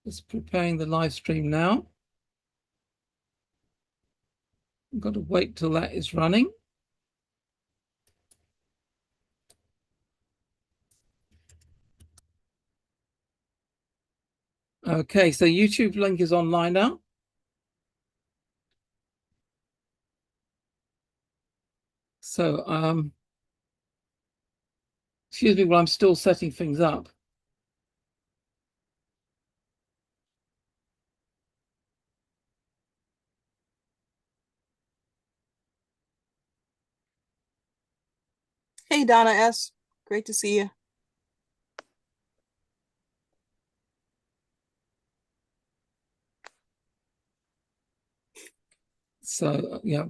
Just preparing the live stream now. I've got to wait till that is running. Okay, so YouTube link is online now. So, excuse me while I'm still setting things up. Hey, Donna S. Great to see you. So, yeah.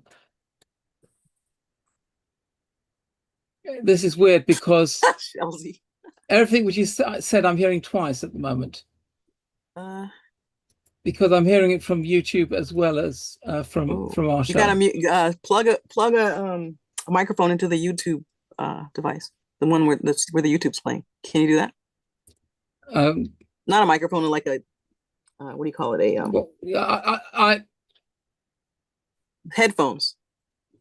This is weird because Chelsea. everything which you said, I'm hearing twice at the moment. Uh, because I'm hearing it from YouTube as well as from our show. You gotta plug a microphone into the YouTube device, the one where the YouTube's playing. Can you do that? Not a microphone, like a what do you call it? Well, I headphones.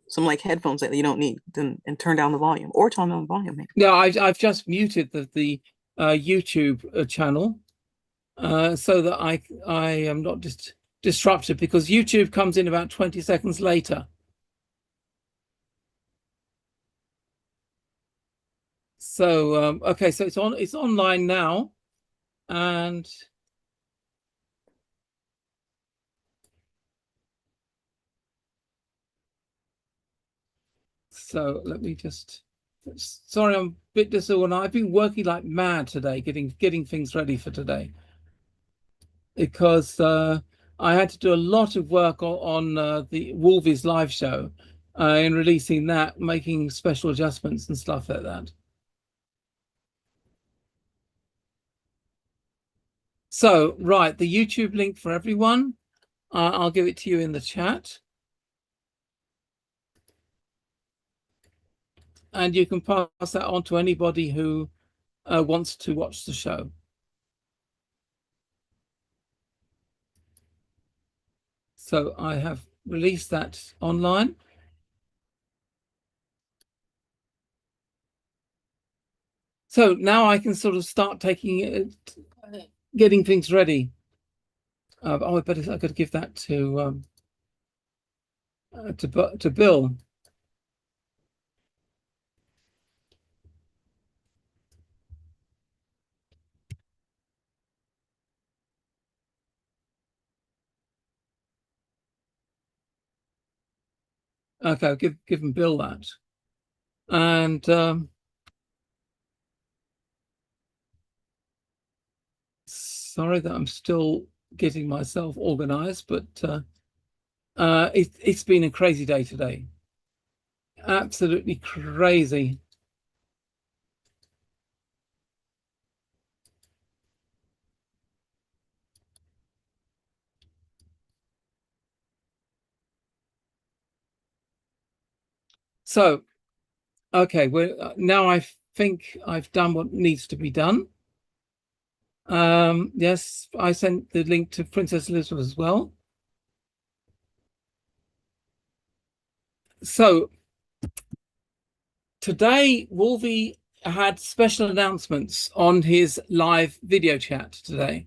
Some like headphones that you don't need, and turn down the volume or turn down the volume. Maybe. Yeah, I've just muted the YouTube channel so that I am not just disrupted, because YouTube comes in about 20 seconds later. So okay, so it's online now, and so let me just. Sorry, I'm a bit disorganized. I've been working like mad today, getting things ready for today, because I had to do a lot of work on the Wolvies live show, in releasing that, making special adjustments and stuff like that. So, right, the YouTube link for everyone, I'll give it to you in the chat. And you can pass that on to anybody who wants to watch the show. So I have released that online. So now I can sort of start taking it, getting things ready. Oh, I better, I've got to give that to Bill. Okay, I'll give him Bill that. And sorry that I'm still getting myself organized, but it's been a crazy day today. Absolutely crazy. So, okay, well, now I think I've done what needs to be done. Yes, I sent the link to Princess Elizabeth as well. So today, Wolvie had special announcements on his live video chat today.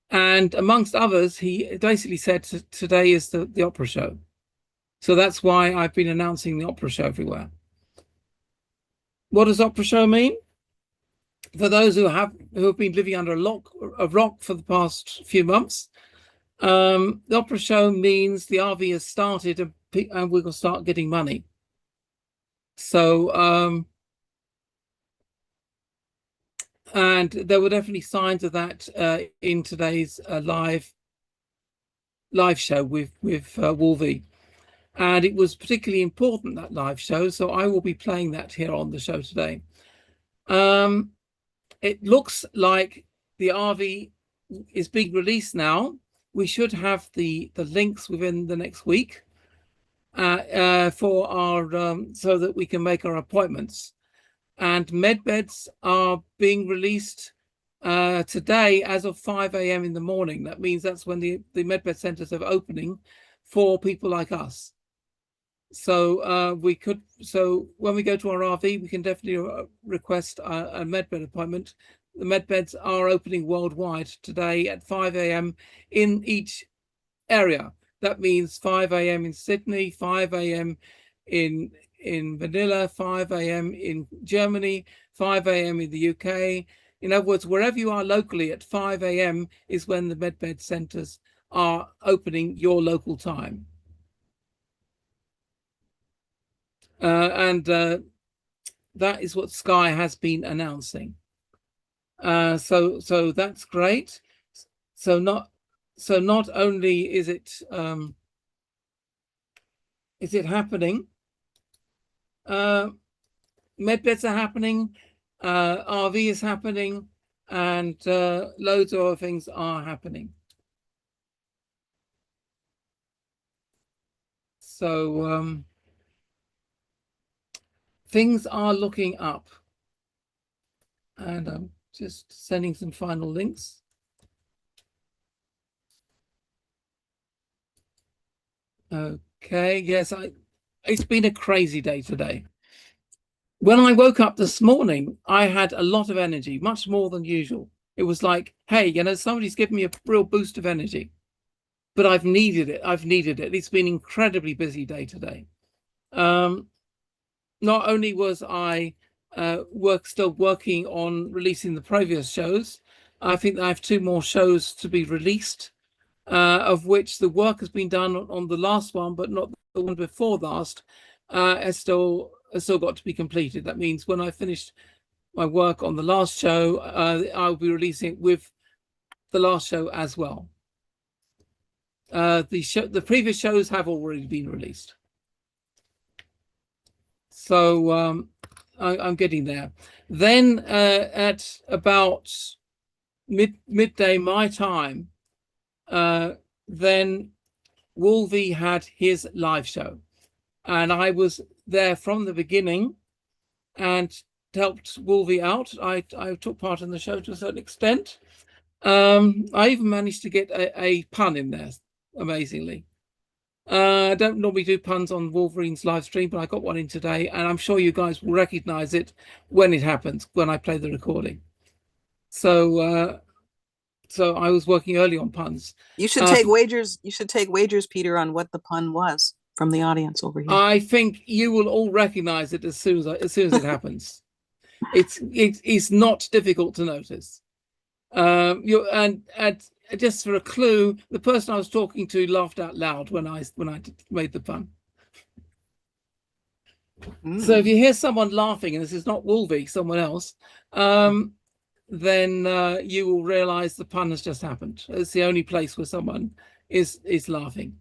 And amongst others, he basically said today is the opera show. So that's why I've been announcing the opera show everywhere. What does opera show mean? For those who have been living under a rock for the past few months, the opera show means the RV has started and we will start getting money. So and there were definitely signs of that in today's live show with Wolvie. And it was particularly important, that live show, so I will be playing that here on the show today. It looks like the RV is being released now. We should have the links within the next week for our so that we can make our appointments. And med beds are being released today as of 5 a.m. in the morning. That means that's when the medbed centers are opening for people like us. So when we go to our RV, we can definitely request a medbed appointment. The medbeds are opening worldwide today at 5 a.m. in each area. That means 5 a.m. in Sydney, 5 a.m. in Manila, 5 a.m. in Germany, 5 a.m. in the UK. In other words, wherever you are locally at 5 a.m. is when the medbed centers are opening your local time. And that is what Sky has been announcing. So that's great. So not only is it happening, medbeds are happening, RV is happening, and loads of other things are happening. So things are looking up. And I'm just sending some final links. Okay, yes, it's been a crazy day today. When I woke up this morning, I had a lot of energy, much more than usual. It was like, hey, somebody's given me a real boost of energy. But I've needed it. It's been an incredibly busy day today. Not only was I still working on releasing the previous shows, I think I have 2 more shows to be released, of which the work has been done on the last one, but not the one before last. Has still got to be completed. That means when I finished my work on the last show, I'll be releasing it with the last show as well. The previous shows have already been released. So I'm getting there. Then at about midday my time, then Wolvie had his live show, and I was there from the beginning and helped Wolvie out. I took part in the show to a certain extent. I even managed to get a pun in there, amazingly. I don't normally do puns on Wolverine's live stream, but I got one in today, and I'm sure you guys will recognize it when it happens, when I play the recording. So I was working early on puns. You should take wagers. You should take wagers, Peter, on what the pun was from the audience over here. I think you will all recognize it as soon as it happens. It's not difficult to notice. And just for a clue, the person I was talking to laughed out loud when I made the pun. So if you hear someone laughing, and this is not Wolvie, someone else, then you will realize the pun has just happened. It's the only place where someone is laughing.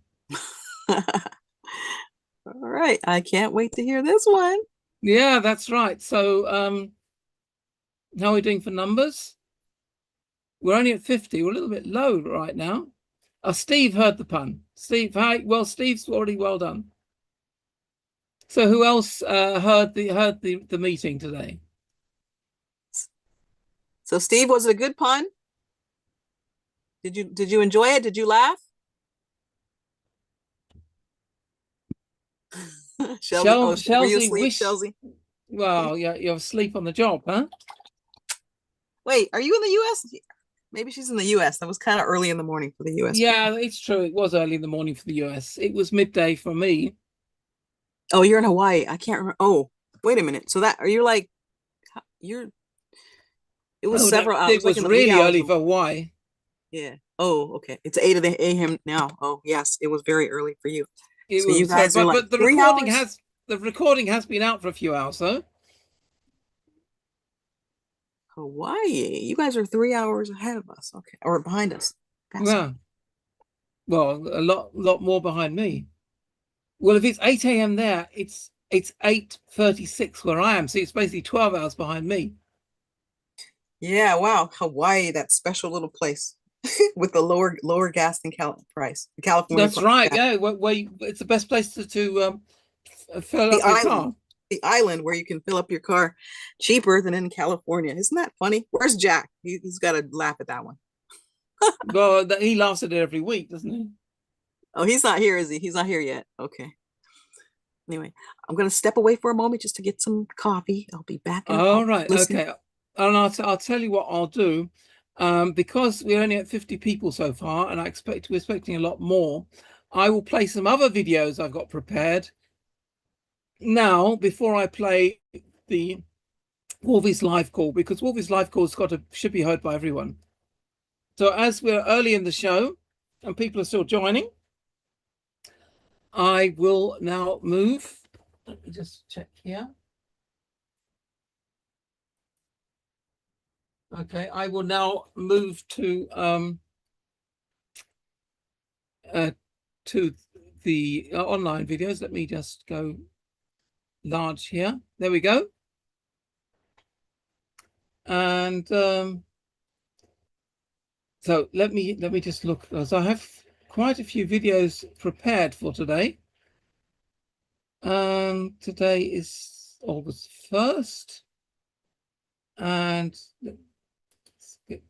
All right, I can't wait to hear this one. Yeah, that's right. So how are we doing for numbers? We're only at 50. We're a little bit low right now. Steve heard the pun. Steve, hi. Well, Steve's already well done. So who else heard the meeting today? So Steve, was it a good pun? Did you enjoy it? Did you laugh? Chelsea, were you asleep, Chelsea? Well, you're asleep on the job, huh? Wait, are you in the US? Maybe she's in the US. That was kind of early in the morning for the US. Yeah, it's true. It was early in the morning for the US. It was midday for me. Oh, you're in Hawaii. I can't remember. Oh, wait a minute. So that, are you like, it was several hours. It was really early for Hawaii. Yeah. Oh, okay. It's 8 a.m. now. Oh, yes. It was very early for you. So you guys are like, but the recording has been out for a few hours, though. Hawaii. You guys are 3 hours ahead of us. Okay. Or behind us. Yeah. Well, a lot more behind me. Well, if it's 8 a.m. there, it's 8:36 where I am. So it's basically 12 hours behind me. Yeah, wow. Hawaii, that special little place with the lower gas than price. California. That's right. Yeah, where it's the best place to fill up your car. the island where you can fill up your car cheaper than in California. Isn't that funny? Where's Jack? He's got to laugh at that one. Well, he laughs at it every week, doesn't he? Oh, he's not here, is he? He's not here yet. Okay. Anyway, I'm going to step away for a moment just to get some coffee. I'll be back in a All moment. right. Listening. Okay. And I'll tell you what I'll do. Because we're only at 50 people so far, and we're expecting a lot more, I will play some other videos I've got prepared now before I play the Wolvie's live call, because Wolvie's live call should be heard by everyone. So as we're early in the show and people are still joining, I will now move. Let me just check here. Okay, I will now move to the online videos. Let me just go large here. There we go. And so let me just look. So I have quite a few videos prepared for today. Today is August 1st, and let's get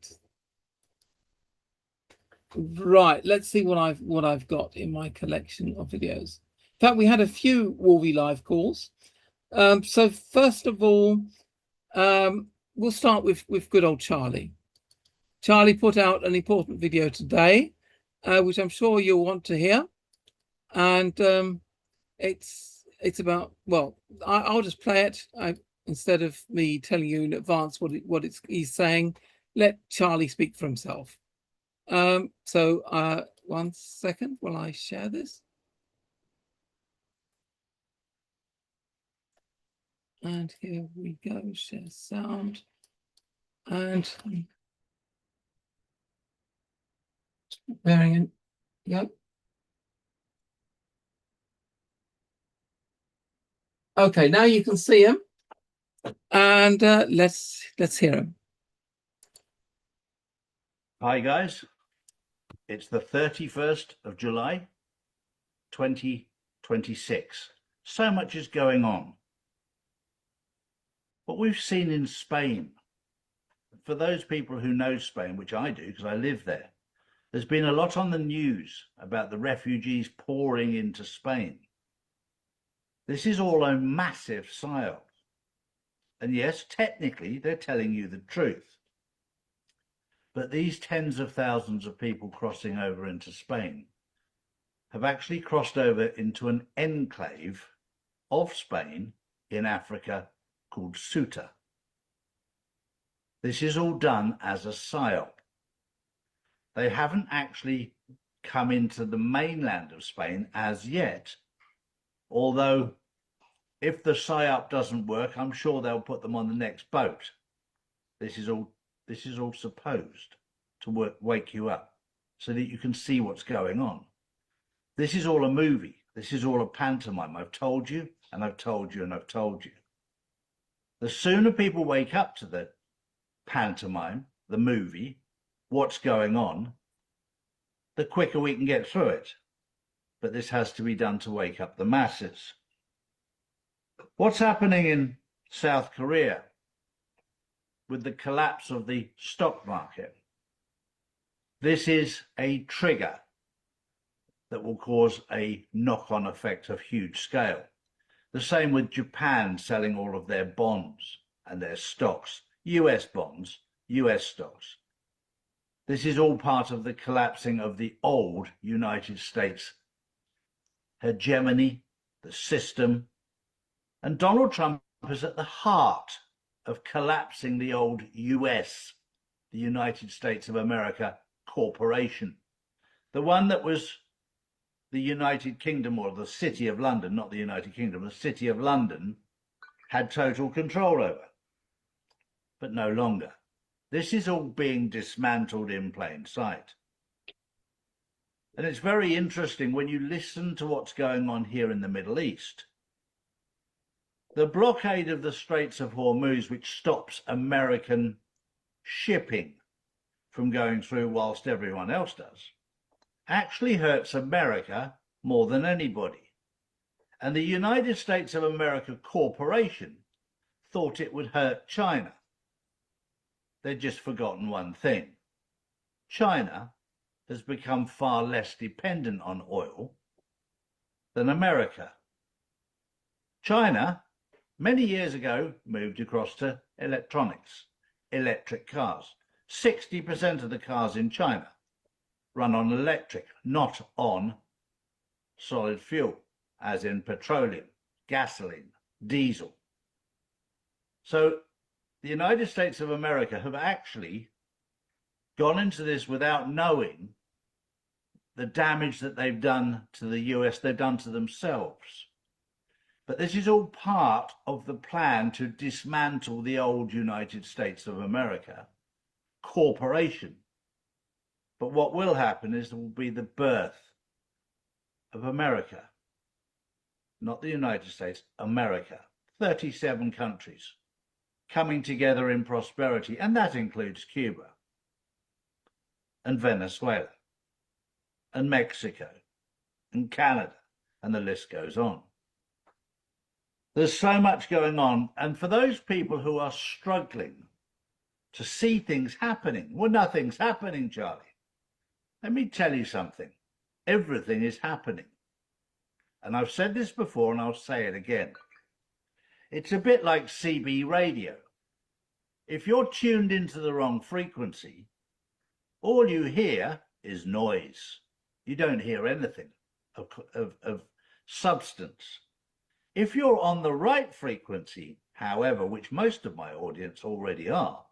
right. Let's see what I've got in my collection of videos. In fact, we had a few Wolvie live calls. So first of all, we'll start with good old Charlie. Charlie put out an important video today, which I'm sure you'll want to hear, and it's about, well, I'll just play it. Instead of me telling you in advance what he's saying, let Charlie speak for himself. So 1 second while I share this. And here we go, share sound. And bearing in, yep. Okay, now you can see him. And let's hear him. Hi guys, it's the 31st of July, 2026. So much is going on. What we've seen in Spain, for those people who know Spain, which I do because I live there, there's been a lot on the news about the refugees pouring into Spain. This is all a massive psyop. And yes, technically they're telling you the truth. But these tens of thousands of people crossing over into Spain have actually crossed over into an enclave of Spain in Africa called Ceuta. This is all done as a psyop. They haven't actually come into the mainland of Spain as yet, although if the psyop doesn't work, I'm sure they'll put them on the next boat. This is all supposed to wake you up so that you can see what's going on. This is all a movie. This is all a pantomime. I've told you, and I've told you, and I've told you. The sooner people wake up to the pantomime, the movie, what's going on, the quicker we can get through it. But this has to be done to wake up the masses. What's happening in South Korea with the collapse of the stock market? This is a trigger that will cause a knock-on effect of huge scale. The same with Japan selling all of their bonds and their stocks, US bonds, US stocks. This is all part of the collapsing of the old United States hegemony, the system. And Donald Trump is at the heart of collapsing the old US, the United States of America corporation, the one that was the United Kingdom, or the City of London, not the United Kingdom, the City of London had total control over, but no longer. This is all being dismantled in plain sight. And it's very interesting when you listen to what's going on here in the Middle East. The blockade of the Straits of Hormuz, which stops American shipping from going through whilst everyone else does, actually hurts America more than anybody. And the United States of America Corporation thought it would hurt China. They'd just forgotten one thing. China has become far less dependent on oil than America. China, many years ago, moved across to electronics, electric cars. 60% of the cars in China run on electric, not on solid fuel, as in petroleum, gasoline, diesel. So the United States of America have actually gone into this without knowing the damage that they've done to the US, they've done to themselves. But this is all part of the plan to dismantle the old United States of America corporation. But what will happen is there will be the birth of America, not the United States, America. 37 countries coming together in prosperity, and that includes Cuba and Venezuela and Mexico and Canada, and the list goes on. There's so much going on, and for those people who are struggling to see things happening, well, nothing's happening, Charlie. Let me tell you something. Everything is happening. And I've said this before, and I'll say it again. It's a bit like CB radio. If you're tuned into the wrong frequency, all you hear is noise. You don't hear anything of substance. If you're on the right frequency, however, which most of my audience already are,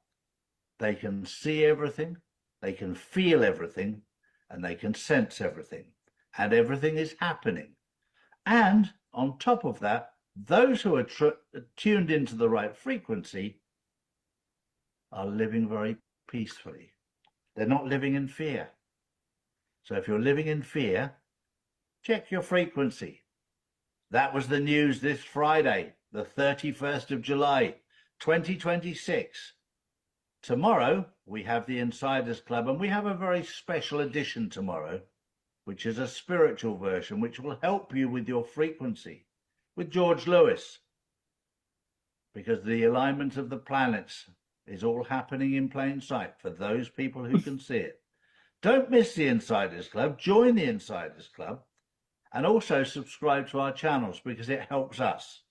they can see everything, they can feel everything, and they can sense everything, and everything is happening. And on top of that, those who are tuned into the right frequency are living very peacefully. They're not living in fear. So if you're living in fear, check your frequency. That was the news this Friday, the 31st of July, 2026. Tomorrow, we have the Insiders Club, and we have a very special edition tomorrow, which is a spiritual version, which will help you with your frequency, with George Lewis, because the alignment of the planets is all happening in plain sight for those people who can see it. Don't miss the Insiders Club. Join the Insiders Club, and also subscribe to our channels, because it helps us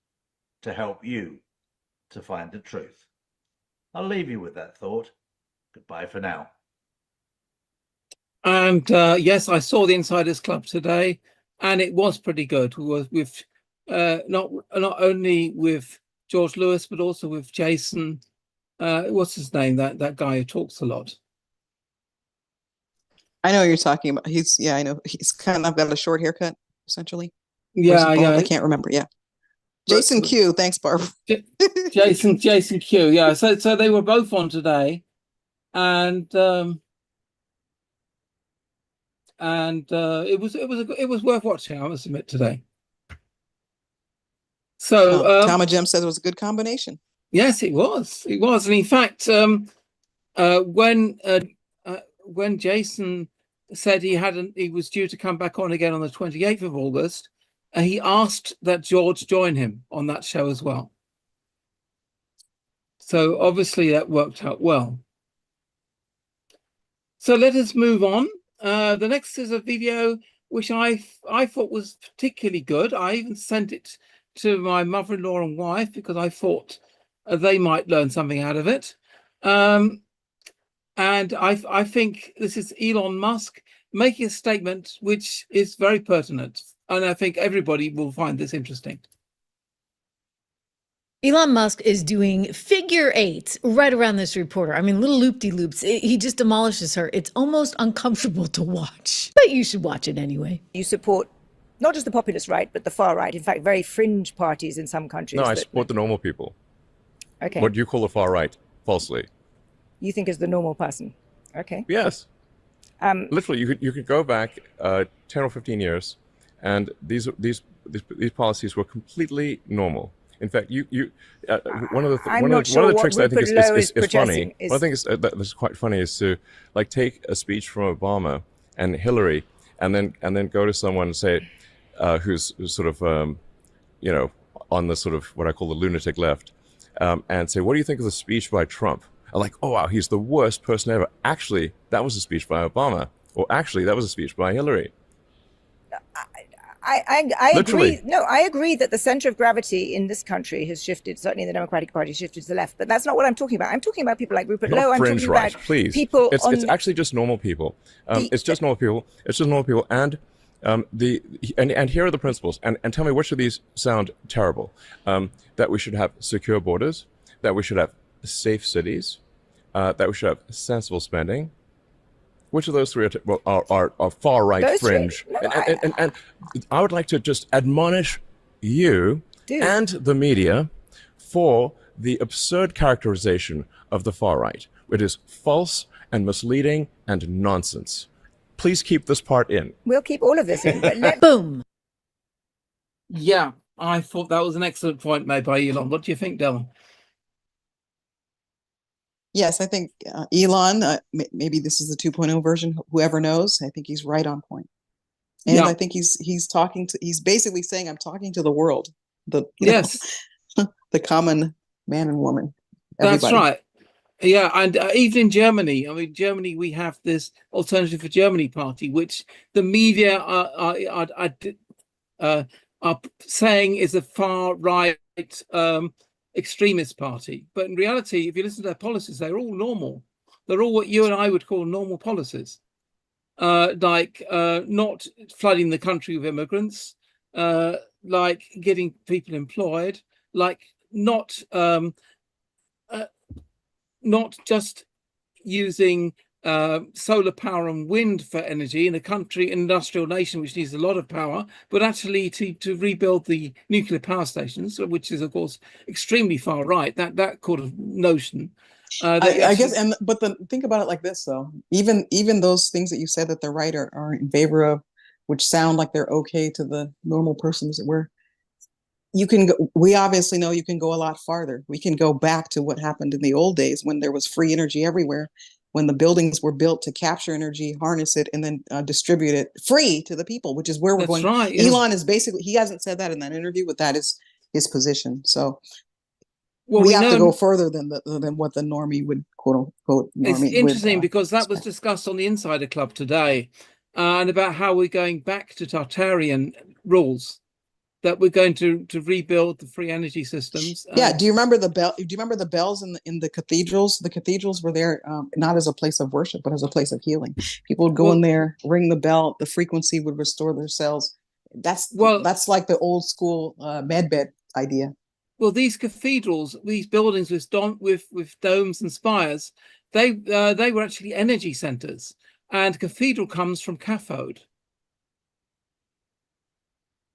to help you to find the truth. I'll leave you with that thought. Goodbye for now. And yes, I saw the Insiders Club today, and it was pretty good. With not only with George Lewis, but also with Jason. What's his name? That guy who talks a lot. I know what you're talking about. I know he's kind of got a short haircut, essentially. Yeah, yeah. I can't remember. Yeah. Jason Q. Thanks, Barb. Jason Q. Yeah. So they were both on today, and it was worth watching, I must admit, today. So Tama Jem says it was a good combination. Yes, it was. It was, and in fact, when Jason said he was due to come back on again on the 28th of August, he asked that George join him on that show as well. So obviously that worked out well. So let us move on. The next is a video which I thought was particularly good. I even sent it to my mother-in-law and wife because I thought they might learn something out of it. And I think this is Elon Musk making a statement which is very pertinent. And I think everybody will find this interesting. Elon Musk is doing figure eights right around this reporter. I mean, little loop-de-loops. He just demolishes her. It's almost uncomfortable to watch, but you should watch it anyway. You support not just the populist right, but the far right. In fact, very fringe parties in some countries. No, I support the normal people. Okay. What you call the far right, falsely. You think is the normal person. Okay. Yes. Literally, you could go back 10 or 15 years, and these policies were completely normal. In fact, one of the tricks that I think is funny. One thing that's quite funny is to like take a speech from Obama and Hillary, and then go to someone and say, who's sort of you know, on the sort of what I call the lunatic left, and say, what do you think of the speech by Trump? I'm like, oh, wow, he's the worst person ever. Actually, that was a speech by Obama. Or actually, that was a speech by Hillary. I Literally. agree. No, I agree that the center of gravity in this country has shifted. Certainly, the Democratic Party shifted to the left. But that's not what I'm talking about. I'm talking about people like Rupert Lowe. I'm Fringe talking right, about please. people. It's actually just normal people. It's just normal people. It's just normal people. And and here are the principles. And tell me which of these sound terrible. That we should have secure borders. That we should have safe cities. That we should have sensible spending. Which of those three are far right Those fringe? No, and I would like to just admonish you and the media for the absurd characterization of the far right. It is false and misleading and nonsense. Please keep this part in. We'll keep all of this in. But Boom. Yeah, I thought that was an excellent point made by Elon. What do you think, Dylan? Yes, I think Elon, maybe this is the 2.0 version, whoever knows, I think he's right on point. And I think he's basically saying, I'm talking to the world, yes, the common man and woman. Everybody. That's right. Yeah, and even in Germany, I mean, Germany, we have this Alternative for Germany party, which the media are saying is a far right extremist party. But in reality, if you listen to their policies, they're all normal. They're all what you and I would call normal policies, like not flooding the country with immigrants, like getting people employed, like not just using solar power and wind for energy in a country, an industrial nation which needs a lot of power, but actually to rebuild the nuclear power stations, which is of course extremely far right. That kind of notion. I guess, but think about it like this though. Even those things that you said that the right are in favor of, which sound like they're okay to the normal person, as it were. You can go, we obviously know you can go a lot farther. We can go back to what happened in the old days when there was free energy everywhere, when the buildings were built to capture energy, harness it, and then distribute it free to the people, which is where we're going. Right, yeah. Elon is basically, he hasn't said that in that interview, but that is his position. So well, we have to go further than what the normie would, quote unquote, normie. It's interesting because that was discussed on the Insider Club today, and about how we're going back to Tartarian rules. That we're going to rebuild the free energy systems. Yeah. Do you remember the bell? Do you remember the bells in the cathedrals? The cathedrals were there not as a place of worship, but as a place of healing. People would go in there, ring the bell. The frequency would restore their cells. That's like the old school medbed idea. Well, these cathedrals, these buildings with domes and spires, they were actually energy centers, and cathedral comes from cathode.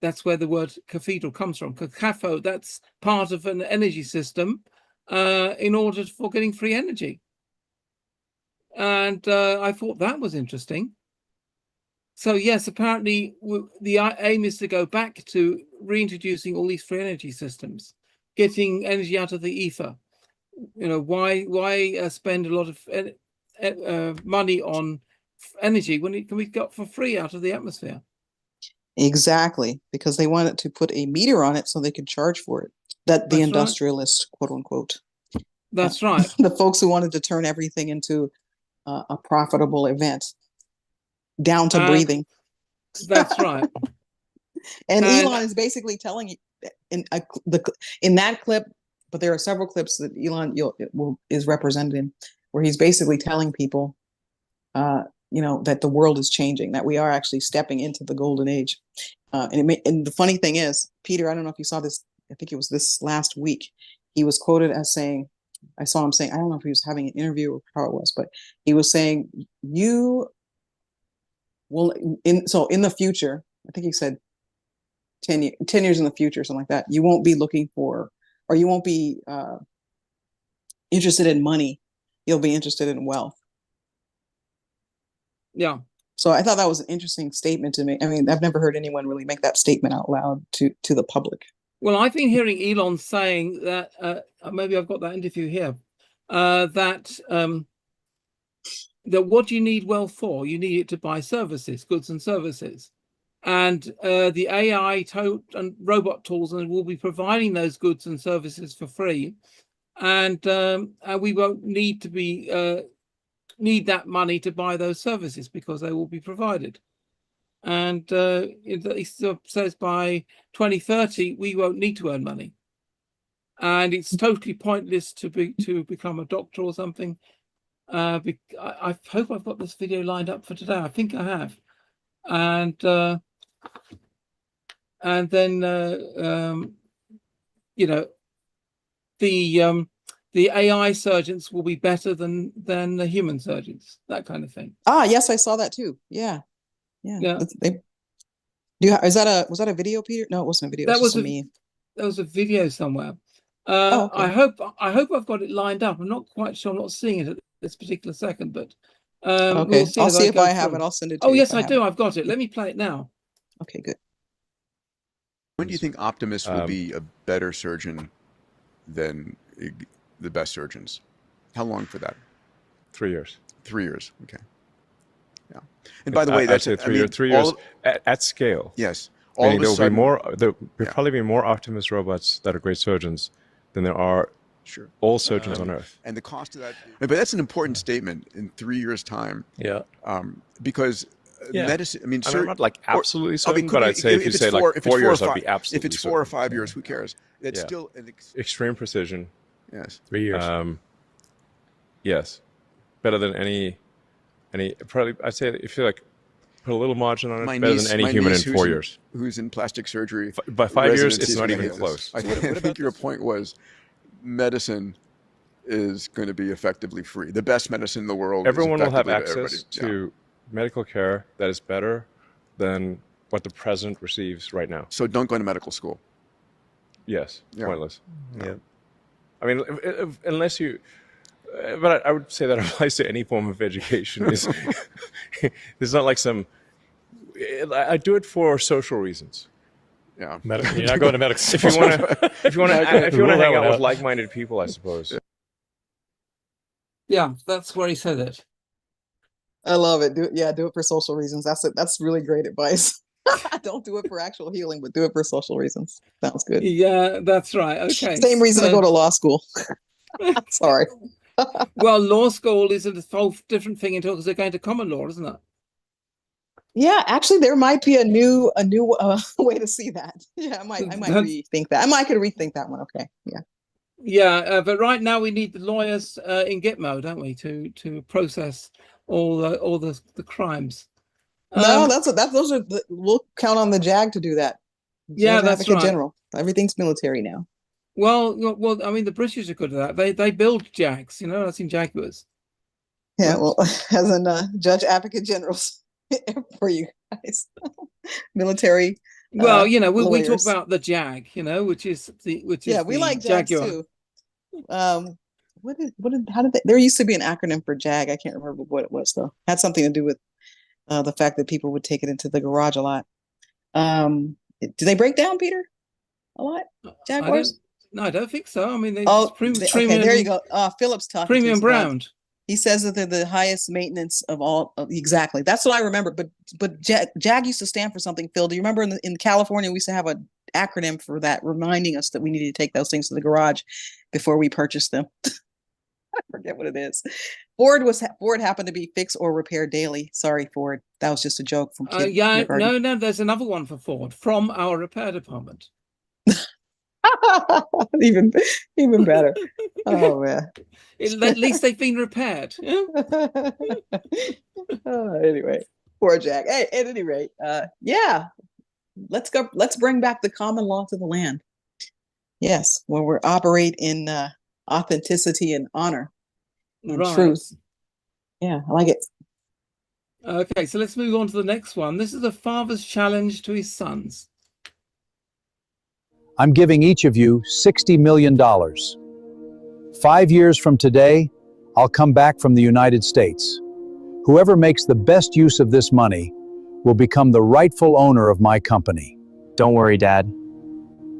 That's where the word cathedral comes from. Cathode, that's part of an energy system in order for getting free energy. And I thought that was interesting. So yes, apparently the aim is to go back to reintroducing all these free energy systems, getting energy out of the ether. You know, why spend a lot of money on energy when it can be got for free out of the atmosphere? Exactly, because they wanted to put a meter on it so they could charge for it. That's the industrialists, right. Quote unquote. That's right. The folks who wanted to turn everything into a profitable event, down to breathing. That's right. and Elon is basically telling you in that clip, but there are several clips that Elon is represented in, where he's basically telling people, that the world is changing, that we are actually stepping into the golden age. And the funny thing is, Peter, I don't know if you saw this, I think it was this last week, he was quoted as saying, I saw him saying, I don't know if he was having an interview or how it was, but he was saying, you will, in the future, I think he said 10 years in the future, something like that, you won't be looking for, or you won't be interested in money, you'll be interested in wealth. Yeah. So I thought that was an interesting statement to me. I mean, I've never heard anyone really make that statement out loud to the public. Well, I've been hearing Elon saying that, maybe I've got that interview here, that what do you need wealth for? You need it to buy services, goods and services. and the AI and robot tools, and will be providing those goods and services for free, and we won't need to need that money to buy those services because they will be provided. And it says by 2030 we won't need to earn money, and it's totally pointless to become a doctor or something. I hope I've got this video lined up for today. I think I have. And then you know, the AI surgeons will be better than the human surgeons, that kind of thing. Ah, yes, I saw that too. Yeah. Was that a video, Peter? No, it wasn't a video. That was a meme. There was a video somewhere. Okay. I hope I've got it lined up. I'm not quite sure. I'm not seeing it at this particular second, but okay. We'll see I'll see if I have it. I'll send it to you. Oh yes, I do. I've got it. Let me play it now. Okay, good. When do you think optimists will be a better surgeon than the best surgeons? How long for that? 3 years. 3 years. Okay. Yeah. And by the way, that's 3 years. 3 years at scale. Yes. Meaning there will be more. There will probably be more Optimus robots that are great surgeons than there are all surgeons on Earth. And the cost of that. But that's an important statement in 3 years' time. Yeah. Because medicine. I mean, I'm not like absolutely certain, but I'd say if you say like 4 years, I'd be absolutely. If it's 4 or 5 years, who cares? It's still an extreme precision. Yes. 3 years. Yes. Better than any. Probably, I'd say if you like put a little margin on it, better than any human in 4 years. Who's in plastic surgery? By 5 years, it's not even close. I think your point was medicine is going to be effectively free. The best medicine in the world. Everyone will have access to medical care that is better than what the president receives right now. So don't go to medical school. Yes, pointless. Yeah. I mean, unless you. But I would say that applies to any form of education. There's not like some. I do it for social reasons. Yeah, you're not going to medical school. If you want to hang out with like-minded people, I suppose. Yeah, that's where he said it. I love it. Do it for social reasons. That's really great advice. Don't do it for actual healing, but do it for social reasons. Sounds good. Yeah, that's right. Okay. Same reason to go to law school. Sorry. Well, law school is a whole different thing until they're going to common law, isn't it? Yeah, actually, there might be a new way to see that. Yeah, I might rethink that. I could rethink that one. Okay, yeah. Yeah, but right now we need the lawyers in Gitmo, don't we, to process all the crimes. No, we'll count on the JAG to do that. Yeah, that's right. General. Everything's military now. Well, I mean, the British are good at that. They build JAGs, I've seen Jaguars. Yeah, well, as in Judge Advocate Generals for you guys, military. Well, we talk about the JAG, which is we like JAGs too. There used to be an acronym for JAG. I can't remember what it was though. It had something to do with the fact that people would take it into the garage a lot. Do they break down, Peter? A lot? Jaguars? No, I don't think so. I mean, there you go. Phillips talking. Premium Brown. He says that they're the highest maintenance of all. Exactly. That's what I remember. But JAG used to stand for something. Phil, do you remember in California we used to have an acronym for that, reminding us that we needed to take those things to the garage before we purchased them? I forget what it is. Ford happened to be fix or repair daily. Sorry, Ford. That was just a joke from no. There's another one for Ford from our repair department. even better. Oh man. At least they've been repaired. Anyway, poor Jack. Hey, at any rate, let's go. Let's bring back the common law to the land. Yes, when we operate in authenticity and honor and truth. Yeah, I like it. Okay, so let's move on to the next one. This is a father's challenge to his sons. I'm giving each of you $60 million. 5 years from today, I'll come back from the United States. Whoever makes the best use of this money will become the rightful owner of my company. Don't worry, Dad.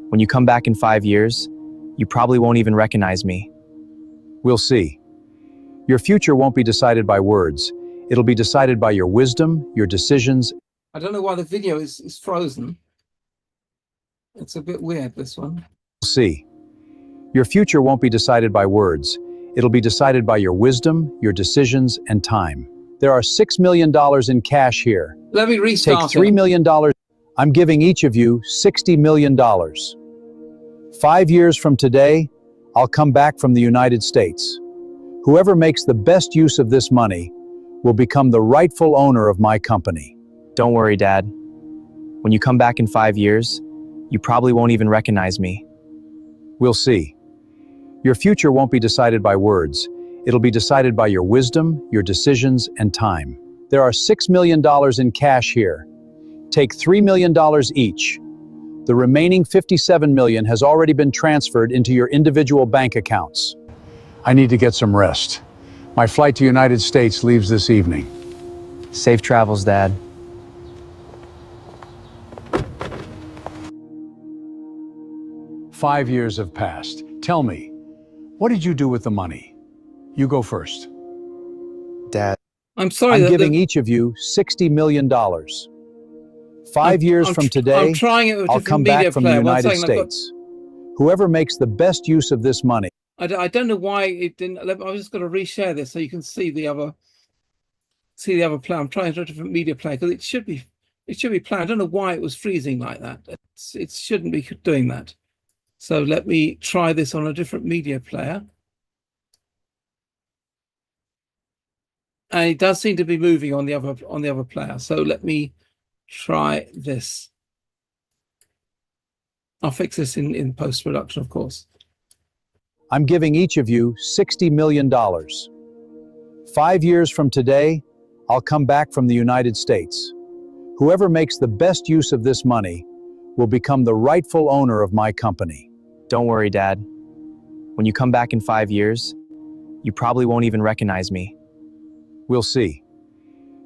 When you come back in 5 years, you probably won't even recognize me. We'll see. Your future won't be decided by words. It'll be decided by your wisdom, your decisions, I don't know why the video is frozen. It's a bit weird, this one. See, your future won't be decided by words. It'll be decided by your wisdom, your decisions, and time. There are $6 million in cash here. Let me restart. Take $3 million. I'm giving each of you $60 million. 5 years from today, I'll come back from the United States. Whoever makes the best use of this money will become the rightful owner of my company. Don't worry, Dad. When you come back in 5 years, you probably won't even recognize me. We'll see. Your future won't be decided by words. It'll be decided by your wisdom, your decisions, and time. There are $6 million in cash here. Take $3 million each. The remaining $57 million has already been transferred into your individual bank accounts. I need to get some rest. My flight to United States leaves this evening. Safe travels, Dad. "5 years have passed. Tell me, what did you do with the money? You go first." Dad. I'm sorry. I'm giving each of you $60 million. 5 years from today, I'm trying it with I'll come back from the United States. Whoever makes the best use of this money. I don't know why it didn't. I was just going to reshare this so you can see the other player. I'm trying a different media player because it should be playing. I don't know why it was freezing like that. It shouldn't be doing that. So let me try this on a different media player. And it does seem to be moving on the other player. So let me try this. I'll fix this in post-production, of course. I'm giving each of you $60 million. 5 years from today, I'll come back from the United States. Whoever makes the best use of this money will become the rightful owner of my company. Don't worry, Dad. When you come back in 5 years, you probably won't even recognize me. We'll see.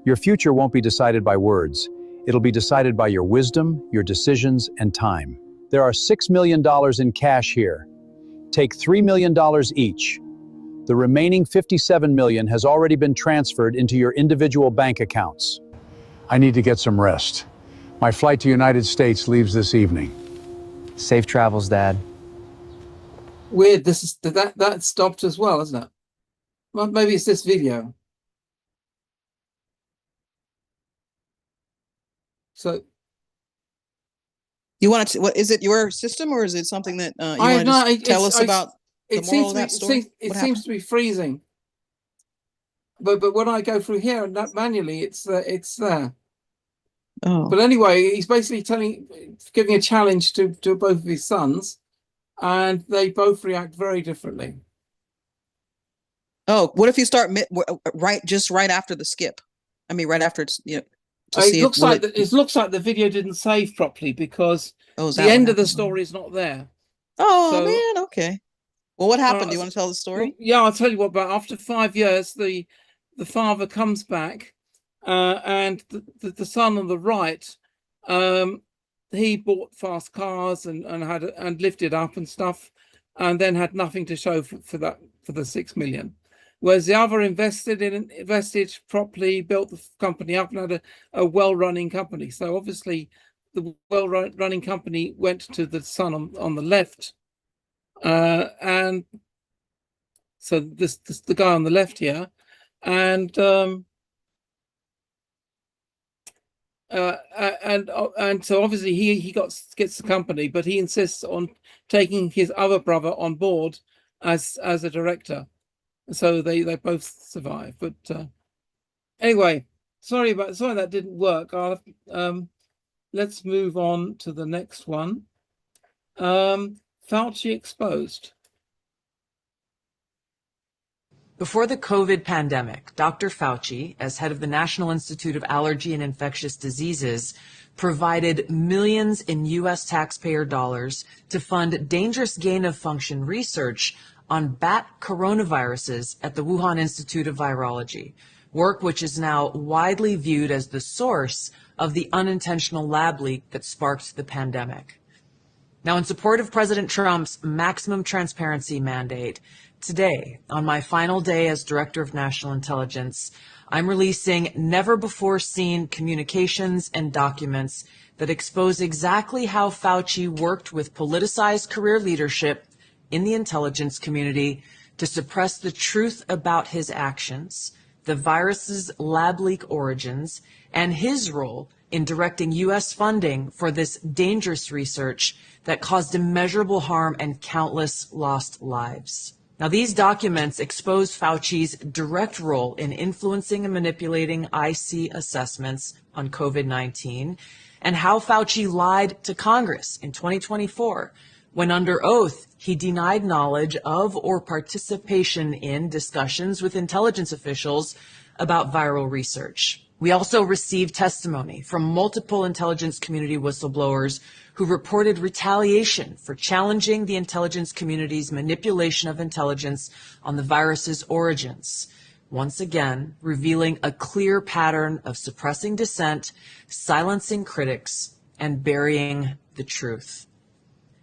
Your future won't be decided by words. It'll be decided by your wisdom, your decisions, and time. There are $6 million in cash here. Take $3 million each. The remaining $57 million has already been transferred into your individual bank accounts. I need to get some rest. My flight to United States leaves this evening. Safe travels, Dad. Weird. That stopped as well, isn't it? Well, maybe it's this video. So you want to? What is it? Your system, or is it something that you want to tell us about the moral of that story? It seems to be freezing. But when I go through here and that manually, it's there. Oh. But anyway, he's basically giving a challenge to both of his sons, and they both react very differently. Oh, what if you start right after the skip? I mean, right after it's It looks like the video didn't save properly because the end of the story is not there. Oh man, okay. Well, what happened? Do you want to tell the story? Well, yeah, I'll tell you what. But after 5 years, the father comes back, and the son on the right, he bought fast cars and lifted up and stuff, and then had nothing to show for the 6 million. Whereas the other invested properly, built the company up, and had a well-running company. So obviously, the well-running company went to the son on the left, and so the guy on the left here, and so obviously he gets the company, but he insists on taking his other brother on board as a director. So they both survive. But anyway, sorry that didn't work. Let's move on to the next one. Fauci exposed. Before the COVID pandemic, Dr. Fauci, as head of the National Institute of Allergy and Infectious Diseases, provided millions in U.S. taxpayer dollars to fund dangerous gain-of-function research on bat coronaviruses at the Wuhan Institute of Virology, work which is now widely viewed as the source of the unintentional lab leak that sparked the pandemic. Now, in support of President Trump's maximum transparency mandate, today, on my final day as Director of National Intelligence, I'm releasing never-before-seen communications and documents that expose exactly how Fauci worked with politicized career leadership in the intelligence community to suppress the truth about his actions, the virus's lab leak origins, and his role in directing U.S. funding for this dangerous research that caused immeasurable harm and countless lost lives. Now, these documents expose Fauci's direct role in influencing and manipulating IC assessments on COVID-19 and how Fauci lied to Congress in 2024 when under oath he denied knowledge of or participation in discussions with intelligence officials about viral research. We also received testimony from multiple intelligence community whistleblowers who reported retaliation for challenging the intelligence community's manipulation of intelligence on the virus's origins, once again revealing a clear pattern of suppressing dissent, silencing critics, and burying the truth.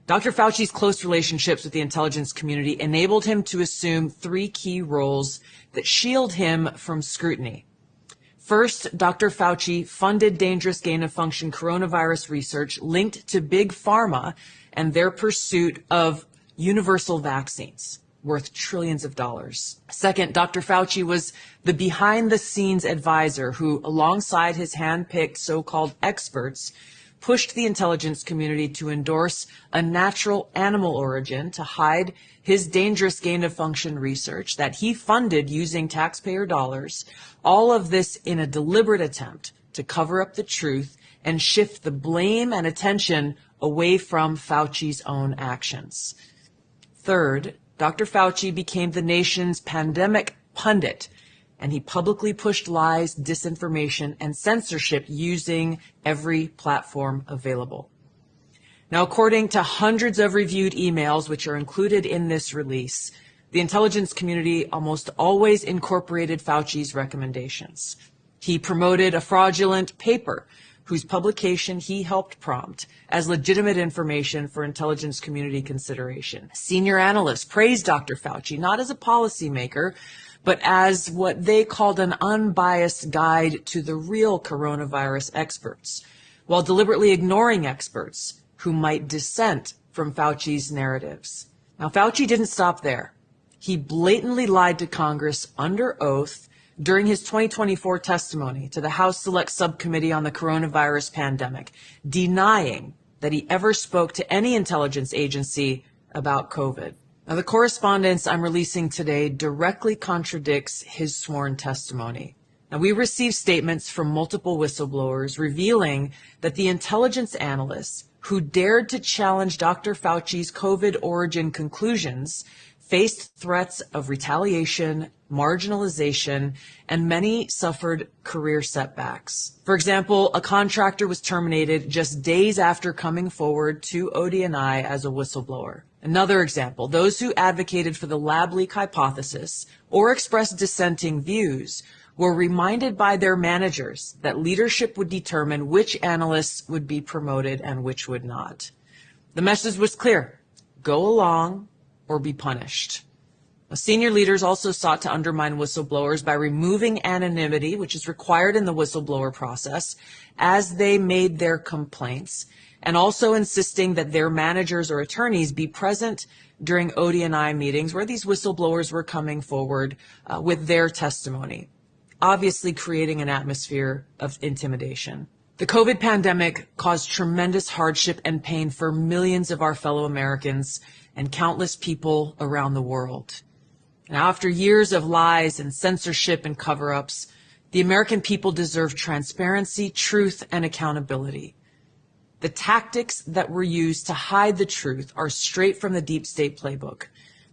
Dr. Fauci's close relationships with the intelligence community enabled him to assume three key roles that shield him from scrutiny. First, Dr. Fauci funded dangerous gain-of-function coronavirus research linked to Big Pharma and their pursuit of universal vaccines worth trillions of dollars. Second, Dr. Fauci was the behind-the-scenes advisor who, alongside his hand-picked so-called experts, pushed the intelligence community to endorse a natural animal origin to hide his dangerous gain-of-function research that he funded using taxpayer dollars, all of this in a deliberate attempt to cover up the truth and shift the blame and attention away from Fauci's own actions. Third, Dr. Fauci became the nation's pandemic pundit, and he publicly pushed lies, disinformation, and censorship using every platform available. Now, according to hundreds of reviewed emails, which are included in this release, the intelligence community almost always incorporated Fauci's recommendations. He promoted a fraudulent paper whose publication he helped prompt as legitimate information for intelligence community consideration. Senior analysts praised Dr. Fauci not as a policymaker, but as what they called an unbiased guide to the real coronavirus experts, while deliberately ignoring experts who might dissent from Fauci's narratives. Now, Fauci didn't stop there. He blatantly lied to Congress under oath during his 2024 testimony to the House Select Subcommittee on the Coronavirus Pandemic, denying that he ever spoke to any intelligence agency about COVID. Now, the correspondence I'm releasing today directly contradicts his sworn testimony. Now, we received statements from multiple whistleblowers revealing that the intelligence analysts who dared to challenge Dr. Fauci's COVID origin conclusions faced threats of retaliation, marginalization, and many suffered career setbacks. For example, a contractor was terminated just days after coming forward to ODNI as a whistleblower. Another example, those who advocated for the lab leak hypothesis or expressed dissenting views were reminded by their managers that leadership would determine which analysts would be promoted and which would not. The message was clear: go along or be punished. Senior leaders also sought to undermine whistleblowers by removing anonymity, which is required in the whistleblower process, as they made their complaints, and also insisting that their managers or attorneys be present during ODNI meetings where these whistleblowers were coming forward with their testimony, obviously creating an atmosphere of intimidation. The COVID pandemic caused tremendous hardship and pain for millions of our fellow Americans and countless people around the world. Now, after years of lies and censorship and cover-ups, the American people deserve transparency, truth, and accountability. The tactics that were used to hide the truth are straight from the deep state playbook.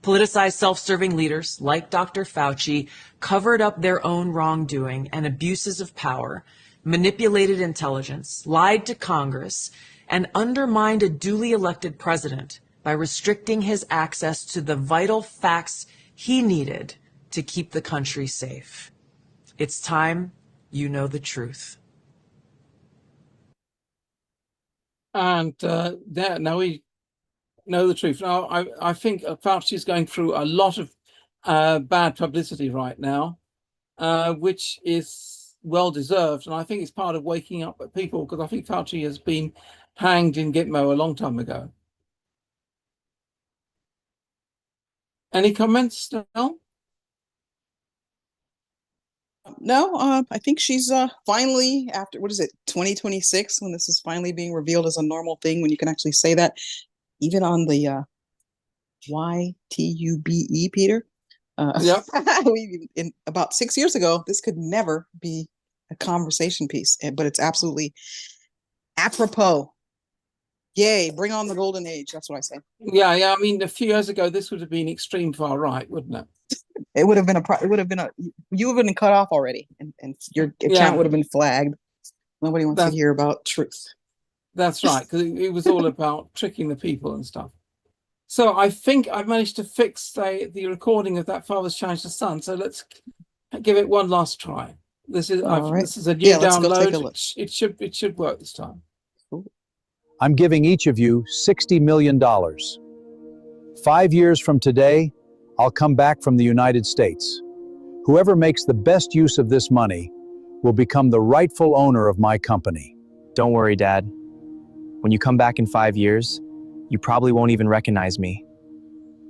Politicized self-serving leaders like Dr. Fauci covered up their own wrongdoing and abuses of power, manipulated intelligence, lied to Congress, and undermined a duly elected president by restricting his access to the vital facts he needed to keep the country safe. It's time you know the truth. And now we know the truth. Now, I think Fauci is going through a lot of bad publicity right now. which is well deserved. And I think it's part of waking up people, because I think Fauci has been hanged in Gitmo a long time ago. Any comments, Snell? No, I think she's finally, after, what is it, 2026, when this is finally being revealed as a normal thing, when you can actually say that, even on the YTUBE, Peter. Yep. In about 6 years ago, this could never be a conversation piece, but it's absolutely apropos. Yay, bring on the golden age. That's what I say. Yeah. I mean, a few years ago, this would have been extreme far right, wouldn't it? It would have been you would have been cut off already, and your account would have been flagged. Nobody wants to hear about truth. That's right, because it was all about tricking the people and stuff. So I think I've managed to fix the recording of that Father's Challenge to Son. So let's give it one last try. This is this is a new download. Let's go take a look. It should work this time. I'm giving each of you $60 million. 5 years from today, I'll come back from the United States. Whoever makes the best use of this money will become the rightful owner of my company. Don't worry, Dad. When you come back in 5 years, you probably won't even recognize me.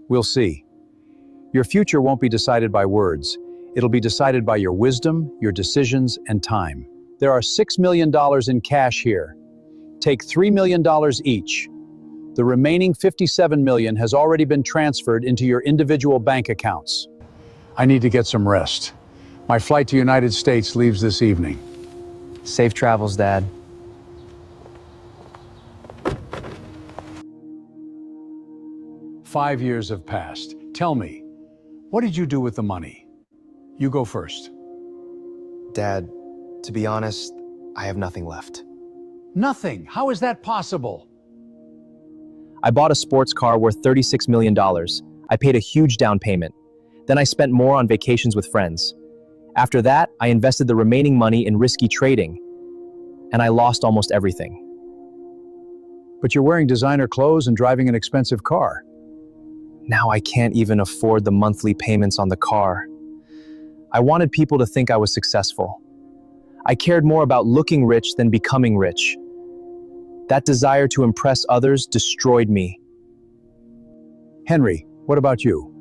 We'll see. Your future won't be decided by words. It'll be decided by your wisdom, your decisions, and time. There are $6 million in cash here. Take $3 million each. The remaining $57 million has already been transferred into your individual bank accounts. I need to get some rest. My flight to United States leaves this evening. Safe travels, Dad. "5 years have passed. Tell me, what did you do with the money? You go first." Dad, to be honest, I have nothing left. Nothing? How is that possible? I bought a sports car worth $36 million. I paid a huge down payment. Then I spent more on vacations with friends. After that, I invested the remaining money in risky trading, and I lost almost everything. But you're wearing designer clothes and driving an expensive car. Now I can't even afford the monthly payments on the car. I wanted people to think I was successful. I cared more about looking rich than becoming rich. That desire to impress others destroyed me. Henry, what about you?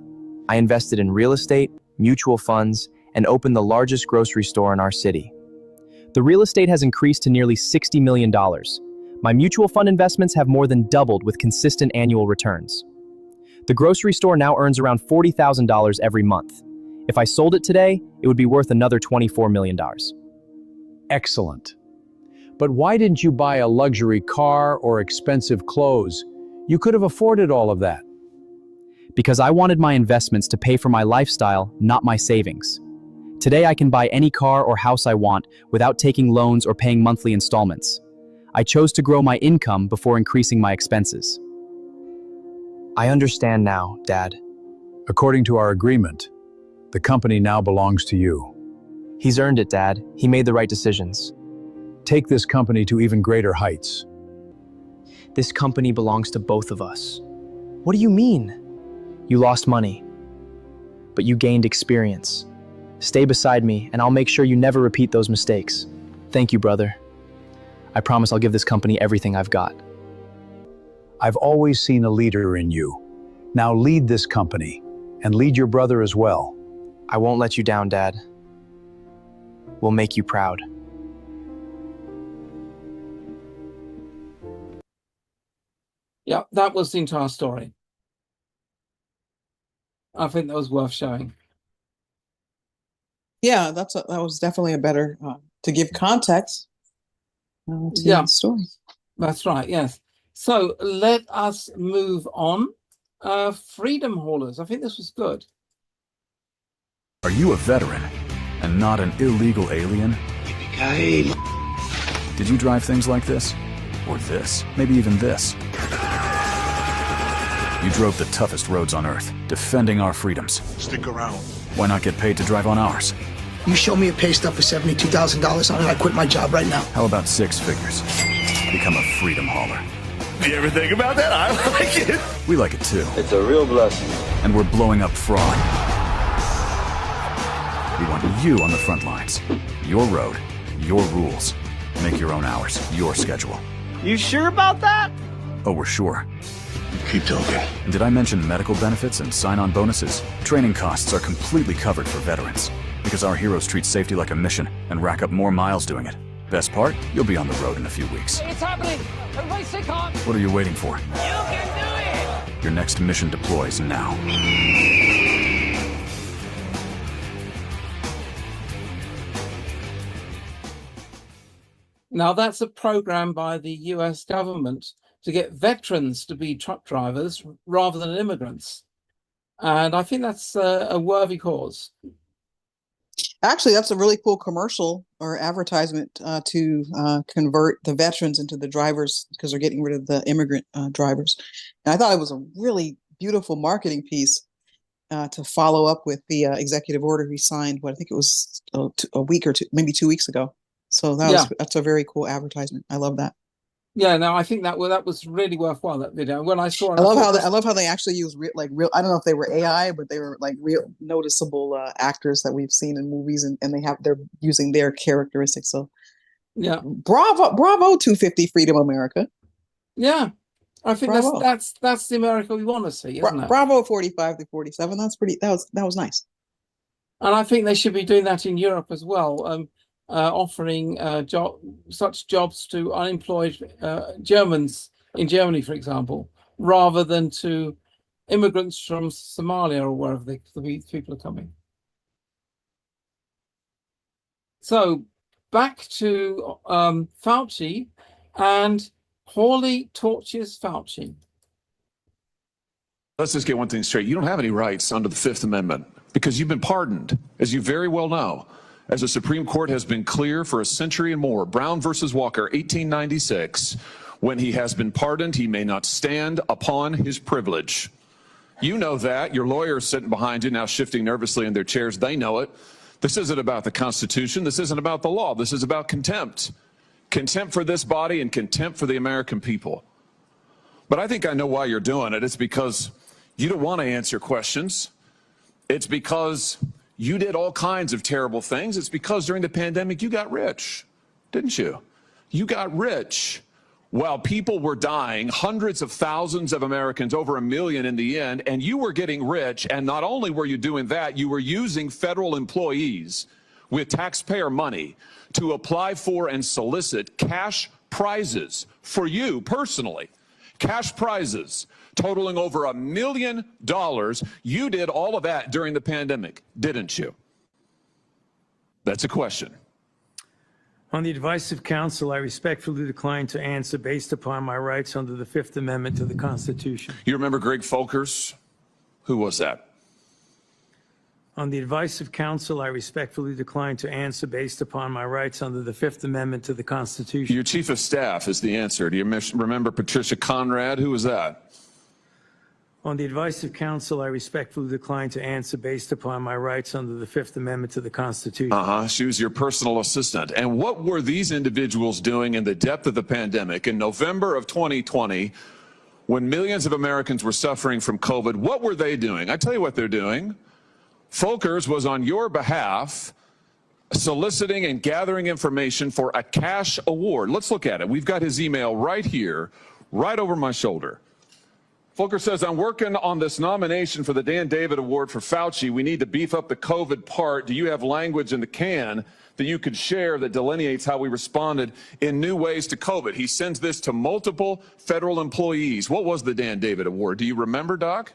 I invested in real estate, mutual funds, and opened the largest grocery store in our city. The real estate has increased to nearly $60 million. My mutual fund investments have more than doubled with consistent annual returns. The grocery store now earns around $40,000 every month. If I sold it today, it would be worth another $24 million. Excellent. But why didn't you buy a luxury car or expensive clothes? You could have afforded all of that. Because I wanted my investments to pay for my lifestyle, not my savings. Today I can buy any car or house I want without taking loans or paying monthly installments. I chose to grow my income before increasing my expenses. I understand now, Dad. According to our agreement, the company now belongs to you. He's earned it, Dad. He made the right decisions. Take this company to even greater heights. This company belongs to both of us. What do you mean? You lost money, but you gained experience. Stay beside me, and I'll make sure you never repeat those mistakes. Thank you, brother. I promise I'll give this company everything I've got. I've always seen a leader in you. Now lead this company, and lead your brother as well. I won't let you down, Dad. We'll make you proud. Yeah, that was the entire story. I think that was worth showing. Yeah, that was definitely a better to give context to the story. That's right. Yes. So let us move on. Freedom Haulers. I think this was good. Are you a veteran and not an illegal alien? Yippee-ki-yay. Did you drive things like this? Or this? Maybe even this? You drove the toughest roads on Earth, defending our freedoms. Stick around. Why not get paid to drive on ours? You show me a pay stub for $72,000 on it, I quit my job right now. How about 6 figures? Become a freedom hauler. You ever think about that? I like it. We like it too. It's a real blessing. And we're blowing up fraud. We want you on the front lines. Your road, your rules. Make your own hours, your schedule. You sure about that? Oh, we're sure. Keep talking. And did I mention medical benefits and sign-on bonuses? Training costs are completely covered for veterans because our heroes treat safety like a mission and rack up more miles doing it. Best part, you'll be on the road in a few weeks. It's happening! Everybody stay calm! What are you waiting for? You can do it! Your next mission deploys now. Now, that's a program by the US government to get veterans to be truck drivers rather than immigrants. And I think that's a worthy cause. Actually, that's a really cool commercial or advertisement to convert the veterans into the drivers because they're getting rid of the immigrant drivers. And I thought it was a really beautiful marketing piece to follow up with the executive order he signed, I think it was a week or two, maybe 2 weeks ago. So that's a very cool advertisement. I love that. Yeah, no, I think that was really worthwhile, that video. When I saw it, I love how they actually use real. I don't know if they were AI, but they were like real noticeable actors that we've seen in movies, and they're using their characteristics. So yeah, bravo 250 Freedom America. Yeah, I think Bravo. that's the America we want to see, isn't it? Bravo 45 to 47. That's pretty. That was nice. And I think they should be doing that in Europe as well. Offering such jobs to unemployed Germans in Germany, for example, rather than to immigrants from Somalia or wherever the people are coming. So back to Fauci, and Hawley torches Fauci. Let's just get one thing straight. You don't have any rights under the Fifth Amendment because you've been pardoned, as you very well know. As the Supreme Court has been clear for a century and more, Brown versus Walker, 1896, when he has been pardoned, he may not stand upon his privilege. You know that. Your lawyers sitting behind you now shifting nervously in their chairs. They know it. This isn't about the Constitution. This isn't about the law. This is about contempt. Contempt for this body and contempt for the American people. But I think I know why you're doing it. It's because you don't want to answer questions. It's because you did all kinds of terrible things. It's because during the pandemic, you got rich, didn't you? You got rich while people were dying, hundreds of thousands of Americans, over 1 million in the end, and you were getting rich. And not only were you doing that, you were using federal employees with taxpayer money to apply for and solicit cash prizes for you personally. Cash prizes totaling over $1 million. You did all of that during the pandemic, didn't you? That's a question. On the advice of counsel, I respectfully decline to answer based upon my rights under the Fifth Amendment to the Constitution. You remember Greg Folkers? Who was that? On the advice of counsel, I respectfully decline to answer based upon my rights under the Fifth Amendment to the Constitution. Your chief of staff is the answer. Do you remember Patricia Conrad? Who was that? On the advice of counsel, I respectfully decline to answer based upon my rights under the Fifth Amendment to the Constitution. She was your personal assistant. And what were these individuals doing in the depth of the pandemic in November of 2020 when millions of Americans were suffering from COVID? What were they doing? I tell you what they're doing. Folkers was on your behalf soliciting and gathering information for a cash award. Let's look at it. We've got his email right here, right over my shoulder. Folkers says, I'm working on this nomination for the Dan David Award for Fauci. We need to beef up the COVID part. Do you have language in the can that you could share that delineates how we responded in new ways to COVID? He sends this to multiple federal employees. What was the Dan David Award? Do you remember, Doc?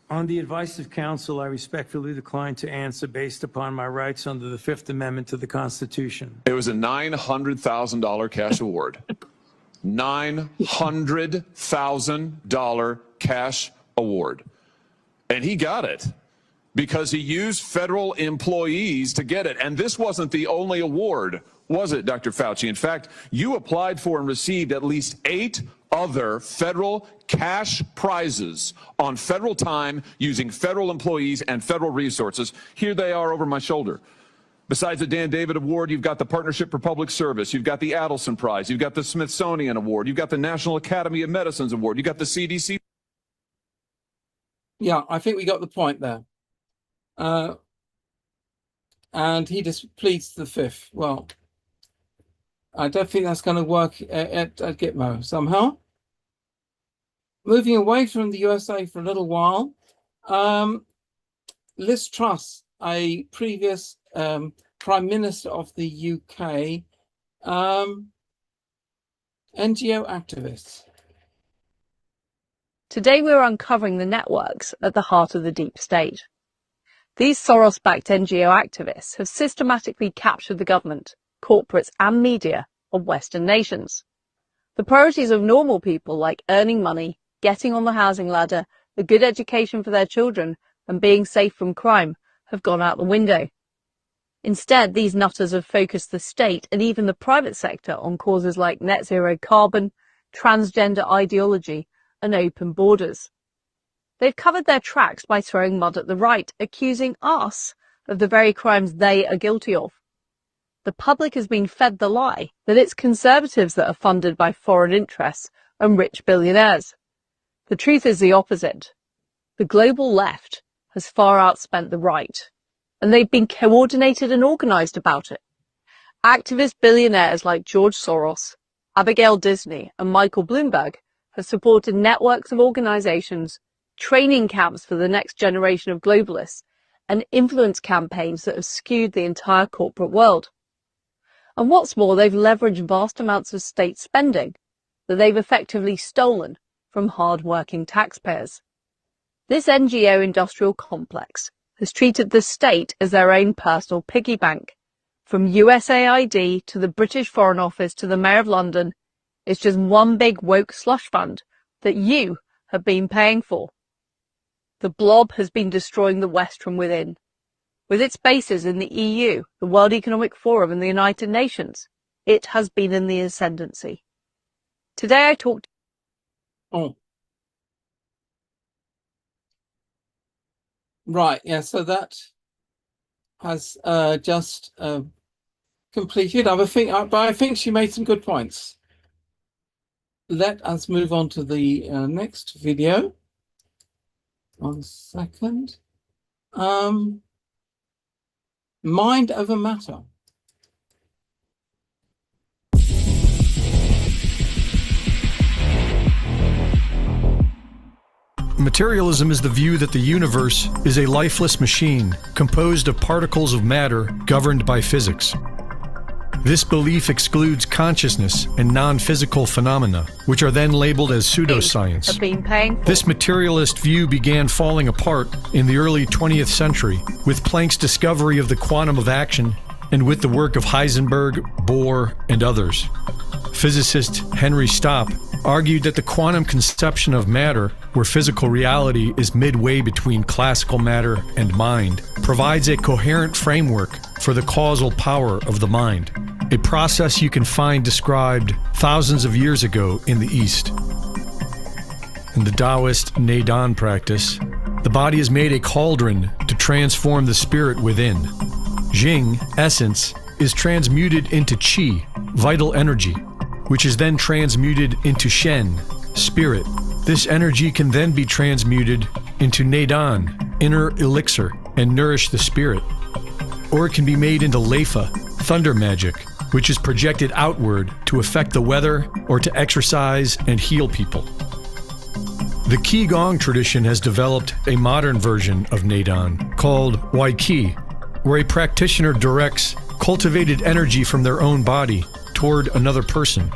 On the advice of counsel, I respectfully decline to answer based upon my rights under the Fifth Amendment to the Constitution. It was a $900,000 cash award. $900,000 cash award. And he got it because he used federal employees to get it. And this wasn't the only award, was it, Dr. Fauci? In fact, you applied for and received at least 8 other federal cash prizes on federal time using federal employees and federal resources. Here they are over my shoulder. Besides the Dan David Award, you've got the Partnership for Public Service, you've got the Adelson Prize, you've got the Smithsonian Award, you've got the National Academy of Medicine's Award, you've got the CDC. Yeah, I think we got the point there. And he just pleads the fifth. Well, I don't think that's going to work at Gitmo somehow. Moving away from the USA for a little while, Liz Truss, a previous Prime Minister of the UK, NGO activists. Today we're uncovering the networks at the heart of the deep state. These Soros-backed NGO activists have systematically captured the government, corporates and media of Western nations. The priorities of normal people like earning money, getting on the housing ladder, a good education for their children and being safe from crime have gone out the window. Instead, these nutters have focused the state and even the private sector on causes like net zero carbon, transgender ideology and open borders. They've covered their tracks by throwing mud at the right, accusing us of the very crimes they are guilty of. The public has been fed the lie that it's conservatives that are funded by foreign interests and rich billionaires. The truth is the opposite. The global left has far outspent the right, and they've been coordinated and organised about it. Activist billionaires like George Soros, Abigail Disney and Michael Bloomberg have supported networks of organisations, training camps for the next generation of globalists, and influence campaigns that have skewed the entire corporate world. And what's more, they've leveraged vast amounts of state spending that they've effectively stolen from hard-working taxpayers. This NGO industrial complex has treated the state as their own personal piggy bank. From USAID to the British Foreign Office to the Mayor of London, it's just one big woke slush fund that you have been paying for. The blob has been destroying the West from within. With its bases in the EU, the World Economic Forum and the United Nations, it has been in the ascendancy. Today I talked... Oh. Right, yeah, so that has just completed. But I think she made some good points. Let us move on to the next video. 1 second. Mind over matter. Materialism is the view that the universe is a lifeless machine composed of particles of matter governed by physics. This belief excludes consciousness and non-physical phenomena, which are then labeled as pseudoscience. This materialist view began falling apart in the early 20th century with Planck's discovery of the quantum of action and with the work of Heisenberg, Bohr, and others. Physicist Henry Stopp argued that the quantum conception of matter, where physical reality is midway between classical matter and mind, provides a coherent framework for the causal power of the mind, a process you can find described thousands of years ago in the East. In the Taoist Neidan practice, the body is made a cauldron to transform the spirit within. Jing, essence, is transmuted into qi, vital energy, which is then transmuted into Shen, spirit. This energy can then be transmuted into Neidan, inner elixir, and nourish the spirit. Or it can be made into Leifa, thunder magic, which is projected outward to affect the weather or to exercise and heal people. The Qigong tradition has developed a modern version of Neidan called Wai-Qi, where a practitioner directs cultivated energy from their own body toward another person.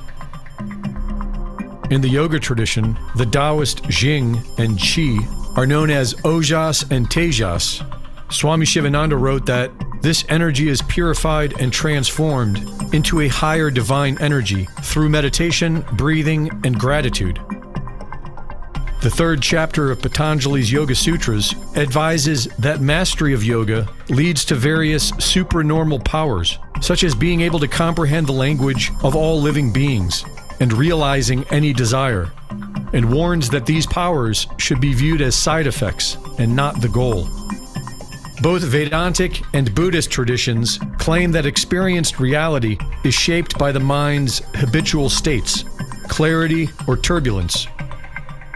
In the yoga tradition, the Taoist Jing and Qi are known as Ojas and Tejas. Swami Shivananda wrote that this energy is purified and transformed into a higher divine energy through meditation, breathing, and gratitude. The third chapter of Patanjali's Yoga Sutras advises that mastery of yoga leads to various supranormal powers, such as being able to comprehend the language of all living beings and realizing any desire, and warns that these powers should be viewed as side effects and not the goal. Both Vedantic and Buddhist traditions claim that experienced reality is shaped by the mind's habitual states, clarity or turbulence.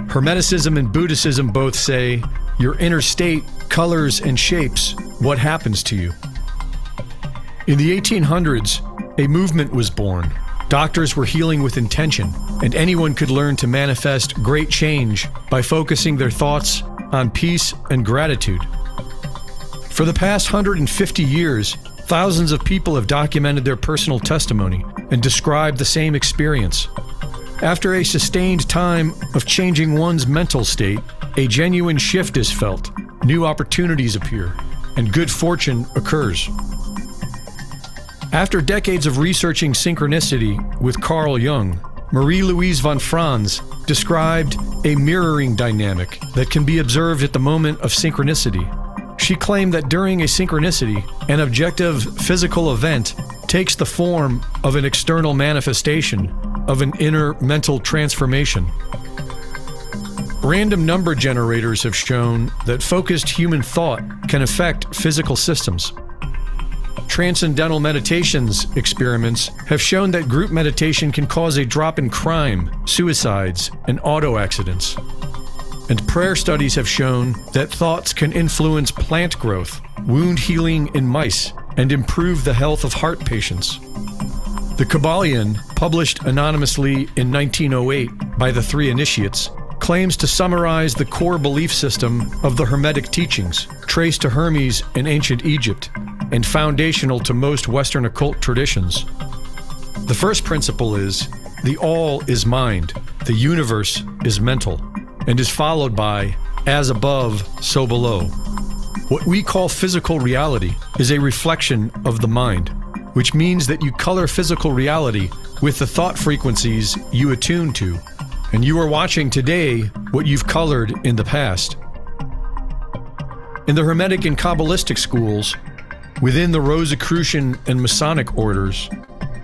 Hermeticism and Buddhism both say your inner state colors, and shapes what happens to you. In the 1800s, a movement was born. Doctors were healing with intention, and anyone could learn to manifest great change by focusing their thoughts on peace and gratitude. For the past 150 years, thousands of people have documented their personal testimony and described the same experience. After a sustained time of changing one's mental state, a genuine shift is felt, new opportunities appear, and good fortune occurs. After decades of researching synchronicity with Carl Jung, Marie-Louise von Franz described a mirroring dynamic that can be observed at the moment of synchronicity. She claimed that during a synchronicity, an objective physical event takes the form of an external manifestation of an inner mental transformation. Random number generators have shown that focused human thought can affect physical systems. Transcendental meditations experiments have shown that group meditation can cause a drop in crime, suicides, and auto accidents. And prayer studies have shown that thoughts can influence plant growth, wound healing in mice, and improve the health of heart patients. The Kabbalion, published anonymously in 1908 by the Three Initiates, claims to summarize the core belief system of the Hermetic teachings, traced to Hermes in ancient Egypt, and foundational to most Western occult traditions. The first principle is, the all is mind, the universe is mental, and is followed by, as above, so below. What we call physical reality is a reflection of the mind, which means that you color physical reality with the thought frequencies you attune to, and you are watching today what you've colored in the past. In the Hermetic and Kabbalistic schools, within the Rosicrucian and Masonic orders,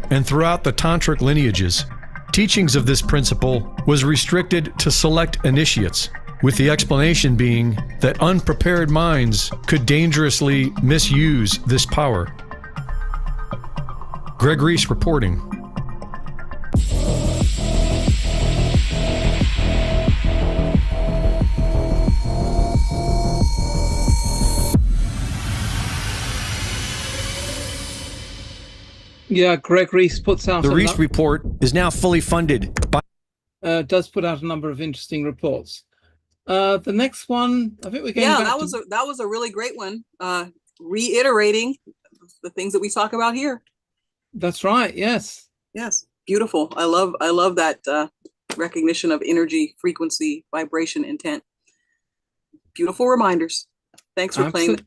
and throughout the Tantric lineages, teachings of this principle was restricted to select initiates, with the explanation being that unprepared minds could dangerously misuse this power. Greg Reese reporting. Yeah, Greg Reese puts out... The Reese report is now fully funded by... does put out a number of interesting reports. The next one, I think we're getting back that was a really great one. Reiterating the things that we talk about here. That's right. Yes. Yes. Beautiful. I love that recognition of energy, frequency, vibration, intent. Beautiful reminders. Thanks for playing.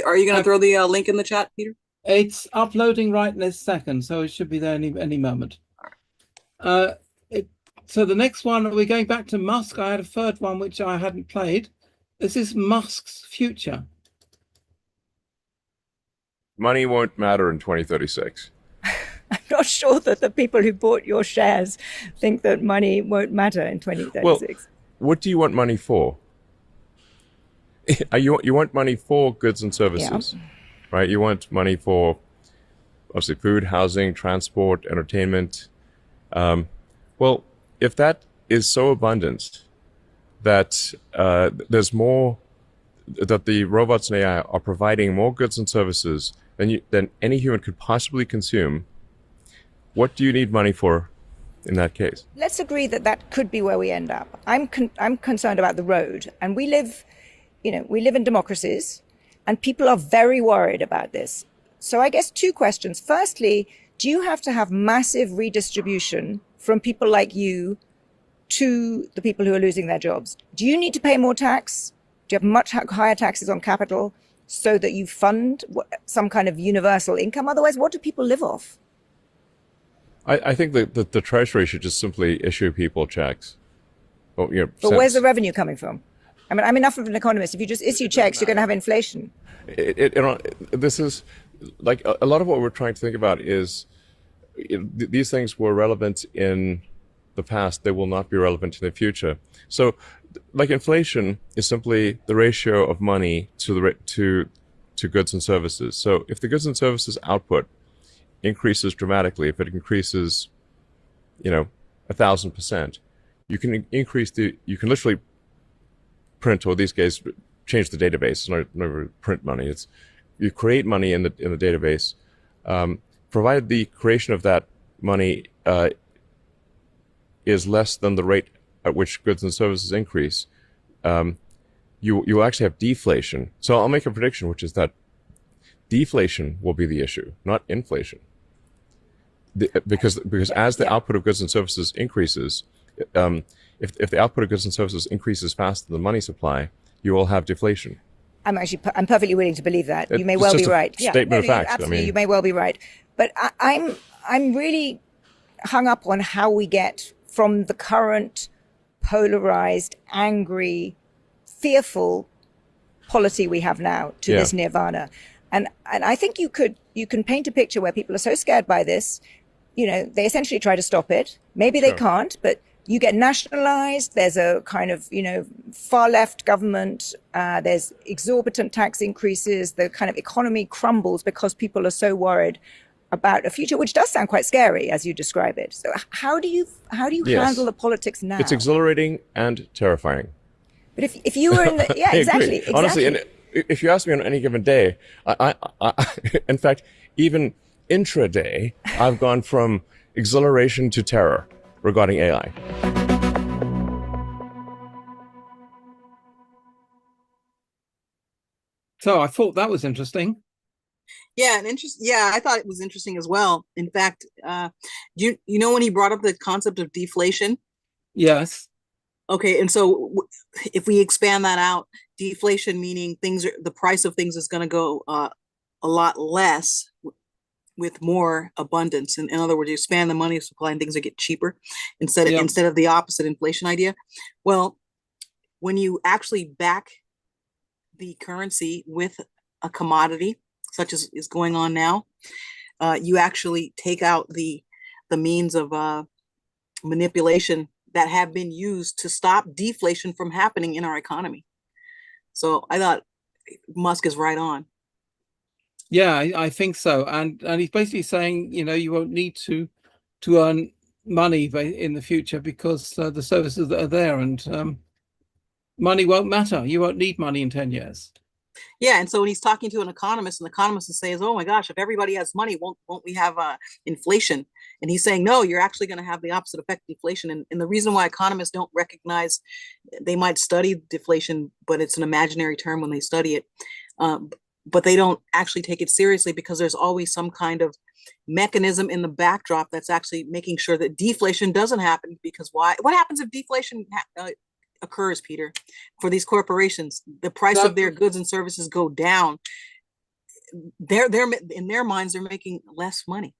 Are you going to throw the link in the chat, Peter? It's uploading right this second, so it should be there any moment. So the next one, we're going back to Musk. I had a third one which I hadn't played. This is Musk's future. Money won't matter in 2036. I'm not sure that the people who bought your shares think that money won't matter in 2036. Well, what do you want money for? You want money for goods and services, right? You want money for, obviously, food, housing, transport, entertainment. Well, if that is so abundant that there's more, that the robots and AI are providing more goods and services than any human could possibly consume, what do you need money for in that case? Let's agree that that could be where we end up. I'm concerned about the road, and we live in democracies, and people are very worried about this. So I guess two questions. Firstly, do you have to have massive redistribution from people like you to the people who are losing their jobs? Do you need to pay more tax? Do you have much higher taxes on capital so that you fund some kind of universal income? Otherwise, what do people live off? I think that the Treasury should just simply issue people checks. But where's the revenue coming from? I mean, I'm enough of an economist. If you just issue checks, you're going to have inflation. This is like a lot of what we're trying to think about is these things were relevant in the past. They will not be relevant in the future. So, like inflation is simply the ratio of money to goods and services. So, if the goods and services output increases dramatically, if it increases, 1,000%, you can literally print, or these days change the database. It's not never print money. It's you create money in the database, provided the creation of that money is less than the rate at which goods and services increase. You actually have deflation. So I'll make a prediction, which is that deflation will be the issue, not inflation. Because as the output of goods and services increases, if the output of goods and services increases faster than the money supply, you will have deflation. I'm perfectly willing to believe that. You may well be right. Statement of fact. Absolutely, you may well be right. But I'm really hung up on how we get from the current polarized, angry, fearful polity we have now to this nirvana. And I think you can paint a picture where people are so scared by this, they essentially try to stop it. Maybe they can't, but you get nationalized. There's a kind of, far left government. There's exorbitant tax increases. The kind of economy crumbles because people are so worried about a future, which does sound quite scary as you describe it. So how do you handle the politics now? It's exhilarating and terrifying. But if you were in the, exactly. Honestly, and if you ask me on any given day, I in fact, even intraday, I've gone from exhilaration to terror regarding AI. So I thought that was interesting. Yeah, I thought it was interesting as well. In fact, you know when he brought up the concept of deflation? Yes. Okay, and so if we expand that out, deflation meaning the price of things is going to go a lot less with more abundance. In other words, you expand the money supply and things will get cheaper instead of the opposite inflation idea. Well, when you actually back the currency with a commodity, such as is going on now, you actually take out the means of manipulation that have been used to stop deflation from happening in our economy. So I thought Musk is right on. Yeah, I think so. And he's basically saying, you won't need to earn money in the future because the services that are there, and money won't matter. You won't need money in 10 years. Yeah, and so when he's talking to an economist, and the economist says, "Oh my gosh, if everybody has money, won't we have inflation?" And he's saying, "No, you're actually going to have the opposite effect, deflation." And the reason why economists don't recognize, they might study deflation, but it's an imaginary term when they study it, but they don't actually take it seriously because there's always some kind of mechanism in the backdrop that's actually making sure that deflation doesn't happen. Because why? What happens if deflation occurs, Peter? For these corporations, the price of their goods and services go down. They're in their minds, they're making less money.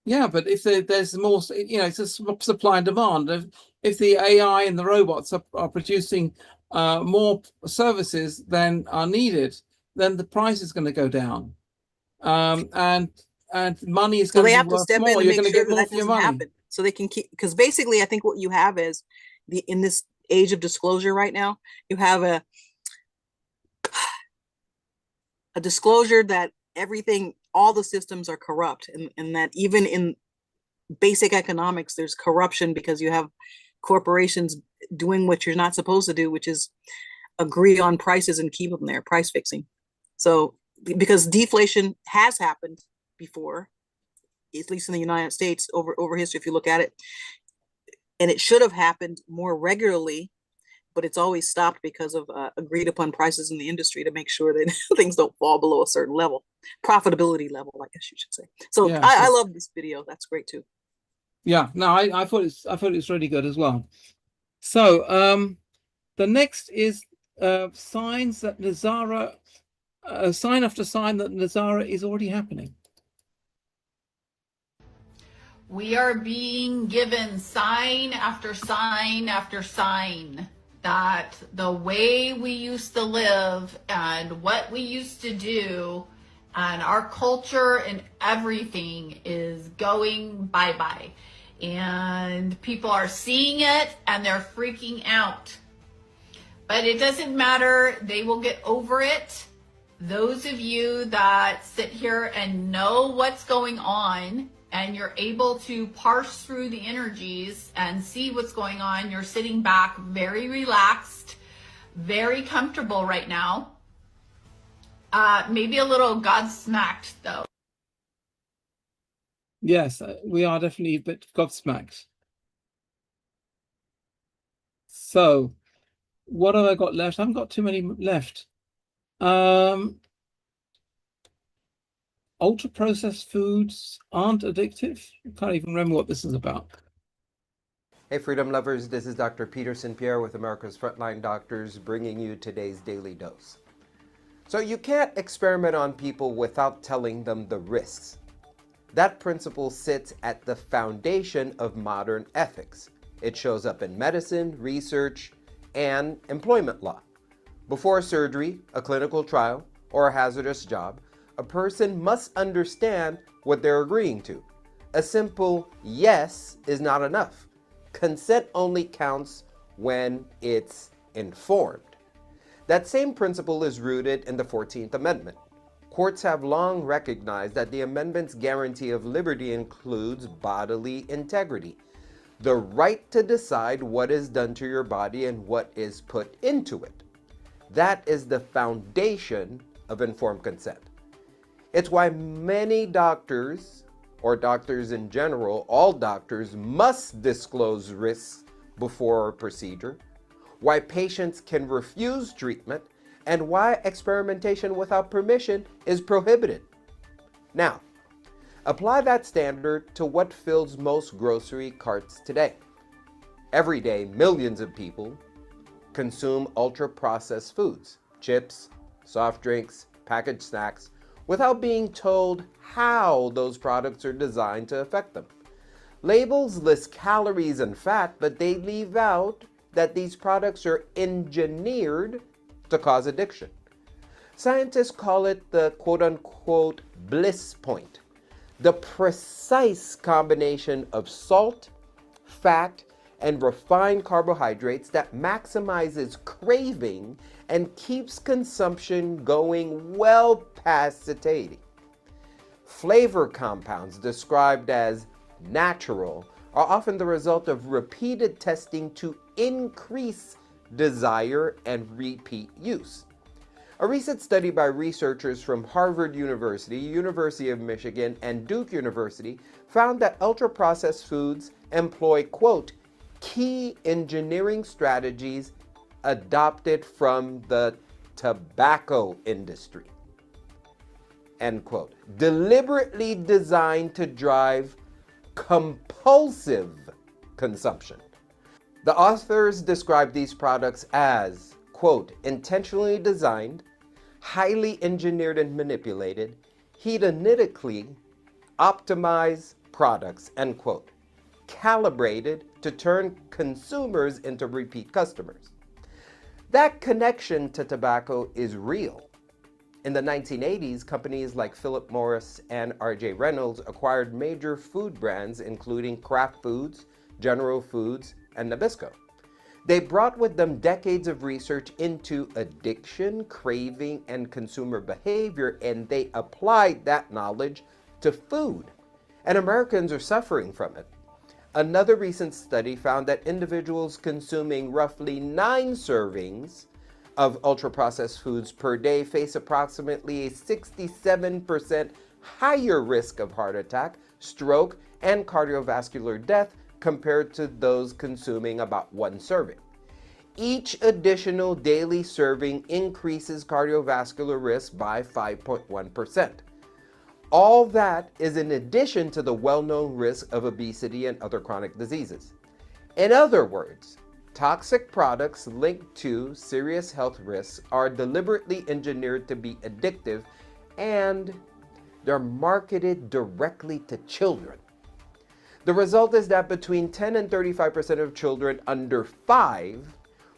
Yeah, but if there's more, it's a supply and demand. If the AI and the robots are producing more services than are needed, then the price is going to go down, and money is going to be worth more. You're going to get more for your money. Happen. So they can keep, because basically, I think what you have is in this age of disclosure right now, you have a disclosure that all the systems are corrupt, and that even in basic economics, there's corruption because you have corporations doing what you're not supposed to do, which is agree on prices and keep them there, price fixing. So because deflation has happened before, at least in the United States over history, if you look at it, and it should have happened more regularly, but it's always stopped because of agreed upon prices in the industry to make sure that things don't fall below a certain level, profitability level, I guess you should say. So yeah, I love this video. That's great too. Yeah, no, I thought it's really good as well. So the next is signs that GESARA, sign after sign that GESARA is already happening. We are being given sign after sign after sign that the way we used to live and what we used to do and our culture and everything is going bye-bye. And people are seeing it and they're freaking out. But it doesn't matter. They will get over it. Those of you that sit here and know what's going on and you're able to parse through the energies and see what's going on, you're sitting back very relaxed, very comfortable right now. Maybe a little godsmacked though. Yes, we are definitely a bit gobsmacked. So, what have I got left? I haven't got too many left. Ultra-processed foods aren't addictive? I can't even remember what this is about. Hey, freedom lovers, this is Dr. Peter St. Pierre with America's Frontline Doctors bringing you today's Daily Dose. So you can't experiment on people without telling them the risks. That principle sits at the foundation of modern ethics. It shows up in medicine, research, and employment law. Before surgery, a clinical trial, or a hazardous job, a person must understand what they're agreeing to. A simple yes is not enough. Consent only counts when it's informed. That same principle is rooted in the 14th Amendment. Courts have long recognized that the amendment's guarantee of liberty includes bodily integrity, the right to decide what is done to your body and what is put into it. That is the foundation of informed consent. It's why many doctors, or doctors in general, all doctors must disclose risks before a procedure, why patients can refuse treatment, and why experimentation without permission is prohibited. Now, apply that standard to what fills most grocery carts today. Every day, millions of people consume ultra-processed foods, chips, soft drinks, packaged snacks, without being told how those products are designed to affect them. Labels list calories and fat, but they leave out that these products are engineered to cause addiction. Scientists call it the quote-unquote bliss point, the precise combination of salt, fat, and refined carbohydrates that maximizes craving and keeps consumption going well past satiety. Flavor compounds described as natural are often the result of repeated testing to increase desire and repeat use. A recent study by researchers from Harvard University, University of Michigan, and Duke University found that ultra-processed foods employ, quote, key engineering strategies adopted from the tobacco industry, end quote, deliberately designed to drive compulsive consumption. The authors describe these products as, quote, intentionally designed, highly engineered and manipulated, hedonistically optimized products, end quote, calibrated to turn consumers into repeat customers. That connection to tobacco is real. In the 1980s, companies like Philip Morris and R.J. Reynolds acquired major food brands including Kraft Foods, General Foods, and Nabisco. They brought with them decades of research into addiction, craving, and consumer behavior, and they applied that knowledge to food. And Americans are suffering from it. Another recent study found that individuals consuming roughly 9 servings of ultra-processed foods per day face approximately a 67% higher risk of heart attack, stroke, and cardiovascular death compared to those consuming about 1 serving. Each additional daily serving increases cardiovascular risk by 5.1%. All that is in addition to the well-known risk of obesity and other chronic diseases. In other words, toxic products linked to serious health risks are deliberately engineered to be addictive, and they're marketed directly to children. The result is that between 10 and 35% of children under 5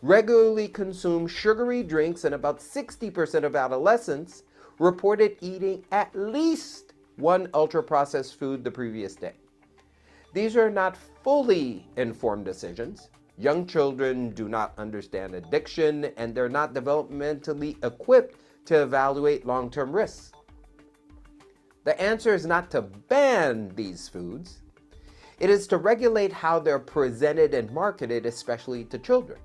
regularly consume sugary drinks, and about 60% of adolescents reported eating at least 1 ultra-processed food the previous day. These are not fully informed decisions. Young children do not understand addiction, and they're not developmentally equipped to evaluate long-term risks. The answer is not to ban these foods. It is to regulate how they're presented and marketed, especially to children.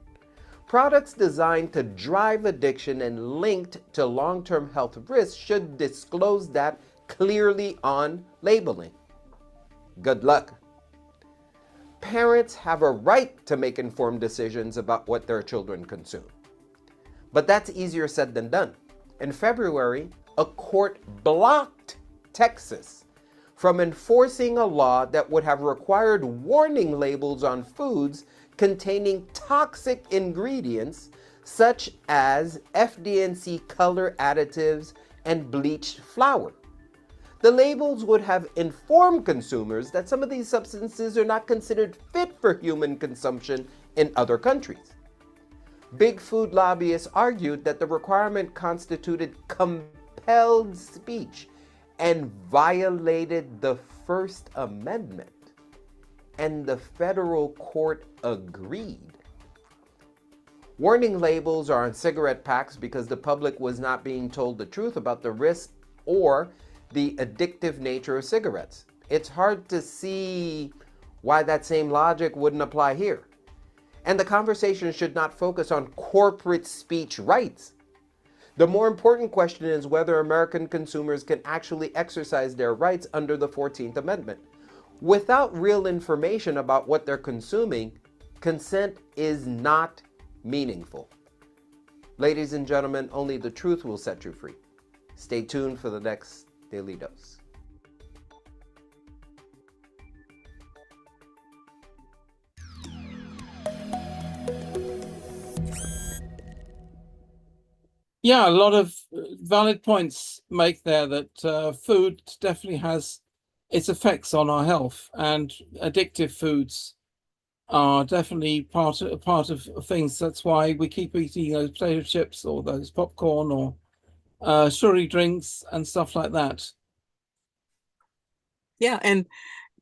Products designed to drive addiction and linked to long-term health risks should disclose that clearly on labeling. Good luck. Parents have a right to make informed decisions about what their children consume. But that's easier said than done. In February, a court blocked Texas from enforcing a law that would have required warning labels on foods containing toxic ingredients such as FD&C color additives and bleached flour. The labels would have informed consumers that some of these substances are not considered fit for human consumption in other countries. Big food lobbyists argued that the requirement constituted compelled speech and violated the First Amendment. And the federal court agreed. Warning labels are on cigarette packs because the public was not being told the truth about the risks or the addictive nature of cigarettes. It's hard to see why that same logic wouldn't apply here. And the conversation should not focus on corporate speech rights. The more important question is whether American consumers can actually exercise their rights under the 14th Amendment. Without real information about what they're consuming, consent is not meaningful. Ladies and gentlemen, only the truth will set you free. Stay tuned for the next Daily Dose. Yeah, a lot of valid points make there that food definitely has its effects on our health, and addictive foods are definitely part of things. That's why we keep eating those potato chips or those popcorn or sugary drinks and stuff like that. Yeah, and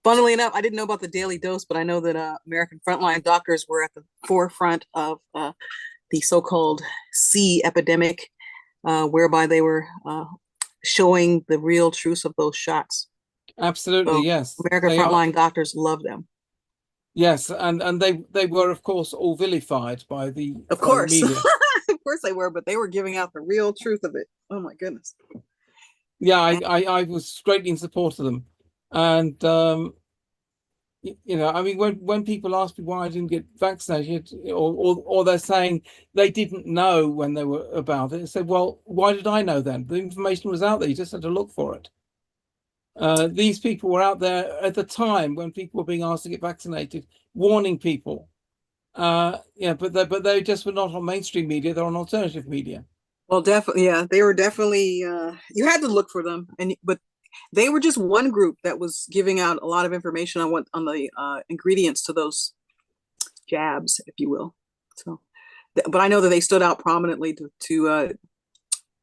funnily enough, I didn't know about the Daily Dose, but I know that American frontline doctors were at the forefront of the so-called C epidemic, whereby they were showing the real truth of those shots. Absolutely, So yes. American frontline doctors love them. Yes, and they were, of course, all vilified by the Of course. media. Of course they were, but they were giving out the real truth of it. Oh my goodness. Yeah, I was greatly in support of them. And you know, I mean, when people ask me why I didn't get vaccinated, or they're saying they didn't know when they were about it, I said, well, why did I know then? The information was out there, you just had to look for it. These people were out there at the time when people were being asked to get vaccinated, warning people. Yeah, but they just were not on mainstream media, they're on alternative media. Well, definitely, yeah, they were definitely, you had to look for them, but they were just one group that was giving out a lot of information on the ingredients to those jabs, if you will. So, but I know that they stood out prominently to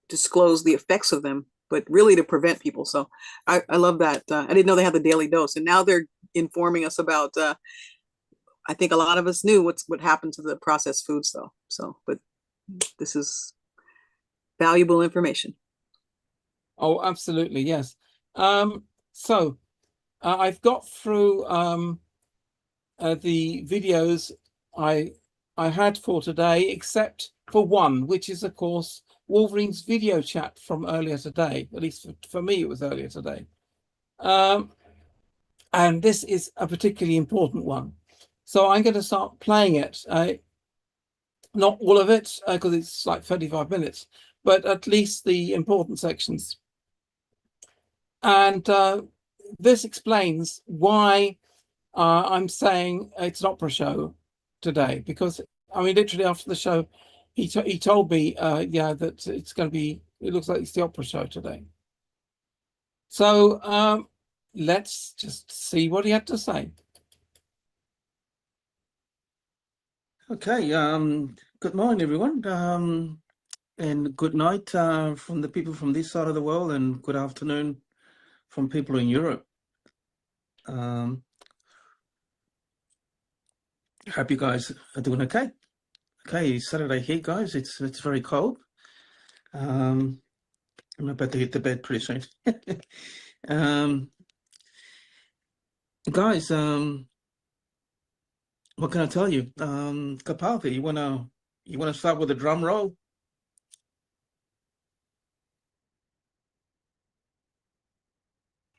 disclose the effects of them, but really to prevent people. So I love that. I didn't know they had the Daily Dose, and now they're informing us about. I think a lot of us knew what happened to the processed foods, though. So, but this is valuable information. Oh, absolutely, yes. So I've got through the videos I had for today, except for one, which is, of course, Wolverine's video chat from earlier today. At least for me, it was earlier today. And this is a particularly important one. So I'm going to start playing it. Not all of it, because it's like 35 minutes, but at least the important sections. And this explains why I'm saying it's an opera show today, because I mean, literally after the show, he told me, yeah, that it's going to be. It looks like it's the opera show today. So let's just see what he had to say. Okay. Good morning, everyone, and good night from the people from this side of the world, and good afternoon from people in Europe. Hope you guys are doing okay. Okay, Saturday here, guys. It's very cold. I'm about to hit the bed pretty soon. Guys, what can I tell you? Kapavi, you want to start with a drum roll?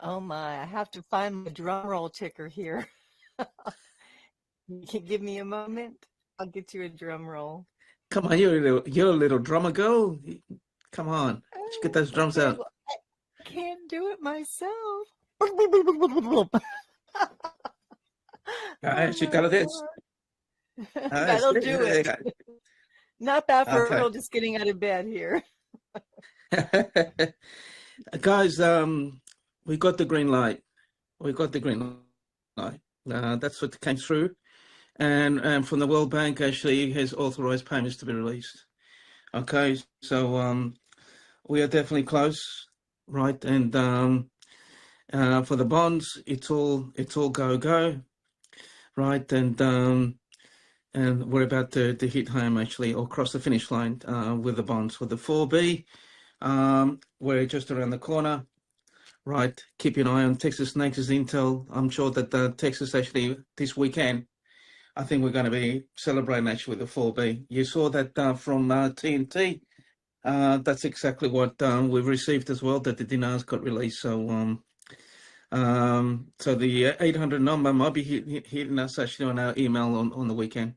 Oh my, I have to find my drum roll ticker here. You can give me a moment. I'll get you a drum roll. Come on, you're a little drummer girl. Come on, let's get those drums Okay, out. well, I can't do it myself. She got this. That'll do it. Not that for Okay. real, just getting out of bed here. Guys, we got the green light. We got the green light. That's what came through. And from the World Bank actually has authorized payments to be released. Okay, so we are definitely close, right? And for the bonds, it's all go, right? And we're about to hit home actually, or cross the finish line with the bonds. With the 4B, we're just around the corner, right? Keep an eye on Texas Nexus Intel. I'm sure that Texas actually this weekend, I think we're going to be celebrating actually with the 4B. You saw that from TNT. That's exactly what we've received as well, that the dinars got released. So so the 800 number might be hitting us actually on our email on the weekend.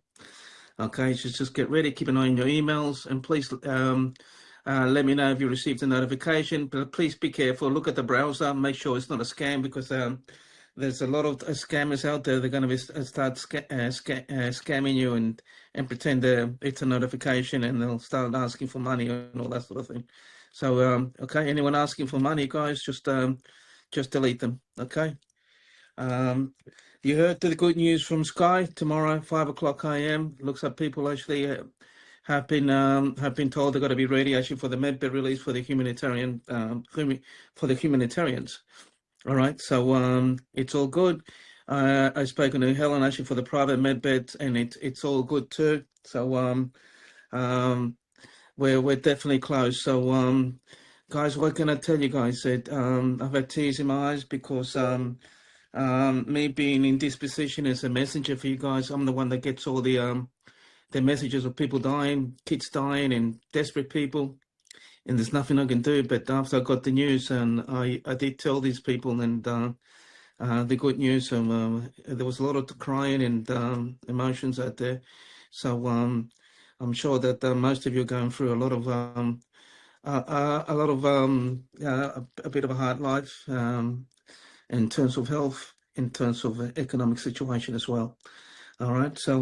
Okay, so just get ready, keep an eye on your emails, and please let me know if you received a notification. But please be careful, look at the browser, make sure it's not a scam, because there's a lot of scammers out there. They're going to start scamming you and pretend it's a notification, and they'll start asking for money and all that sort of thing. So okay, anyone asking for money, guys, just delete them. Okay. You heard the good news from Sky tomorrow, 5:00 a.m. Looks like people actually have been told they've got to be ready actually for the medbed release for the humanitarian for the humanitarians. All right, so it's all good. I've spoken to Helen actually for the private medbeds, and it's all good too. So we're definitely close. So guys, what can I tell you guys? That I've had tears in my eyes because me being in this position as a messenger for you guys, I'm the one that gets all the messages of people dying, kids dying, and desperate people, and there's nothing I can do. But after I got the news, and I did tell these people, and the good news, there was a lot of crying and emotions out there. So I'm sure that most of you are going through a lot of a bit of a hard life. In terms of health, in terms of economic situation as well. All right, so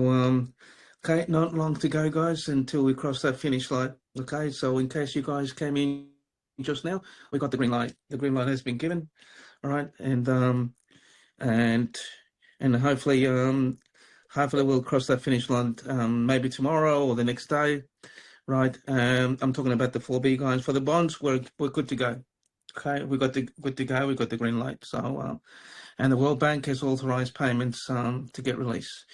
okay, not long to go, guys, until we cross that finish line. Okay, so in case you guys came in just now, we got the green light. The green light has been given. All right, and hopefully we'll cross that finish line maybe tomorrow or the next day. Right, I'm talking about the 4B, guys. For the bonds, we're good to go. Okay, we got the good to go. We got the green light. So, and the World Bank has authorized payments to get released.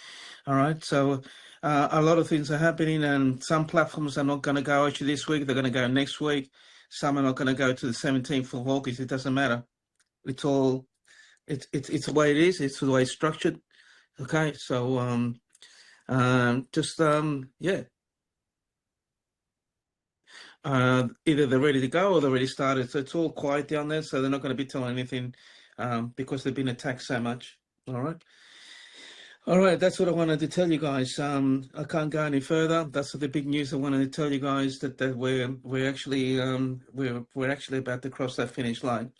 All right. So, a lot of things are happening, and some platforms are not going to go actually this week. They're going to go next week. Some are not going to go to the 17th of August. It doesn't matter. It's all it's the way it is. It's the way it's structured. Okay. So, just yeah. Either they're ready to go or they're already started. So it's all quiet down there. So they're not going to be telling anything because they've been attacked so much. All right. All right. That's what I wanted to tell you guys. I can't go any further. That's the big news I wanted to tell you guys, that we're actually we're actually about to cross that finish line.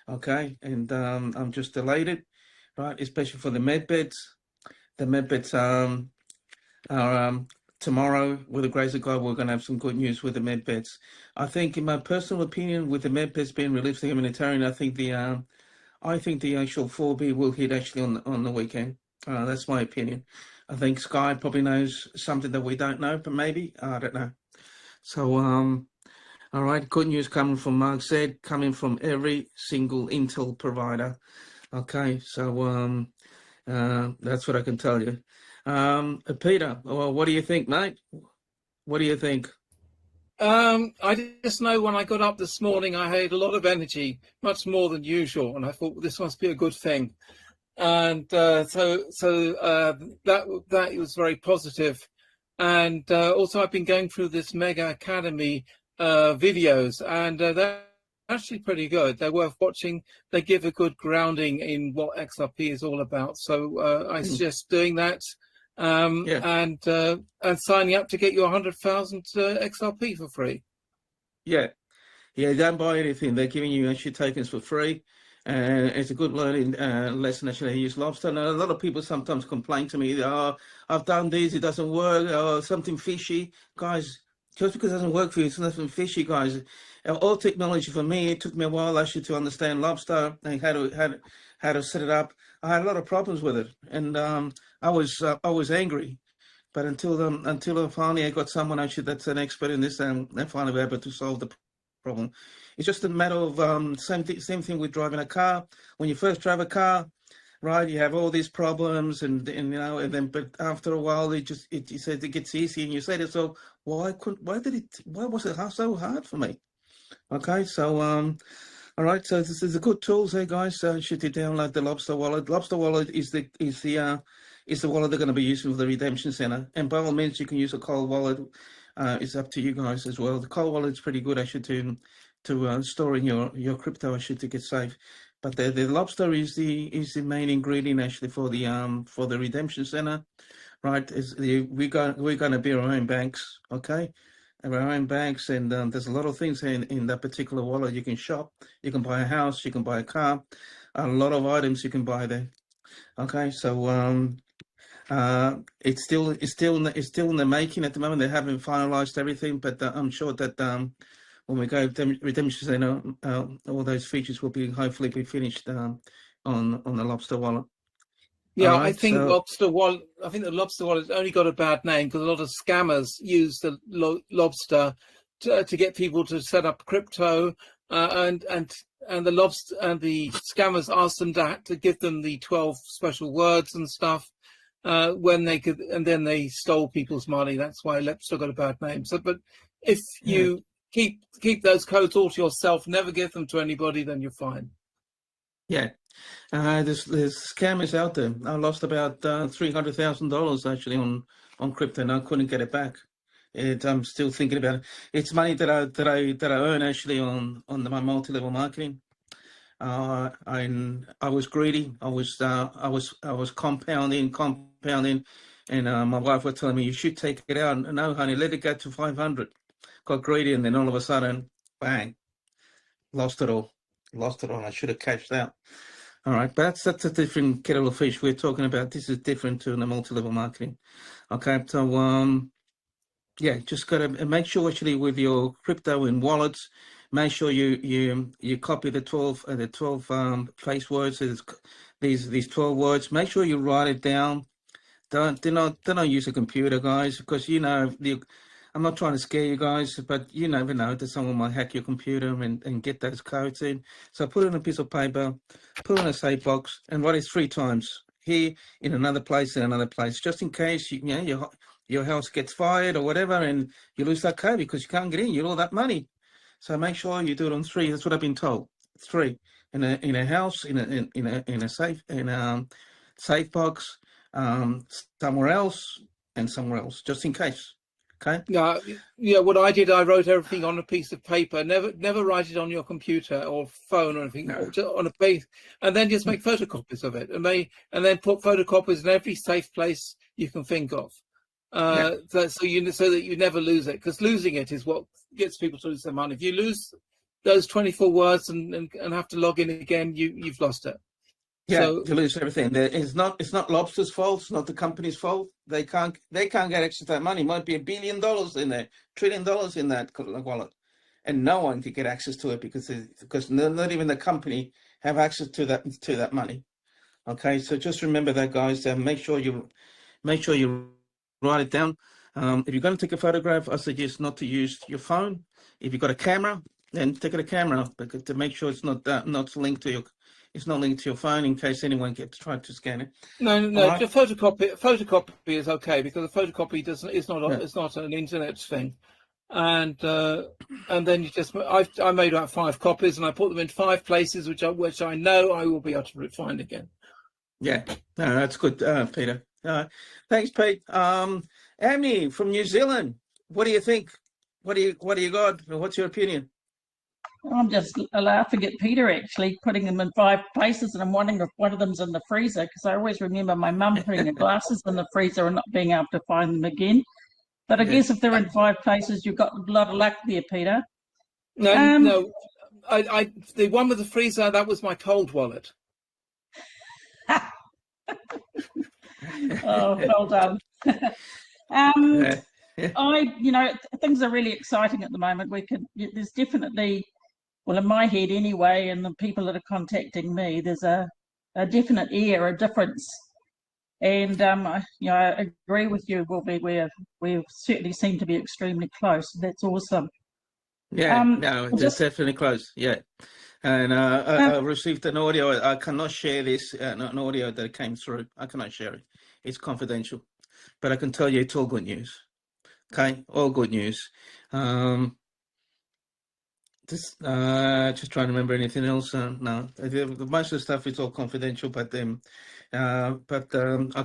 Okay. And I'm just elated, right? Especially for the med beds. The med beds are tomorrow, with the grace of God, we're going to have some good news with the med beds. I think, in my personal opinion, with the med beds being released to humanitarian, I think the actual 4B will hit actually on the weekend. That's my opinion. I think Sky probably knows something that we don't know, but maybe I don't know. So all right, good news coming from Mark Z, coming from every single Intel provider. Okay, so that's what I can tell you. Peter, well, what do you think, mate? What do you think? I just know when I got up this morning, I had a lot of energy, much more than usual, and I thought, well, this must be a good thing. And so that was very positive. And also I've been going through this Mega Academy videos, and they're actually pretty good. They're worth watching. They give a good grounding in what XRP is all about. So I suggest doing that, and signing up to get your 100,000 XRP for free. Yeah, don't buy anything. They're giving you actually tokens for free. And it's a good learning lesson actually to use Lobster. And a lot of people sometimes complain to me, oh, I've done this, it doesn't work, or something fishy. Guys, just because it doesn't work for you, it's nothing fishy, guys. All technology for me, it took me a while actually to understand Lobster and how to set it up. I had a lot of problems with it, and I was angry. But until finally I got someone actually that's an expert in this, and they finally were able to solve the problem. It's just a matter of same thing with driving a car. When you first drive a car, right, you have all these problems, and you know, and then but after a while, it says it gets easy, and you say to yourself, why was it so hard for me? Okay, so all right, so this is a good tools there, guys. So should you download the Lobster wallet? Lobster wallet is the wallet they're going to be using for the redemption center, and by all means, you can use a cold wallet. It's up to you guys as well. The cold wallet is pretty good actually to storing your crypto actually to get safe. But the Lobster is the main ingredient actually for the redemption center, right? We're going to be our own banks, okay? Our own banks, and there's a lot of things in that particular wallet. You can shop, you can buy a house, you can buy a car, a lot of items you can buy there. Okay, so it's still in the making at the moment. They haven't finalized everything, but I'm sure that when we go to redemption center, all those features will hopefully be finished on the Lobster wallet. Yeah, right, I think Lobster wallet. I think the Lobster wallet only got a bad name because a lot of scammers use the Lobster to get people to set up crypto, and the Lobster and the scammers asked them to give them the 12 special words and stuff when they could, and then they stole people's money. That's why Lobster got a bad name. So, but if you keep those codes all to yourself, never give them to anybody, then you're fine. Yeah. There's scammers out there. I lost about $300,000 actually on crypto, and I couldn't get it back. I'm still thinking about it. It's money that I earn actually on my multi-level marketing. I was greedy. I was compounding, and my wife was telling me you should take it out. No, honey, let it go to 500. Got greedy, and then all of a sudden, bang, lost it all. I should have cashed out. All right, but that's a different kettle of fish we're talking about. This is different to the multi-level marketing. Okay, so yeah, just gotta make sure actually with your crypto in wallets, make sure you copy the 12 place words. These 12 words. Make sure you write it down. Do not use a computer, guys, because you know I'm not trying to scare you guys, but you never know that someone might hack your computer and get those codes in. So put it on a piece of paper, put it in a safe box, and write it 3 times. Here, in another place, just in case your house gets fired or whatever, and you lose that code because you can't get in. You owe that money. So make sure you do it on 3. That's what I've been told. 3 in a house, in a safe box, somewhere else, and somewhere else, just in case. Okay. Yeah. What I did, I wrote everything on a piece of paper. Never write it on your computer or phone or anything. No. Just on a page, and then just make photocopies of it, and then put photocopies in every safe place you can think of. So that you never lose it, because losing it is what gets people to lose their money. If you lose those 24 words and have to log in again, you've lost it. Yeah, so, you lose everything. It's not Lobster's fault. It's not the company's fault. They can't get access to that money. It might be $1 billion in there, $1 trillion in that wallet, and no one can get access to it because not even the company have access to that money. Okay, so just remember that, guys. Make sure you write it down. If you're going to take a photograph, I suggest not to use your phone. If you've got a camera, then take a camera, because to make sure it's not linked to your phone in case anyone gets tried to scan it. No. Right. The photocopy is okay, because the photocopy it's not an internet thing, and then you just I made about 5 copies and I put them in 5 places which I know I will be able to find again. Yeah, no, that's good, Peter. Thanks, Pete. Amni from New Zealand, what do you think? What do you got? What's your opinion? I'm just laughing at Peter actually putting them in 5 places, and I'm wondering if one of them's in the freezer, because I always remember my mum putting her glasses in the freezer and not being able to find them again. But I guess if they're in 5 places, you've got a lot of luck there, Peter. No, no, the one with the freezer, that was my cold wallet. Oh, well done. Things are really exciting at the moment. There's definitely, well, in my head anyway, and the people that are contacting me, there's a definite a difference. And I agree with you, Wolfie. We certainly seem to be extremely close. That's awesome. Yeah, no, it's definitely close. Yeah, and I received an audio. I cannot share this. An audio that came through. I cannot share it. It's confidential, but I can tell you it's all good news. Okay, all good news. Just trying to remember anything else. No, most of the stuff is all confidential, but I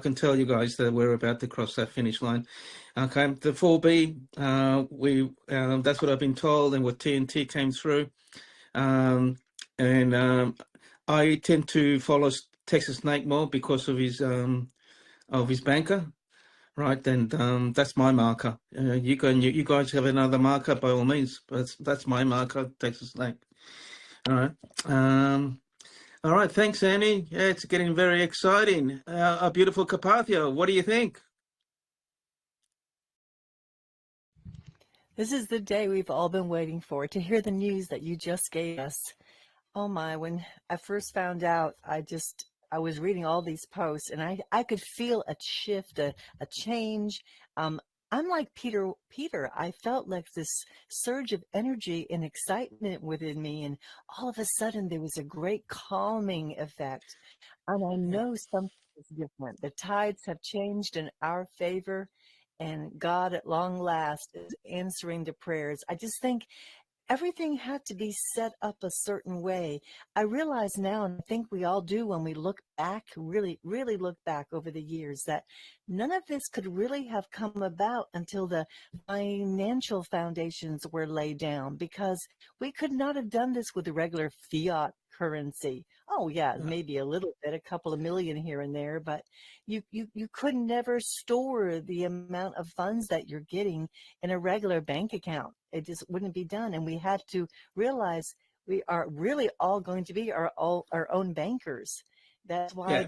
can tell you guys that we're about to cross that finish line. Okay, the 4B, that's what I've been told, and what TNT came through. I tend to follow Texas Snake more because of his banker. Right, and that's my marker. You guys have another marker by all means, but that's my marker, Texas Snake. All right. All right, thanks, Annie. Yeah, it's getting very exciting. Our beautiful Carpathia, what do you think? This is the day we've all been waiting for, to hear the news that you just gave us. Oh my, when I first found out, I was reading all these posts, and I could feel a shift, a change. I'm like Peter. I felt like this surge of energy and excitement within me, and all of a sudden there was a great calming effect. And I know something is different. The tides have changed in our favor, and God at long last is answering the prayers. I just think everything had to be set up a certain way. I realize now, and I think we all do when we look back, really look back over the years, that none of this could really have come about until the financial foundations were laid down, because we could not have done this with the regular fiat currency. Oh yeah, maybe a little bit, a couple of million here and there, but you could never store the amount of funds that you're getting in a regular bank account. It just wouldn't be done. And we had to realize we are really all going to be our own bankers. That's why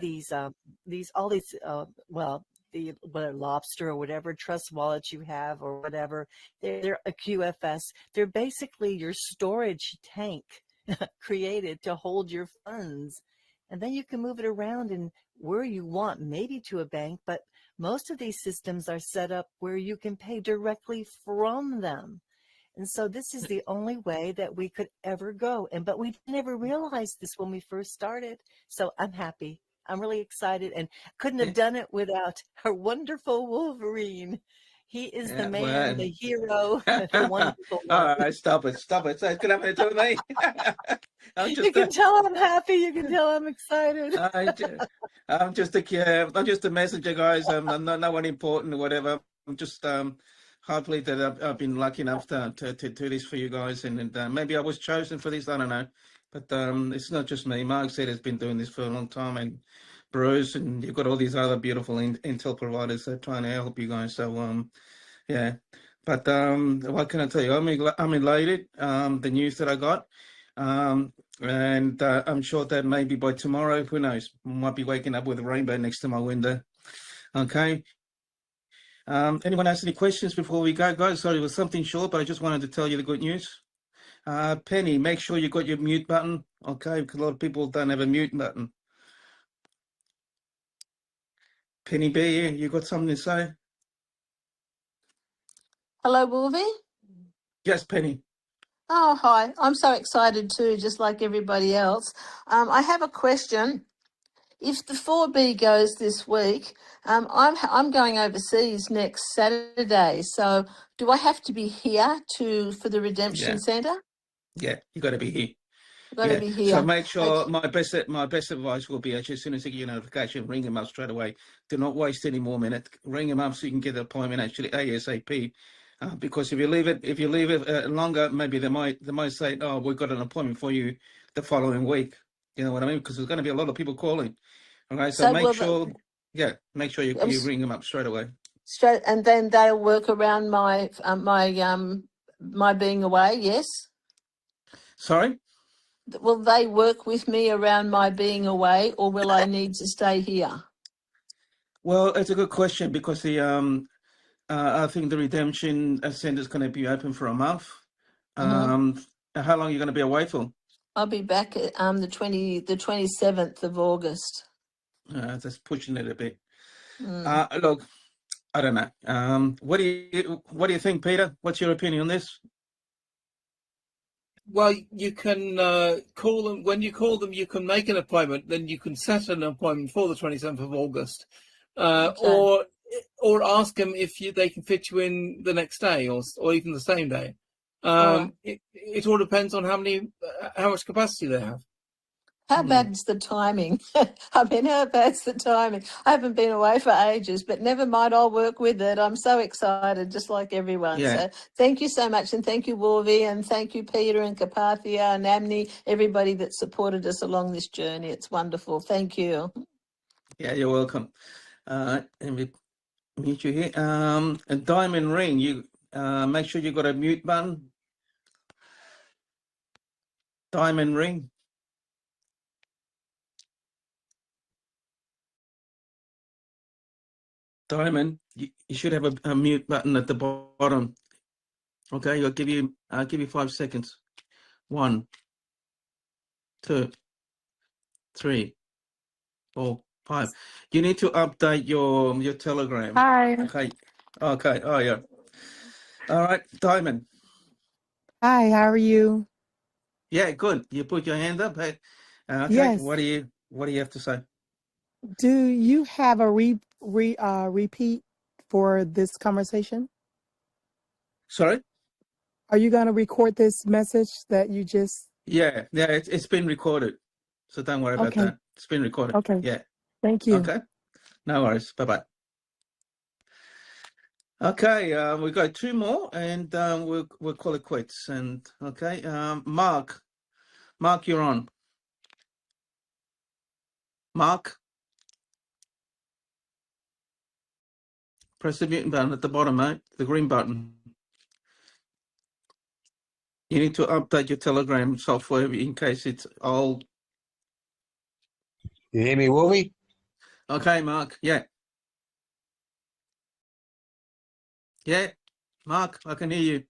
whether Lobster or whatever trust wallets you have or whatever, they're a QFS. They're basically your storage tank created to hold your funds. And then you can move it around and where you want, maybe to a bank, but most of these systems are set up where you can pay directly from them. And so this is the only way that we could ever go. But we never realized this when we first started. So I'm happy. I'm really excited, and couldn't have done it without our wonderful Wolverine. He is the man, the hero, the wonderful one. All right, stop it. So it's going to have to do with me. You can tell I'm happy. You can tell I'm excited. I'm just a messenger, guys. I'm not no one important or whatever. I'm just hopefully that I've been lucky enough to do this for you guys, and maybe I was chosen for this. I don't know, but it's not just me. Mark said has been doing this for a long time, and Bruce, and you've got all these other beautiful intel providers that are trying to help you guys. So yeah, but what can I tell you? I'm elated. The news that I got, and I'm sure that maybe by tomorrow, who knows, might be waking up with a rainbow next to my window. Okay. Anyone has any questions before we go, guys? Sorry, it was something short, but I just wanted to tell you the good news. Penny, make sure you got your mute button, okay? Because a lot of people don't have a mute button. Penny B, you got something to say? Hello, Wolvie. Yes, Penny. Oh, hi. I'm so excited too, just like everybody else. I have a question. If the 4B goes this week, I'm going overseas next Saturday. So do I have to be here for the Redemption Centre? Yeah, you got to be here. Got to Yeah. be So here. make sure Okay. my best advice will be actually as soon as you get your notification, ring them up straight away. Do not waste any more minutes. Ring them up so you can get the appointment actually ASAP. Because if you leave it longer, maybe they might say, oh, we've got an appointment for you the following week. You know what I mean? Because there's going to be a lot of people calling. All right. So So make will sure, make sure you ring them up straight away. straight, and then they'll work around my being away. Yes. Sorry. Will they work with me around my being away, or will I need to stay here? Well, it's a good question because I think the redemption center is going to be open for a month. Mhm. How long are you going to be away for? I'll be back at the 27th of August. That's pushing it a bit. Mm. Look, I don't know. What do you think, Peter? What's your opinion on this? Well, you can call them. When you call them, you can make an appointment. Then you can set an appointment for the 27th of August, Okay. or ask them if they can fit you in the next day, or even the same day. All right. It all depends on how much capacity they have. How bad's the timing? I mean, how bad's the timing? I haven't been away for ages, but never mind, I'll work with it. I'm so excited, just like everyone. Yeah. So thank you so much, and thank you, Warvie, and thank you, Peter and Kapathia and Amni, everybody that supported us along this journey. It's wonderful. Thank you. Yeah, you're welcome. And we mute you here. A diamond ring. You make sure you got a mute button. Diamond ring. Diamond. You should have a mute button at the bottom. Okay, I'll give you 5 seconds. 1, 2, 3, 4, 5. You need to update your Telegram. Hi. Okay. Oh yeah. All right, Diamond. Hi, how are you? Yeah, good. You put your hand up. Hey. Okay. Yes. What do you have to say? Do you have a repeat for this conversation? Sorry? Are you going to record this message that you just... Yeah, it's been recorded. So don't worry about Okay. that. It's been recorded. Okay. Yeah. Thank you. Okay. No worries. Bye-bye. Okay, we got 2 more and we'll call it quits. And okay, Mark, you're on. Mark, press the mute button at the bottom, mate. The green button. You need to update your Telegram software in case it's old. You hear me, Wolvie? Okay, Mark. Yeah. Yeah, Mark, I can hear you.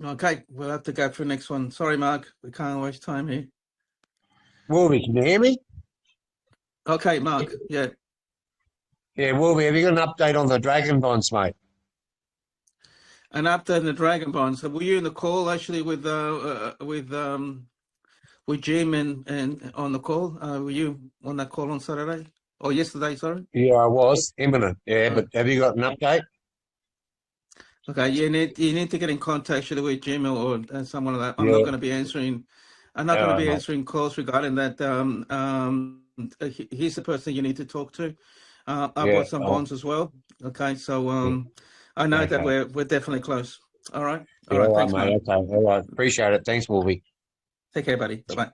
Okay, we'll have to go for the next one. Sorry, Mark, we can't waste time here. Wolvie, can you hear me? Okay, Mark. Yeah. Yeah, Wolvie, have you got an update on the Dragon Bonds, mate? An update on the Dragon Bonds. So were you in the call actually with Jim and on the call? Were you on that call on Saturday or yesterday? Sorry. Yeah, I was imminent. Yeah, but have you got an update? Okay, you need to get in contact actually with Jim or someone like that. I'm Yeah. not going to be answering. I'm not going to be answering calls regarding that. He's the person you need to talk to. I bought some bonds as well. Okay, so I know that we're definitely close. All right. All right. Thanks, mate. man. Okay. All right. Appreciate it. Thanks, Wolvie. Take care, buddy. Bye bye.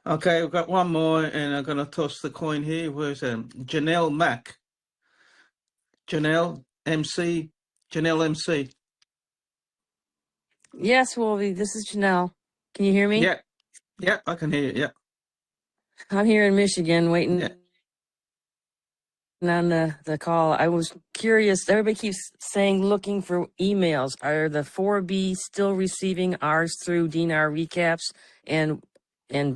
Okay, we've got one more, and I'm going to toss the coin here. Where's Janelle Mack? Janelle MC. Yes, Wolvie, this is Janelle. Can you hear me? Yeah, I can hear you. Yeah. I'm here in Michigan waiting on the call. I was curious. Everybody keeps saying looking for emails. Are the 4B still receiving ours through DNR recaps and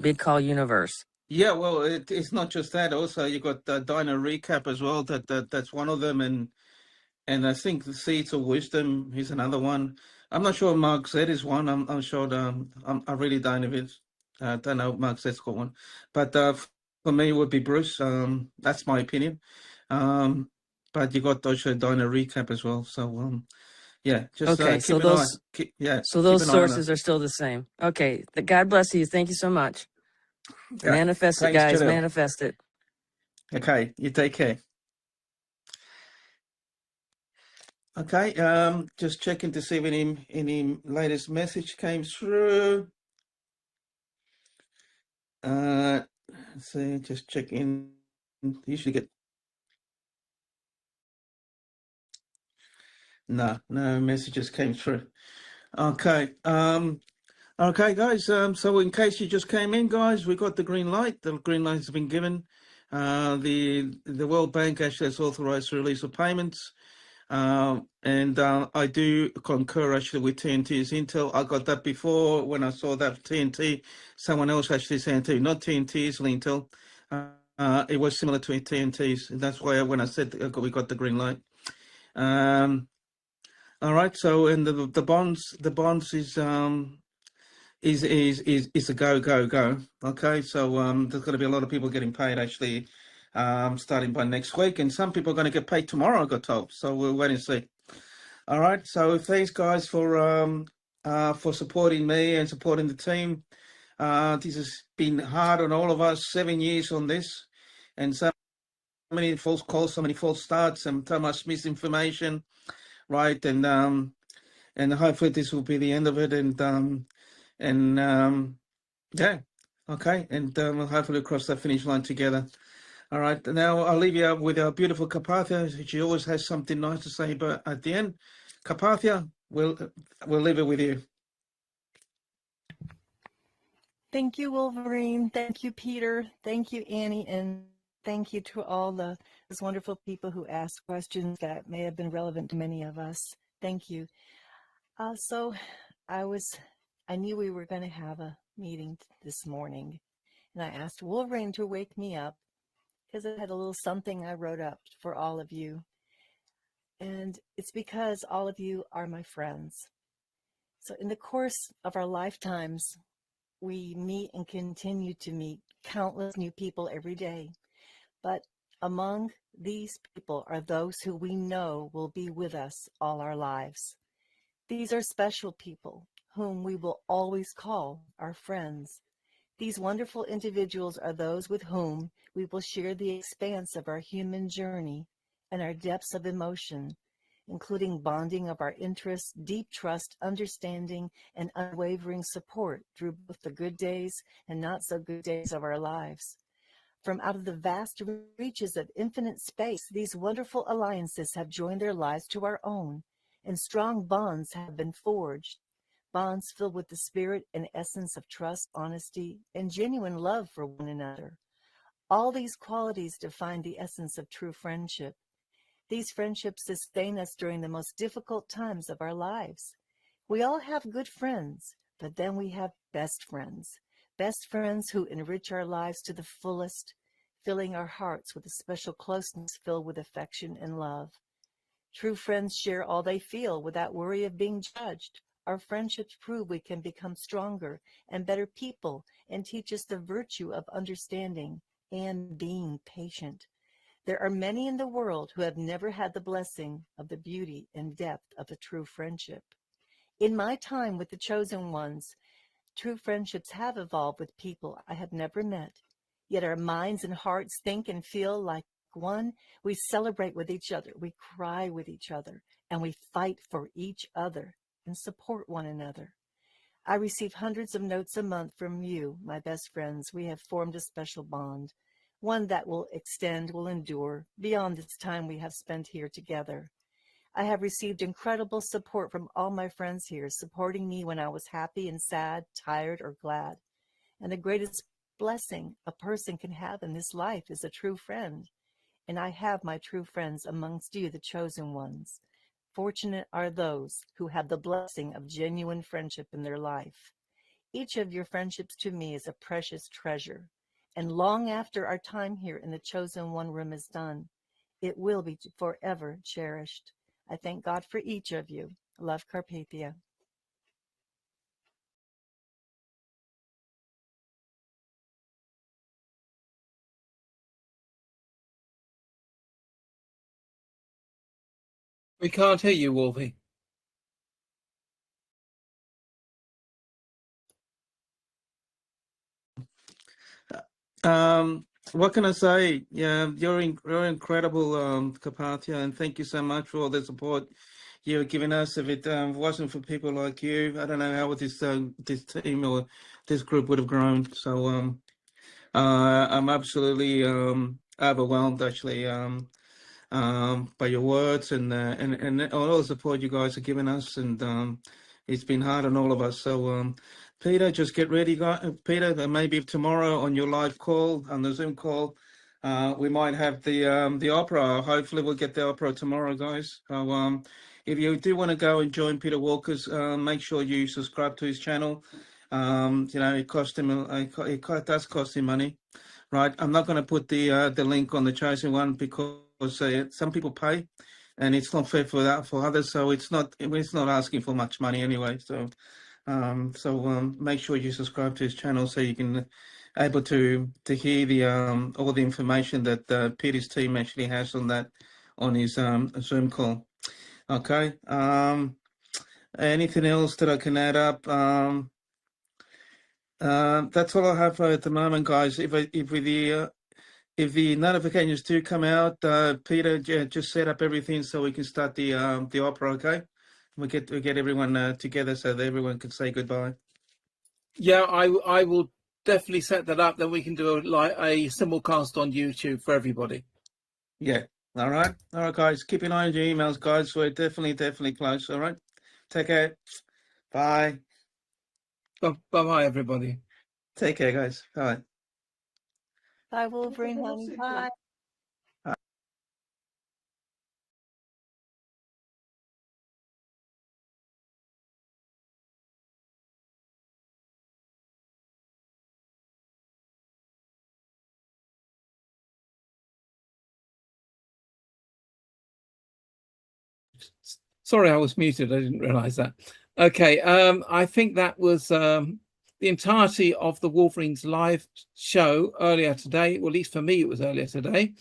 Big Call Universe? Yeah, well, it's not just that. Also, you got Dino Recap as well. That's one of them, and I think the Seeds of Wisdom is another one. I'm not sure Mark Z is one. I'm sure. I really don't know if it's. Don't know Mark Z's got one, but for me it would be Bruce. That's my opinion. but you got Deutsche Diner recap as well. So yeah, just Okay, keep so an eye. those Keep so keep those an eye on it. sources are still the same. Okay, God bless you. Thank you so much. Yeah, Manifest it, thanks, guys. Jalil. Manifest it. Okay, you take care. Okay, just checking to see if any latest message came through. Let's see, just check in. Usually get no messages came through. Okay, okay, guys. So in case you just came in, guys, we got the green light. The green light has been given. The World Bank actually has authorized the release of payments. And I do concur actually with TNT's intel. I got that before when I saw that TNT. Someone else actually said TNT, not TNT's Intel. It was similar to TNT's. And that's why when I said we got the green light. All right. So and the bonds is a go. Okay. So there's going to be a lot of people getting paid actually. Starting by next week, and some people are going to get paid tomorrow, I got told. So we'll wait and see. All right. So thanks, guys, for supporting me and supporting the team. This has been hard on all of us. 7 years on this, and so many false calls, so many false starts, and so much misinformation. Right. And hopefully this will be the end of it. And yeah. Okay. And we'll hopefully cross that finish line together. All right. Now I'll leave you with our beautiful Carpathia. She always has something nice to say, but at the end, Carpathia, we'll leave it with you. Thank you, Wolverine. Thank you, Peter. Thank you, Annie. And thank you to all those wonderful people who asked questions that may have been relevant to many of us. Thank you. So I knew we were going to have a meeting this morning, and I asked Wolverine to wake me up because I had a little something I wrote up for all of you. And it's because all of you are my friends. So in the course of our lifetimes, we meet and continue to meet countless new people every day. But among these people are those who we know will be with us all our lives. These are special people whom we will always call our friends. These wonderful individuals are those with whom we will share the expanse of our human journey and our depths of emotion, including bonding of our interests, deep trust, understanding, and unwavering support through both the good days and not so good days of our lives. From out of the vast reaches of infinite space, these wonderful alliances have joined their lives to our own, and strong bonds have been forged. Bonds filled with the spirit and essence of trust, honesty, and genuine love for one another. All these qualities define the essence of true friendship. These friendships sustain us during the most difficult times of our lives. We all have good friends, but then we have best friends who enrich our lives to the fullest, filling our hearts with a special closeness filled with affection and love. True friends share all they feel without worry of being judged. Our friendships prove we can become stronger and better people and teach us the virtue of understanding and being patient. There are many in the world who have never had the blessing of the beauty and depth of a true friendship. In my time with the chosen ones, true friendships have evolved with people I have never met, yet our minds and hearts think and feel like one. We celebrate with each other, we cry with each other, and we fight for each other and support one another. I receive hundreds of notes a month from you, my best friends. We have formed a special bond, one that will extend, will endure beyond this time we have spent here together. I have received incredible support from all my friends here, supporting me when I was happy and sad, tired or glad. And the greatest blessing a person can have in this life is a true friend. And I have my true friends amongst you, the chosen ones. Fortunate are those who have the blessing of genuine friendship in their life. Each of your friendships to me is a precious treasure. And long after our time here in the chosen one room is done, it will be forever cherished. I thank God for each of you. Love, Carpathia. We can't hear you, Wolfie. What can I say? Yeah, you're incredible, Carpathia, and thank you so much for all the support you're giving us. If it wasn't for people like you, I don't know how this team or this group would have grown. So I'm absolutely overwhelmed, actually, by your words and all the support you guys are giving us, and it's been hard on all of us. So Peter, just get ready, guys. Peter, maybe tomorrow on your live call, on the Zoom call, we might have the opera. Hopefully we'll get the opera tomorrow, guys. So if you do want to go and join Peter Walker's, make sure you subscribe to his channel. You know, it cost him does cost him money, right? I'm not going to put the link on the chosen one because some people pay, and it's not fair for that for others. So it's not asking for much money anyway. So make sure you subscribe to his channel so you can able to hear the all the information that Peter's team actually has on that on his Zoom call. Okay. Anything else that I can add up? That's all I have at the moment, guys. If the notifications do come out, Peter, just set up everything so we can start the opera. Okay, we get everyone together so that everyone can say goodbye. Yeah, I will definitely set that up. Then we can do a simulcast on YouTube for everybody. Yeah. All right, guys. Keep an eye on your emails, guys. We're definitely close. All right. Take care. Bye. Bye, everybody. Take care, guys. Bye. Bye, Wolverine, honey. Bye. Sorry, I was muted. I didn't realize that. Okay, I think that was the entirety of the Wolverines live show earlier today. Well, at least for me, it was earlier today.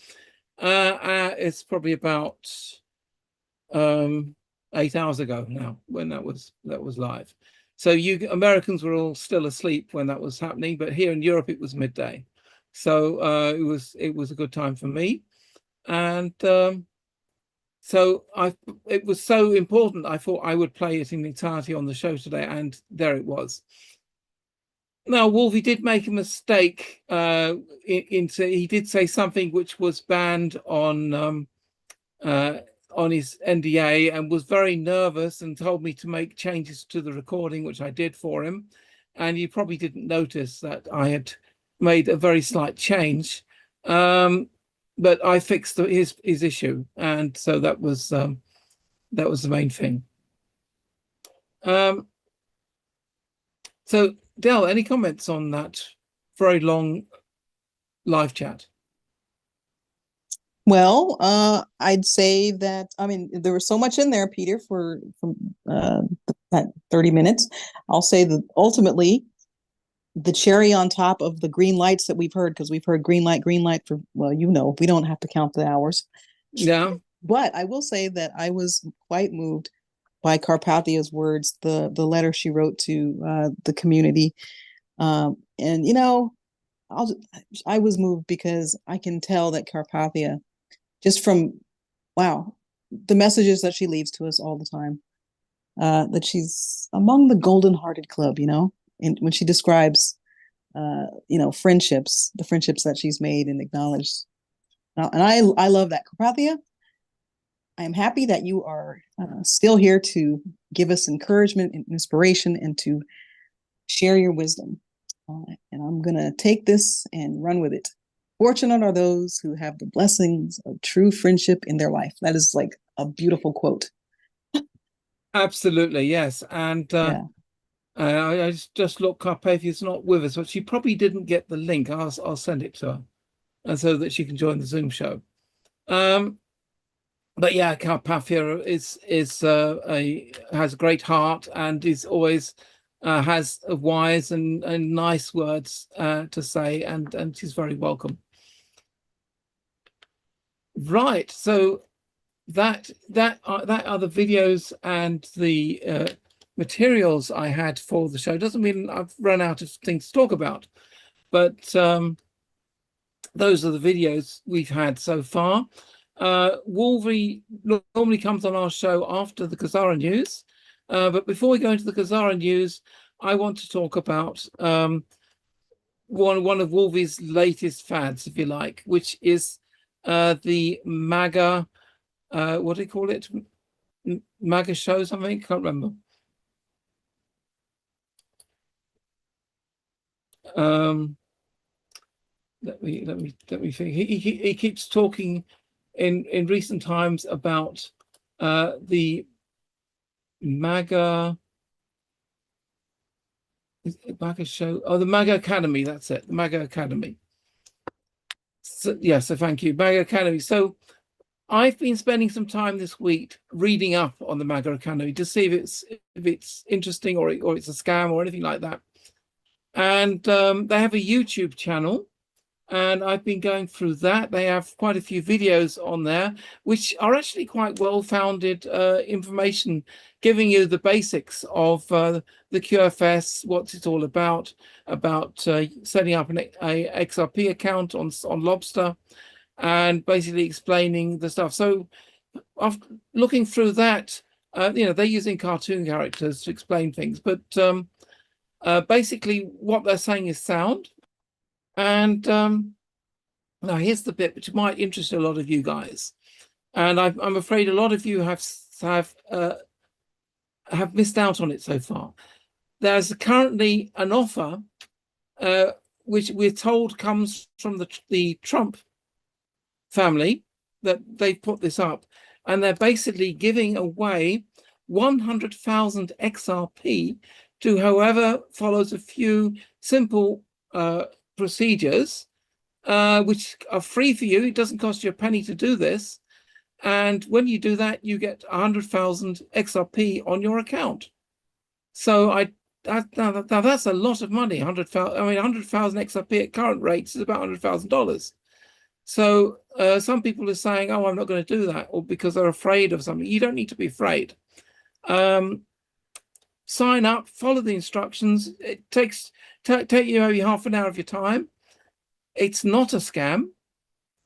It's probably about 8 hours ago now when that was live. So you Americans were all still asleep when that was happening, but here in Europe it was midday. So it was a good time for me, and so it was so important. I thought I would play it in entirety on the show today, and there it was. Now, Wolfie did make a mistake. He did say something which was banned on his NDA, and was very nervous and told me to make changes to the recording, which I did for him. And you probably didn't notice that I had made a very slight change. But I fixed his issue, and so that was the main thing. So, Del, any comments on that very long live chat? Well, I'd say that, I mean, there was so much in there, Peter, from that 30 minutes. I'll say that ultimately, the cherry on top of the green lights that we've heard, because we've heard green light for, well, we don't have to count the hours. Yeah. But I will say that I was quite moved by Carpathia's words, the letter she wrote to the community. And, I was moved because I can tell that Carpathia, just from, the messages that she leaves to us all the time, that she's among the golden-hearted club, and when she describes, friendships, the friendships that she's made and acknowledged. And I love that. Carpathia, I am happy that you are still here to give us encouragement and inspiration and to share your wisdom. And I'm going to take this and run with it. Fortunate are those who have the blessings of true friendship in their life. That is like a beautiful quote. Absolutely, yes. And I just looked up if it's not with us, but she probably didn't get the link. I'll send it to her, and so that she can join the Zoom show. But yeah, Carpathia has a great heart and is always has wise and nice words to say, and she's very welcome. Right, so that are the videos and the materials I had for the show. Doesn't mean I've run out of things to talk about, but those are the videos we've had so far. Wolvie normally comes on our show after the GESARA news, but before we go into the GESARA news, I want to talk about one of Wolvie's latest fads, if you like, which is the MAGA, what do you call it? MAGA show something? I can't remember. Let me think. He keeps talking in recent times about the MAGA show. Oh, the MAGA Academy. That's it. The MAGA Academy. So, yeah. So thank you, MAGA Academy. So I've been spending some time this week reading up on the MAGA Academy to see if it's interesting or it's a scam or anything like that. And they have a YouTube channel, and I've been going through that. They have quite a few videos on there, which are actually quite well-founded information, giving you the basics of the QFS, what it's all about setting up a XRP account on Lobster, and basically explaining the stuff. So after looking through that, they're using cartoon characters to explain things, but basically what they're saying is sound. And now here's the bit which might interest a lot of you guys, and I'm afraid a lot of you have missed out on it so far. There's currently an offer which we're told comes from the Trump family, that they've put this up, and they're basically giving away 100,000 XRP to whoever follows a few simple procedures, which are free for you. It doesn't cost you a penny to do this. And when you do that, you get 100,000 XRP on your account. So now that's a lot of money. 100,000. I mean, 100,000 XRP at current rates is about $100,000. So some people are saying, "Oh, I'm not going to do that," or because they're afraid of something. You don't need to be afraid. Sign up, follow the instructions. It take you maybe half an hour of your time. It's not a scam.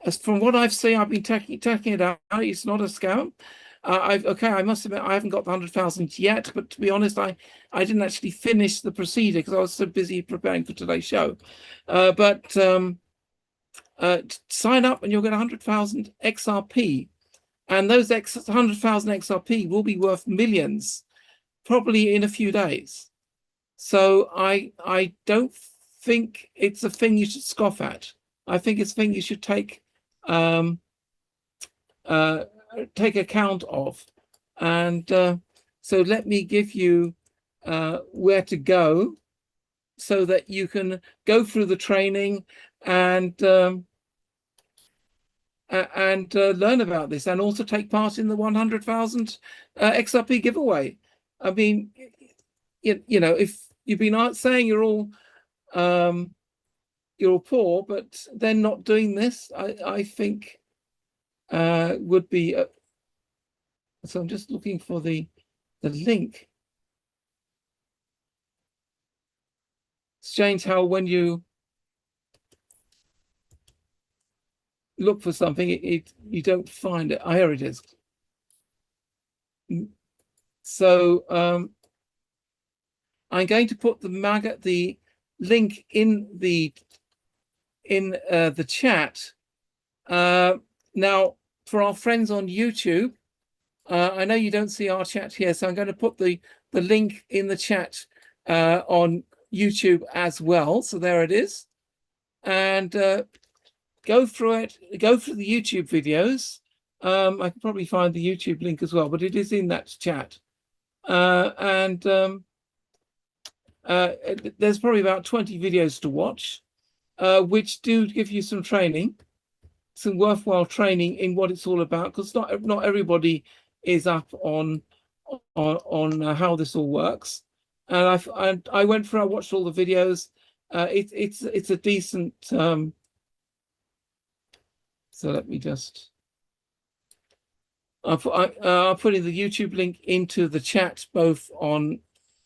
As from what I've seen, I've been checking it out. It's not a scam. I must admit I haven't got the 100,000 yet, but to be honest, I didn't actually finish the procedure because I was so busy preparing for today's show. Sign up and you'll get 100,000 XRP, and those 100,000 XRP will be worth millions, probably in a few days. So I don't think it's a thing you should scoff at. I think it's a thing you should take account of. And so let me give you where to go so that you can go through the training and learn about this, and also take part in the 100,000 XRP giveaway. I mean, if you've been saying you're all poor, but then not doing this, I think would be. So I'm just looking for the link. It's strange how when you look for something, you don't find it. Here it is. So I'm going to put the link in the chat. Now, for our friends on YouTube, I know you don't see our chat here, so I'm going to put the link in the chat on YouTube as well. So there it is, and go through it. Go through the YouTube videos. I can probably find the YouTube link as well, but it is in that chat. There's probably about 20 videos to watch, which do give you some training, some worthwhile training in what it's all about, because not everybody is up on how this all works. And I went through. I watched all the videos. It's a decent. So let me just. I'll put in the YouTube link into the chat, both on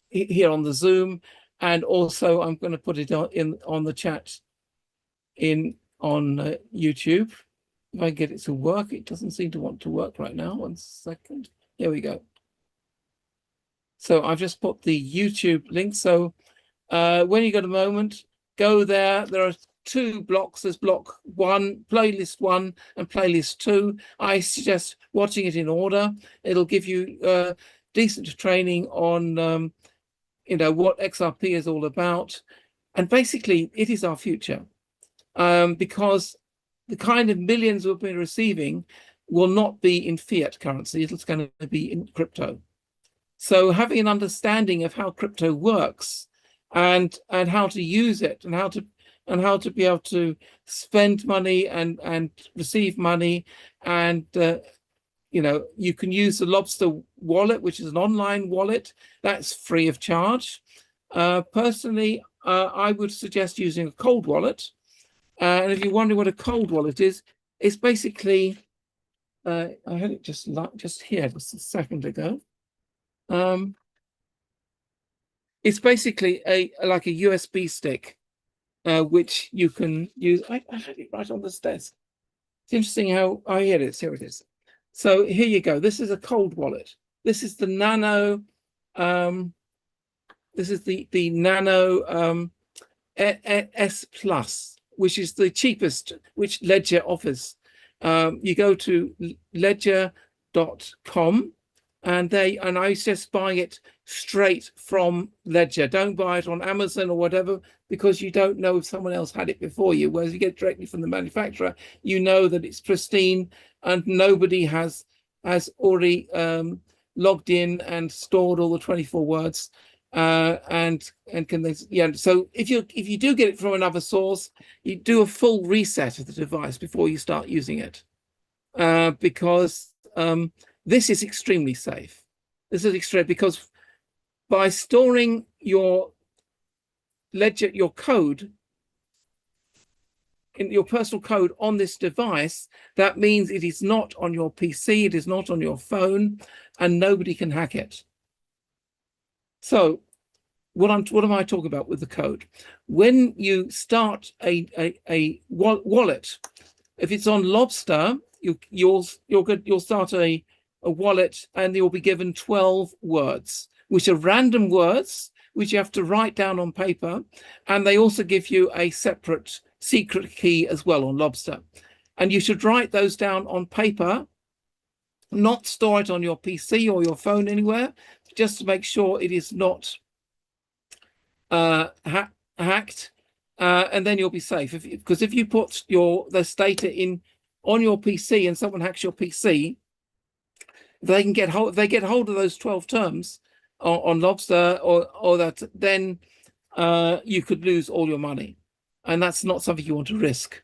here on the Zoom, and also I'm going to put it on the chat on YouTube. If I get it to work, it doesn't seem to want to work right now. 1 second. Here we go. So I've just put the YouTube link. So when you got a moment, go there. There are 2 blocks. There's block 1, playlist 1, and playlist 2. I suggest watching it in order. It'll give you decent training on what XRP is all about. And basically, it is our future, because the kind of millions we'll be receiving will not be in fiat currency. It's going to be in crypto. So having an understanding of how crypto works and how to use it and how to be able to spend money and receive money, and you can use the Lobster wallet, which is an online wallet that's free of charge. Personally, I would suggest using a cold wallet. And if you're wondering what a cold wallet is, it's basically I had it just here just a second ago. It's basically like a USB stick, which you can use. I had it right on this desk. It's interesting how, here it is, here it is. So here you go. This is a cold wallet. This is the Nano, this is the Nano S Plus, which is the cheapest, which Ledger offers. You go to ledger.com, and I suggest buying it straight from Ledger. Don't buy it on Amazon or whatever, because you don't know if someone else had it before you. Whereas you get directly from the manufacturer, you know that it's pristine and nobody has already logged in and stored all the 24 words. And can they, yeah. So if you do get it from another source, you do a full reset of the device before you start using it, because this is extremely safe. This is extreme, because by storing your ledger, your code, in your personal code on this device, that means it is not on your PC, it is not on your phone, and nobody can hack it. So what am I talking about with the code? When you start a wallet, if it's on Lobster, you'll start a wallet, and you'll be given 12 words, which are random words, which you have to write down on paper. And they also give you a separate secret key as well on Lobster. And you should write those down on paper, not store it on your PC or your phone anywhere, just to make sure it is not hacked, and then you'll be safe. Because if you put this data in on your PC and someone hacks your PC, they get hold of those 12 terms on Lobster or that, then you could lose all your money, and that's not something you want to risk.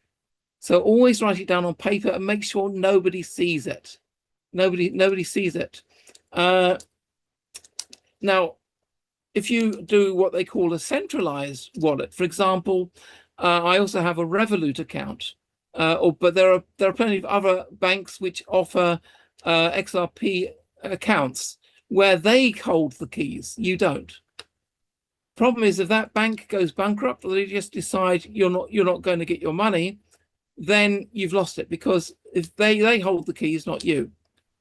So always write it down on paper and make sure nobody sees it. Nobody sees it. Now, if you do what they call a centralized wallet, for example, I also have a Revolut account, but there are plenty of other banks which offer XRP accounts where they hold the keys. You don't. Problem is, if that bank goes bankrupt, or they just decide you're not going to get your money, then you've lost it, because if they hold the keys, not you.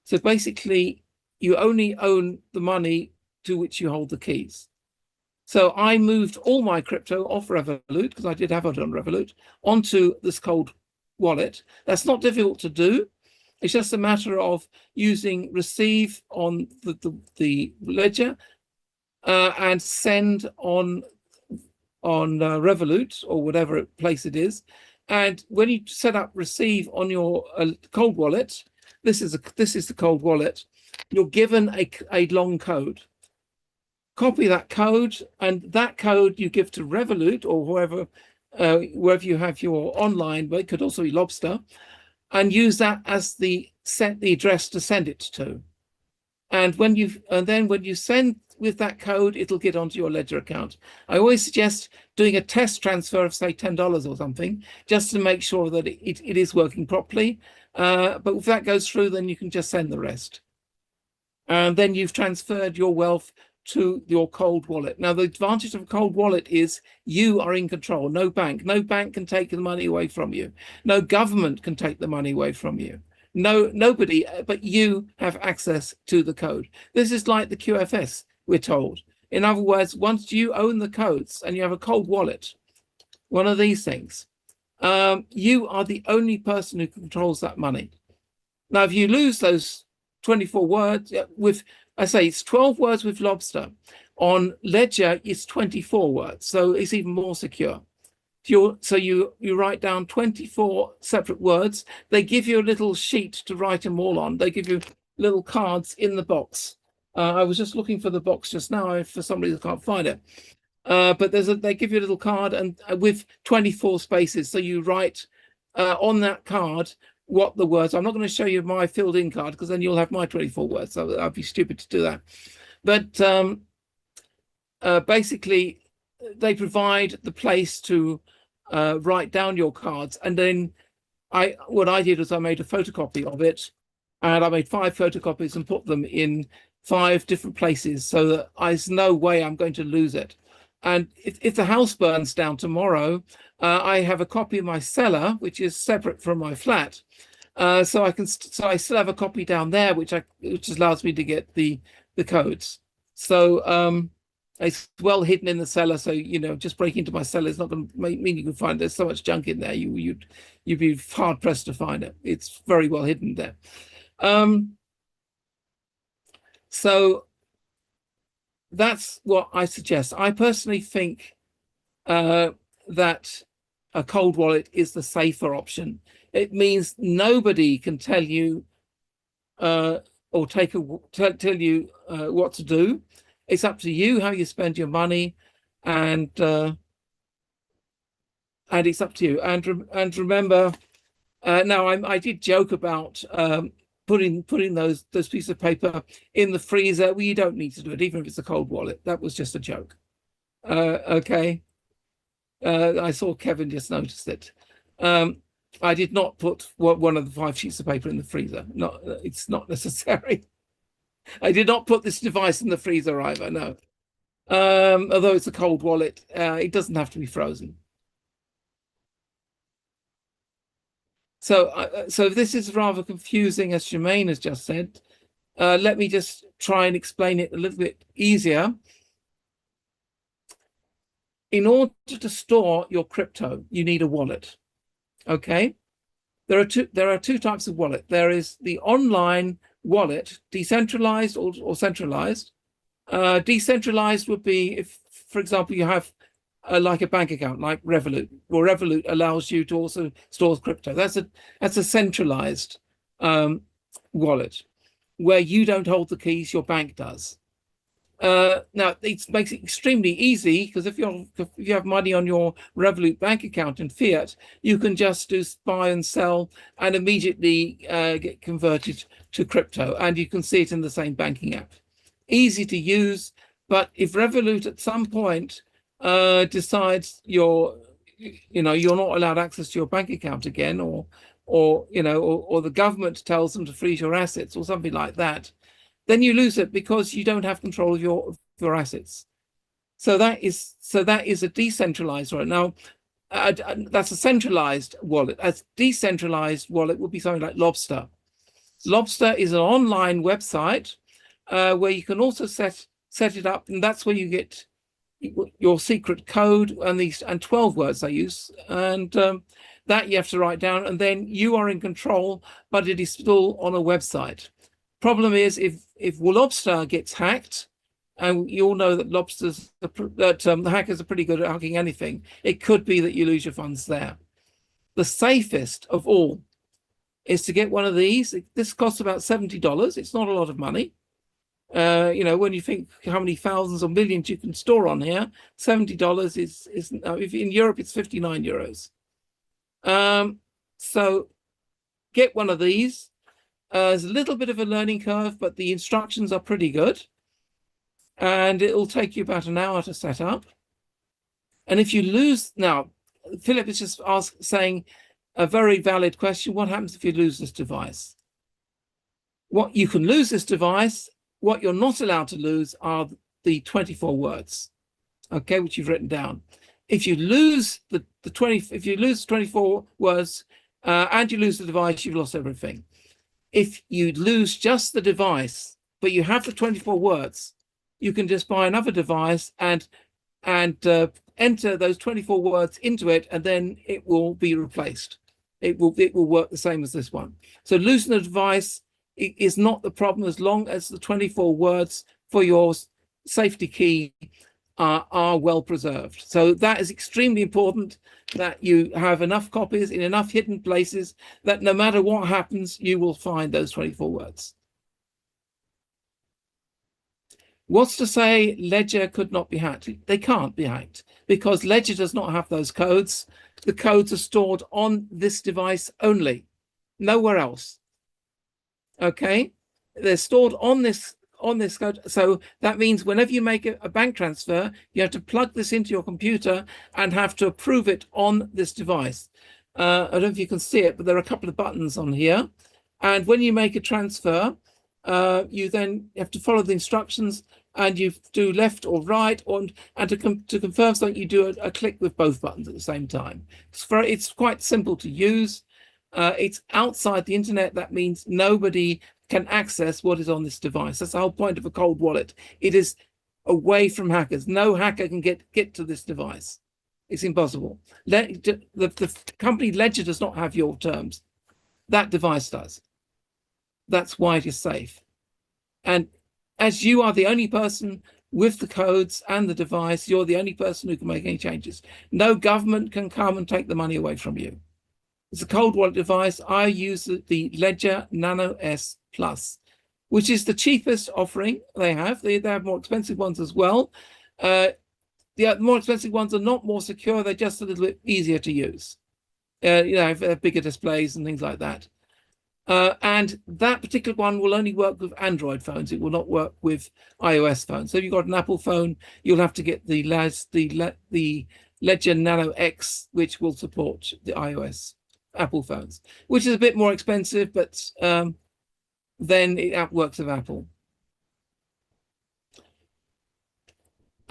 So basically, you only own the money to which you hold the keys. So I moved all my crypto off Revolut, because I did have it on Revolut, onto this cold wallet. That's not difficult to do. It's just a matter of using receive on the ledger and send on Revolut or whatever place it is. And when you set up receive on your cold wallet, this is the cold wallet, you're given a long code. Copy that code, and that code you give to Revolut or whoever, wherever you have your online, but it could also be Lobster, and use that as the address to send it to. And then when you send with that code, it'll get onto your Ledger account. I always suggest doing a test transfer of, say, $10 or something, just to make sure that it is working properly. But if that goes through, then you can just send the rest. And then you've transferred your wealth to your cold wallet. Now, the advantage of a cold wallet is you are in control. No bank can take the money away from you. No government can take the money away from you. Nobody, but you have access to the code. This is like the QFS, we're told. In other words, once you own the codes and you have a cold wallet, one of these things, you are the only person who controls that money. Now, if you lose those 24 words with, I say it's 12 words with Lobster. On Ledger, it's 24 words, so it's even more secure. So you write down 24 separate words. They give you a little sheet to write them all on. They give you little cards in the box. I was just looking for the box just now for somebody that can't find it. But they give you a little card and with 24 spaces. So you write on that card what the words. I'm not going to show you my filled in card because then you'll have my 24 words. So I'd be stupid to do that. But basically, they provide the place to write down your cards. And then what I did was I made a photocopy of it, and I made 5 photocopies and put them in 5 different places so that there's no way I'm going to lose it. And if the house burns down tomorrow, I have a copy in my cellar, which is separate from my flat. So I still have a copy down there, which allows me to get the codes. So it's well hidden in the cellar. So just break into my cellar is not going to mean you can find. There's so much junk in there. You'd be hard pressed to find it. It's very well hidden there. So that's what I suggest. I personally think that a cold wallet is the safer option. It means nobody can tell you or tell you what to do. It's up to you how you spend your money, and it's up to you. And remember, now I did joke about putting those pieces of paper in the freezer. Well, you don't need to do it, even if it's a cold wallet. That was just a joke. Okay. I saw Kevin just noticed it. I did not put one of the 5 sheets of paper in the freezer. It's not necessary. I did not put this device in the freezer either, no. Although it's a cold wallet, it doesn't have to be frozen. So this is rather confusing, as Jermaine has just said. Let me just try and explain it a little bit easier. In order to store your crypto, you need a wallet. Okay, there are two types of wallet. There is the online wallet, decentralized or centralized. Decentralized would be if, for example, you have like a bank account like Revolut, or Revolut allows you to also store crypto. That's a centralized wallet where you don't hold the keys, your bank does. Now it makes it extremely easy because if you have money on your Revolut bank account in fiat, you can just do buy and sell and immediately get converted to crypto, and you can see it in the same banking app. Easy to use, but if Revolut at some point decides you're not allowed access to your bank account again, or the government tells them to freeze your assets or something like that, then you lose it because you don't have control of your assets. So that is a decentralized wallet. Now, that's a centralized wallet. A decentralized wallet would be something like Lobster. Lobster is an online website where you can also set it up, and that's where you get your secret code and 12 words they use, and that you have to write down, and then you are in control, but it is still on a website. Problem is, if Lobster gets hacked, and you all know that the hackers are pretty good at hacking anything, it could be that you lose your funds there. The safest of all is to get one of these. This costs about $70. It's not a lot of money. When you think how many thousands or millions you can store on here, $70 is if in Europe it's 59 euros. So get one of these. There's a little bit of a learning curve, but the instructions are pretty good, and it'll take you about an hour to set up. And if you lose, now Philip is just saying, a very valid question. What happens if you lose this device? What you can lose this device, what you're not allowed to lose are the 24 words, okay, which you've written down. If you lose if you lose 24 words and you lose the device, you've lost everything. If you lose just the device, but you have the 24 words, you can just buy another device and enter those 24 words into it, and then it will be replaced. It will work the same as this one. So losing the device is not the problem as long as the 24 words for your safety key are well preserved. So that is extremely important, that you have enough copies in enough hidden places that no matter what happens, you will find those 24 words. What's to say Ledger could not be hacked? They can't be hacked because Ledger does not have those codes. The codes are stored on this device only, nowhere else. Okay, they're stored on this code. So that means whenever you make a bank transfer, you have to plug this into your computer and have to approve it on this device. I don't know if you can see it, but there are a couple of buttons on here. And when you make a transfer, you then have to follow the instructions, and you do left or right, and to confirm something, you do a click with both buttons at the same time. It's quite simple to use. It's outside the internet. That means nobody can access what is on this device. That's the whole point of a cold wallet. It is away from hackers. No hacker can get to this device. It's impossible. The company Ledger does not have your terms. That device does. That's why it is safe. And as you are the only person with the codes and the device, you're the only person who can make any changes. No government can come and take the money away from you. It's a cold wallet device. I use the Ledger Nano S Plus, which is the cheapest offering they have. They have more expensive ones as well. The more expensive ones are not more secure. They're just a little bit easier to use. Have bigger displays and things like that. And that particular one will only work with Android phones. It will not work with iOS phones. So if you've got an Apple phone, you'll have to get the Ledger Nano X, which will support the iOS Apple phones, which is a bit more expensive, but then it works with Apple.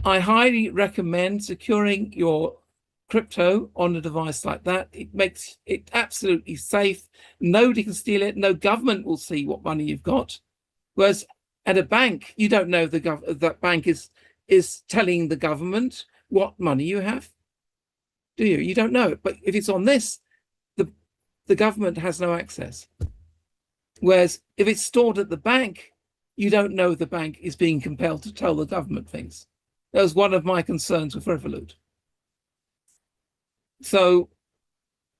I highly recommend securing your crypto on a device like that. It makes it absolutely safe. Nobody can steal it. No government will see what money you've got. Whereas at a bank, you don't know that bank is telling the government what money you have, do you? You don't know it. But if it's on this, the government has no access. Whereas if it's stored at the bank, you don't know the bank is being compelled to tell the government things. That was one of my concerns with Revolut. So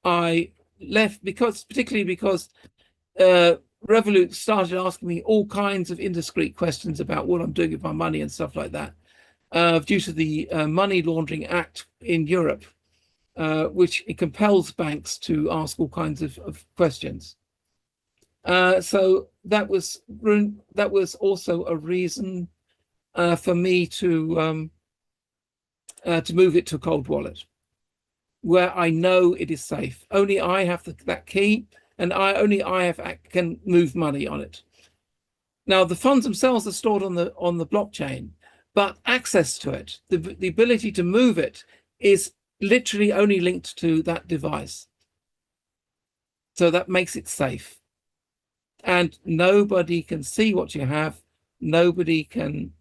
I left particularly because Revolut started asking me all kinds of indiscreet questions about what I'm doing with my money and stuff like that, due to the Money Laundering Act in Europe, which it compels banks to ask all kinds of questions. So that was also a reason for me to move it to a cold wallet, where I know it is safe. Only I have that key, and only I can move money on it. Now the funds themselves are stored on the blockchain, but access to it, the ability to move it, is literally only linked to that device. So that makes it safe. And nobody can see what you have. Nobody can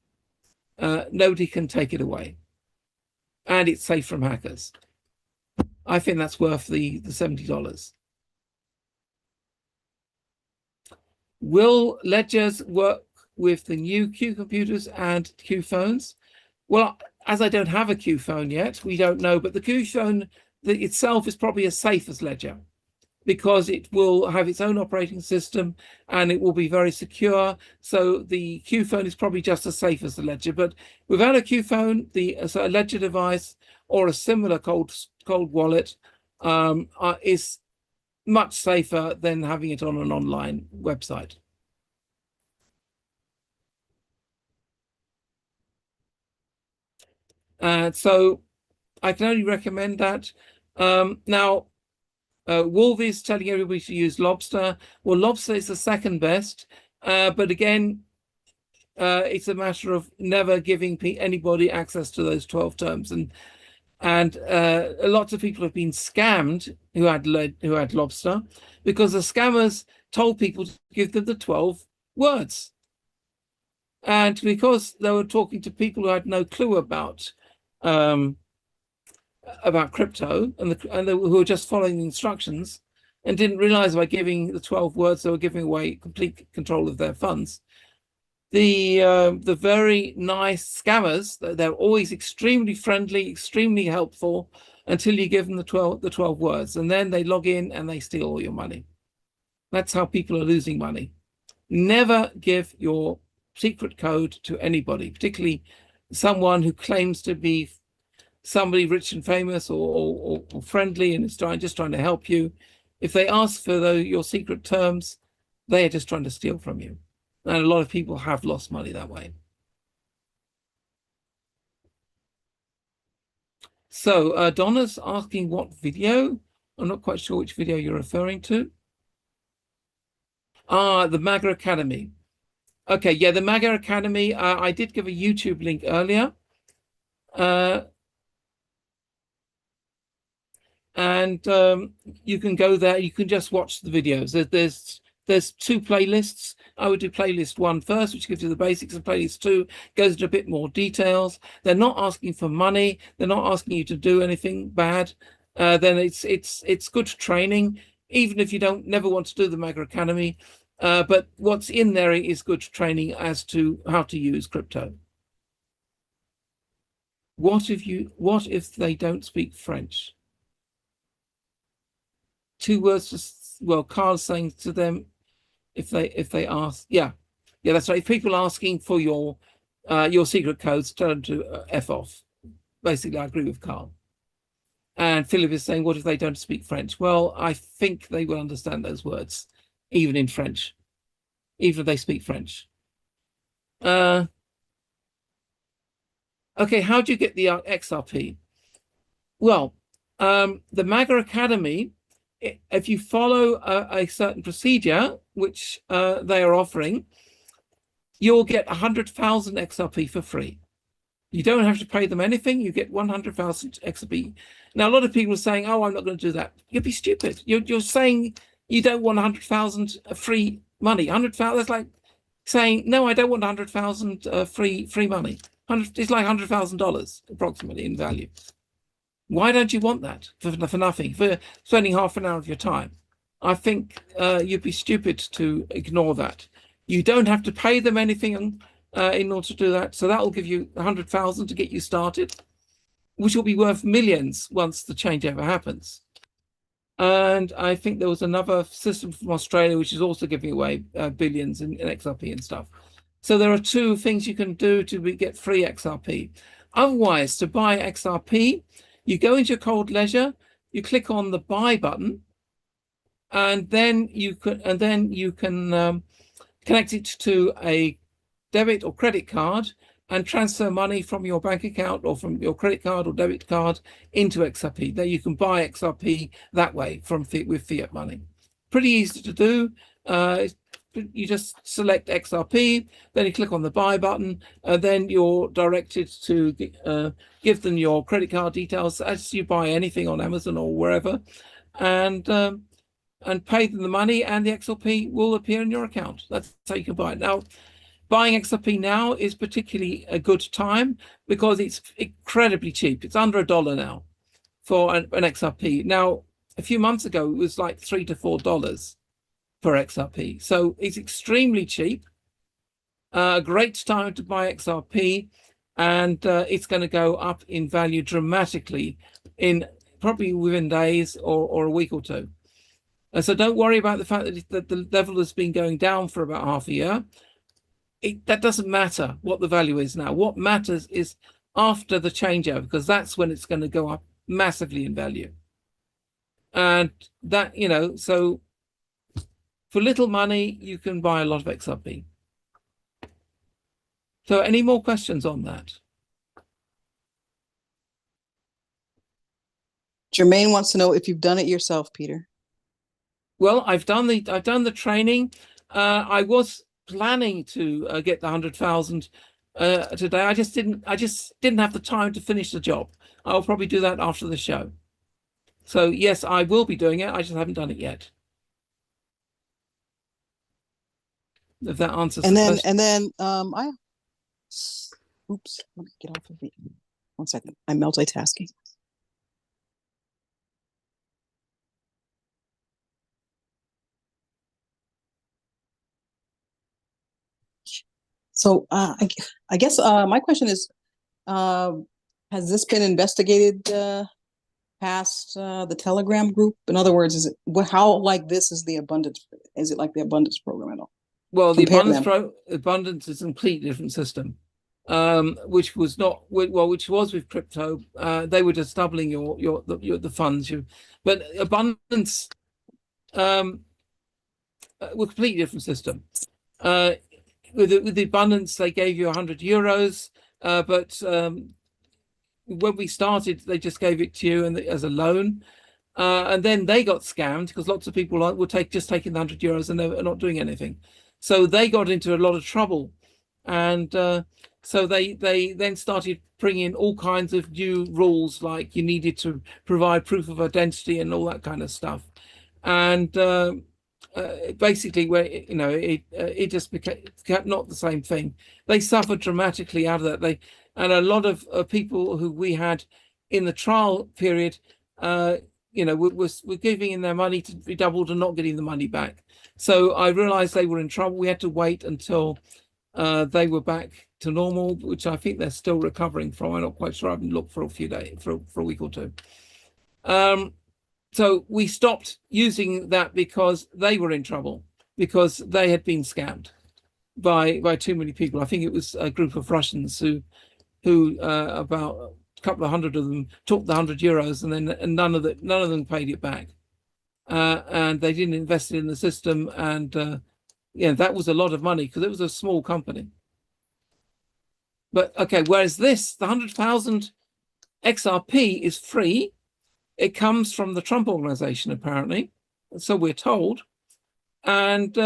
take it away. And it's safe from hackers. I think that's worth the $70. Will Ledgers work with the new Q computers and Q phones? Well, as I don't have a Q phone yet, we don't know, but the Q phone itself is probably as safe as Ledger, because it will have its own operating system and it will be very secure. So the Q phone is probably just as safe as the Ledger. But without a Q phone, a Ledger device or a similar cold wallet is much safer than having it on an online website. So I can only recommend that. Now, Wolf is telling everybody to use Lobster. Well, Lobster is the second best, but again, it's a matter of never giving anybody access to those 12 terms, and lots of people have been scammed who had Lobster, because the scammers told people to give them the 12 words, and because they were talking to people who had no clue about crypto, and who were just following the instructions and didn't realize by giving the 12 words they were giving away complete control of their funds. The very nice scammers, they're always extremely friendly, extremely helpful, until you give them the 12 words, and then they log in and they steal all your money. That's how people are losing money. Never give your secret code to anybody, particularly someone who claims to be somebody rich and famous or friendly and is just trying to help you. If they ask for your secret terms, they are just trying to steal from you. And a lot of people have lost money that way. So Donna's asking what video. I'm not quite sure which video you're referring to. The MAGA Academy. Okay, yeah, the MAGA Academy. I did give a YouTube link earlier. And you can go there. You can just watch the videos. There's two playlists. I would do playlist 1 first, which gives you the basics, and playlist 2 goes into a bit more details. They're not asking for money. They're not asking you to do anything bad. Then it's good training, even if you never want to do the MAGA Academy. But what's in there is good training as to how to use crypto. What if they don't speak French? 2 words. Well, Carl's saying to them, if they ask, yeah, that's right. If people asking for your secret codes, tell them to F off. Basically, I agree with Carl. And Philip is saying, what if they don't speak French? Well, I think they will understand those words, even in French, even if they speak French. Okay, how do you get the XRP? Well, the MAGA Academy, if you follow a certain procedure, which they are offering, you'll get 100,000 XRP for free. You don't have to pay them anything. You get 100,000 XRP. Now, a lot of people are saying, oh, I'm not going to do that. You'd be stupid. You're saying you don't want 100,000 free money. 100,000, that's like saying, no, I don't want 100,000 free money. It's like $100,000 approximately in value. Why don't you want that for nothing, for spending half an hour of your time? I think you'd be stupid to ignore that. You don't have to pay them anything in order to do that. So that will give you 100,000 to get you started, which will be worth millions once the change ever happens. And I think there was another system from Australia which is also giving away billions in XRP and stuff. So there are 2 things you can do to get free XRP. Otherwise, to buy XRP, you go into your Cold Ledger, you click on the buy button, and then you can connect it to a debit or credit card and transfer money from your bank account or from your credit card or debit card into XRP. There you can buy XRP that way with fiat money. Pretty easy to do. You just select XRP, then you click on the buy button, and then you're directed to give them your credit card details as you buy anything on Amazon or wherever, and pay them the money, and the XRP will appear in your account. That's how you can buy it. Now, buying XRP now is particularly a good time because it's incredibly cheap. It's under $1 now for an XRP. Now, a few months ago, it was like $3 to $4 per XRP. So it's extremely cheap. A great time to buy XRP, and it's going to go up in value dramatically in probably within days or a week or 2. So don't worry about the fact that the level has been going down for about half a year. That doesn't matter what the value is now. What matters is after the changeover, because that's when it's going to go up massively in value. And that, so for little money, you can buy a lot of XRP. So any more questions on that? Jermaine wants to know if you've done it yourself, Peter. Well, I've done the training. I was planning to get the 100,000 today. I just didn't have the time to finish the job. I'll probably do that after the show. So yes, I will be doing it. I just haven't done it yet. If that answers the question. And then oops, let me get off of the 1 second. I'm multitasking. So I guess my question is, has this been investigated past the Telegram group? In other words, is it how like this is the abundance? Is it like the abundance program at all? Well, the abundance is a completely different system, which was not which was with crypto. They were just doubling the funds. But abundance were a completely different system. With the abundance, they gave you 100 euros, but when we started, they just gave it to you as a loan. And then they got scammed because lots of people were just taking the 100 euros and they're not doing anything. So they got into a lot of trouble. And so they then started bringing in all kinds of new rules, like you needed to provide proof of identity and all that kind of stuff. And basically, where it just became not the same thing. They suffered dramatically out of that. And a lot of people who we had in the trial period, were giving in their money to be doubled and not getting the money back. So I realized they were in trouble. We had to wait until they were back to normal, which I think they're still recovering from. I'm not quite sure. I haven't looked for a few days, for a week or two. So we stopped using that because they were in trouble, because they had been scammed by too many people. I think it was a group of Russians who about a couple of hundred of them took the 100 euros and none of them paid it back, and they didn't invest it in the system. And that was a lot of money because it was a small company. But okay, whereas the 100,000 XRP is free. It comes from the Trump organization, apparently, so we're told, and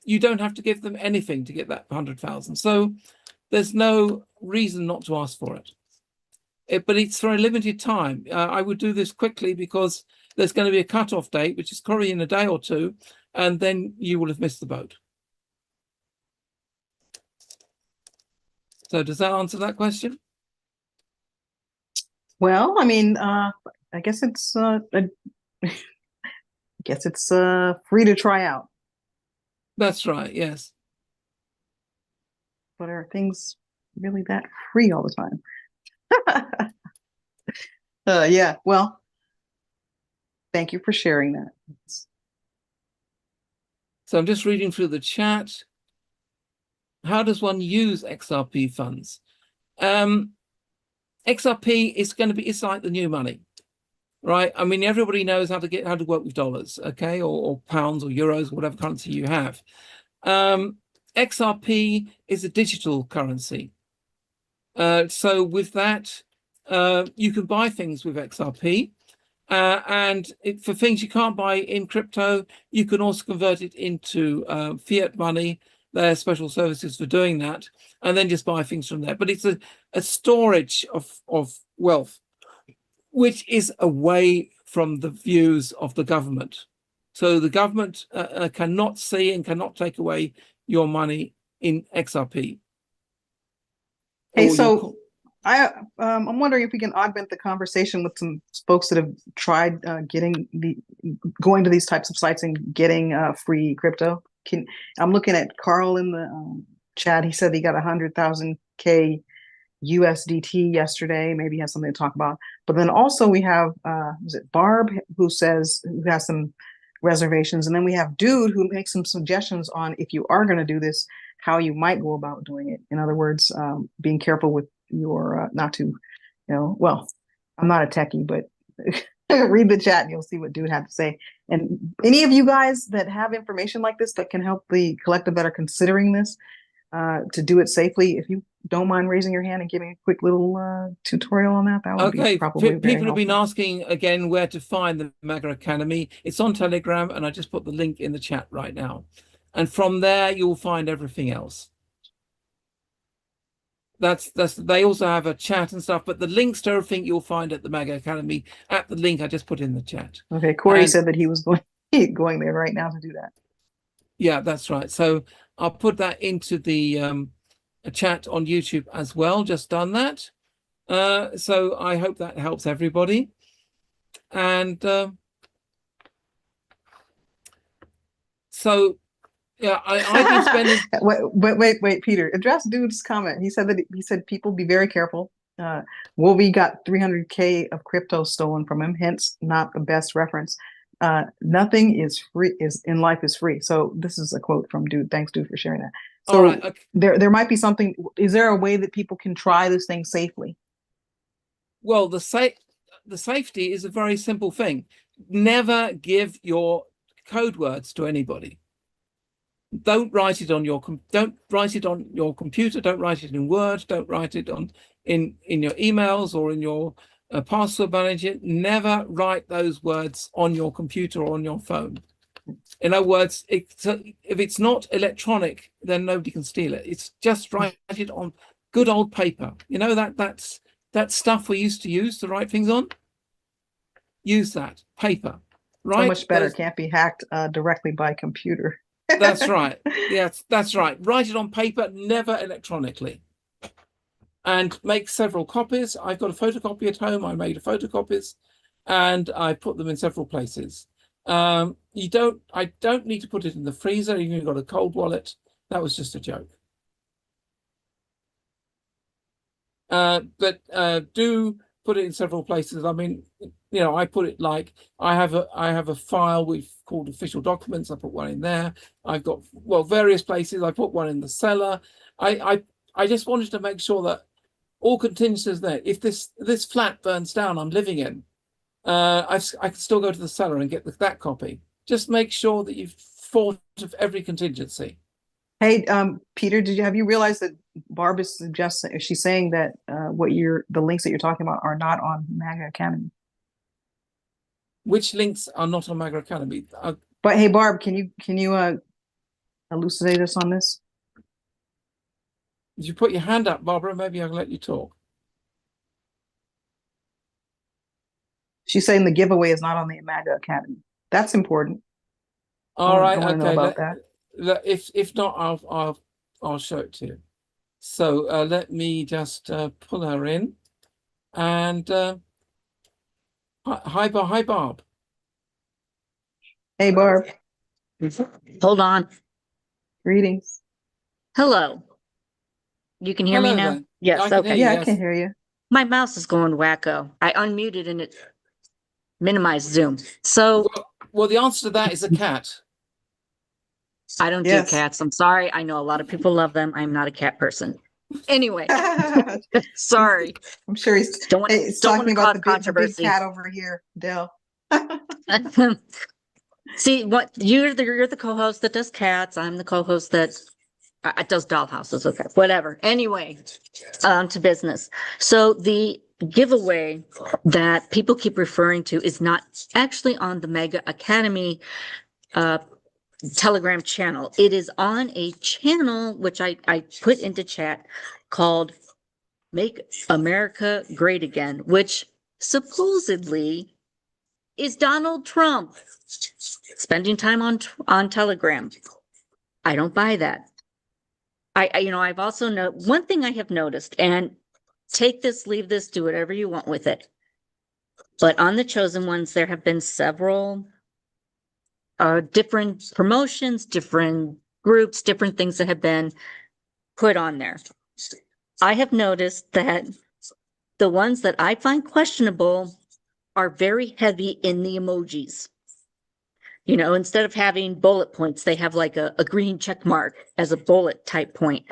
you don't have to give them anything to get that 100,000. So there's no reason not to ask for it. But it's for a limited time. I would do this quickly because there's going to be a cutoff date, which is probably in a day or two, and then you will have missed the boat. So does that answer that question? Well, I mean, I guess it's free to try out. That's right. Yes. But are things really that free all the time? Yeah. Well, thank you for sharing that. So I'm just reading through the chat. How does one use XRP funds? XRP is going to be, it's like the new money, right? I mean, everybody knows how to work with dollars, okay, or pounds or euros, whatever currency you have. XRP is a digital currency. So with that, you can buy things with XRP. And for things you can't buy in crypto, you can also convert it into fiat money. There are special services for doing that, and then just buy things from there. But it's a storage of wealth, which is away from the views of the government. So the government cannot see and cannot take away your money in XRP. Hey, so I'm wondering if we can augment the conversation with some folks that have tried going to these types of sites and getting free crypto. I'm looking at Carl in the chat. He said he got 100,000 USDT yesterday. Maybe he has something to talk about. But then also we have is it Barb who has some reservations, and then we have Dude who makes some suggestions on if you are going to do this, how you might go about doing it. In other words, being careful with your not to, well, I'm not a techie, but read the chat and you'll see what Dude had to say. And any of you guys that have information like this that can help the collective that are considering this to do it safely, if you don't mind raising your hand and giving a quick little tutorial on that, that would be probably very people have been helpful. asking again where to find the MAGA Academy. It's on Telegram, and I just put the link in the chat right now. And from there, you'll find everything else. They also have a chat and stuff, but the links to everything you'll find at the MAGA Academy at the link I just put in the chat. Okay, Corey said that he was going there right now to do that. Yeah, that's right. So I'll put that into the chat on YouTube as well. Just done that. So I hope that helps everybody. And so yeah, I've been spending. wait, Peter. Address dude's comment. He said people be very careful. Wolby got 300K of crypto stolen from him, hence not the best reference. Nothing is free in life is free. So this is a quote from dude. Thanks, dude, for sharing that. So all right, okay. there might be something. Is there a way that people can try this thing safely? Well, the safety is a very simple thing. Never give your code words to anybody. Don't write it on your computer. Don't write it in Word. Don't write it in your emails or in your password manager. Never write those words on your computer or on your phone. In other words, if it's not electronic, then nobody can steal it. It's just write it on good old paper. You know, that's stuff we used to use to write things on. Use that paper. Right? So much better. Can't be hacked directly by computer. That's right. Yes, that's right. Write it on paper, never electronically. And make several copies. I've got a photocopy at home. I made photocopies and I put them in several places. I don't need to put it in the freezer. You've got a cold wallet. That was just a joke. But do put it in several places. I mean, you know, I put it like I have a file we've called official documents. I put one in there. I've got various places. I put one in the cellar. I just wanted to make sure that all contingencies there. If this flat burns down I'm living in, I can still go to the cellar and get that copy. Just make sure that you've thought of every contingency. Hey, Peter, have you realized that Barb is suggesting? She's saying that the links that you're talking about are not on MAGA Academy. Which links are not on MAGA Academy? But hey, Barb, can you elucidate us on this? Did you put your hand up, Barbara? Maybe I'll let you talk. She's saying the giveaway is not on the MAGA Academy. That's important. All right, I want to know about that. If not, I'll show it to you. So let me just pull her in, and hi Barb. Hey Barb. Hold on. Greetings. Hello. You can hear me now? Then. Yes. Okay. I can hear you. My mouse is going wacko. I unmuted and it minimized Zoom. So well, the answer to that is a cat. I don't do cats. I'm sorry. I know a lot of people love them. I'm not a cat person. Anyway, sorry. I'm sure he's talking about the big cat over here, Dell. See, what you're the co-host that does cats. I'm the co-host that does dollhouses. Okay, whatever. Anyway, to business. So the giveaway that people keep referring to is not actually on the MAGA Academy Telegram channel. It is on a channel which I put into chat called Make America Great Again, which supposedly is Donald Trump spending time on Telegram. I don't buy that. I've also one thing I have noticed, and take this, leave this, do whatever you want with it. But on the chosen ones, there have been several different promotions, different groups, different things that have been put on there. I have noticed that the ones that I find questionable are very heavy in the emojis. You know, instead of having bullet points, they have like a green check mark as a bullet type point.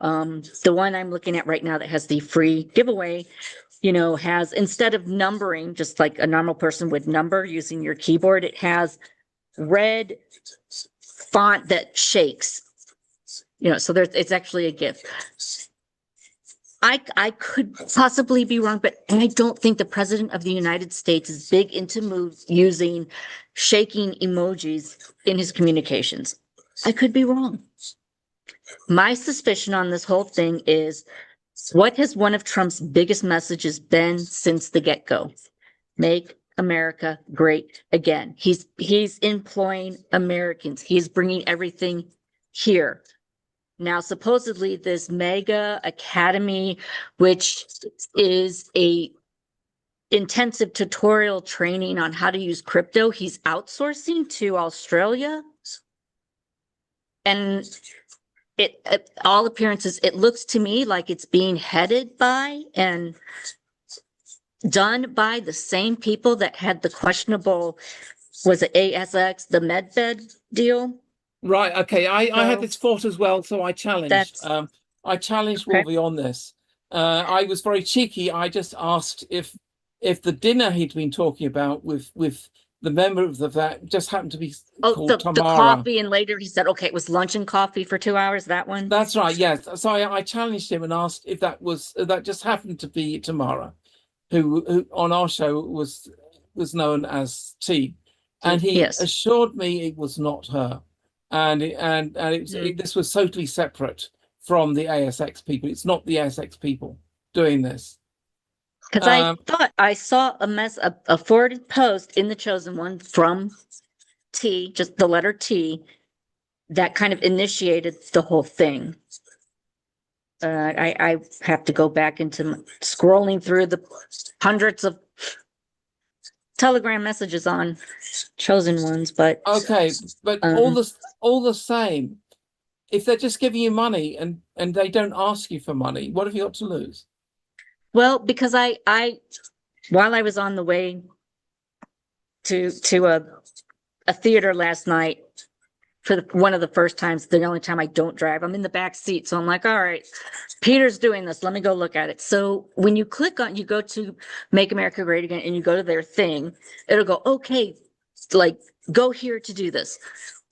The one I'm looking at right now that has the free giveaway, has, instead of numbering, just like a normal person would number using your keyboard, it has red font that shakes, so it's actually a GIF. I could possibly be wrong, but I don't think the president of the United States is big into moves using shaking emojis in his communications. I could be wrong. My suspicion on this whole thing is, what has one of Trump's biggest messages been since the get-go? Make America great again. He's employing Americans. He's bringing everything here. Now, supposedly this mega academy, which is a intensive tutorial training on how to use crypto, he's outsourcing to Australia. And all appearances, it looks to me like it's being headed by and done by the same people that had the questionable, was it ASX, the MedBed deal? Right. Okay. I had this thought as well, so I challenged. I challenged Wolvie on this. I was very cheeky. I just asked if the dinner he'd been talking about with the member of that just happened to be called the Tamara. coffee, and later he said, okay, it was lunch and coffee for 2 hours, that one? That's right, yes. So I challenged him and asked if that just happened to be Tamara, who on our show was known as T. And he assured me it was not her. And this was totally separate from the ASX people. It's not the ASX people doing this. Because I thought I saw a forwarded post in the Chosen One from T, just the letter T, that kind of initiated the whole thing. I have to go back into scrolling through the hundreds of Telegram messages on Chosen Ones, but okay, but all the same, if they're just giving you money and they don't ask you for money, what have you got to lose? Well, because I while I was on the way to a theater last night for one of the first times, the only time I don't drive, I'm in the back seat. So I'm like, all right, Peter's doing this. Let me go look at it. So when you click on, you go to Make America Great Again and you go to their thing, it'll go, okay, like go here to do this.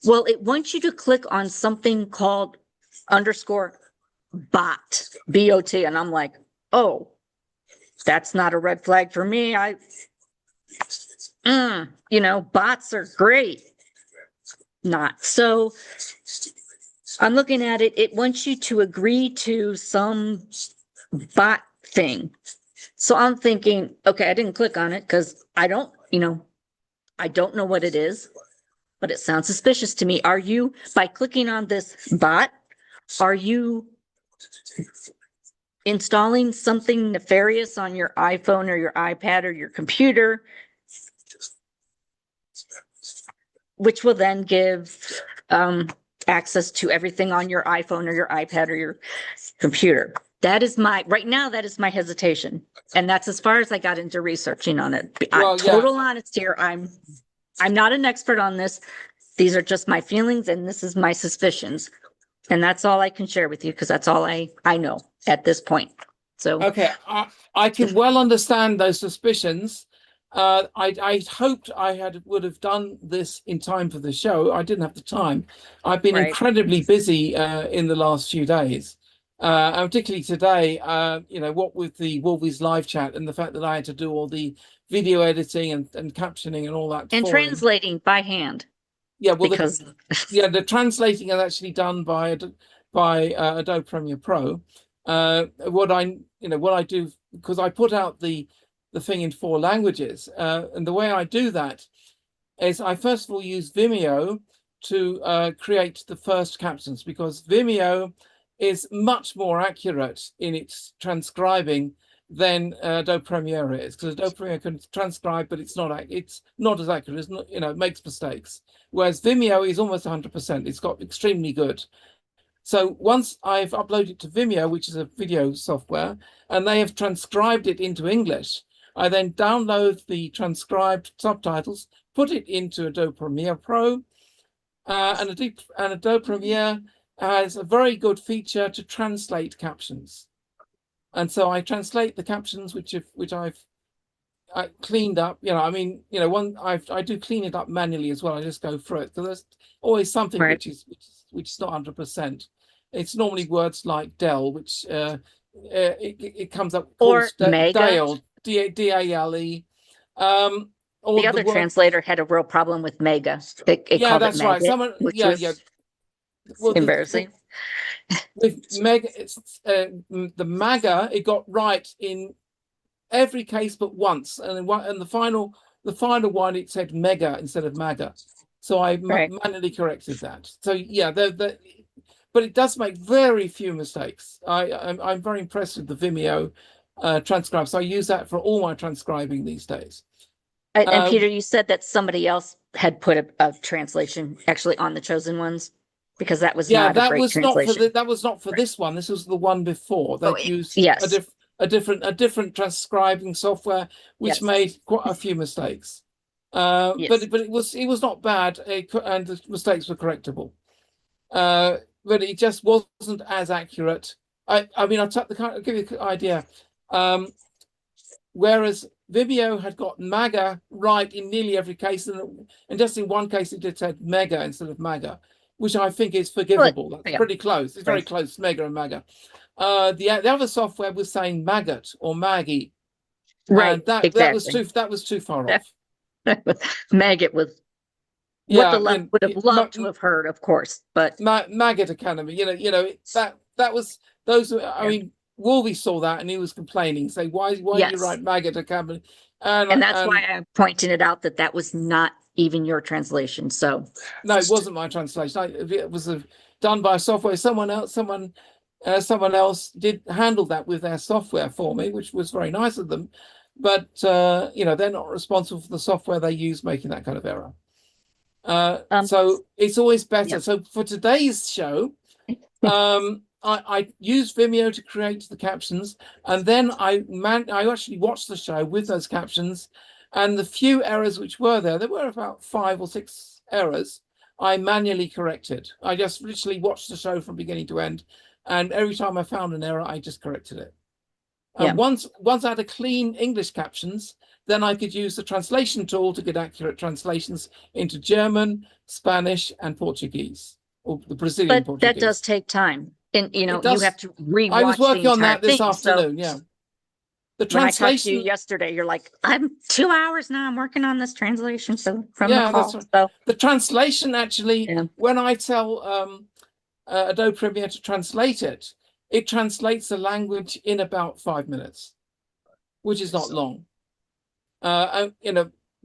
Well, it wants you to click on something called _bot, BOT. And I'm like, oh, that's not a red flag for me. Bots are great. Not. So I'm looking at it. It wants you to agree to some bot thing. So I'm thinking, okay, I didn't click on it because I don't know what it is, but it sounds suspicious to me. Are you, by clicking on this bot, are you installing something nefarious on your iPhone or your iPad or your computer, which will then give access to everything on your iPhone or your iPad or your computer? That is right now, that is my hesitation. And that's as far as I got into researching on it. Well, total honest here. I'm not an expert on this. These are just my feelings and this is my suspicions. And that's all I can share with you because that's all I know at this point. So okay, I can well understand those suspicions. I hoped I would have done this in time for the show. I didn't have the time. I've been incredibly busy in the last few days, and particularly today. What with the Wolvie's live chat and the fact that I had to do all the video editing and captioning and all that, and translating by hand. Yeah, well, the translating is actually done by Adobe Premiere Pro. What I do, because I put out the thing in 4 languages, and the way I do that is I first of all use Vimeo to create the first captions, because Vimeo is much more accurate in its transcribing than Adobe Premiere is, because Adobe Premiere can transcribe, but it's not as accurate. It's not, it makes mistakes. Whereas Vimeo is almost 100%. It's got extremely good. So once I've uploaded to Vimeo, which is a video software, and they have transcribed it into English, I then download the transcribed subtitles, put it into Adobe Premiere Pro, and Adobe Premiere has a very good feature to translate captions. And so I translate the captions which I've cleaned up. I do clean it up manually as well. I just go through it because there's always something which is not 100%. It's normally words like Dell, which it comes up Or called mega. Dale, D-A-L-E. Or The other word, translator had a real problem with mega. It yeah, called that's it right. maggot, Someone, which yeah, was yeah. Well, embarrassing. with mega, it's the MAGA, it got right in every case but once, and the final one it said mega instead of MAGA, so I manually corrected that. So yeah, but it does make very few mistakes. I'm very impressed with the Vimeo transcribe, so I use that for all my transcribing these days. And Peter, you said that somebody else had put a translation actually on the chosen ones, because that was not a great translation. That was not for this one. This was the one before. They used yes. a different transcribing software, which made quite a few mistakes. But it was not bad, and the mistakes were correctable. But it just wasn't as accurate. I mean, I'll give you an idea. Whereas Vimeo had got MAGA right in nearly every case, and just in one case it did say mega instead of MAGA, which I think is forgivable. That's pretty close. It's very close, mega and MAGA. The other software was saying maggot or Maggie, right? And that was too far off. Maggot was what the left would have loved to have heard, of course, but Maggot Academy, that was those. I mean, Wolby saw that and he was complaining, saying, "Why do you write Maggot Academy?" And that's why I'm pointing it out that was not even your translation. So no, it wasn't my translation. It was done by software. Someone else did handle that with their software for me, which was very nice of them. But they're not responsible for the software they use making that kind of error. So it's always better. So for today's show, I used Vimeo to create the captions, and then I actually watched the show with those captions, and the few errors which were there were about 5 or 6 errors, I manually corrected. I just literally watched the show from beginning to end, and every time I found an error, I just corrected it. And once I had a clean English captions, then I could use the translation tool to get accurate translations into German, Spanish, and Portuguese, or the Brazilian Portuguese. But that does take time. And you have to rewatch. I was working on that this afternoon. So the when I translation. talked to you yesterday, you're like, I'm 2 hours now. I'm working on this translation. So from the call. That's right. So the translation actually, when I tell Adobe Premiere to translate it, it translates the language in about 5 minutes, which is not long. But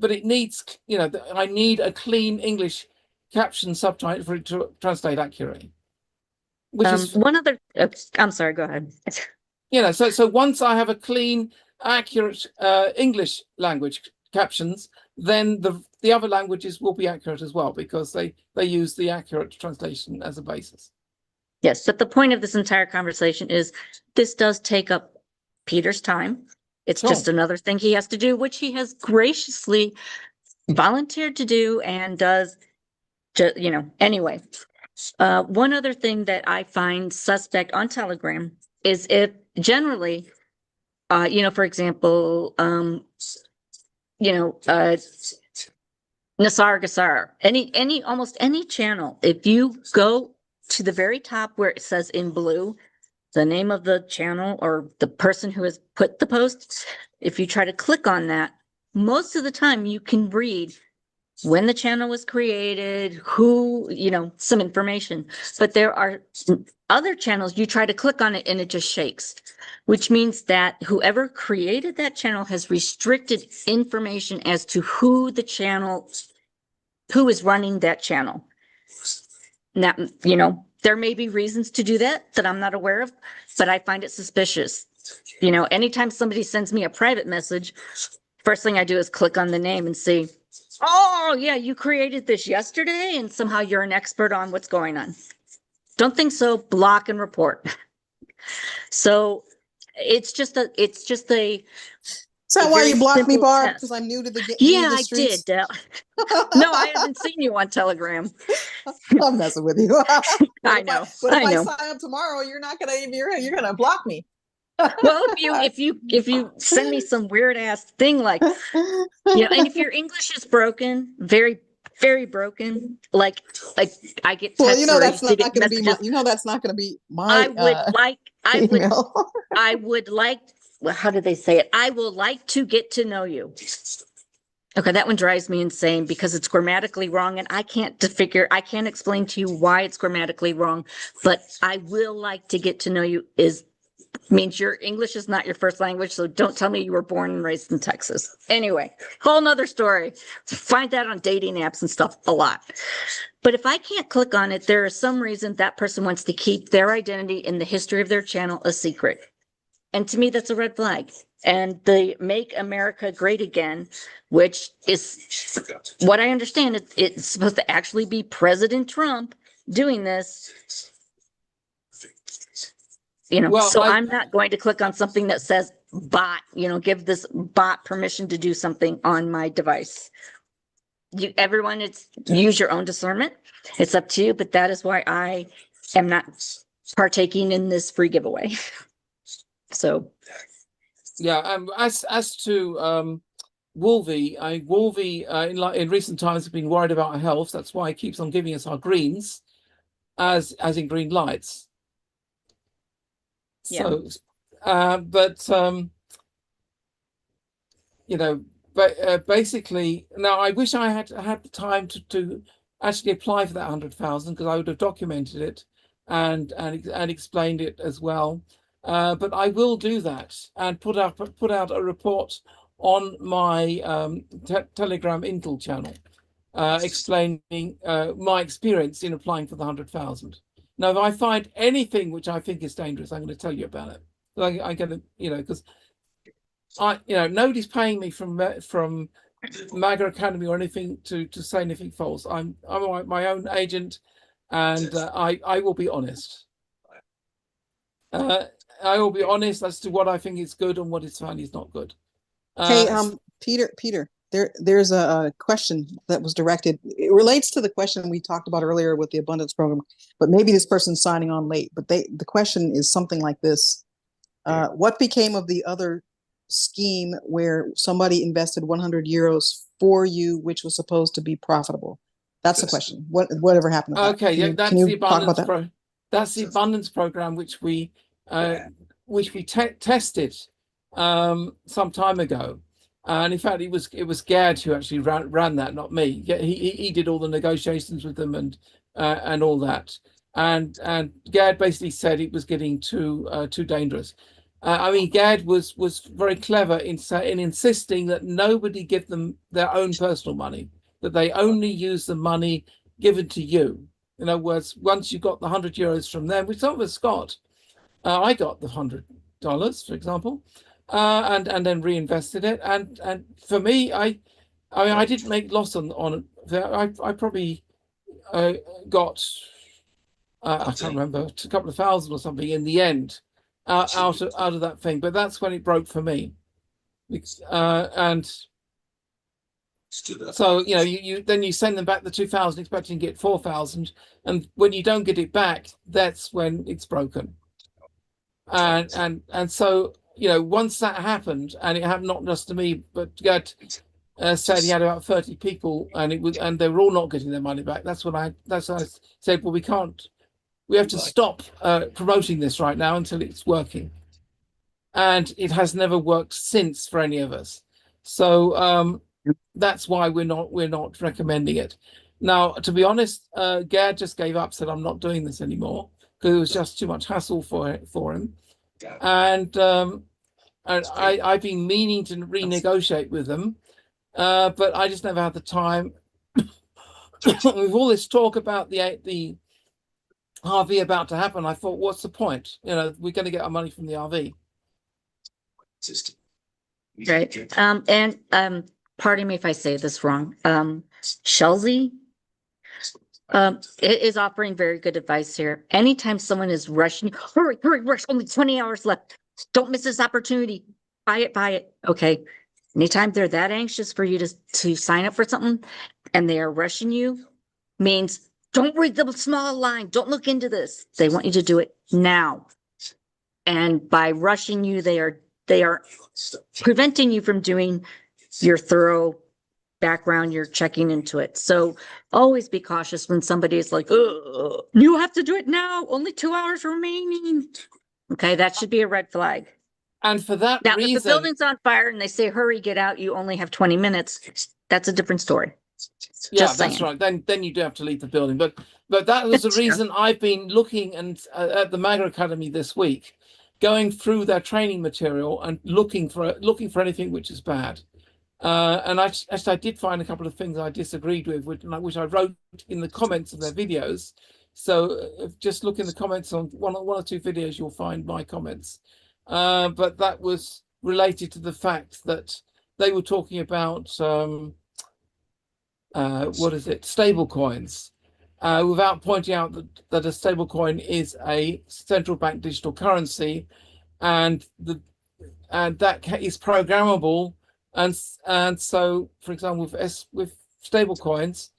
it needs, I need a clean English caption subtitle for it to translate accurately. Which is one other. I'm sorry. Go ahead. So once I have a clean, accurate English language captions, then the other languages will be accurate as well, because they use the accurate translation as a basis. Yes, but the point of this entire conversation is this does take up Peter's time. It's just another thing he has to do, which he has graciously volunteered to do and does, anyway. One other thing that I find suspect on Telegram is if generally, for example, Nasar GESARA, almost any channel, if you go to the very top where it says in blue, the name of the channel or the person who has put the post, if you try to click on that, most of the time you can read when the channel was created, who, some information. But there are other channels, you try to click on it and it just shakes, which means that whoever created that channel has restricted information as to who is running that channel. Now, there may be reasons to do that I'm not aware of, but I find it suspicious. Anytime somebody sends me a private message, first thing I do is click on the name and see, oh yeah, you created this yesterday and somehow you're an expert on what's going on. Don't think so, block and report. So it's just a Is that why you blocked me, Barb? Because I'm new to the I did. No, I haven't seen you on Telegram. I'm messing with you. I know. But if I sign up tomorrow, you're gonna block me. Well, if you send me some weird ass thing like, and if your English is broken, very very broken. Like I get Well, texts you know or that's not get going to be my. messages. You know that's not going to be I my would like, I would, email. I would like, well, how do they say it? I will like to get to know you. Okay, that one drives me insane because it's grammatically wrong and I can't I can't explain to you why it's grammatically wrong, but I will like to get to know you means your English is not your first language, so don't tell me you were born and raised in Texas. Anyway, whole nother story. Find that on dating apps and stuff a lot. But if I can't click on it, there is some reason that person wants to keep their identity and the history of their channel a secret. And to me, that's a red flag. And the Make America Great Again, which is what I understand, it's supposed to actually be President Trump doing this. You know, Well, so I'm not going to click on something that says bot, give this bot permission to do something on my device. Everyone, use your own discernment. It's up to you, but that is why I am not partaking in this free giveaway. So, yeah, as to Wolvie, in recent times have been worried about our health. That's why he keeps on giving us our greens, as in green lights. So, basically, now I wish I had the time to actually apply for that 100,000 because I would have documented it and explained it as well. But I will do that and put out a report on my Telegram Intel channel, explaining my experience in applying for the 100,000. Now, if I find anything which I think is dangerous, I'm going to tell you about it. I'm going to, because nobody's paying me from MAGA Academy or anything to say anything false. I'm my own agent, and I will be honest. I will be honest as to what I think is good and what is found is not good. Hey, Peter, there's a question that was directed. It relates to the question we talked about earlier with the abundance program, but maybe this person's signing on late. But the question is something like this: what became of the other scheme where somebody invested 100 euros for you, which was supposed to be profitable? That's the question. Whatever happened to that? Okay, yeah, Can you talk about that? That's the abundance program which we tested some time ago, and in fact it was Gad who actually ran that, not me. Yeah, he did all the negotiations with them and all that, and Gad basically said it was getting too dangerous. I mean, Gad was very clever in insisting that nobody give them their own personal money, that they only use the money given to you. In other words, once you got the 100 euros from them, which some of us got, I got the $100, for example, and then reinvested it. And for me, I mean, I didn't make loss on it. I probably got I can't remember, a couple of thousand or something in the end out of that thing. But that's when it broke for me, and so you then you send them back the 2,000 expecting to get 4,000, and when you don't get it back, that's when it's broken. And so once that happened, and it happened not just to me, but Gad said he had about 30 people, and they were all not getting their money back. That's when I said, well, we have to stop promoting this right now until it's working, and it has never worked since for any of us. So that's why we're not recommending it. Now, to be honest, Gad just gave up, said I'm not doing this anymore because it was just too much hassle for him. And I've been meaning to renegotiate with them, but I just never had the time. With all this talk about the RV about to happen, I thought, what's the point? We're going to get our money from the RV. Right. And pardon me if I say this wrong. Shelzy is offering very good advice here. Anytime someone is rushing, hurry, rush, only 20 hours left. Don't miss this opportunity. Buy it. Okay. Anytime they're that anxious for you to sign up for something and they are rushing you, means don't read the small line. Don't look into this. They want you to do it now. And by rushing you, they are preventing you from doing your thorough background, you're checking into it. So always be cautious when somebody is like, "Ugh, you have to do it now. Only 2 hours remaining." Okay, that should be a red flag. And for that Now, reason, if the building's on fire and they say, hurry, get out, you only have 20 minutes, that's a different story. yeah, Just that's saying. right. Then you do have to leave the building. But that was the reason I've been looking and at the MAGA Academy this week, going through their training material and looking for anything which is bad. And I did find a couple of things I disagreed with, which I wrote in the comments of their videos. So just look in the comments on one or two videos, you'll find my comments. But that was related to the fact that they were talking about stable coins, without pointing out that a stable coin is a central bank digital currency, and that is programmable. And so, for example, with stable coins,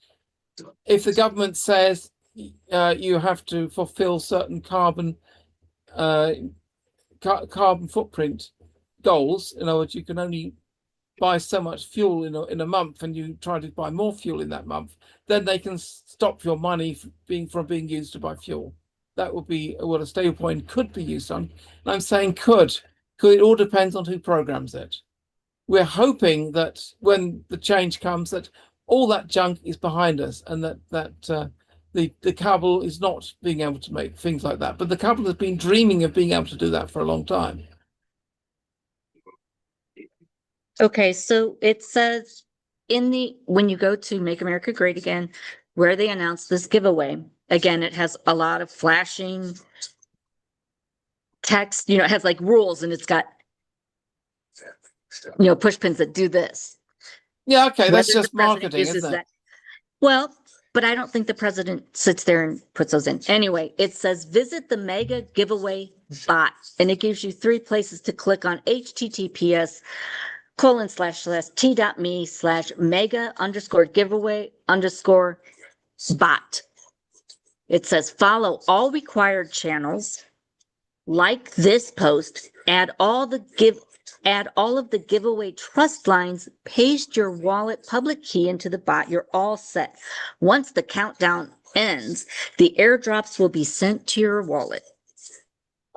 if the government says you have to fulfill certain carbon footprint goals, in other words, you can only buy so much fuel in a month, and you try to buy more fuel in that month, then they can stop your money from being used to buy fuel. That would be what a stablecoin could be used on. And I'm saying could, because it all depends on who programs it. We're hoping that when the change comes, that all that junk is behind us, and that the cabal is not being able to make things like that. But the cabal has been dreaming of being able to do that for a long time. Okay, so it says when you go to Make America Great Again, where they announced this giveaway, again, it has a lot of flashing text, it has like rules, and it's got, push pins that do this. Yeah, okay, that's Whether just the president marketing, uses isn't it? that. Well, but I don't think the president sits there and puts those in. Anyway, it says visit the mega giveaway bot, and it gives you 3 places to click on: https://t.me/mega_giveaway_bot. It says follow all required channels, like this post, add all of the giveaway trust lines, paste your wallet public key into the bot. You're all set. Once the countdown ends, the airdrops will be sent to your wallet.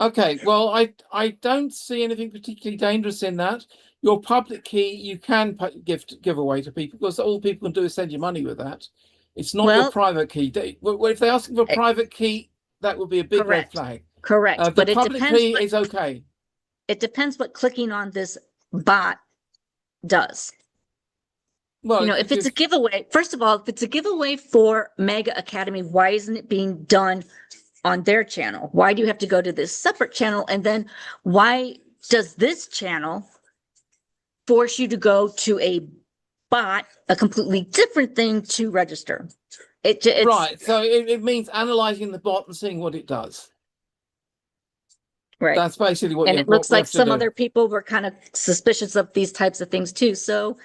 Okay, well, I don't see anything particularly dangerous in that. Your public key you can give away to people, because all people can do is send you money with that. It's not your private key. If they ask for a private key, that would be a big red flag. Correct. The But it public depends key is okay. It depends what clicking on this bot does. Well, if it's a giveaway, first of all, if it's a giveaway for Mega Academy, why isn't it being done on their channel? Why do you have to go to this separate channel? And then why does this channel force you to go to a bot, a completely different thing, to register? Right. So it means analyzing the bot and seeing what it does. Right. That's basically what and you it looks what we like have to some do. other people were kind of suspicious of these types of things too. So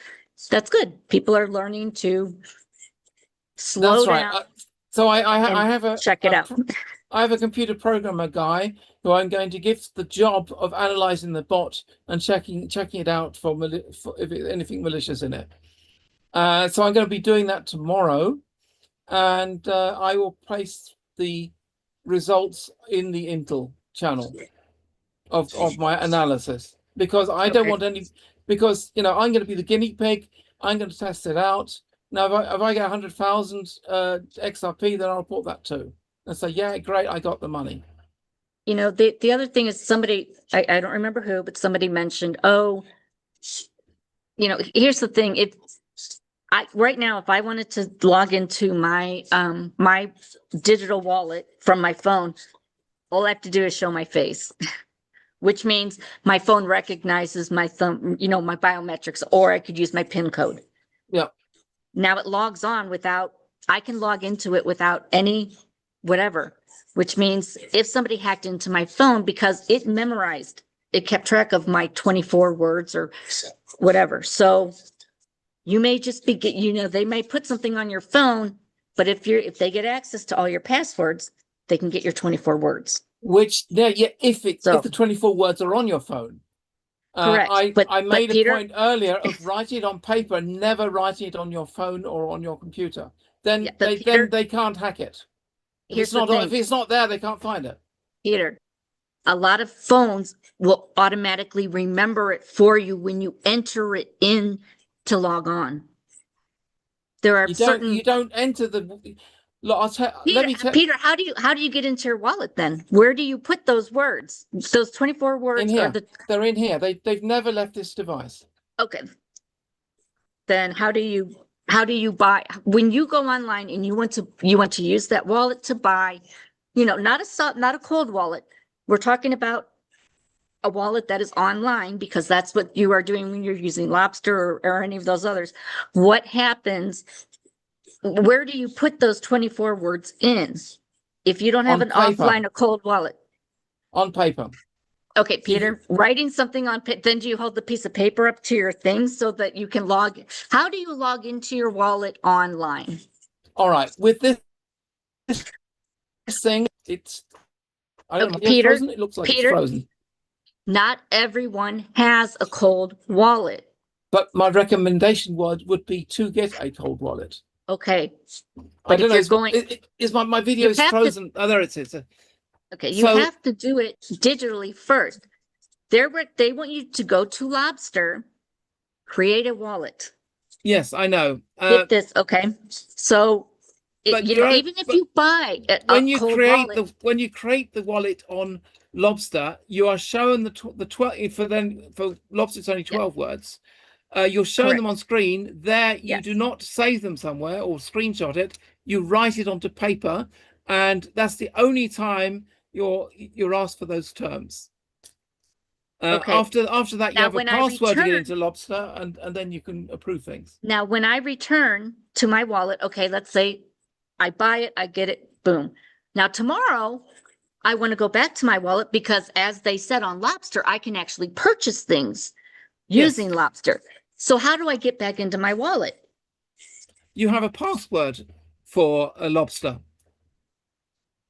that's good. People are learning to slow That's right. down. So I and have a check it out. I have a computer programmer guy who I'm going to give the job of analyzing the bot and checking it out for if anything malicious in it. So I'm going to be doing that tomorrow, and I will place the results in the Intel channel of my analysis, because I don't want any, because I'm going to be the guinea pig. I'm going to test it out. Now, if I get 100,000 XRP, then I'll report that too and say, yeah, great, I got the money. The other thing is somebody, I don't remember who, but somebody mentioned, here's the thing. Right now, if I wanted to log into my my digital wallet from my phone, all I have to do is show my face, which means my phone recognizes my thumb, my biometrics, or I could use my PIN code. Yeah. Now it logs on I can log into it without any whatever, which means if somebody hacked into my phone, because it kept track of my 24 words or whatever. So you may just be, they may put something on your phone, but if they get access to all your passwords, they can get your 24 words. Which if the 24 words are on your phone, Correct. I made a Peter, point earlier of writing it on paper, never writing it on your phone or on your computer. Then they can't hack it. If here's it's not the thing. if it's not there, they can't find it. Peter, a lot of phones will automatically remember it for you when you enter it in to log on. There are you don't enter the look, Peter, how do you get into your wallet then? Where do you put those words? Those 24 words in here. are They're in here. They've never left this device. okay. Then how do you buy when you go online and you want to use that wallet to buy, not a cold wallet. We're talking about a wallet that is online because that's what you are doing when you're using Lobster or any of those others. What happens? Where do you put those 24 words in if you don't have an offline or cold wallet? On paper. Okay, Peter, writing something on then do you hold the piece of paper up to your thing so that you can log? How do you log into your wallet online? All right, with this thing, I don't know. Peter, frozen? It looks like it's frozen. Not everyone has a cold wallet. But my recommendation would be to get a cold wallet. Okay. But I don't know. Is my video is frozen? Oh, there it is. Okay, you have to do it digitally first. They want you to go to Lobster, create a wallet. Yes, I know. Get this, okay? So, even if you buy when you create the wallet on Lobster, you are showing the 12 for Lobster it's only 12 words. You're showing them on screen. There, you do not save them somewhere or screenshot it. You write it onto paper, and that's the only time you're asked for those terms. Okay. After that, you have a password to get into Lobster, and then you can approve things. Now, when I return to my wallet, okay, let's say I buy it, I get it, boom. Now tomorrow, I want to go back to my wallet because, as they said on Lobster, I can actually purchase things using Lobster. So how do I get back into my wallet? You have a password for a Lobster.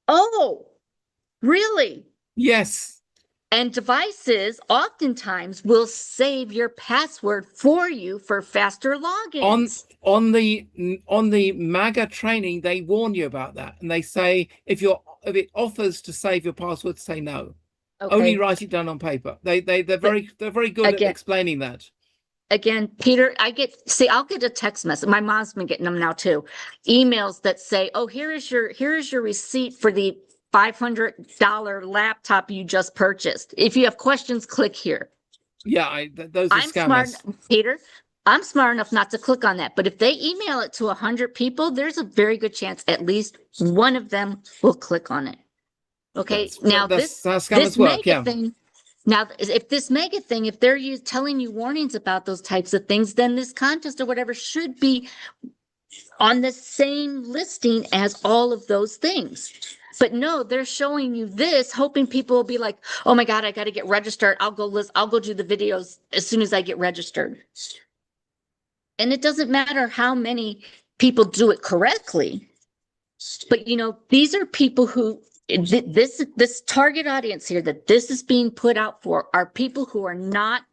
Oh, really? Yes. And devices oftentimes will save your password for you for faster logins. On the MAGA training, they warn you about that, and they say if it offers to save your password, say no. Okay. Only write it down on paper. They're very good at explaining that. Again, Peter, I'll get a text message. My mom's been getting them now too. Emails that say, "Oh, here is your receipt for the $500 laptop you just purchased. If you have questions, click here." Yeah, those are scammers. Peter, I'm smart enough not to click on that. But if they email it to 100 people, there's a very good chance at least one of them will click on it. Okay, that's how scammers work. Yeah. Now, if this mega thing, if they're telling you warnings about those types of things, then this contest or whatever should be on the same listing as all of those things. But no, they're showing you this, hoping people will be like, "Oh my God, I got to get registered. I'll go do the videos as soon as I get registered." And it doesn't matter how many people do it correctly. But these are people who this target audience here that this is being put out for are people who are not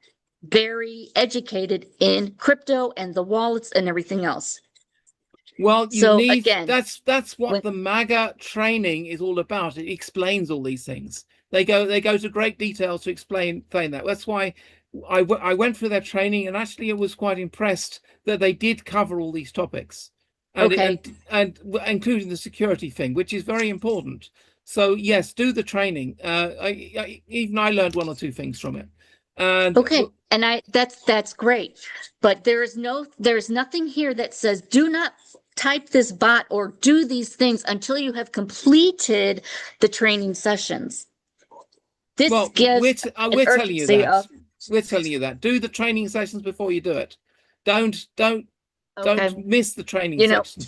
very educated in crypto and the wallets and everything else. Well, that's what the MAGA training is all about. It explains all these things. They go to great detail to explain that. That's why I went through their training, and actually I was quite impressed that they did cover all these topics, and including the security thing, which is very important. So yes, do the training. Even I learned one or two things from it. And that's great. But there's nothing here that says do not type this bot or do these things until you have completed the training sessions. We're telling you that. We're telling you that. Do the training sessions before you do it. Don't miss the training session.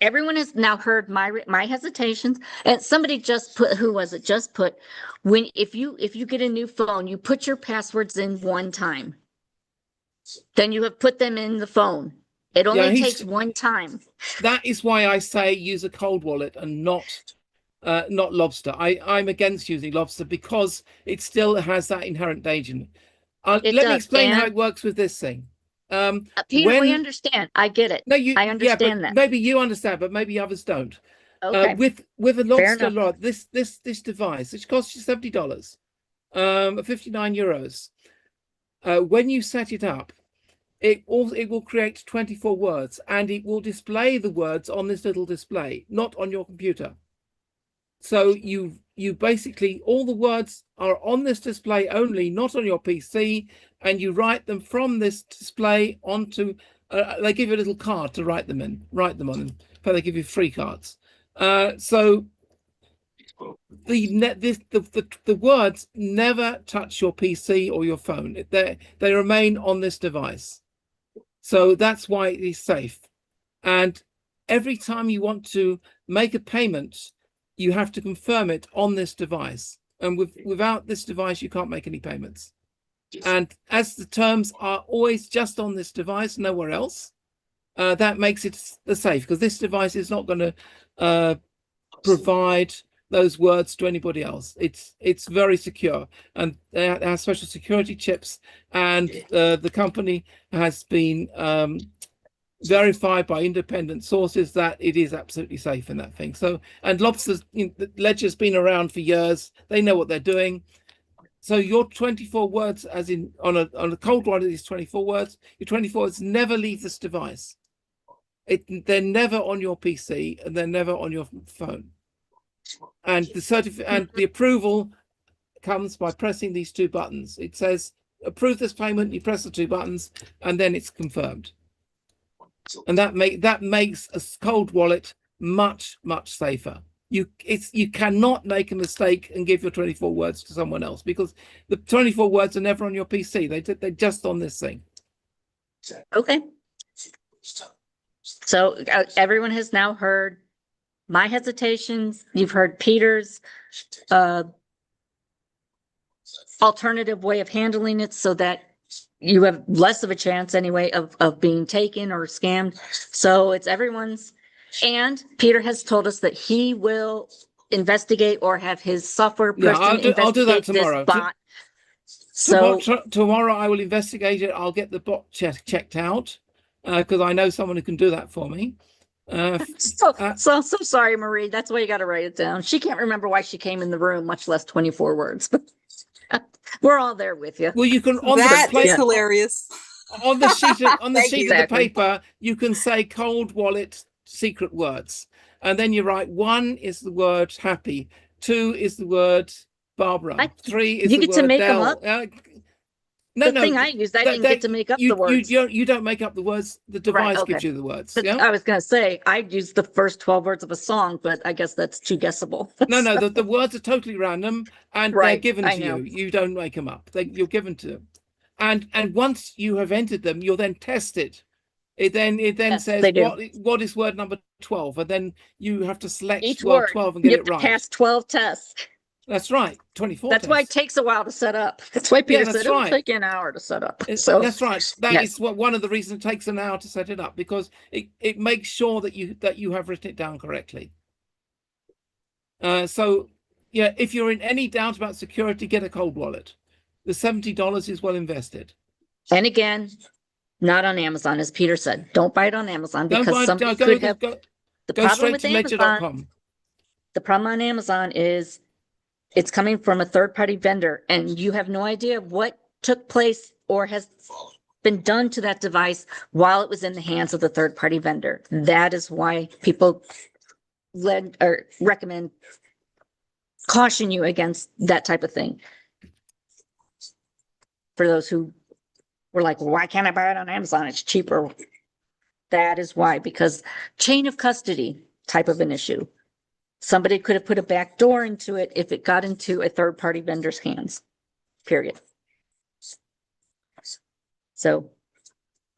Everyone has now heard my hesitations, and somebody just put, who was it? Just put, if you get a new phone, you put your passwords in one time. Then you have put them in the phone. It only takes one time. That is why I say use a cold wallet and not not lobster. I'm against using lobster because it still has that inherent danger. It Let me does, explain how Dan. it works with this thing. Peter, we When understand. I get it. no, I yeah, but understand that. maybe you understand, but maybe others don't. Okay. With a Fair lobster enough. rod, this device, which costs you $70, 59 euros. When you set it up, it will create 24 words, and it will display the words on this little display, not on your computer. So you basically, all the words are on this display only, not on your PC, and you write them from this display onto. They give you a little card to write them on, but they give you free cards. So the words never touch your PC or your phone. They remain on this device. So that's why it is safe. And every time you want to make a payment, you have to confirm it on this device. And without this device, you can't make any payments. And as the terms are always just on this device, nowhere else, that makes it safe, because this device is not going to provide those words to anybody else. It's very secure, and they have special security chips, and the company has been verified by independent sources that it is absolutely safe in that thing. So, and lobsters, the ledger's been around for years. They know what they're doing. So your 24 words, as in on a cold one, it is 24 words. Your 24 words never leave this device. They're never on your PC, and they're never on your phone. And the approval comes by pressing these two buttons. It says approve this payment. You press the two buttons, and then it's confirmed. And that makes a cold wallet much safer. You cannot make a mistake and give your 24 words to someone else, because the 24 words are never on your PC. They're just on this thing. Okay. So everyone has now heard my hesitations. You've heard Peter's alternative way of handling it, so that you have less of a chance anyway of being taken or scammed. So it's everyone's. And Peter has told us that he will investigate, or have his software person I'll do that tomorrow. This bot. So tomorrow I will investigate it. I'll get the bot checked out, because I know someone who can do that for me. So sorry, Marie. That's why you got to write it down. She can't remember why she came in the room, much less 24 words. We're all there with you. Well, you can hilarious. On the sheet of Exactly. the paper, you can say cold wallet secret words, and then you write 1 is the word happy, 2 is the word Barbara, 3 is you the get to word make them Dell. up? The thing I used, I didn't get to make up the words. You don't make up the words. The device gives you the words. But Yeah? I was going to say, I used the first 12 words of a song, but I guess that's too guessable. No, the words are totally random, and they're given to you. You don't make them up. You're given to them. And once you have entered them, you'll then test it. It then says what is word number 12, and then you have to select Each word word 12 and get it right. Pass 12 tests. That's right. 24. That's why it takes a while to set up. That's why Peter said that's it'll right. take an hour to set up. So that's right. That is one of the reasons it takes an hour to set it up, because it makes sure that you have written it down correctly. So yeah, if you're in any doubt about security, get a cold wallet. The $70 is well invested. And again, not on Amazon, as Peter said. Don't buy it on Amazon, because somebody could have the problem with Amazon. The problem on Amazon is it's coming from a third-party vendor, and you have no idea what took place or has been done to that device while it was in the hands of the third-party vendor. That is why people recommend, caution you against that type of thing. For those who were like, well, why can't I buy it on Amazon? It's cheaper. That is why, because chain of custody type of an issue. Somebody could have put a back door into it if it got into a third-party vendor's hands, period. So,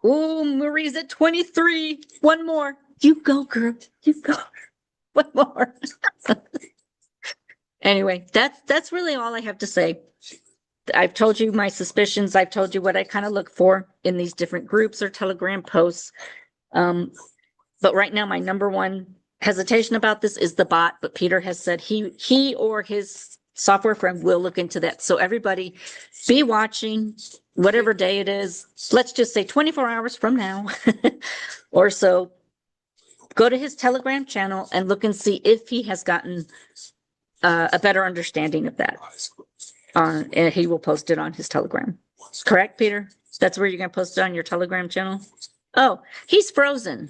oh, Marie's at 23. One more. You go, girl. You go. One more. Anyway, that's really all I have to say. I've told you my suspicions. I've told you what I kind of look for in these different groups or Telegram posts. But right now, my number one hesitation about this is the bot, but Peter has said he or his software friend will look into that. So everybody be watching whatever day it is. Let's just say 24 hours from now or so. Go to his Telegram channel and look and see if he has gotten a better understanding of that. And he will post it on his Telegram. Correct, Peter? That's where you're going to post it on your Telegram channel? Oh, he's frozen.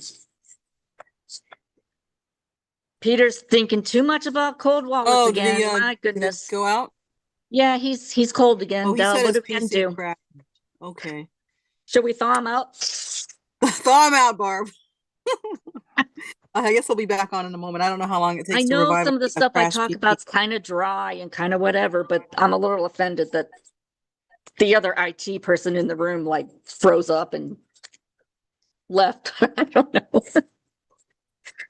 Peter's thinking too much about cold wallets again. My goodness. Go out? Yeah, he's cold again. Oh, he said What his do we PC do? crashed. Okay. Should we thaw him out? Thaw him out, Barb. I guess he'll be back on in a moment. I don't know how long it takes I to know revive some of the a stuff I crashed talk PC. about is kind of dry and kind of whatever, but I'm a little offended that the other IT person in the room like froze up and left. I don't know.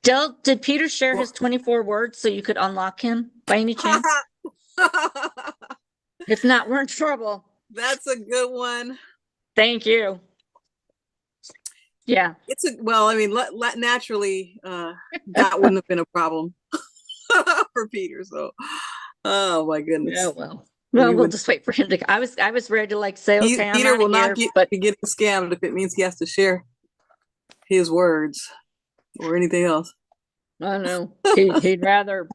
Del, did Peter share his 24 words so you could unlock him by any chance? If not, we're in trouble. That's a good one. Thank you. Yeah. It's well, I mean, naturally, that wouldn't have been a problem for Peter. So, oh my goodness. Yeah, well, we'll just wait for him to. I was ready to like say, okay, I'm Peter out will of not here, be getting scammed if it means he has to share his words or anything else. I know. He'd rather.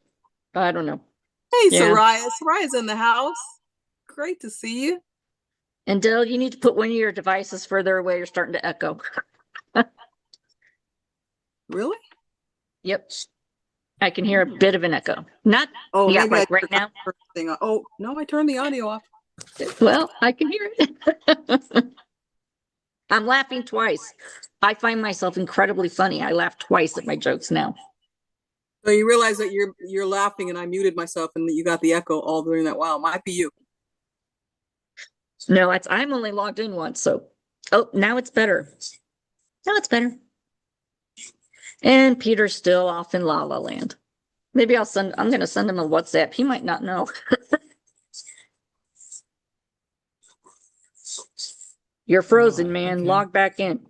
I don't know. Hey, Yeah. Soraya. Soraya's in the house. Great to see you. And Del, you need to put one of your devices further away. You're starting to echo. Really? Yep. I can hear a bit of an echo. Not maybe like right now. Oh no, I turned the audio off. Well, I can hear it. I'm laughing twice. I find myself incredibly funny. I laugh twice at my jokes now. So you realize that you're laughing and I muted myself and that you got the echo all during that while. Might be you. No, I'm only logged in once, so now it's better. Now it's better. And Peter's still off in La La Land. Maybe I'm gonna send him a WhatsApp. He might not know. You're frozen, man. Okay. Log back in.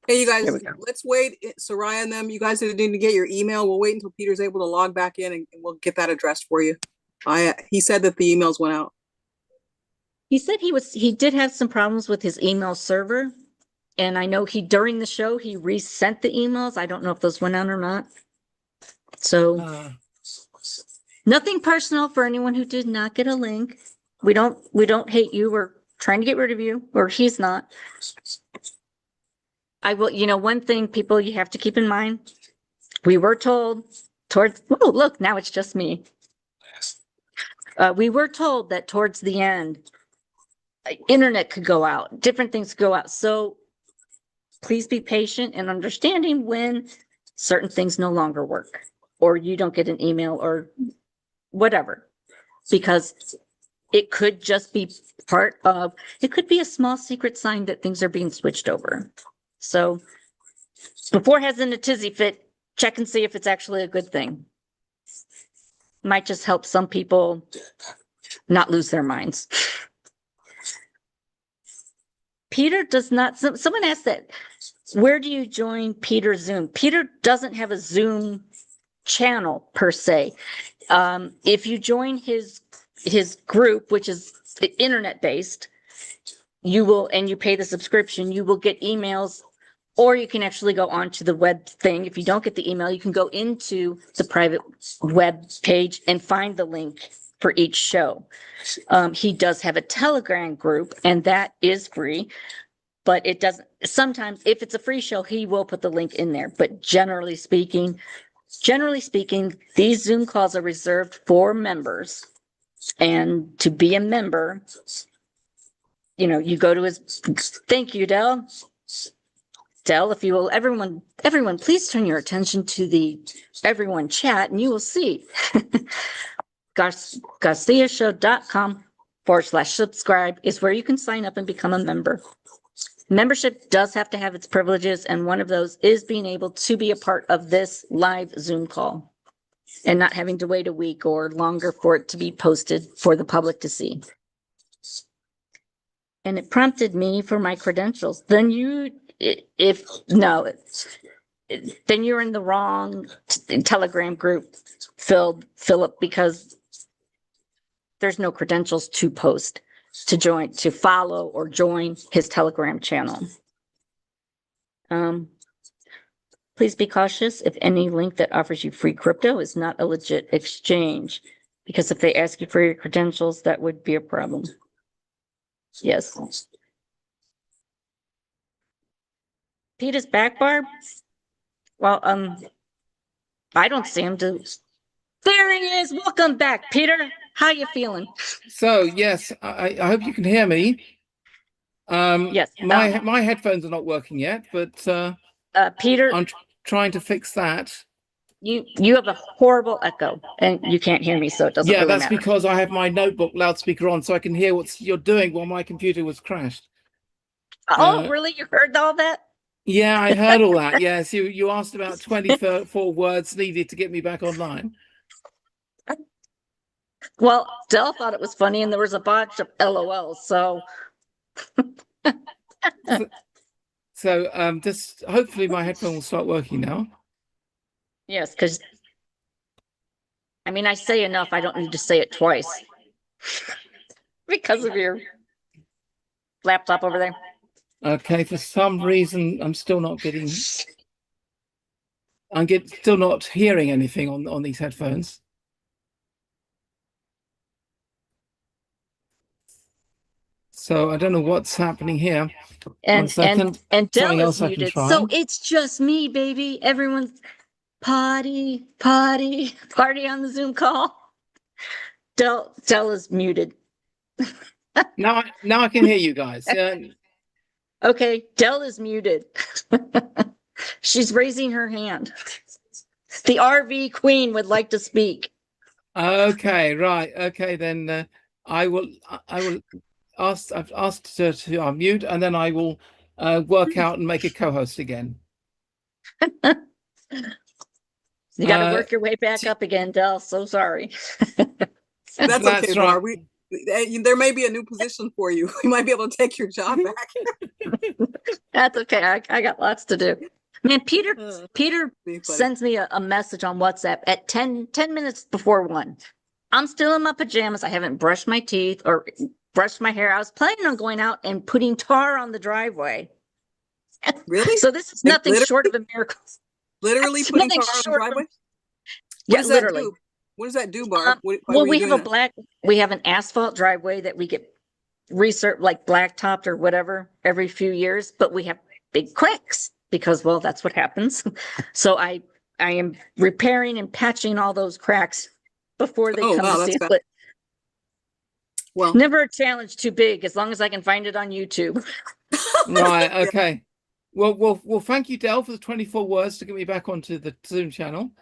Hey, you guys, let's wait. Soraya and them, you guys need to get your email. We'll wait until Peter's able to log back in and we'll get that addressed for you. He said that the emails went out. He said he did have some problems with his email server. And I know during the show, he resent the emails. I don't know if those went out or not. So nothing personal for anyone who did not get a link. We don't hate you. We're trying to get rid of you, or he's not. I will, one thing people you have to keep in mind, we were told look, now it's just me. We were told that towards the end, internet could go out, different things could go out. So please be patient and understanding when certain things no longer work or you don't get an email or whatever, because it could just be it could be a small secret sign that things are being switched over. So before having a tizzy fit, check and see if it's actually a good thing. Might just help some people not lose their minds. Peter does not, someone asked that, where do you join Peter's Zoom? Peter doesn't have a Zoom channel per se. If you join his group, which is internet based, and you pay the subscription, you will get emails, or you can actually go onto the web thing. If you don't get the email, you can go into the private web page and find the link for each show. He does have a Telegram group, and that is free, but it doesn't, sometimes if it's a free show, he will put the link in there. But generally speaking, these Zoom calls are reserved for members. And to be a member, you go to his, thank you, Del. Del, if you will, everyone, please turn your attention to the everyone chat and you will see garciashow.com/subscribe is where you can sign up and become a member. Membership does have to have its privileges, and one of those is being able to be a part of this live Zoom call and not having to wait a week or longer for it to be posted for the public to see. And it prompted me for my credentials. Then then you're in the wrong Telegram group, Philip, because there's no credentials to post, to join, to follow or join his Telegram channel. Please be cautious if any link that offers you free crypto is not a legit exchange, because if they ask you for your credentials, that would be a problem. Yes. Pete is back, Barb? Well, I don't see him. There he is. Welcome back, Peter. How you feeling? So yes, I hope you can hear me. Yes. My headphones are not working yet, but Peter, I'm trying to fix that. You have a horrible echo, and you can't hear me, so it doesn't Yeah, really that's matter. because I have my notebook loudspeaker on, so I can hear what you're doing while my computer was crashed. Oh, really? You heard all that? Yeah, I heard all that. Yes, you asked about 24 words needed to get me back online. Well, Dell thought it was funny, and there was a bunch of LOLs. So just hopefully my headphone will start working now. Yes, because I mean, I say enough. I don't need to say it twice because of your laptop over there. Okay, for some reason I'm still not getting. Still not hearing anything on these headphones. So I don't know what's happening here. And Dell Something else is I can muted, try. so it's just me, baby. Everyone's party on the Zoom call. Dell is muted. Now I can hear you guys. Okay, Dell is muted. She's raising her hand. The RV queen would like to speak. Okay, right. Okay, then I will ask. I've asked her to unmute, and then I will work out and make a co-host again. You got to work your way back up again, Dell. So sorry. That's okay, right. Barb. There may be a new position for you. We might be able to take your job back. That's okay. I got lots to do. Man, Peter sends me a message on WhatsApp at 10 minutes before 1. I'm still in my pajamas. I haven't brushed my teeth or brushed my hair. I was planning on going out and putting tar on the driveway. Really? So this is nothing short of a miracle. Literally putting tar on the driveway? Yeah, literally. What does that do, Barb? Well, we have an asphalt driveway that we get like blacktopped or whatever every few years, but we have big cracks because, well, that's what happens. So I am repairing and patching all those cracks before they come to seal it. Well, never a challenge too big as long as I can find it on YouTube. Right. Okay. Well, thank you, Dell, for the 24 words to get me back onto the Zoom channel.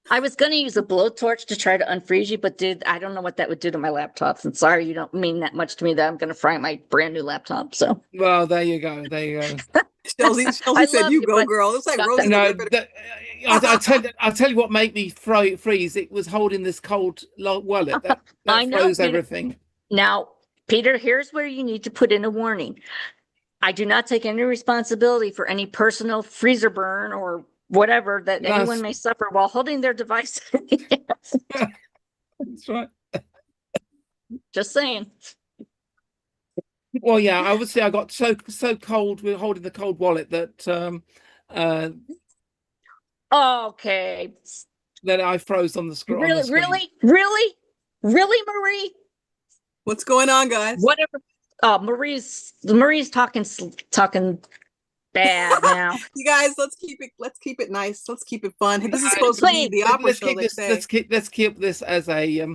I was going to use a blowtorch to try to unfreeze you, but I don't know what that would do to my laptops. And sorry, you don't mean that much to me that I'm going to fry my brand new laptop. So, well, there you go. There you go. Chelsea said, "You go, girl." It's like Rosie. No, I'll tell you what made me freeze. It was holding this cold wallet that froze everything. Now, Peter, here's where you need to put in a warning. I do not take any responsibility for any personal freezer burn or whatever that anyone may suffer while holding their device. That's right. Just saying. Well, yeah, obviously I got so cold with holding the cold wallet that okay. That I froze on the screen. Really, Marie? What's going on, guys? Whatever. Oh, Marie's talking bad now. You guys, let's keep it nice. Let's keep it fun. This is supposed to be the opera show. Let's keep this as a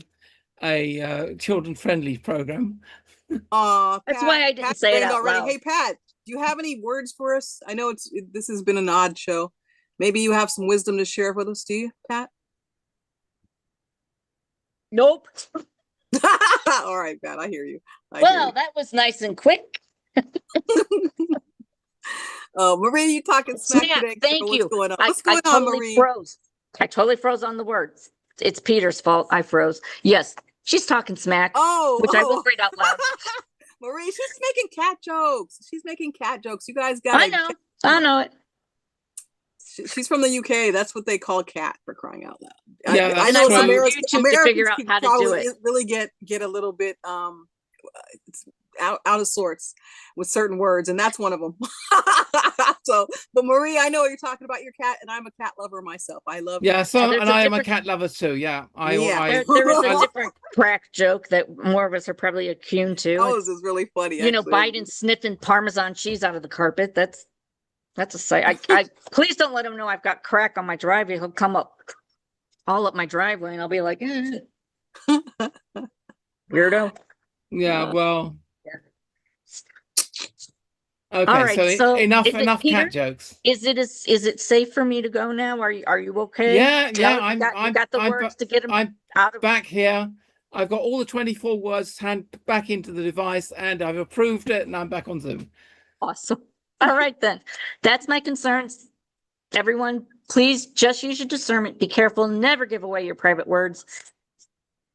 children-friendly program. That's why I didn't say it out loud. Hey, Pat, do you have any words for us? I know this has been an odd show. Maybe you have some wisdom to share with us. Do you, Pat? Nope. All right, Pat, I hear you. That was nice and quick. Marie, you talking smack today? Thank you. What's going on? I totally froze. I totally froze on the words. It's Peter's fault. I froze. Yes, she's talking smack. Which I will read out loud. Marie, she's making cat jokes. She's making cat jokes. You guys got I know it. She's from the UK. That's what they call cat, for crying out loud. Yeah, I know some YouTube to figure out how to do it. Really get a little bit out of sorts with certain words, and that's one of them. So, but Marie, I know you're talking about your cat, and I'm a cat lover myself. I love. Yeah, so there's and a I am a different- cat lover too. Yeah, there is a different crack joke that more of us are probably attuned to. Oh, this is really funny. You know, Biden sniffing Parmesan cheese out of the carpet. That's a sight. I please don't let him know I've got crack on my driveway. He'll come up all up my driveway, and I'll be like, weirdo. Yeah, well. Okay, All right, so enough Peter, cat jokes. Is it safe for me to go now? Are you okay? Yeah, You got the words to get him out of back here. I've got all the 24 words back into the device, and I've approved it, and I'm back on Zoom. Awesome. All right then. That's my concerns. Everyone, please just use your discernment. Be careful. Never give away your private words.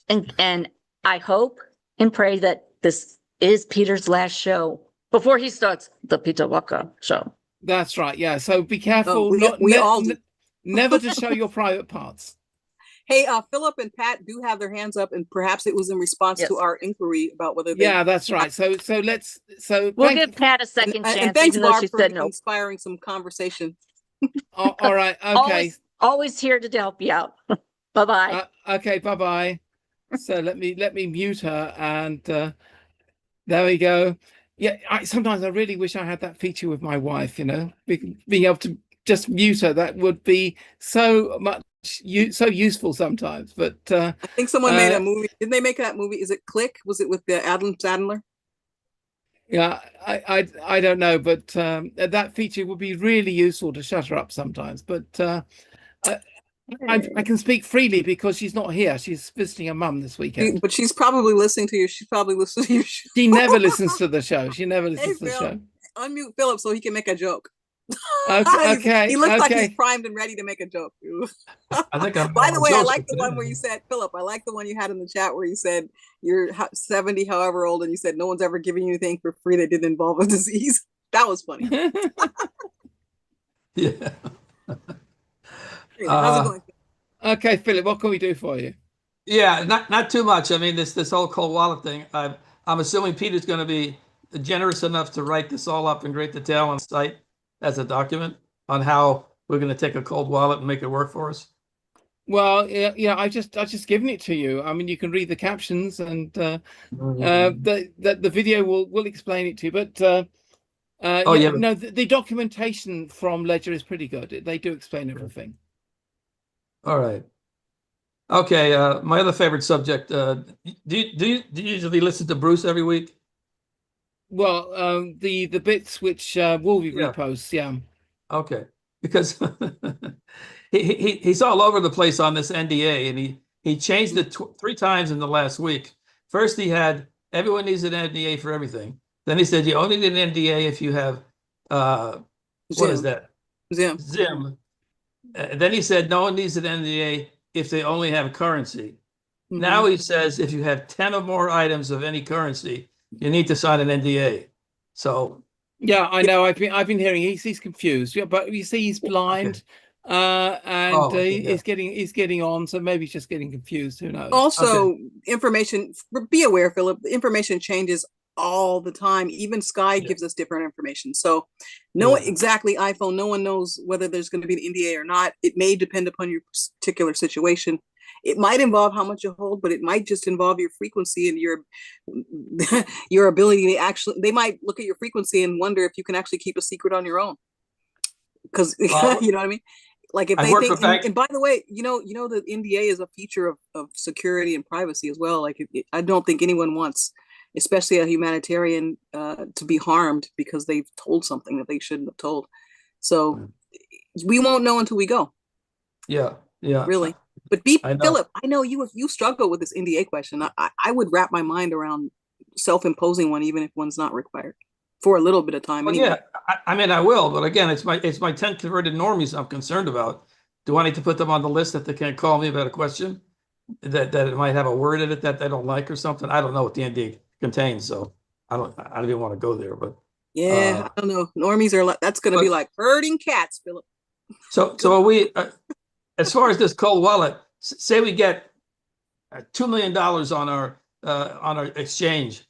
And I hope and pray that this is Peter's last show before he starts the Peter Walker show. That's right. Yeah. So be careful. Never to show your private parts. Hey, Philip and Pat do have their hands up, and perhaps it was in response to our inquiry about whether they. Yeah, that's right. So we'll give Pat a second chance. And thanks, even though Barb, she for said no. inspiring some conversation. All right. Okay. Always here to help you out. Bye bye. Okay. Bye bye. So let me mute her, and there we go. Yeah. Sometimes I really wish I had that feature with my wife. You know, being able to just mute her. That would be so much. So useful sometimes, but I think someone made a movie. Didn't they make that movie? Is it Click? Was it with the Adam Sandler? Yeah, I don't know, but that feature would be really useful to shut her up sometimes. But I can speak freely because she's not here. She's visiting her mum this weekend. But she's probably listening to you. She's probably listening to you. She never listens to the show. She never listens to the show. Unmute Philip so he can make a joke. Okay. He looks like he's primed and ready to make a joke. I think I'm. By the way, I like the one where you said, Philip, I like the one you had in the chat where you said you're 70, however old, and you said no one's ever given you anything for free that didn't involve a disease. That was funny. Yeah. How's it going? Okay, Philip, what can we do for you? Yeah, not too much. I mean, this whole cold wallet thing. I'm assuming Peter's going to be generous enough to write this all up in great detail on the site as a document on how we're going to take a cold wallet and make it work for us. Well, yeah, I just given it to you. I mean, you can read the captions, and the video will explain it to you. But no, the documentation from Ledger is pretty good. They do explain everything. All right. Okay. My other favorite subject. Do you usually listen to Bruce every week? Well, the bits which Wolvie reposts, yeah. Okay, because he's all over the place on this NDA, and he changed it 3 times in the last week. First, he had everyone needs an NDA for everything. Then he said you only need an NDA if you have what is that? Zim. Then he said no one needs an NDA if they only have currency. Mm-hmm. Now he says if you have 10 or more items of any currency, you need to sign an NDA. So yeah, I know. I've been hearing he's confused. Yeah, but you see, he's blind, and he's getting on. So maybe he's just getting confused. Who knows? Also, information. Be aware, Philip. Information changes all the time. Even Sky gives us different information. So, exactly iPhone. No one knows whether there's going to be an NDA or not. It may depend upon your particular situation. It might involve how much you hold, but it might just involve your frequency and your ability to actually. They might look at your frequency and wonder if you can actually keep a secret on your own. Because you know what I mean. Like if they think, and by the way, you know the NDA is a feature of security and privacy as well. Like I don't think anyone wants, especially a humanitarian, to be harmed because they've told something that they shouldn't have told. So we won't know until we go. Yeah. Really. But Philip, I know you struggle with this NDA question. I would wrap my mind around self-imposing one, even if one's not required, for a little bit of time. Well, anyway. Yeah, I mean, I will, but again, it's my 10 converted normies I'm concerned about. Do I need to put them on the list that they can't call me about a question that it might have a word in it that they don't like or something? I don't know what the NDA contains, so I don't even want to go there, but yeah, I don't know. Normies are like, that's going to be like herding cats, Philip. So are we, as far as this cold wallet, say we get $2 million on our exchange.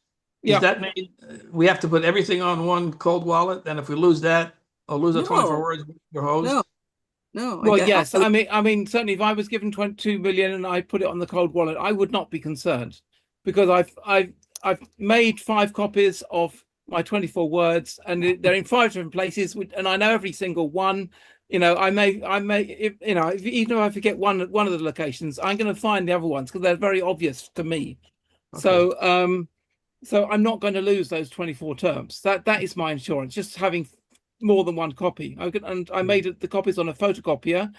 Does that mean we have to put everything on one cold wallet? And if we lose that or lose our 24 words, we're hosed? No. Well, yes. I mean, certainly if I was given 22 million and I put it on the cold wallet, I would not be concerned, because I've made 5 copies of my 24 words, and they're in 5 different places, and I know every single one. You know, I may, even if I forget one of the locations, I'm going to find the other ones because they're very obvious to me. Okay. So I'm not going to lose those 24 terms. That is my insurance. Just having more than one copy. I made the copies on a photocopier.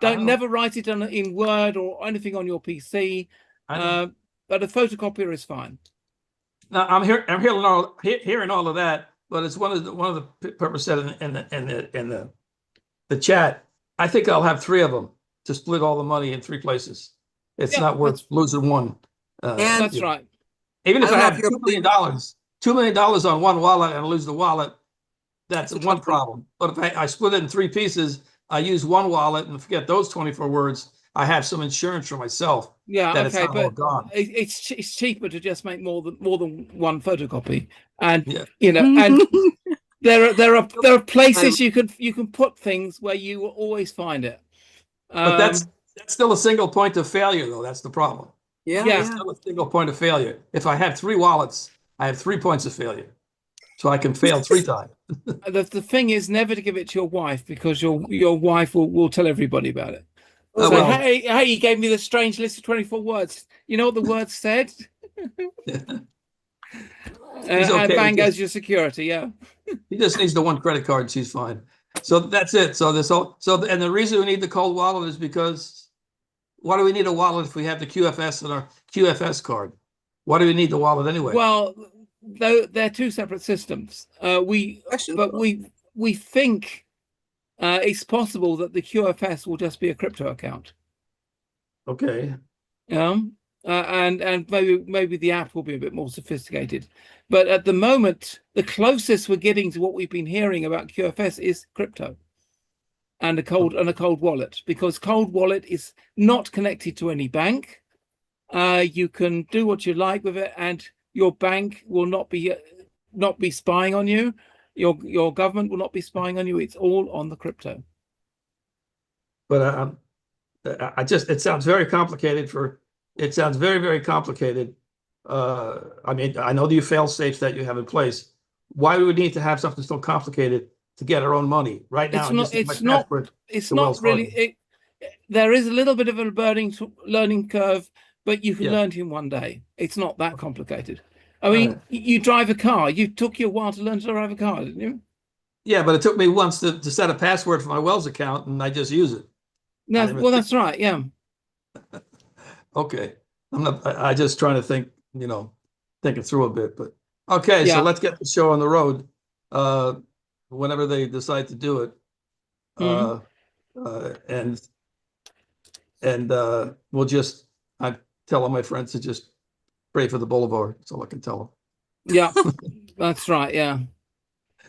Never write it in Word or anything on your PC. But a photocopier is fine. Now I'm hearing all of that, but it's one of the people said in the chat. I think I'll have 3 of them to split all the money in 3 places. It's not worth losing one. That's right. Even if I have $2 million on one wallet and lose the wallet, that's one problem. But if I split it in 3 pieces, I use one wallet and forget those 24 words, I have some insurance for myself. Yeah, that okay, it's not all but gone. It's cheaper to just make more than one photocopy, and you know, and there are places you can put things where you will always find it. But that's still a single point of failure, though. That's the problem. Yeah. It's still a single point of failure. If I have 3 wallets, I have 3 points of failure, so I can fail 3 times. The thing is never to give it to your wife, because your wife will tell everybody about it. So, hey, you gave me the strange list of 24 words. You know what the words said? And bang goes your security. Yeah. He just needs the 1 credit card and she's fine. So that's it. So and the reason we need the cold wallet is because why do we need a wallet if we have the QFS and our QFS card? Why do we need the wallet anyway? Well, they're 2 separate systems. We think it's possible that the QFS will just be a crypto account. Okay. And maybe the app will be a bit more sophisticated, but at the moment, the closest we're getting to what we've been hearing about QFS is crypto and a cold wallet, because cold wallet is not connected to any bank. You can do what you like with it, and your bank will not be spying on you. Your government will not be spying on you. It's all on the crypto. But it sounds very complicated it sounds very, very complicated. I mean, I know the fail safes that you have in place. Why do we need to have something so complicated to get our own money right now? It's not really. There is a little bit of a learning curve, but you can learn it in one day. It's not that complicated. I mean, you drive a car. You took you a while to learn to drive a car, didn't you? Yeah, but it took me once to set a password for my Wells account, and I just use it. No, well, that's right. Yeah. Okay. I just trying to think, think it through a bit, but okay. So let's get the show on the road. Whenever they decide to do it. And I tell all my friends to just pray for the boulevard. That's all I can tell them. Yeah, that's right. Yeah.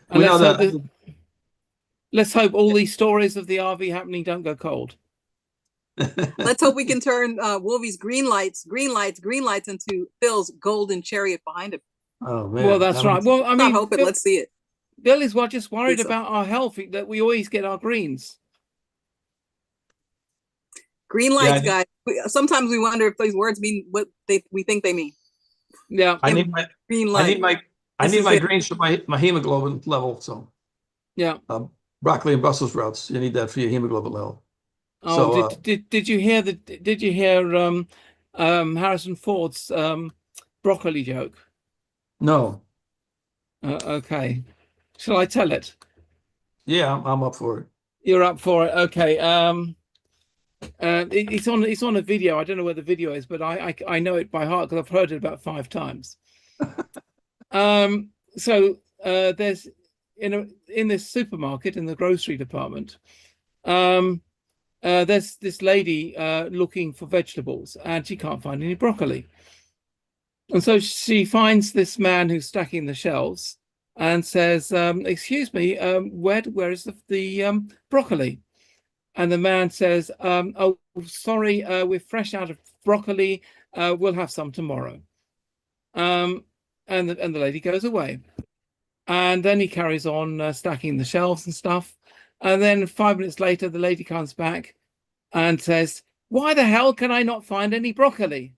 And let's hope all these stories of the RV happening don't go cold. Let's hope we can turn Wolvie's green lights into Phil's golden chariot behind him. Oh man! Well, that's right. Well, I mean, let's see it. Bill is just worried about our health, that we always get our greens. Green lights, guys. Sometimes we wonder if those words mean what we think they mean. Yeah, I need my green light. I need my greens for my hemoglobin level. So yeah, broccoli and Brussels sprouts. You need that for your hemoglobin level. Oh, so, did you hear Harrison Ford's broccoli joke? No. Okay. Shall I tell it? Yeah, I'm up for it. You're up for it. Okay. It's on a video. I don't know where the video is, but I know it by heart because I've heard it about 5 times. So there's in this supermarket in the grocery department. There's this lady looking for vegetables, and she can't find any broccoli. And so she finds this man who's stacking the shelves and says, excuse me, where is the broccoli? And the man says, oh, sorry, we're fresh out of broccoli. We'll have some tomorrow. And the lady goes away. And then he carries on stacking the shelves and stuff. And then 5 minutes later, the lady comes back and says, why the hell can I not find any broccoli?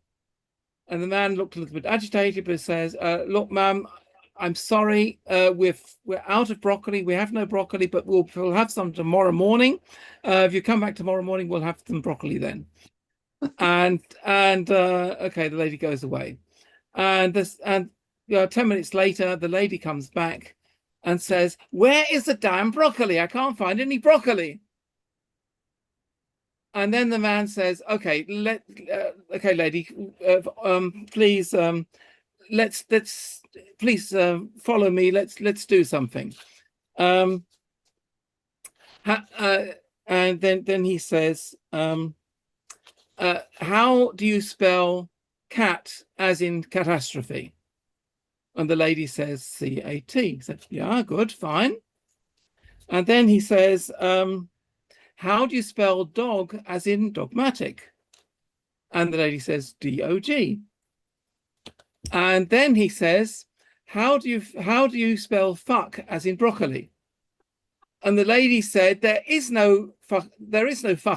And the man looked a little bit agitated, but says, look, ma'am, I'm sorry, we're out of broccoli. We have no broccoli, but we'll have some tomorrow morning. If you come back tomorrow morning, we'll have some broccoli then. and okay, the lady goes away. And 10 minutes later, the lady comes back and says, where is the damn broccoli? I can't find any broccoli. And then the man says, okay, okay, lady, please, please follow me. Let's do something. And then he says, how do you spell cat as in catastrophe? And the lady says C-A-T. He said, yeah, good, fine. And then he says, how do you spell dog as in dogmatic? And the lady says D-O-G. And then he says, how do you spell fuck as in broccoli? And the lady said, there is no fuck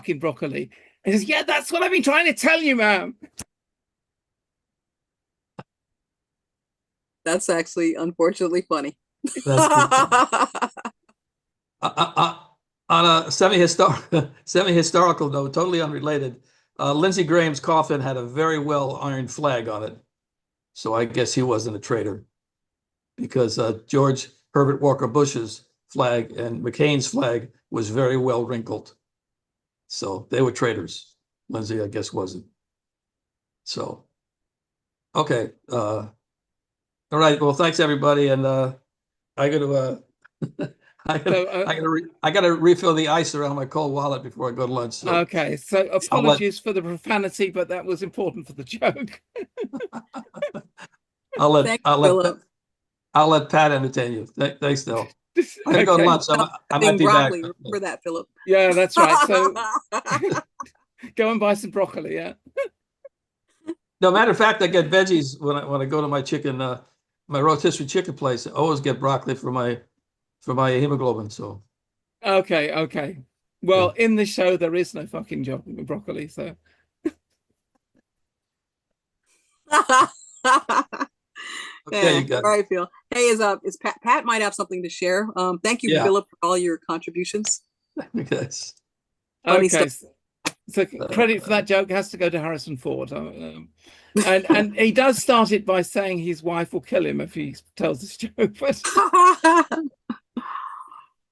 in broccoli. And he says, yeah, that's what I've been trying to tell you, ma'am. That's actually unfortunately funny. On a semi-historical note, totally unrelated, Lindsey Graham's coffin had a very well-ironed flag on it. So I guess he wasn't a traitor, because George Herbert Walker Bush's flag and McCain's flag was very well wrinkled. So they were traitors. Lindsey, I guess, wasn't. So, okay. All right. Well, thanks, everybody. And I got to refill the ice around my cold wallet before I go to lunch. So okay. So apologies for the profanity, but that was important for the joke. I'll let Pat entertain you. Thanks, Phil. I gotta go to lunch. I might be back. Remember that, Philip. Yeah, that's right. So go and buy some broccoli. Yeah. No, matter of fact, I get veggies when I go to my chicken, my rotisserie chicken place. I always get broccoli for my hemoglobin. So. Okay. Well, in the show there is no fucking broccoli, so. Okay, all right, Phil. Hey, is Pat might have something to share. Thank you, Philip, for all your contributions. Yes. Okay. So credit for that joke has to go to Harrison Ford. And he does start it by saying his wife will kill him if he tells this joke. But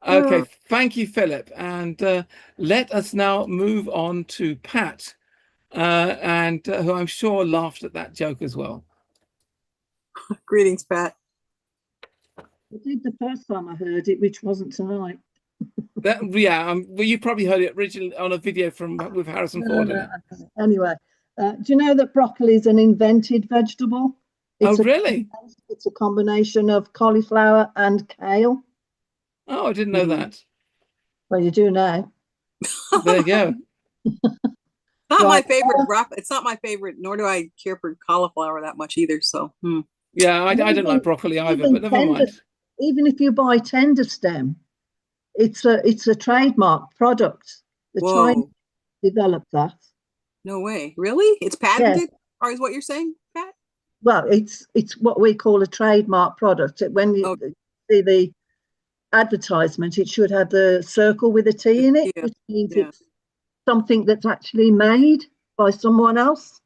okay, thank you, Philip. And let us now move on to Pat, and who I'm sure laughed at that joke as well. Greetings, Pat. I did the first time I heard it, which wasn't tonight. Well, you probably heard it originally on a video with Harrison Ford. Anyway, do you know that broccoli is an invented vegetable? Really? It's a combination of cauliflower and kale. Oh, I didn't know that. Well, you do now. There you go. Not my favorite broccoli. It's not my favorite, nor do I care for cauliflower that much either. So, yeah, I don't like broccoli either, but never mind. Even if you buy tender stem, it's a trademark product. The Chinese developed that. No way, really? It's patented, or is what you're saying, Pat? Well, it's what we call a trademark product. When you see the advertisement, it should have the circle with a T in it, which means it's something that's actually made by someone else.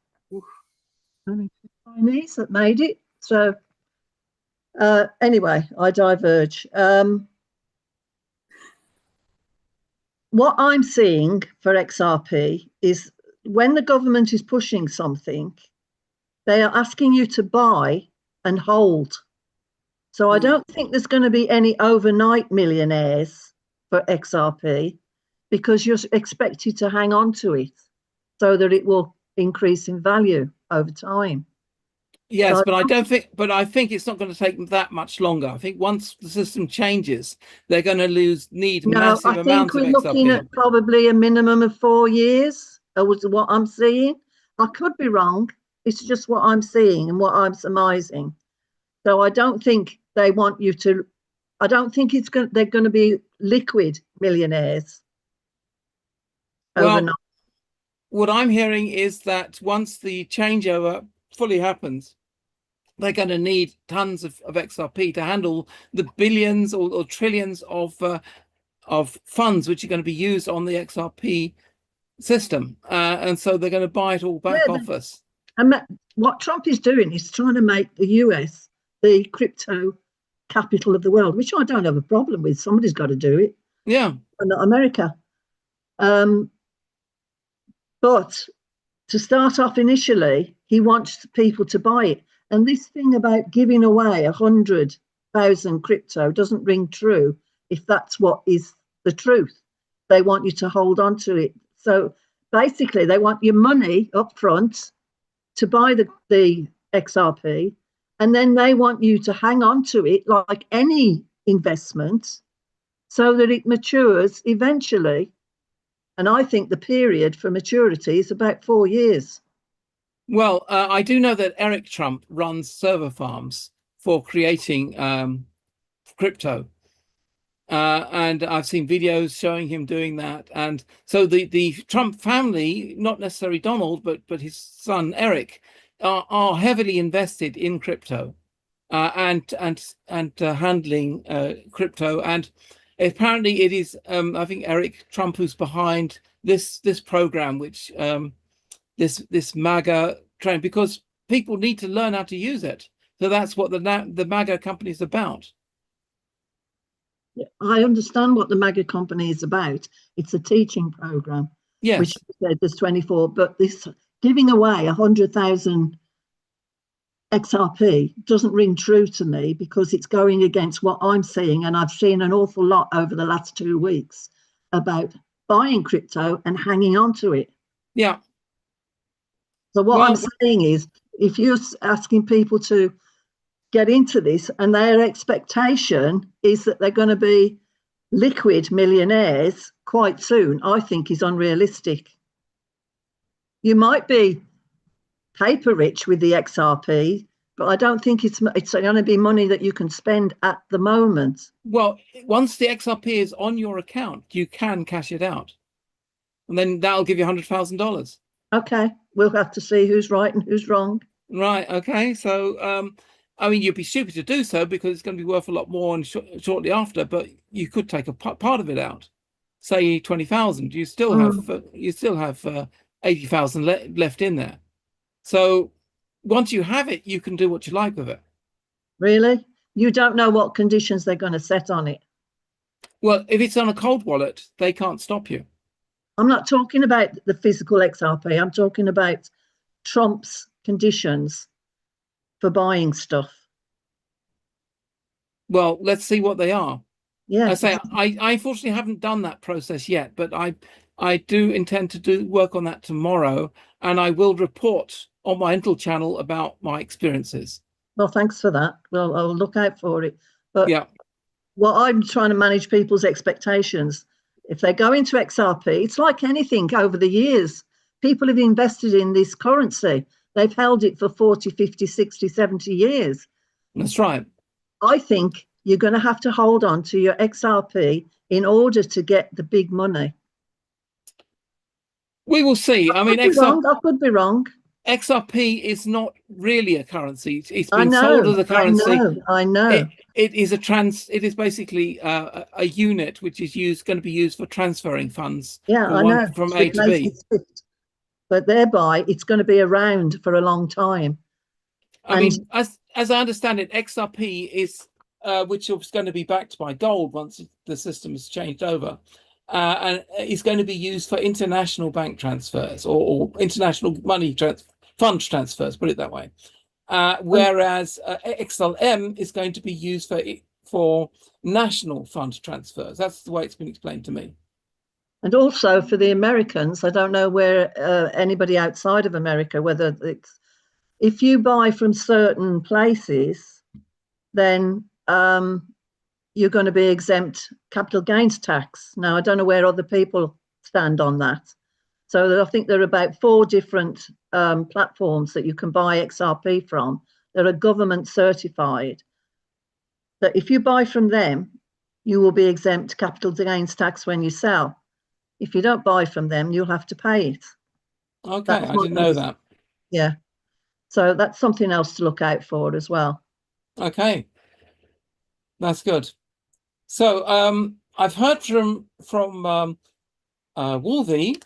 And it's the Chinese that made it. So anyway, I diverge. What I'm seeing for XRP is when the government is pushing something, they are asking you to buy and hold. So I don't think there's going to be any overnight millionaires for XRP, because you're expected to hang on to it so that it will increase in value over time. Yes, So but I think it's not going to take that much longer. I think once the system changes, they're going to need no, massive I think amounts of we're looking XRP. at probably a minimum of 4 years. Was what I'm seeing. I could be wrong. It's just what I'm seeing and what I'm surmising. So I don't think they want you to. I don't think they're going to be liquid millionaires overnight. Well, what I'm hearing is that once the changeover fully happens, they're going to need tons of XRP to handle the billions or trillions of funds which are going to be used on the XRP system, and so they're going to buy it all back off us. And what Trump is doing is trying to make the US the crypto capital of the world, which I don't have a problem with. Somebody's got to do it. Yeah, and not America. But to start off initially, he wants people to buy it. And this thing about giving away 100,000 crypto doesn't ring true if that's what is the truth. They want you to hold on to it. So basically, they want your money up front to buy the XRP, and then they want you to hang on to it like any investment so that it matures eventually. And I think the period for maturity is about 4 years. Well, I do know that Eric Trump runs server farms for creating crypto. And I've seen videos showing him doing that. And so the Trump family, not necessarily Donald, but his son Eric, are heavily invested in crypto and handling crypto. And apparently it is, I think, Eric Trump who's behind this program, which this MAGA trend, because people need to learn how to use it. So that's what the MAGA company is about. I understand what the MAGA company is about. It's a teaching program, yes, which said there's 24, but this giving away 100,000 XRP doesn't ring true to me because it's going against what I'm seeing. And I've seen an awful lot over the last 2 weeks about buying crypto and hanging on to it. Yeah. So what I'm saying is, if you're asking people to get into this and their expectation is that they're going to be liquid millionaires quite soon, I think is unrealistic. You might be paper rich with the XRP, but I don't think it's going to be money that you can spend at the moment. Well, once the XRP is on your account, you can cash it out, and then that'll give you $100,000. Okay, we'll have to see who's right and who's wrong. Right. Okay. So, I mean, you'd be stupid to do so because it's going to be worth a lot more and shortly after. But you could take a part of it out, say 20,000. You still have 80,000 left in there. So once you have it, you can do what you like with it. Really? You don't know what conditions they're going to set on it? Well, if it's on a cold wallet, they can't stop you. I'm not talking about the physical XRP. I'm talking about Trump's conditions for buying stuff. Well, let's see what they are. Yeah. I say I unfortunately haven't done that process yet, but I do intend to work on that tomorrow, and I will report on my Intel channel about my experiences. Well, thanks for that. Well, I'll look out for it. But yeah, what I'm trying to manage people's expectations. If they go into XRP, it's like anything over the years. People have invested in this currency. They've held it for 40, 50, 60, 70 years. That's right. I think you're going to have to hold on to your XRP in order to get the big money. We will see. I mean, I could be wrong. XRP is not really a currency. It's been sold as a currency. I know. It is basically a unit which is going to be used for transferring funds. Yeah, I know. From A to B. But thereby, it's going to be around for a long time. I mean, as I understand it, XRP is which is going to be backed by gold once the system is changed over, and is going to be used for international bank transfers or international money fund transfers. Put it that way. Whereas XLM is going to be used for national fund transfers. That's the way it's been explained to me. And also for the Americans, I don't know where anybody outside of America, whether if you buy from certain places, then you're going to be exempt capital gains tax. Now, I don't know where other people stand on that. So I think there are about 4 different platforms that you can buy XRP from that are government certified. That if you buy from them, you will be exempt capital gains tax when you sell. If you don't buy from them, you'll have to pay it. Okay, I didn't know that. Yeah. So that's something else to look out for as well. Okay. That's good. So I've heard from Wolvie,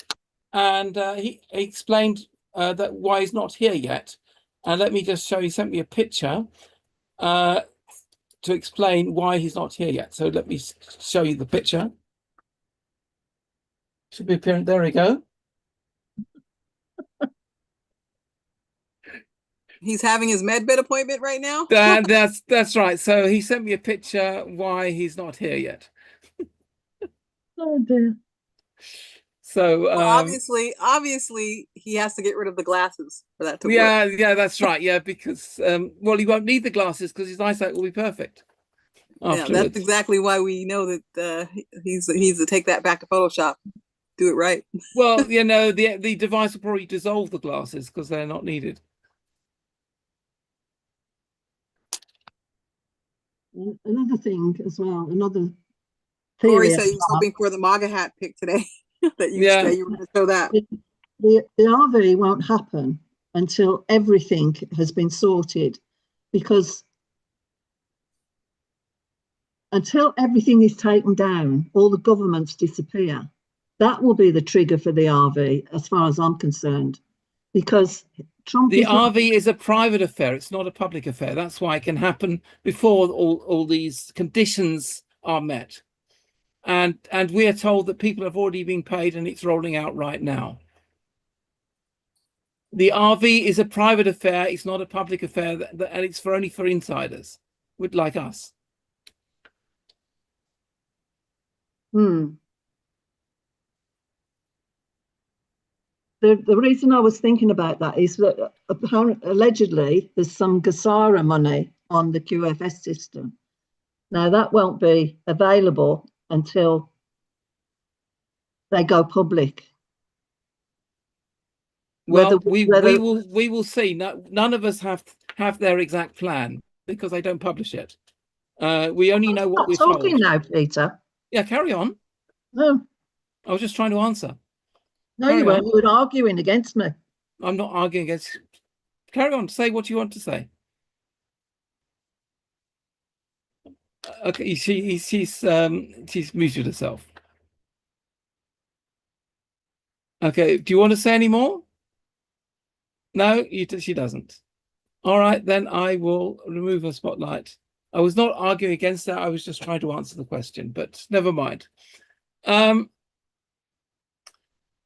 and he explained that why he's not here yet. And let me just show you, he sent me a picture to explain why he's not here yet. So let me show you the picture. Should be appearing. There we go. He's having his medbed appointment right now. That's right. So he sent me a picture why he's not here yet. Oh dear. So well, obviously he has to get rid of the glasses for that to work. Yeah, that's right. Yeah, because well, he won't need the glasses because his eyesight will be perfect afterwards. Yeah, that's exactly why we know that he's to take that back to Photoshop, do it right. Well, you know, the device will probably dissolve the glasses because they're not needed. Another thing as well, another theory. Corey said he was hoping for the MAGA hat pick today. that you were going to show that. The RV won't happen until everything has been sorted, because until everything is taken down, all the governments disappear. That will be the trigger for the RV, as far as I'm concerned, because Trump the RV is a private affair. It's not a public affair. That's why it can happen before all these conditions are met. And we are told that people have already been paid and it's rolling out right now. The RV is a private affair. It's not a public affair, and it's only for insiders, like us. The reason I was thinking about that is that allegedly there's some GESARA money on the QFS system. Now that won't be available until they go public. Well, we will see. None of us have their exact plan because they don't publish it. We only know what we're told. Talking now, Peter. Yeah, carry on. No, I was just trying to answer. No, you weren't. You were arguing against me. I'm not arguing against. Carry on. Say what you want to say. Okay, she's muted herself. Okay, do you want to say any more? No, she doesn't. All right, then I will remove her spotlight. I was not arguing against that. I was just trying to answer the question, but never mind.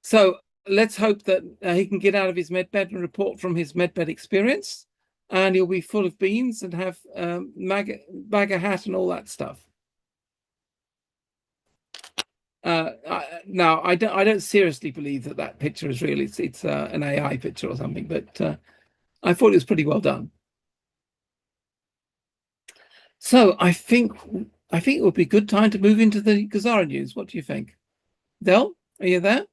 So let's hope that he can get out of his medbed and report from his medbed experience, and he'll be full of beans and have MAGA hat and all that stuff. Now, I don't seriously believe that picture is real. It's an AI picture or something, but I thought it was pretty well done. So I think it would be a good time to move into the GESARA news. What do you think? Del, are you there?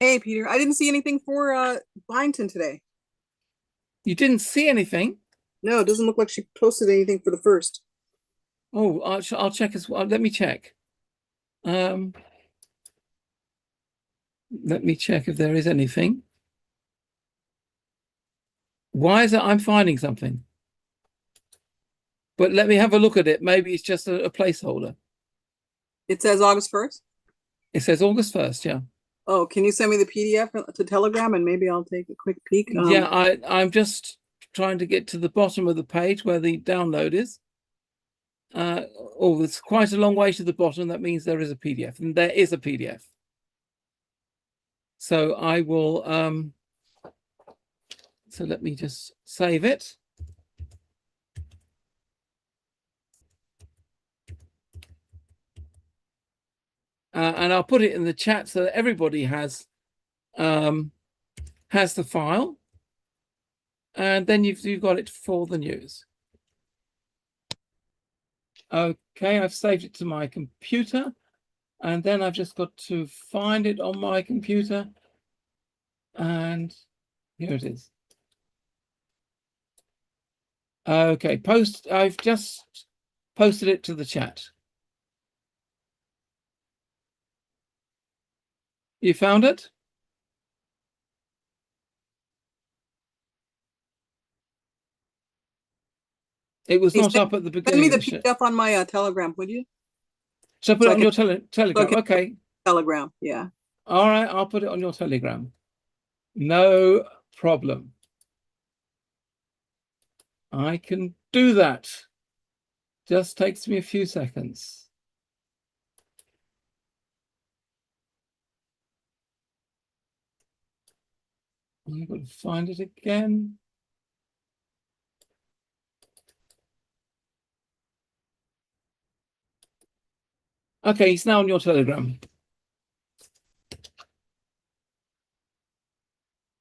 Hey, Peter, I didn't see anything for Byington today. You didn't see anything? No, it doesn't look like she posted anything for the first. Oh, I'll check as well. Let me check. Let me check if there is anything. Why is it I'm finding something? But let me have a look at it. Maybe it's just a placeholder. It says August 1st? It says August 1st, yeah. Oh, can you send me the PDF to Telegram and maybe I'll take a quick peek? Yeah, I'm just trying to get to the bottom of the page where the download is. Oh, it's quite a long way to the bottom. That means there is a PDF, and there is a PDF. So I will, so let me just save it. And I'll put it in the chat so that everybody has has the file, and then you've got it for the news. Okay, I've saved it to my computer, and then I've just got to find it on my computer, and here it is. Okay, I've just posted it to the chat. You found it? It was not up at the beginning. Send me the PDF on my Telegram, would you? Should I put it on your Telegram? Okay. Telegram, yeah. All right, I'll put it on your Telegram. No problem. I can do that. Just takes me a few seconds. I'm going to find it again. Okay, it's now on your Telegram.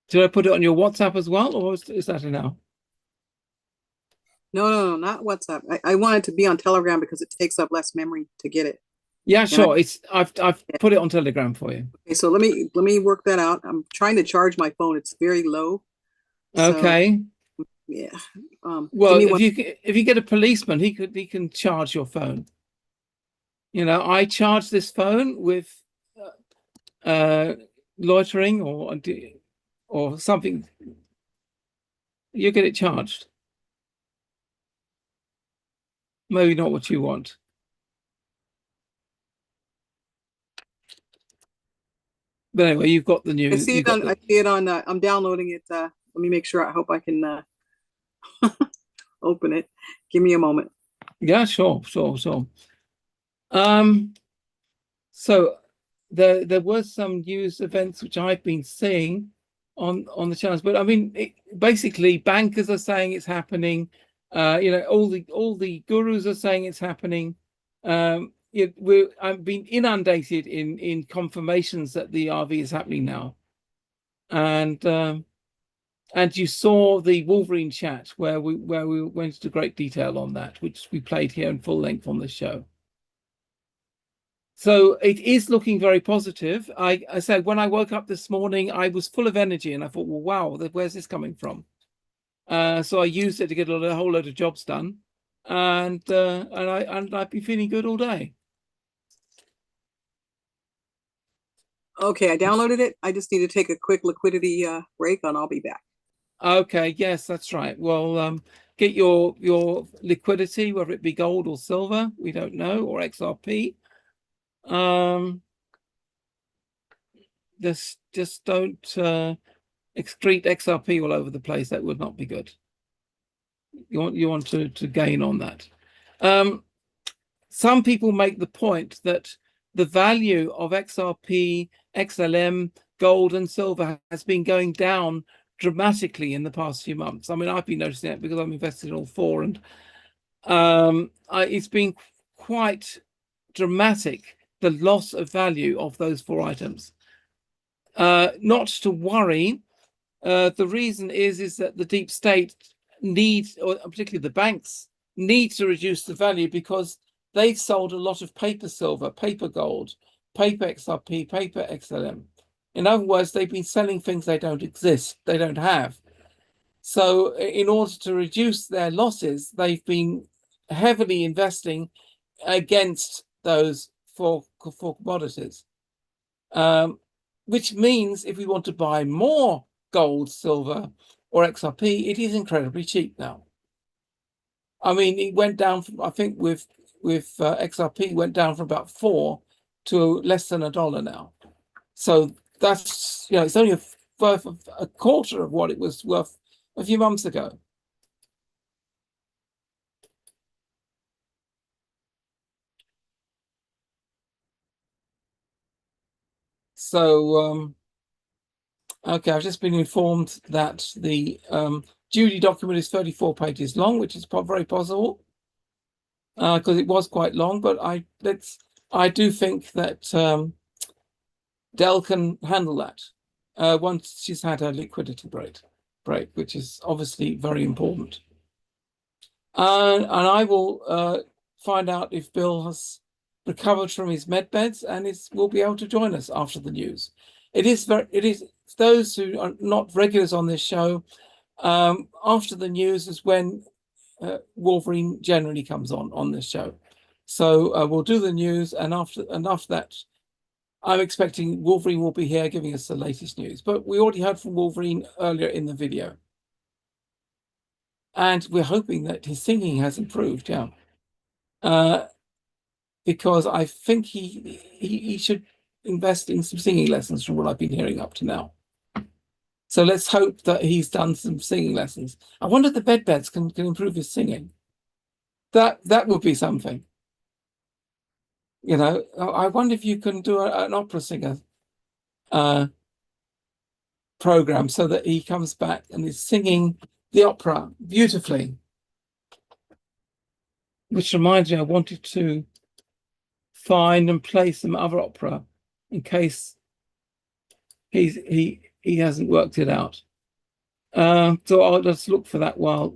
Did I put it on your WhatsApp as well, or is that now? No, not WhatsApp. I want it to be on Telegram because it takes up less memory to get it. Yeah, sure. I've put it on Telegram for you. Okay, so let me work that out. I'm trying to charge my phone. It's very low. Okay. So, yeah. Well, if you get a policeman, he can charge your phone. You know, I charge this phone with loitering or something. You get it charged. Maybe not what you want. But anyway, you've got the news. I see it on. I'm downloading it. Let me make sure. I hope I can open it. Give me a moment. Yeah, sure. So there were some news events which I've been seeing on the channels, but I mean, basically, bankers are saying it's happening. You know, all the gurus are saying it's happening. I've been inundated in confirmations that the RV is happening now, and you saw the Wolverine chat where we went into great detail on that, which we played here in full length on the show. So it is looking very positive. I said when I woke up this morning, I was full of energy, and I thought, well, wow, where's this coming from? So I used it to get a whole load of jobs done, and I've been feeling good all day. Okay, I downloaded it. I just need to take a quick liquidity break, and I'll be back. Okay, yes, that's right. Well, get your liquidity, whether it be gold or silver, we don't know, or XRP. Just don't excrete XRP all over the place. That would not be good. You want to gain on that. Some people make the point that the value of XRP, XLM, gold, and silver has been going down dramatically in the past few months. I mean, I've been noticing it because I'm invested in all four, and it's been quite dramatic, the loss of value of those four items. Not to worry. The reason is that the deep state needs, or particularly the banks, need to reduce the value because they've sold a lot of paper silver, paper gold, paper XRP, paper XLM. In other words, they've been selling things they don't exist, they don't have. So in order to reduce their losses, they've been heavily investing against those four commodities. Which means if we want to buy more gold, silver, or XRP, it is incredibly cheap now. I mean, it went down from, I think with XRP, went down from about $4 to less than $1 now. So that's, you know, it's only worth a quarter of what it was worth a few months ago. So, okay, I've just been informed that the Judy document is 34 pages long, which is very possible because it was quite long. But I do think that Dell can handle that. once she's had her liquidity break, which is obviously very important. And I will find out if Bill has recovered from his med beds and will be able to join us after the news. It is those who are not regulars on this show. After the news is when Wolverine generally comes on this show. So we'll do the news, and after that, I'm expecting Wolverine will be here giving us the latest news. But we already heard from Wolverine earlier in the video. And we're hoping that his singing has improved, yeah. Because I think he should invest in some singing lessons from what I've been hearing up to now. So let's hope that he's done some singing lessons. I wonder if the beds can improve his singing. That would be something. You know, I wonder if you can do an opera singer program so that he comes back and is singing the opera beautifully. Which reminds me, I wanted to find and play some other opera in case he hasn't worked it out. So I'll just look for that while.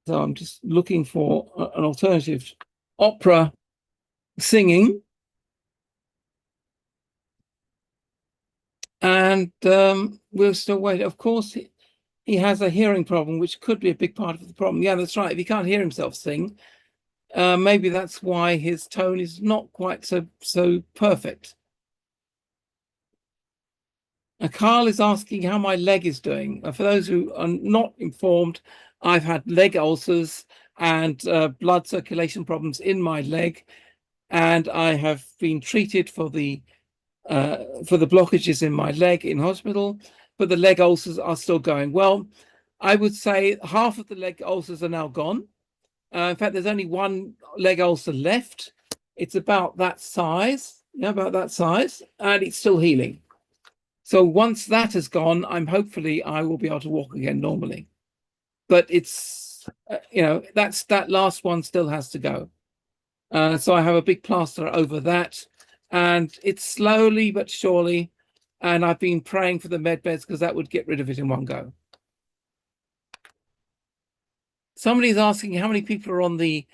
So I'm just looking for an alternative opera singing. And we're still waiting. Of course, he has a hearing problem, which could be a big part of the problem. Yeah, that's right. If he can't hear himself sing, maybe that's why his tone is not quite so perfect. Carl is asking how my leg is doing. For those who are not informed, I've had leg ulcers and blood circulation problems in my leg, and I have been treated for the blockages in my leg in hospital, but the leg ulcers are still going. Well, I would say half of the leg ulcers are now gone. In fact, there's only one leg ulcer left. It's about that size, and it's still healing. So once that has gone, hopefully I will be able to walk again normally. But it's, that last one still has to go. So I have a big plaster over that, and it's slowly but surely. And I've been praying for the med beds because that would get rid of it in one go. Somebody's asking how many people are on the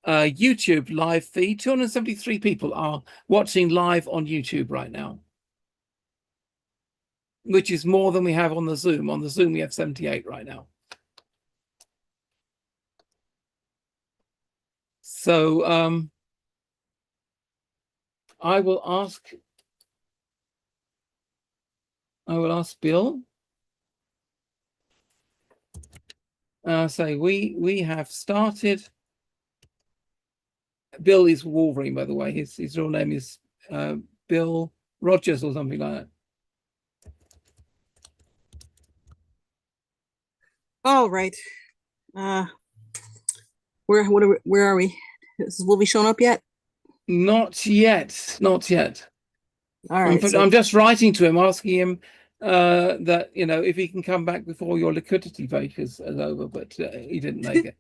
YouTube live feed. 273 people are watching live on YouTube right now, which is more than we have on the Zoom. On the Zoom, we have 78 right now. So I will ask Bill. Say we have started. Bill is Wolverine, by the way. His real name is Bill Rogers or something like that. All right. Where are we? Will we shown up yet? Not yet. Not yet. All right. I'm just writing to him, asking him that if he can come back before your liquidity break is over, but he didn't make it.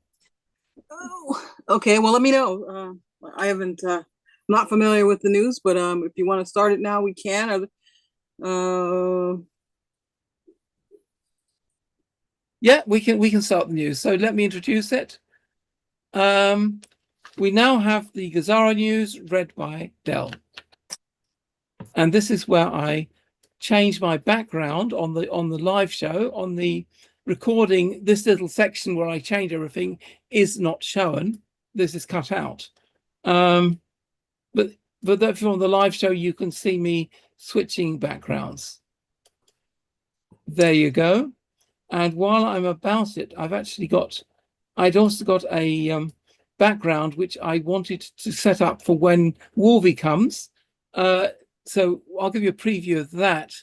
Oh, okay. Well, let me know. I haven't not familiar with the news, but if you want to start it now, we can. Yeah, we can start the news. So let me introduce it. We now have the GESARA news read by Dell. And this is where I change my background on the live show. On the recording, this little section where I change everything is not shown. This is cut out. But if you're on the live show, you can see me switching backgrounds. There you go. And while I'm about it, I'd also got a background which I wanted to set up for when Wolvie comes. So I'll give you a preview of that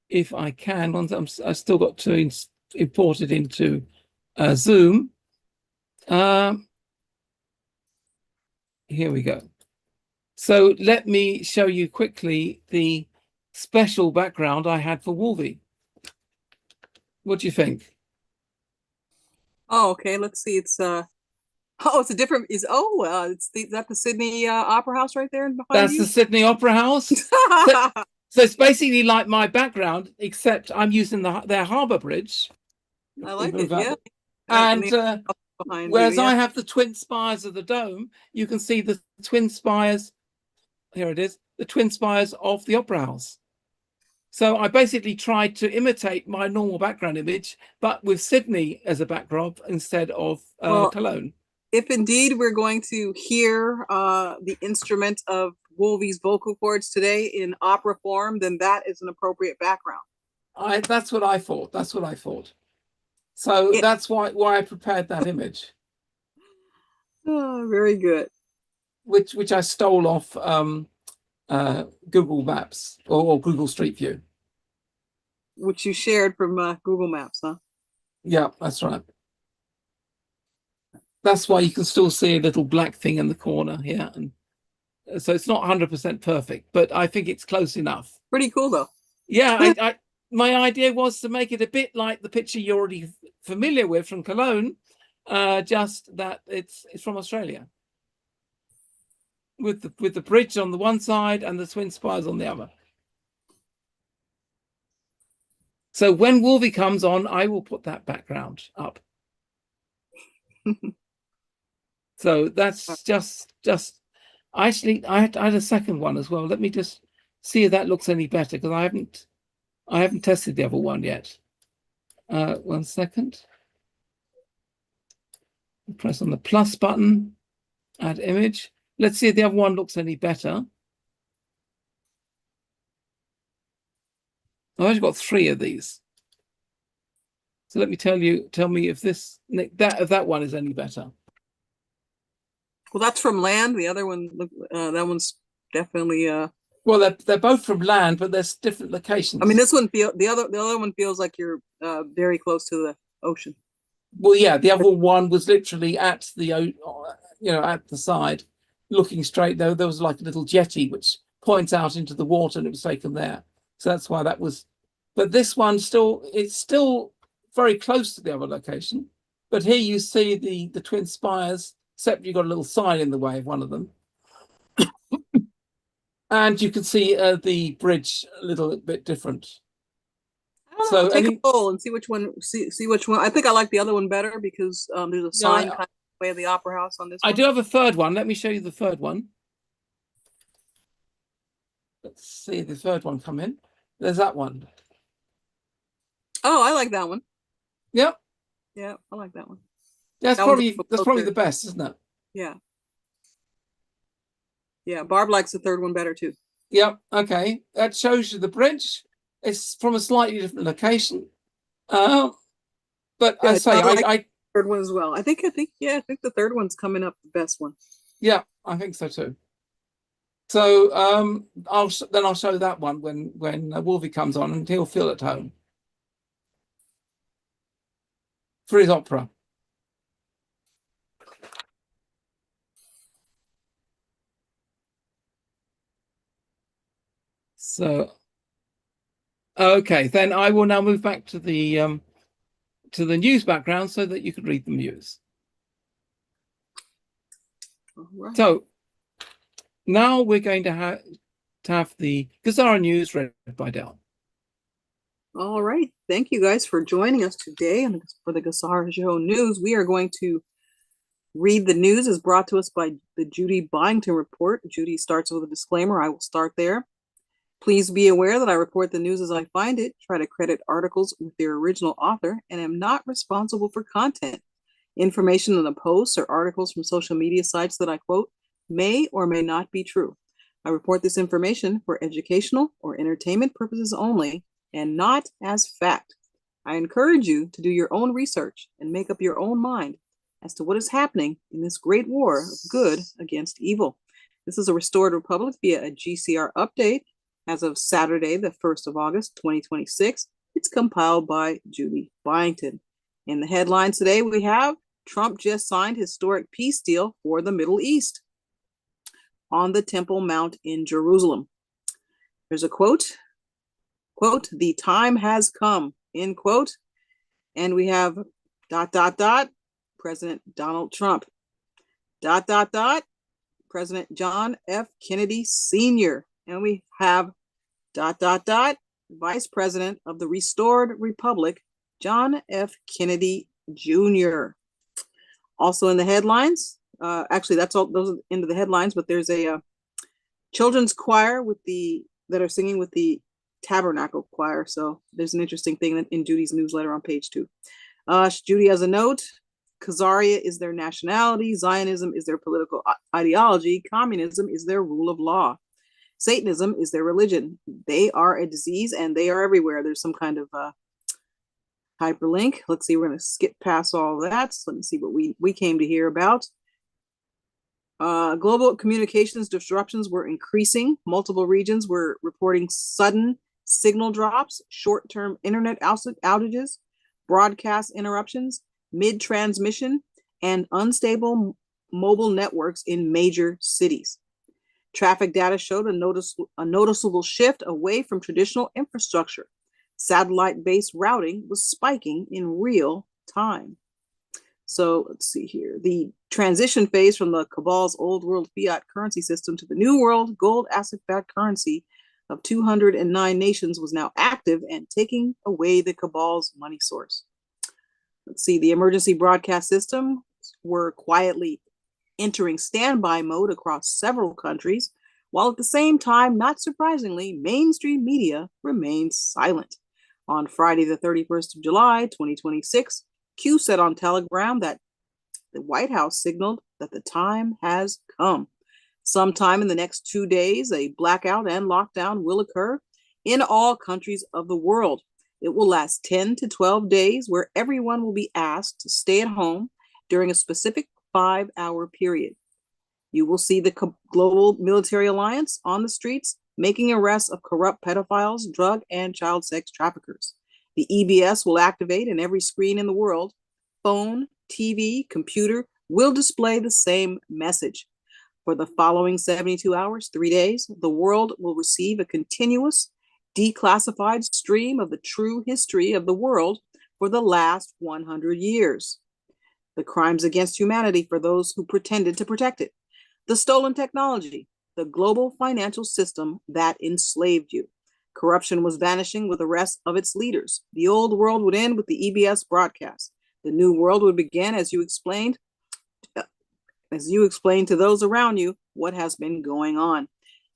if I can. Once I've still got to import it into Zoom. Here we go. So let me show you quickly the special background I had for Wolvie. What do you think? Oh, okay. Let's see. It's it's a different. Is that the Sydney Opera House right there behind That's you? the Sydney Opera House. So it's basically like my background, except I'm using their harbour bridge. I like it. Yeah. And behind whereas you, yeah. I have the twin spires of the dome, you can see the twin spires. Here it is, the twin spires of the Opera House. So I basically tried to imitate my normal background image, but with Sydney as a backdrop instead of Cologne. If indeed we're going to hear the instrument of Wolvie's vocal cords today in opera form, then that is an appropriate background. That's what I thought. That's what I thought. So that's why I prepared that image. Oh, very good. Which I stole off Google Maps or Google Street View. Which you shared from Google Maps, huh? Yeah, that's right. That's why you can still see a little black thing in the corner here. And so it's not 100% perfect, but I think it's close enough. Pretty cool, though. Yeah, my idea was to make it a bit like the picture you're already familiar with from Cologne, just that it's from Australia. With the bridge on the one side and the twin spires on the other. So when Wolvie comes on, I will put that background up. So that's just actually I had a second one as well. Let me just see if that looks any better, because I haven't tested the other one yet. 1 second. Press on the plus button, add image. Let's see if the other one looks any better. I've actually got 3 of these. So let me tell me if that one is any better. Well, that's from land. The other one, that one's definitely. Well, they're both from land, but there's different locations. I mean, this one the other one feels like you're very close to the ocean. Well, yeah, the other one was literally at the at the side, looking straight. There was like a little jetty which points out into the water, and it was taken there. So that's why that was. But this one it's still very close to the other location. But here you see the twin spires, except you've got a little sign in the way of one of them. And you can see the bridge a little bit different. So take a poll and see which one. See which one. I think I like the other one better because there's a sign kind of way of the Opera House on this one. I do have a third one. Let me show you the third one. Let's see the third one come in. There's that one. Oh, I like that one. Yep. Yeah, I like that one. That's probably the best, isn't it? Yeah. Yeah, Barb likes the third one better too. Yep. Okay, that shows you the bridge. It's from a slightly different location, but I say I third one as well. I think the third one's coming up the best one. Yeah, I think so too. So I'll show that one when Wolvie comes on, and he'll feel at home for his opera. So, okay, then I will now move back to the news background so that you can read the news. Right. So now we're going to have the GESARA news read by Del. All right, thank you guys for joining us today for the GESARA Show News. We are going to read the news as brought to us by the Judy Byington report. Judy starts with a disclaimer. I will start there. Please be aware that I report the news as I find it, try to credit articles with their original author, and am not responsible for content. Information in the posts or articles from social media sites that I quote may or may not be true. I report this information for educational or entertainment purposes only and not as fact. I encourage you to do your own research and make up your own mind as to what is happening in this great war of good against evil. This is a restored republic via a GCR update as of Saturday, the 1st of August, 2026. It's compiled by Judy Byington. In the headlines today, we have Trump just signed historic peace deal for the Middle East on the Temple Mount in Jerusalem. There's a quote, "The time has come," end quote. And we have ... President Donald Trump. ... President John F. Kennedy Sr. And we have ... Vice President of the Restored Republic, John F. Kennedy Jr. Also in the headlines, actually that's all, those are into the headlines, but there's a children's choir that are singing with the Tabernacle Choir. So there's an interesting thing in Judy's newsletter on page 2. Judy has a note. GESARA is their nationality. Zionism is their political ideology. Communism is their rule of law. Satanism is their religion. They are a disease and they are everywhere. There's some kind of hyperlink. Let's see, we're going to skip past all of that. So let me see what we came to hear about. Global communications disruptions were increasing. Multiple regions were reporting sudden signal drops, short-term internet outages, broadcast interruptions, mid-transmission, and unstable mobile networks in major cities. Traffic data showed a noticeable shift away from traditional infrastructure. Satellite-based routing was spiking in real time. So let's see here. The transition phase from the cabal's old world fiat currency system to the new world gold asset-backed currency of 209 nations was now active and taking away the cabal's money source. Let's see, the emergency broadcast systems were quietly entering standby mode across several countries, while at the same time, not surprisingly, mainstream media remained silent. On Friday, the 31st of July, 2026, Q said on Telegram that the White House signaled that the time has come. Sometime in the next 2 days, a blackout and lockdown will occur in all countries of the world. It will last 10 to 12 days where everyone will be asked to stay at home during a specific 5-hour period. You will see the Global Military Alliance on the streets making arrests of corrupt pedophiles, drug and child sex traffickers. The EBS will activate and every screen in the world, phone, TV, computer, will display the same message. For the following 72 hours, 3 days, the world will receive a continuous, declassified stream of the true history of the world for the last 100 years. The crimes against humanity for those who pretended to protect it. The stolen technology, the global financial system that enslaved you. Corruption was vanishing with the rest of its leaders. The old world would end with the EBS broadcast. The new world would begin as you explained to those around you what has been going on.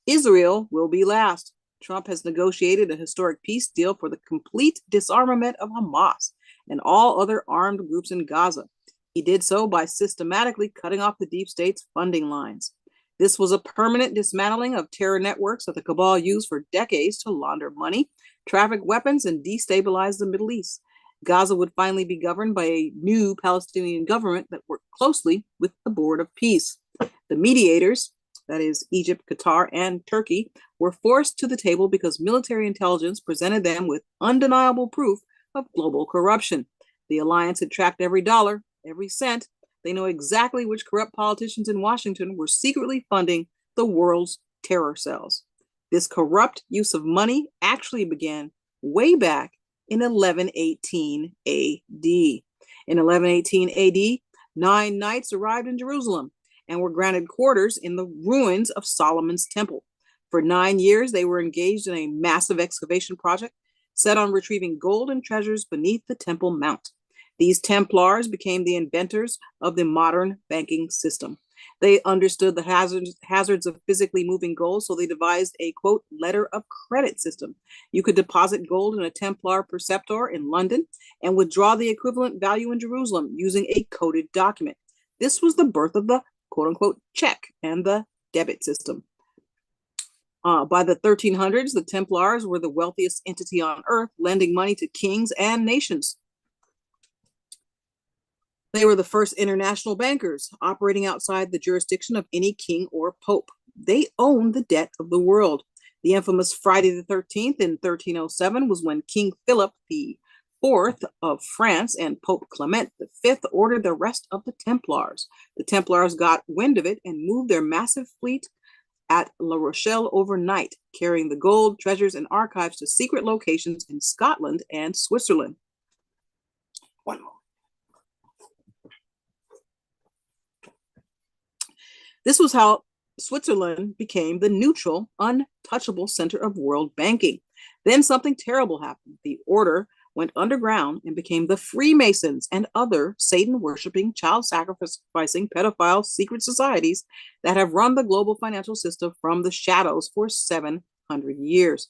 Israel will be last. Trump has negotiated a historic peace deal for the complete disarmament of Hamas and all other armed groups in Gaza. He did so by systematically cutting off the deep state's funding lines. This was a permanent dismantling of terror networks that the cabal used for decades to launder money, traffic weapons, and destabilize the Middle East. Gaza would finally be governed by a new Palestinian government that worked closely with the Board of Peace. The mediators, that is Egypt, Qatar, and Turkey, were forced to the table because military intelligence presented them with undeniable proof of global corruption. The alliance had tracked every dollar, every cent. They know exactly which corrupt politicians in Washington were secretly funding the world's terror cells. This corrupt use of money actually began way back in 1118 AD. In 1118 AD, 9 knights arrived in Jerusalem and were granted quarters in the ruins of Solomon's temple. For 9 years, they were engaged in a massive excavation project set on retrieving gold and treasures beneath the Temple Mount. These Templars became the inventors of the modern banking system. They understood the hazards of physically moving gold, so they devised a, quote, letter of credit system. You could deposit gold in a Templar preceptor in London and withdraw the equivalent value in Jerusalem using a coded document. This was the birth of the, quote unquote, check and the debit system. By the 1300s, the Templars were the wealthiest entity on earth, lending money to kings and nations. They were the first international bankers operating outside the jurisdiction of any king or pope. They owned the debt of the world. The infamous Friday the 13th in 1307 was when King Philip IV of France and Pope Clement V ordered the arrest of the Templars. The Templars got wind of it and moved their massive fleet at La Rochelle overnight, carrying the gold, treasures, and archives to secret locations in Scotland and Switzerland. One moment. This was how Switzerland became the neutral, untouchable center of world banking. Then something terrible happened. The order went underground and became the Freemasons and other Satan-worshipping, child-sacrificing, pedophile secret societies that have run the global financial system from the shadows for 700 years.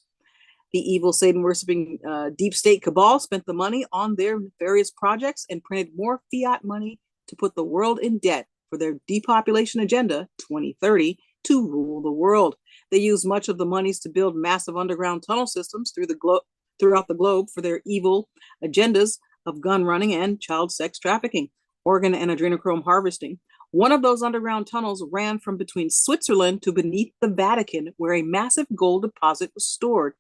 The evil Satan-worshipping deep state cabal spent the money on their nefarious projects and printed more fiat money to put the world in debt for their depopulation agenda 2030 to rule the world. They used much of the monies to build massive underground tunnel systems throughout the globe for their evil agendas of gun running and child sex trafficking, organ and adrenochrome harvesting. One of those underground tunnels ran from between Switzerland to beneath the Vatican, where a massive gold deposit was stored.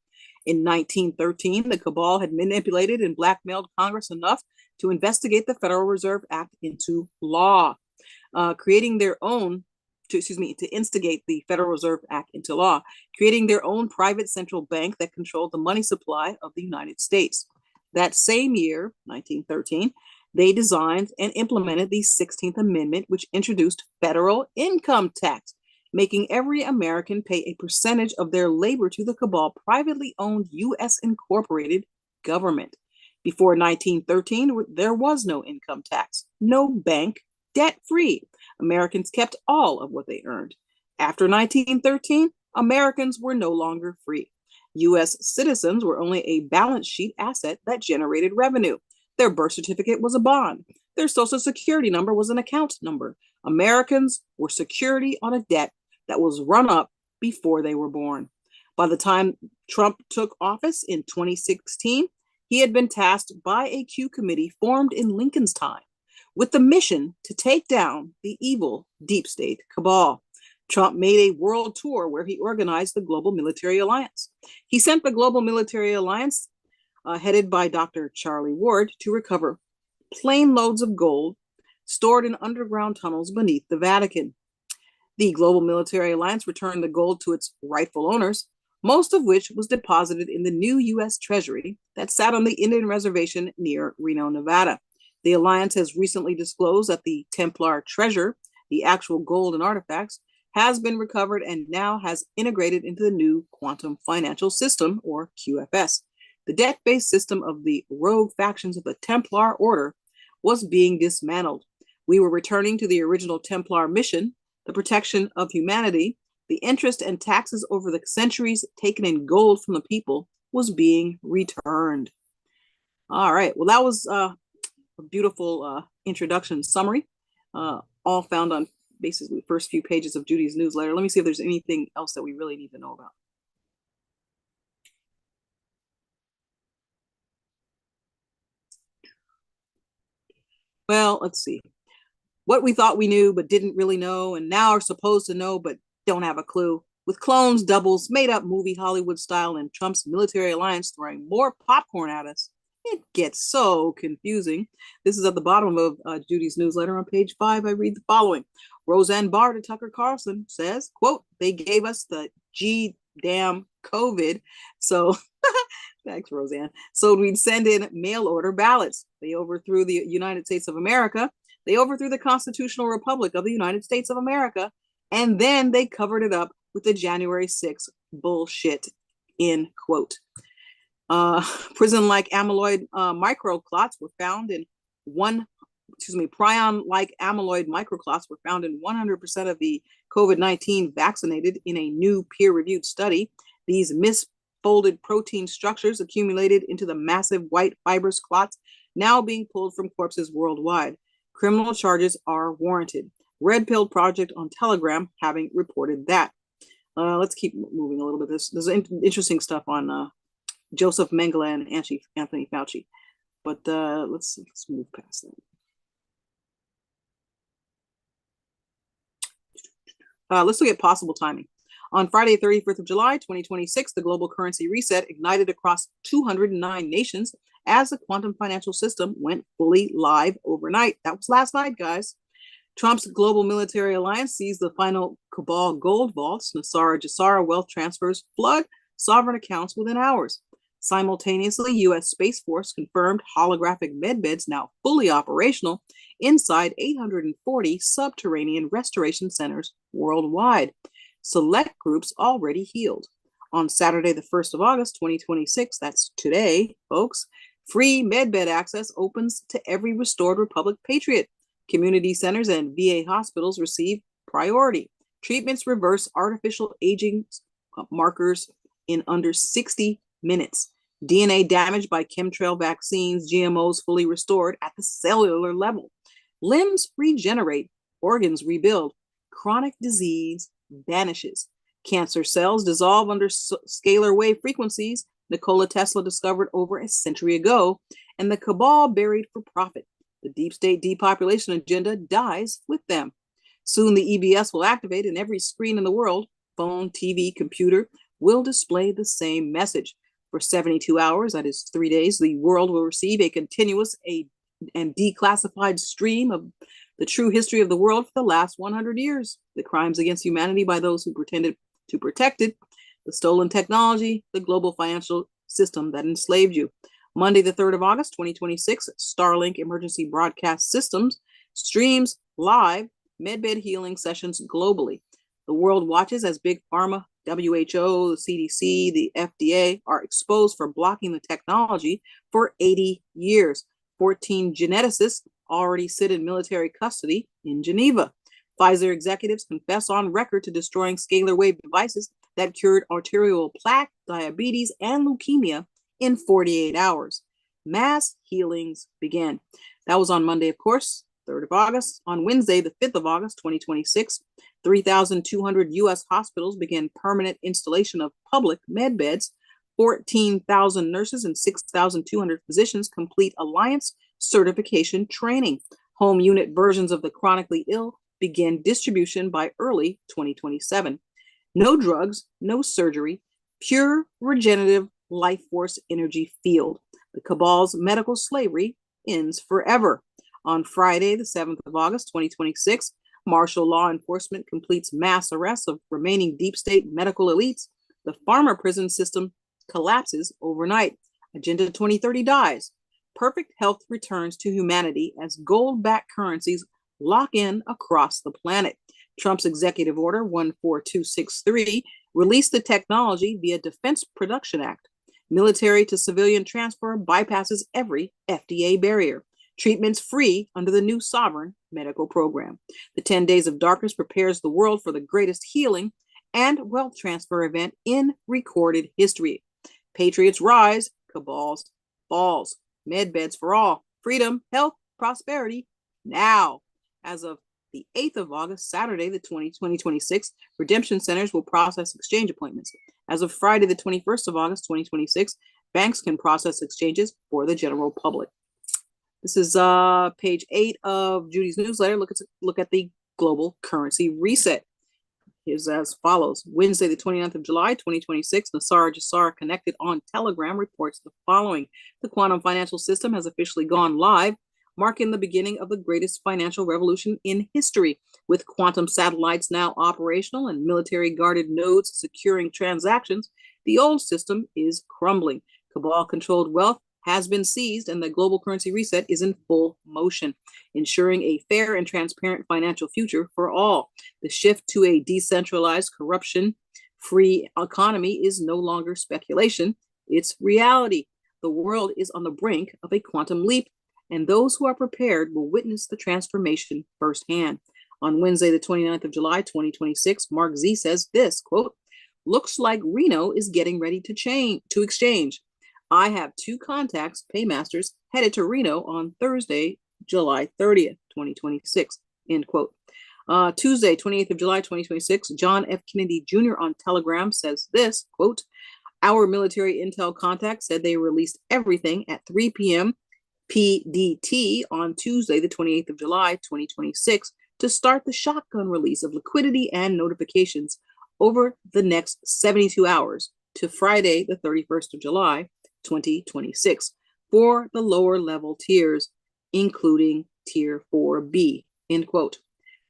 In 1913, the cabal had manipulated and blackmailed Congress enough to investigate the Federal Reserve Act into law, to instigate the Federal Reserve Act into law, creating their own private central bank that controlled the money supply of the United States. That same year, 1913, they designed and implemented the 16th Amendment, which introduced federal income tax, making every American pay a percentage of their labor to the cabal privately owned U.S. incorporated government. Before 1913, there was no income tax, no bank, debt-free. Americans kept all of what they earned. After 1913, Americans were no longer free. U.S. citizens were only a balance sheet asset that generated revenue. Their birth certificate was a bond. Their social security number was an account number. Americans were security on a debt that was run up before they were born. By the time Trump took office in 2016, he had been tasked by a Q committee formed in Lincoln's time with the mission to take down the evil deep state cabal. Trump made a world tour where he organized the Global Military Alliance. He sent the Global Military Alliance, headed by Dr. Charlie Ward, to recover plane loads of gold stored in underground tunnels beneath the Vatican. The Global Military Alliance returned the gold to its rightful owners, most of which was deposited in the new U.S. Treasury that sat on the Indian reservation near Reno, Nevada. The Alliance has recently disclosed that the Templar treasure, the actual gold and artifacts, has been recovered and now has integrated into the new quantum financial system, or QFS. The debt-based system of the rogue factions of the Templar Order was being dismantled. We were returning to the original Templar mission, the protection of humanity. The interest and taxes over the centuries taken in gold from the people was being returned. All right, well, that was a beautiful introduction summary, all found on basically the first few pages of Judy's newsletter. Let me see if there's anything else that we really need to know about. Well, let's see. What we thought we knew but didn't really know, and now are supposed to know but don't have a clue. With clones, doubles, made up movie Hollywood style, and Trump's military alliance throwing more popcorn at us, it gets so confusing. This is at the bottom of Judy's newsletter on page 5. I read the following. Roseanne Barr to Tucker Carlson says, quote, "They gave us the damn COVID. So thanks, Roseanne. So we'd send in mail order ballots. They overthrew the United States of America. They overthrew the Constitutional Republic of the United States of America. And then they covered it up with the January 6th bullshit," end quote. Prison-like amyloid microclots were found in prion-like amyloid microclots were found in 100% of the COVID-19 vaccinated in a new peer-reviewed study. These misfolded protein structures accumulated into the massive white fibrous clots now being pulled from corpses worldwide. Criminal charges are warranted. Red Pill Project on Telegram having reported that. Let's keep moving a little bit. There's interesting stuff on Joseph Mengele and Anthony Fauci. But let's move past that. Let's look at possible timing. On Friday, 31st of July, 2026, the global currency reset ignited across 209 nations as the quantum financial system went fully live overnight. That was last night, guys. Trump's global military alliance sees the final cabal gold vaults, GESARA wealth transfers flood sovereign accounts within hours. Simultaneously, U.S. Space Force confirmed holographic medbeds now fully operational inside 840 subterranean restoration centers worldwide. Select groups already healed. On Saturday, the 1st of August, 2026, that's today, folks, free medbed access opens to every restored Republic patriot. Community centers and VA hospitals receive priority. Treatments reverse artificial aging markers in under 60 minutes. DNA damaged by chemtrail vaccines, GMOs fully restored at the cellular level. Limbs regenerate, organs rebuild. Chronic disease vanishes. Cancer cells dissolve under scalar wave frequencies Nikola Tesla discovered over a century ago, and the cabal buried for profit. The deep state depopulation agenda dies with them. Soon the EBS will activate, and every screen in the world, phone, TV, computer, will display the same message. For 72 hours, that is 3 days, the world will receive a continuous and declassified stream of the true history of the world for the last 100 years. The crimes against humanity by those who pretended to protect it, the stolen technology, the global financial system that enslaved you. Monday, the 3rd of August, 2026, Starlink Emergency Broadcast Systems streams live medbed healing sessions globally. The world watches as Big Pharma, WHO, the CDC, the FDA are exposed for blocking the technology for 80 years. 14 geneticists already sit in military custody in Geneva. Pfizer executives confess on record to destroying scalar wave devices that cured arterial plaque, diabetes, and leukemia in 48 hours. Mass healings begin. That was on Monday, of course, 3rd of August. On Wednesday, the 5th of August, 2026, 3,200 U.S. hospitals began permanent installation of public med beds. 14,000 nurses and 6,200 physicians complete Alliance certification training. Home unit versions of the chronically ill begin distribution by early 2027. No drugs, no surgery, pure regenerative life force energy field. The cabal's medical slavery ends forever. On Friday, the 7th of August, 2026, martial law enforcement completes mass arrests of remaining deep state medical elites. The pharma prison system collapses overnight. Agenda 2030 dies. Perfect health returns to humanity as gold-backed currencies lock in across the planet. Trump's executive order 14263 released the technology via Defense Production Act. Military to civilian transfer bypasses every FDA barrier. Treatments free under the new sovereign medical program. The 10 Days of Darkness prepares the world for the greatest healing and wealth transfer event in recorded history. Patriots rise, cabals falls. Medbeds for all. Freedom, health, prosperity. Now, as of the 8th of August, Saturday, the 2026, redemption centers will process exchange appointments. As of Friday, the 21st of August, 2026, banks can process exchanges for the general public. This is page 8 of Judy's newsletter. Look at the global currency reset. Here's as follows. Wednesday, the 29th of July, 2026, GESARA Connected on Telegram reports the following. The quantum financial system has officially gone live, marking the beginning of the greatest financial revolution in history. With quantum satellites now operational and military guarded nodes securing transactions, the old system is crumbling. Cabal-controlled wealth has been seized and the global currency reset is in full motion, ensuring a fair and transparent financial future for all. The shift to a decentralized, corruption-free economy is no longer speculation, it's reality. The world is on the brink of a quantum leap, and those who are prepared will witness the transformation firsthand. On Wednesday, the 29th of July, 2026, Mark Z says this, quote, "Looks like Reno is getting ready to exchange. I have 2 contacts, paymasters, headed to Reno on Thursday, July 30th, 2026, end quote. Tuesday, 28th of July, 2026, John F. Kennedy Jr. on Telegram says this, quote, "Our military intel contact said they released everything at 3 p.m. PDT on Tuesday, the 28th of July, 2026, to start the shotgun release of liquidity and notifications over the next 72 hours to Friday, the 31st of July, 2026 for the lower level tiers, including tier 4B, end quote.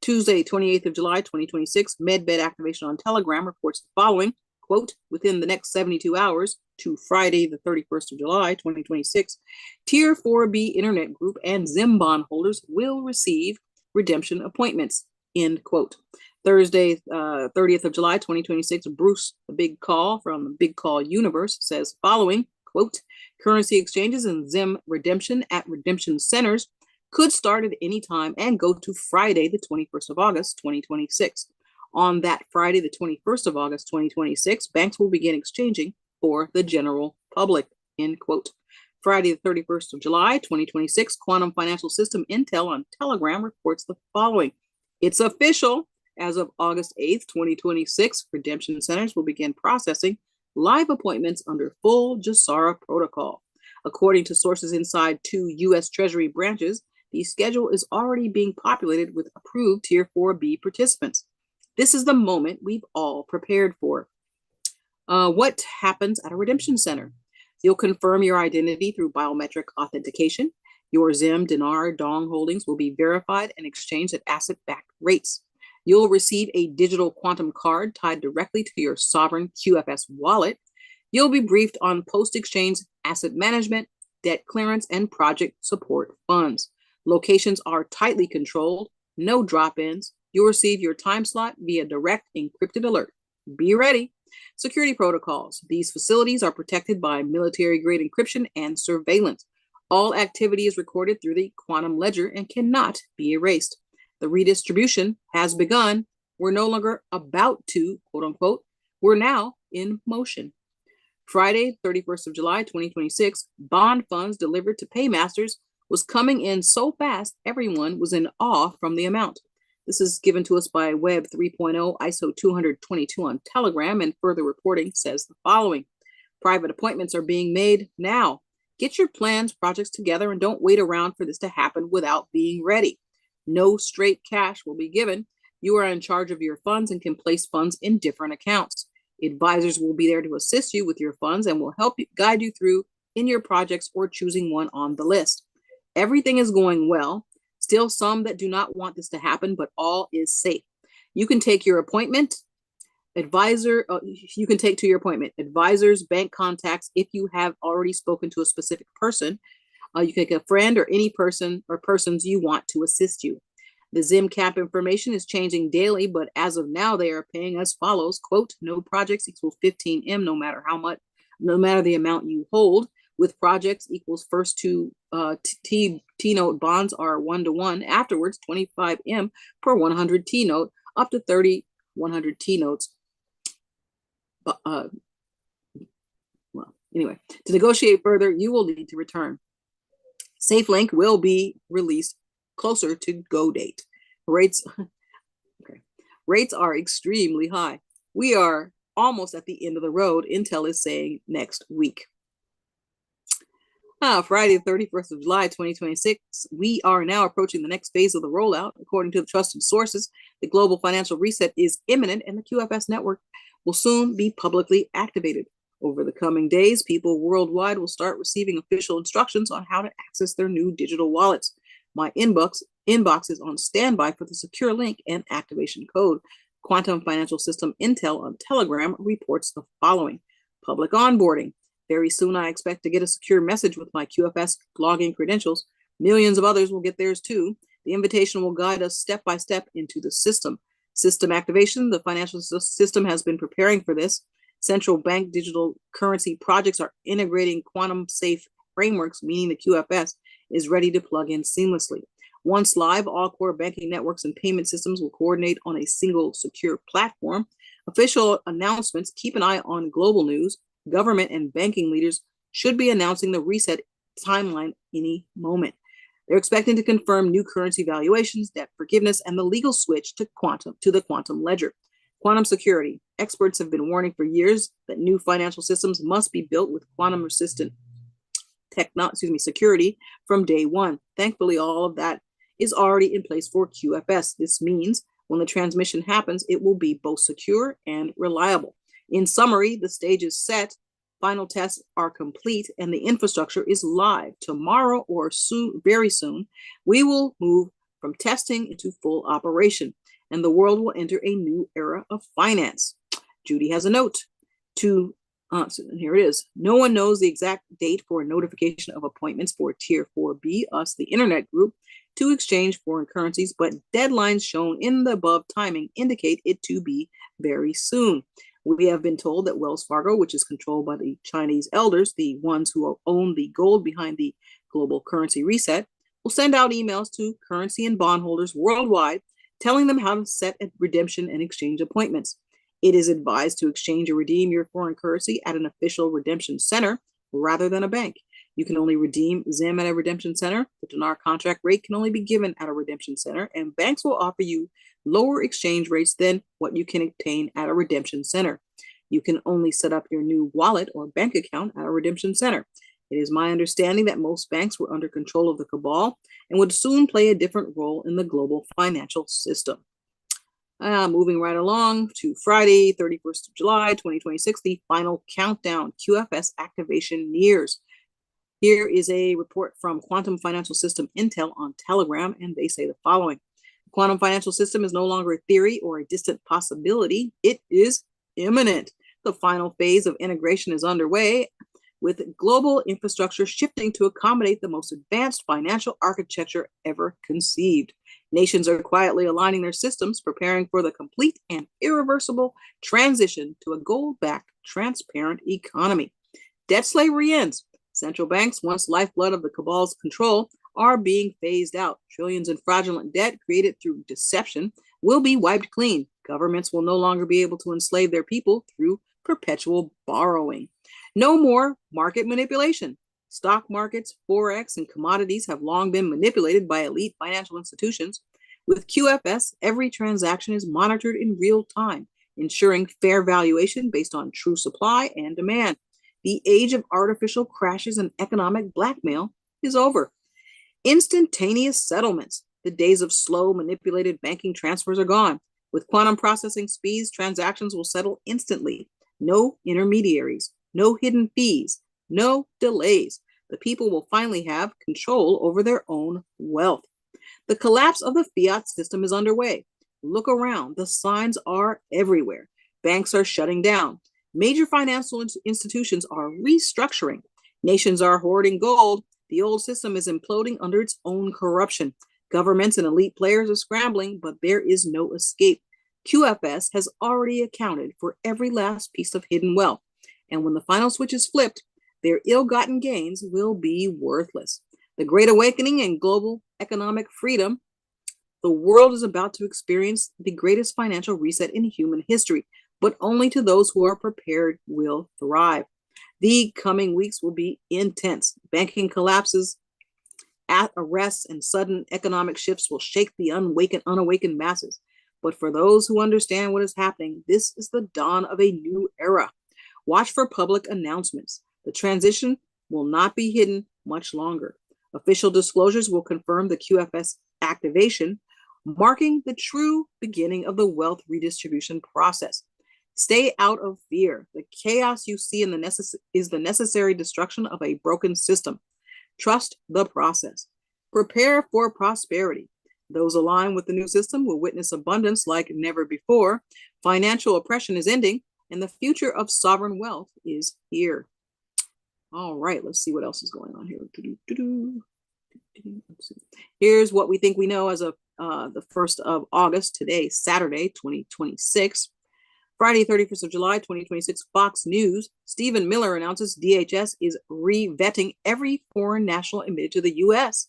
Tuesday, 28th of July, 2026, MedBed activation on Telegram reports the following, quote, within the next 72 hours to Friday, the 31st of July, 2026, Tier 4B Internet Group and ZIM bond holders will receive redemption appointments, end quote. Thursday, 30th of July, 2026, Bruce, the Big Call from the Big Call Universe, says following, quote, currency exchanges and ZIM redemption at redemption centers could start at any time and go to Friday, the 21st of August, 2026. On that Friday, the 21st of August, 2026, banks will begin exchanging for the general public, end quote. Friday, the 31st of July, 2026, Quantum Financial System Intel on Telegram reports the following. It's official. As of August 8th, 2026, redemption centers will begin processing live appointments under full GESARA protocol. According to sources inside 2 U.S. Treasury branches, the schedule is already being populated with approved Tier 4B participants. This is the moment we've all prepared for. What happens at a redemption center? You'll confirm your identity through biometric authentication. Your ZIM, dinar, dong holdings will be verified and exchanged at asset-backed rates. You'll receive a digital quantum card tied directly to your sovereign QFS wallet. You'll be briefed on post-exchange asset management, debt clearance, and project support funds. Locations are tightly controlled, no drop-ins. You'll receive your time slot via direct encrypted alert. Be ready. Security protocols. These facilities are protected by military-grade encryption and surveillance. All activity is recorded through the quantum ledger and cannot be erased. The redistribution has begun. We're no longer about to, quote unquote, we're now in motion. Friday, 31st of July, 2026, bond funds delivered to paymasters was coming in so fast, everyone was in awe from the amount. This is given to us by Web 3.0 ISO 222 on Telegram, and further reporting says the following. Private appointments are being made now. Get your plans, projects together, and don't wait around for this to happen without being ready. No straight cash will be given. You are in charge of your funds and can place funds in different accounts. Advisors will be there to assist you with your funds and will help you guide you through in your projects or choosing one on the list. Everything is going well. Still some that do not want this to happen, but all is safe. You can take your appointment. You can take to your appointment advisors, bank contacts if you have already spoken to a specific person. You can take a friend or any person or persons you want to assist you. The ZIM cap information is changing daily, but as of now, they are paying as follows, quote, no projects equals 15M, no matter how much, no matter the amount you hold. With projects equals first two T-note bonds are 1-to-1. Afterwards, 25M per 100 T-note, up to 30 100 T-notes. Well, anyway, to negotiate further, you will need to return. SafeLink will be released closer to go date. Rates are extremely high. We are almost at the end of the road. Intel is saying next week. Friday, the 31st of July, 2026, we are now approaching the next phase of the rollout. According to the trusted sources, the global financial reset is imminent and the QFS network will soon be publicly activated. Over the coming days, people worldwide will start receiving official instructions on how to access their new digital wallets. My inbox is on standby for the secure link and activation code. Quantum Financial System Intel on Telegram reports the following. Public onboarding. Very soon, I expect to get a secure message with my QFS login credentials. Millions of others will get theirs too. The invitation will guide us step by step into the system. System activation. The financial system has been preparing for this. Central bank digital currency projects are integrating quantum safe frameworks, meaning the QFS is ready to plug in seamlessly. Once live, all core banking networks and payment systems will coordinate on a single secure platform. Official announcements. Keep an eye on global news. Government and banking leaders should be announcing the reset timeline any moment. They're expecting to confirm new currency valuations, debt forgiveness, and the legal switch to the quantum ledger. Quantum security. Experts have been warning for years that new financial systems must be built with quantum resistant security from day one. Thankfully, all of that is already in place for QFS. This means when the transmission happens, it will be both secure and reliable. In summary, the stage is set, final tests are complete, and the infrastructure is live. Tomorrow or soon, very soon, we will move from testing into full operation, and the world will enter a new era of finance. Judy has a note. to so here it is. No one knows the exact date for notification of appointments for Tier 4B, us, the internet group, to exchange foreign currencies, but deadlines shown in the above timing indicate it to be very soon. We have been told that Wells Fargo, which is controlled by the Chinese elders, the ones who own the gold behind the global currency reset, will send out emails to currency and bondholders worldwide telling them how to set redemption and exchange appointments. It is advised to exchange or redeem your foreign currency at an official redemption center rather than a bank. You can only redeem ZIM at a redemption center. The dinar contract rate can only be given at a redemption center, and banks will offer you lower exchange rates than what you can obtain at a redemption center. You can only set up your new wallet or bank account at a redemption center. It is my understanding that most banks were under control of the cabal and would soon play a different role in the global financial system. Moving right along to Friday, 31st of July, 2026, the final countdown. QFS activation nears. Here is a report from Quantum Financial System Intel on Telegram, and they say the following. The quantum financial system is no longer a theory or a distant possibility. It is imminent. The final phase of integration is underway, with global infrastructure shifting to accommodate the most advanced financial architecture ever conceived. Nations are quietly aligning their systems, preparing for the complete and irreversible transition to a gold-backed, transparent economy. Debt slavery ends. Central banks, once lifeblood of the cabal's control, are being phased out. Trillions in fraudulent debt created through deception will be wiped clean. Governments will no longer be able to enslave their people through perpetual borrowing. No more market manipulation. Stock markets, forex, and commodities have long been manipulated by elite financial institutions. With QFS, every transaction is monitored in real time, ensuring fair valuation based on true supply and demand. The age of artificial crashes and economic blackmail is over. Instantaneous settlements. The days of slow, manipulated banking transfers are gone. With quantum processing speeds, transactions will settle instantly. No intermediaries, no hidden fees, no delays. The people will finally have control over their own wealth. The collapse of the fiat system is underway. Look around. The signs are everywhere. Banks are shutting down. Major financial institutions are restructuring. Nations are hoarding gold. The old system is imploding under its own corruption. Governments and elite players are scrambling, but there is no escape. QFS has already accounted for every last piece of hidden wealth. And when the final switch is flipped, their ill-gotten gains will be worthless. The Great Awakening and global economic freedom. The world is about to experience the greatest financial reset in human history, but only to those who are prepared will thrive. The coming weeks will be intense. Banking collapses, arrests, and sudden economic shifts will shake the unawakened masses. But for those who understand what is happening, this is the dawn of a new era. Watch for public announcements. The transition will not be hidden much longer. Official disclosures will confirm the QFS activation, marking the true beginning of the wealth redistribution process. Stay out of fear. The chaos you see is the necessary destruction of a broken system. Trust the process. Prepare for prosperity. Those aligned with the new system will witness abundance like never before. Financial oppression is ending, and the future of sovereign wealth is here. All right, let's see what else is going on here. Here's what we think we know as of the 1st of August, today, Saturday, 2026. Friday, 31st of July, 2026, Fox News. Stephen Miller announces DHS is re-vetting every foreign national admitted to the U.S.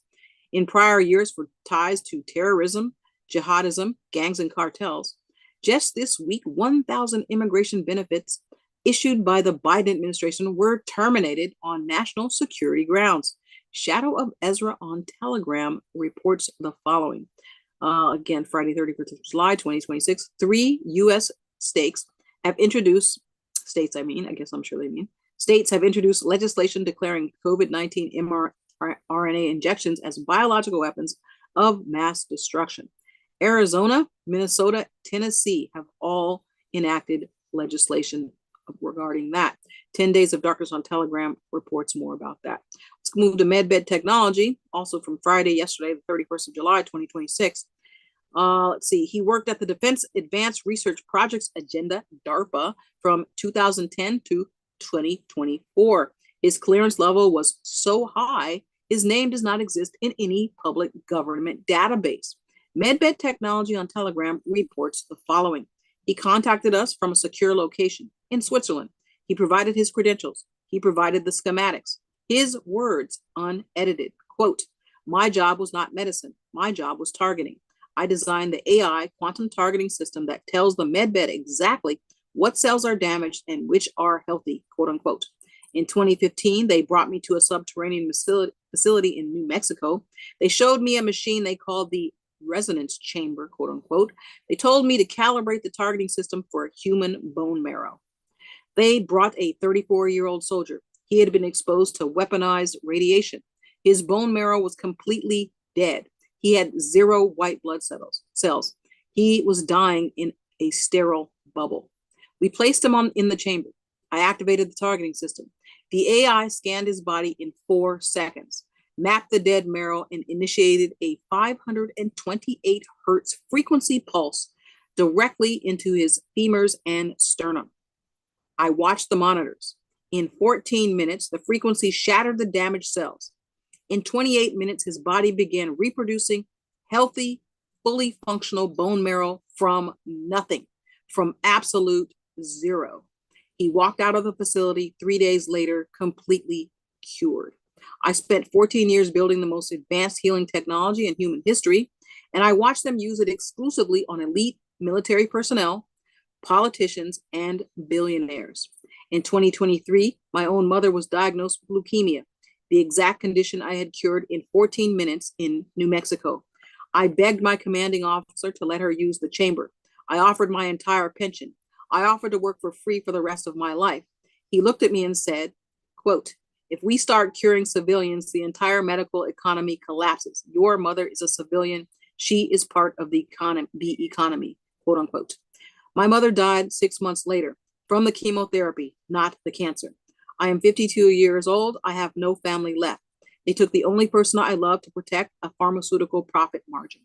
in prior years for ties to terrorism, jihadism, gangs, and cartels. Just this week, 1,000 immigration benefits issued by the Biden administration were terminated on national security grounds. Shadow of Ezra on Telegram reports the following. Again, Friday, 31st of July, 2026, 3 U.S. states have introduced legislation declaring COVID-19 mRNA injections as biological weapons of mass destruction. Arizona, Minnesota, Tennessee have all enacted legislation regarding that. 10 Days of Darkness on Telegram reports more about that. Let's move to MedBed Technology, also from Friday, yesterday, the 31st of July, 2026. Let's see. He worked at the Defense Advanced Research Projects Agenda, DARPA, from 2010 to 2024. His clearance level was so high, his name does not exist in any public government database. MedBed Technology on Telegram reports the following. He contacted us from a secure location in Switzerland. He provided his credentials. He provided the schematics. His words, unedited, quote, "My job was not medicine. My job was targeting. I designed the AI quantum targeting system that tells the MedBed exactly what cells are damaged and which are healthy," quote unquote. In 2015, they brought me to a subterranean facility in New Mexico. They showed me a machine they called the resonance chamber, quote unquote. They told me to calibrate the targeting system for human bone marrow. They brought a 34-year-old soldier. He had been exposed to weaponized radiation. His bone marrow was completely dead. He had 0 white blood cells. He was dying in a sterile bubble. We placed him in the chamber. I activated the targeting system. The AI scanned his body in 4 seconds, mapped the dead marrow, and initiated a 528 hertz frequency pulse directly into his femurs and sternum. I watched the monitors. In 14 minutes, the frequency shattered the damaged cells. In 28 minutes, his body began reproducing healthy, fully functional bone marrow from nothing, from absolute zero. He walked out of the facility 3 days later, completely cured. I spent 14 years building the most advanced healing technology in human history, and I watched them use it exclusively on elite military personnel, politicians, and billionaires. In 2023, my own mother was diagnosed with leukemia, the exact condition I had cured in 14 minutes in New Mexico. I begged my commanding officer to let her use the chamber. I offered my entire pension. I offered to work for free for the rest of my life. He looked at me and said, quote, "If we start curing civilians, the entire medical economy collapses. Your mother is a civilian. She is part of the economy, quote unquote." My mother died 6 months later from the chemotherapy, not the cancer. I am 52 years old. I have no family left. They took the only person I love to protect a pharmaceutical profit margin.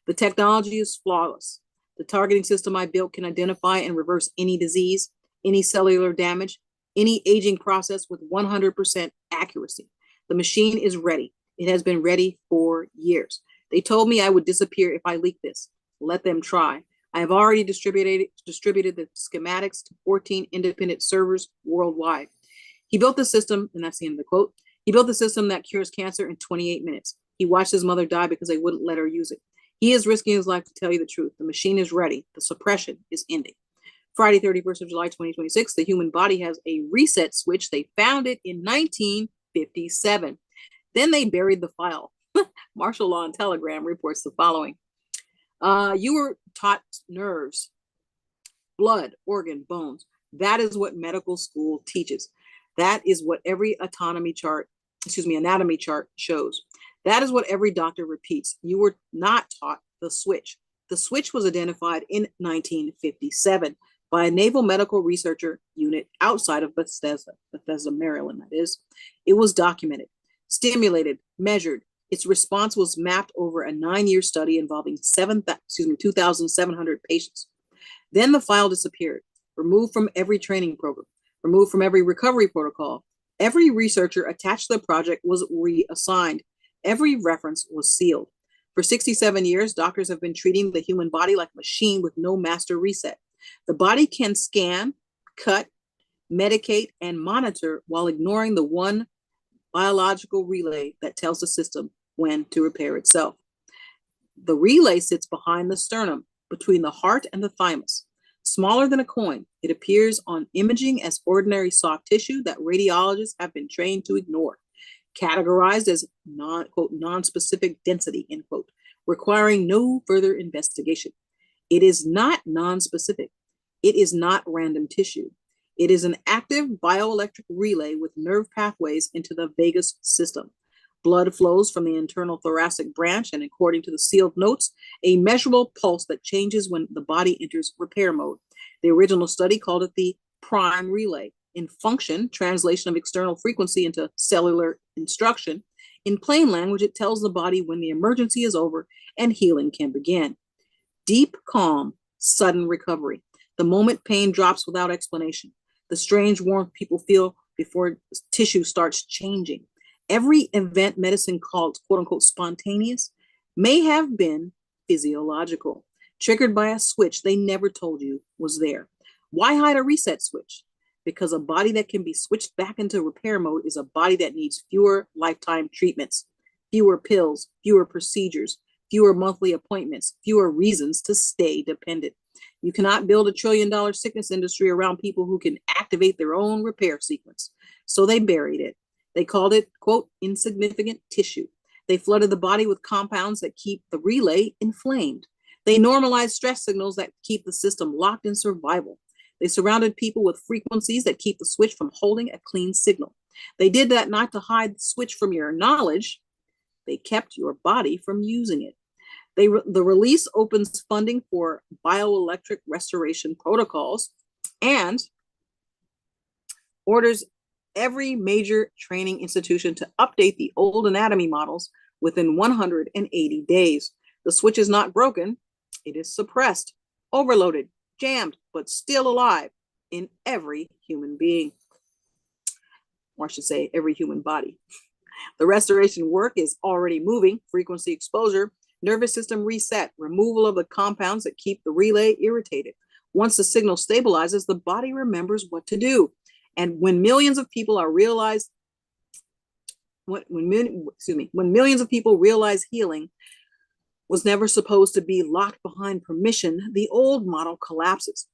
The technology is flawless. The targeting system I built can identify and reverse any disease, any cellular damage, any aging process with 100% accuracy. The machine is ready. It has been ready for years. They told me I would disappear if I leaked this. Let them try. I have already distributed the schematics to 14 independent servers worldwide. He built the system, and that's the end of the quote. He built the system that cures cancer in 28 minutes. He watched his mother die because they wouldn't let her use it. He is risking his life to tell you the truth. The machine is ready. The suppression is ending. Friday, 31st of July, 2026, the human body has a reset switch. They found it in 1957. Then they buried the file. Martial Law and Telegram reports the following. You were taught nerves, blood, organ, bones. That is what medical school teaches. That is what every anatomy chart shows. That is what every doctor repeats. You were not taught the switch. The switch was identified in 1957 by a Naval Medical Researcher Unit outside of Bethesda, Maryland, that is. It was documented, stimulated, measured. Its response was mapped over a 9-year study involving 2,700 patients. Then the file disappeared, removed from every training program, removed from every recovery protocol. Every researcher attached to the project was reassigned. Every reference was sealed. For 67 years, doctors have been treating the human body like a machine with no master reset. The body can scan, cut, medicate, and monitor while ignoring the one biological relay that tells the system when to repair itself. The relay sits behind the sternum, between the heart and the thymus. Smaller than a coin, it appears on imaging as ordinary soft tissue that radiologists have been trained to ignore, categorized as non-specific density, end quote, requiring no further investigation. It is not non-specific. It is not random tissue. It is an active bioelectric relay with nerve pathways into the vagus system. Blood flows from the internal thoracic branch, and according to the sealed notes, a measurable pulse that changes when the body enters repair mode. The original study called it the prime relay. In function, translation of external frequency into cellular instruction. In plain language, it tells the body when the emergency is over and healing can begin. Deep calm, sudden recovery. The moment pain drops without explanation. The strange warmth people feel before tissue starts changing. Every event medicine called quote unquote spontaneous may have been physiological, triggered by a switch they never told you was there. Why hide a reset switch? Because a body that can be switched back into repair mode is a body that needs fewer lifetime treatments, fewer pills, fewer procedures, fewer monthly appointments, fewer reasons to stay dependent. You cannot build $1 trillion sickness industry around people who can activate their own repair sequence. So they buried it. They called it, quote, insignificant tissue. They flooded the body with compounds that keep the relay inflamed. They normalized stress signals that keep the system locked in survival. They surrounded people with frequencies that keep the switch from holding a clean signal. They did that not to hide the switch from your knowledge. They kept your body from using it. The release opens funding for bioelectric restoration protocols and orders every major training institution to update the old anatomy models within 180 days. The switch is not broken, it is suppressed, overloaded, jammed, but still alive in every human being. Or I should say, every human body. The restoration work is already moving, frequency exposure, nervous system reset, removal of the compounds that keep the relay irritated. Once the signal stabilizes, the body remembers what to do. And when millions of people are realized, when millions of people realize healing was never supposed to be locked behind permission, the old model collapses.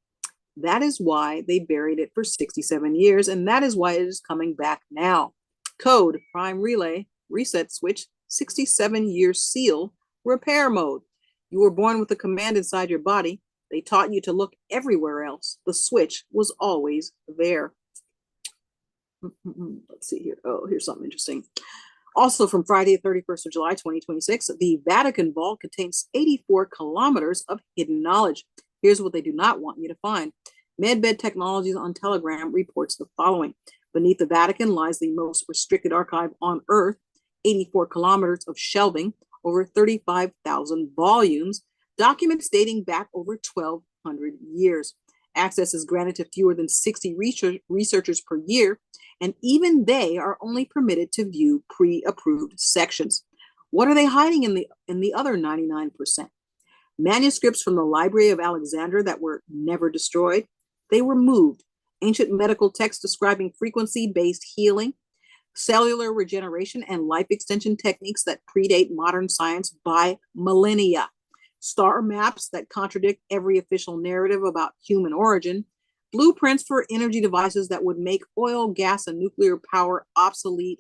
That is why they buried it for 67 years, and that is why it is coming back now. Code, prime relay, reset switch, 67-year seal, repair mode. You were born with a command inside your body. They taught you to look everywhere else. The switch was always there. Let's see here. Oh, here's something interesting. Also from Friday, 31st of July, 2026, the Vatican vault contains 84 kilometers of hidden knowledge. Here's what they do not want you to find. MedBed Technologies on Telegram reports the following. Beneath the Vatican lies the most restricted archive on Earth, 84 kilometers of shelving, over 35,000 volumes, documents dating back over 1,200 years. Access is granted to fewer than 60 researchers per year, and even they are only permitted to view pre-approved sections. What are they hiding in the other 99%? Manuscripts from the Library of Alexandria that were never destroyed. They were moved. Ancient medical texts describing frequency-based healing, cellular regeneration, and life extension techniques that predate modern science by millennia. Star maps that contradict every official narrative about human origin. Blueprints for energy devices that would make oil, gas, and nuclear power obsolete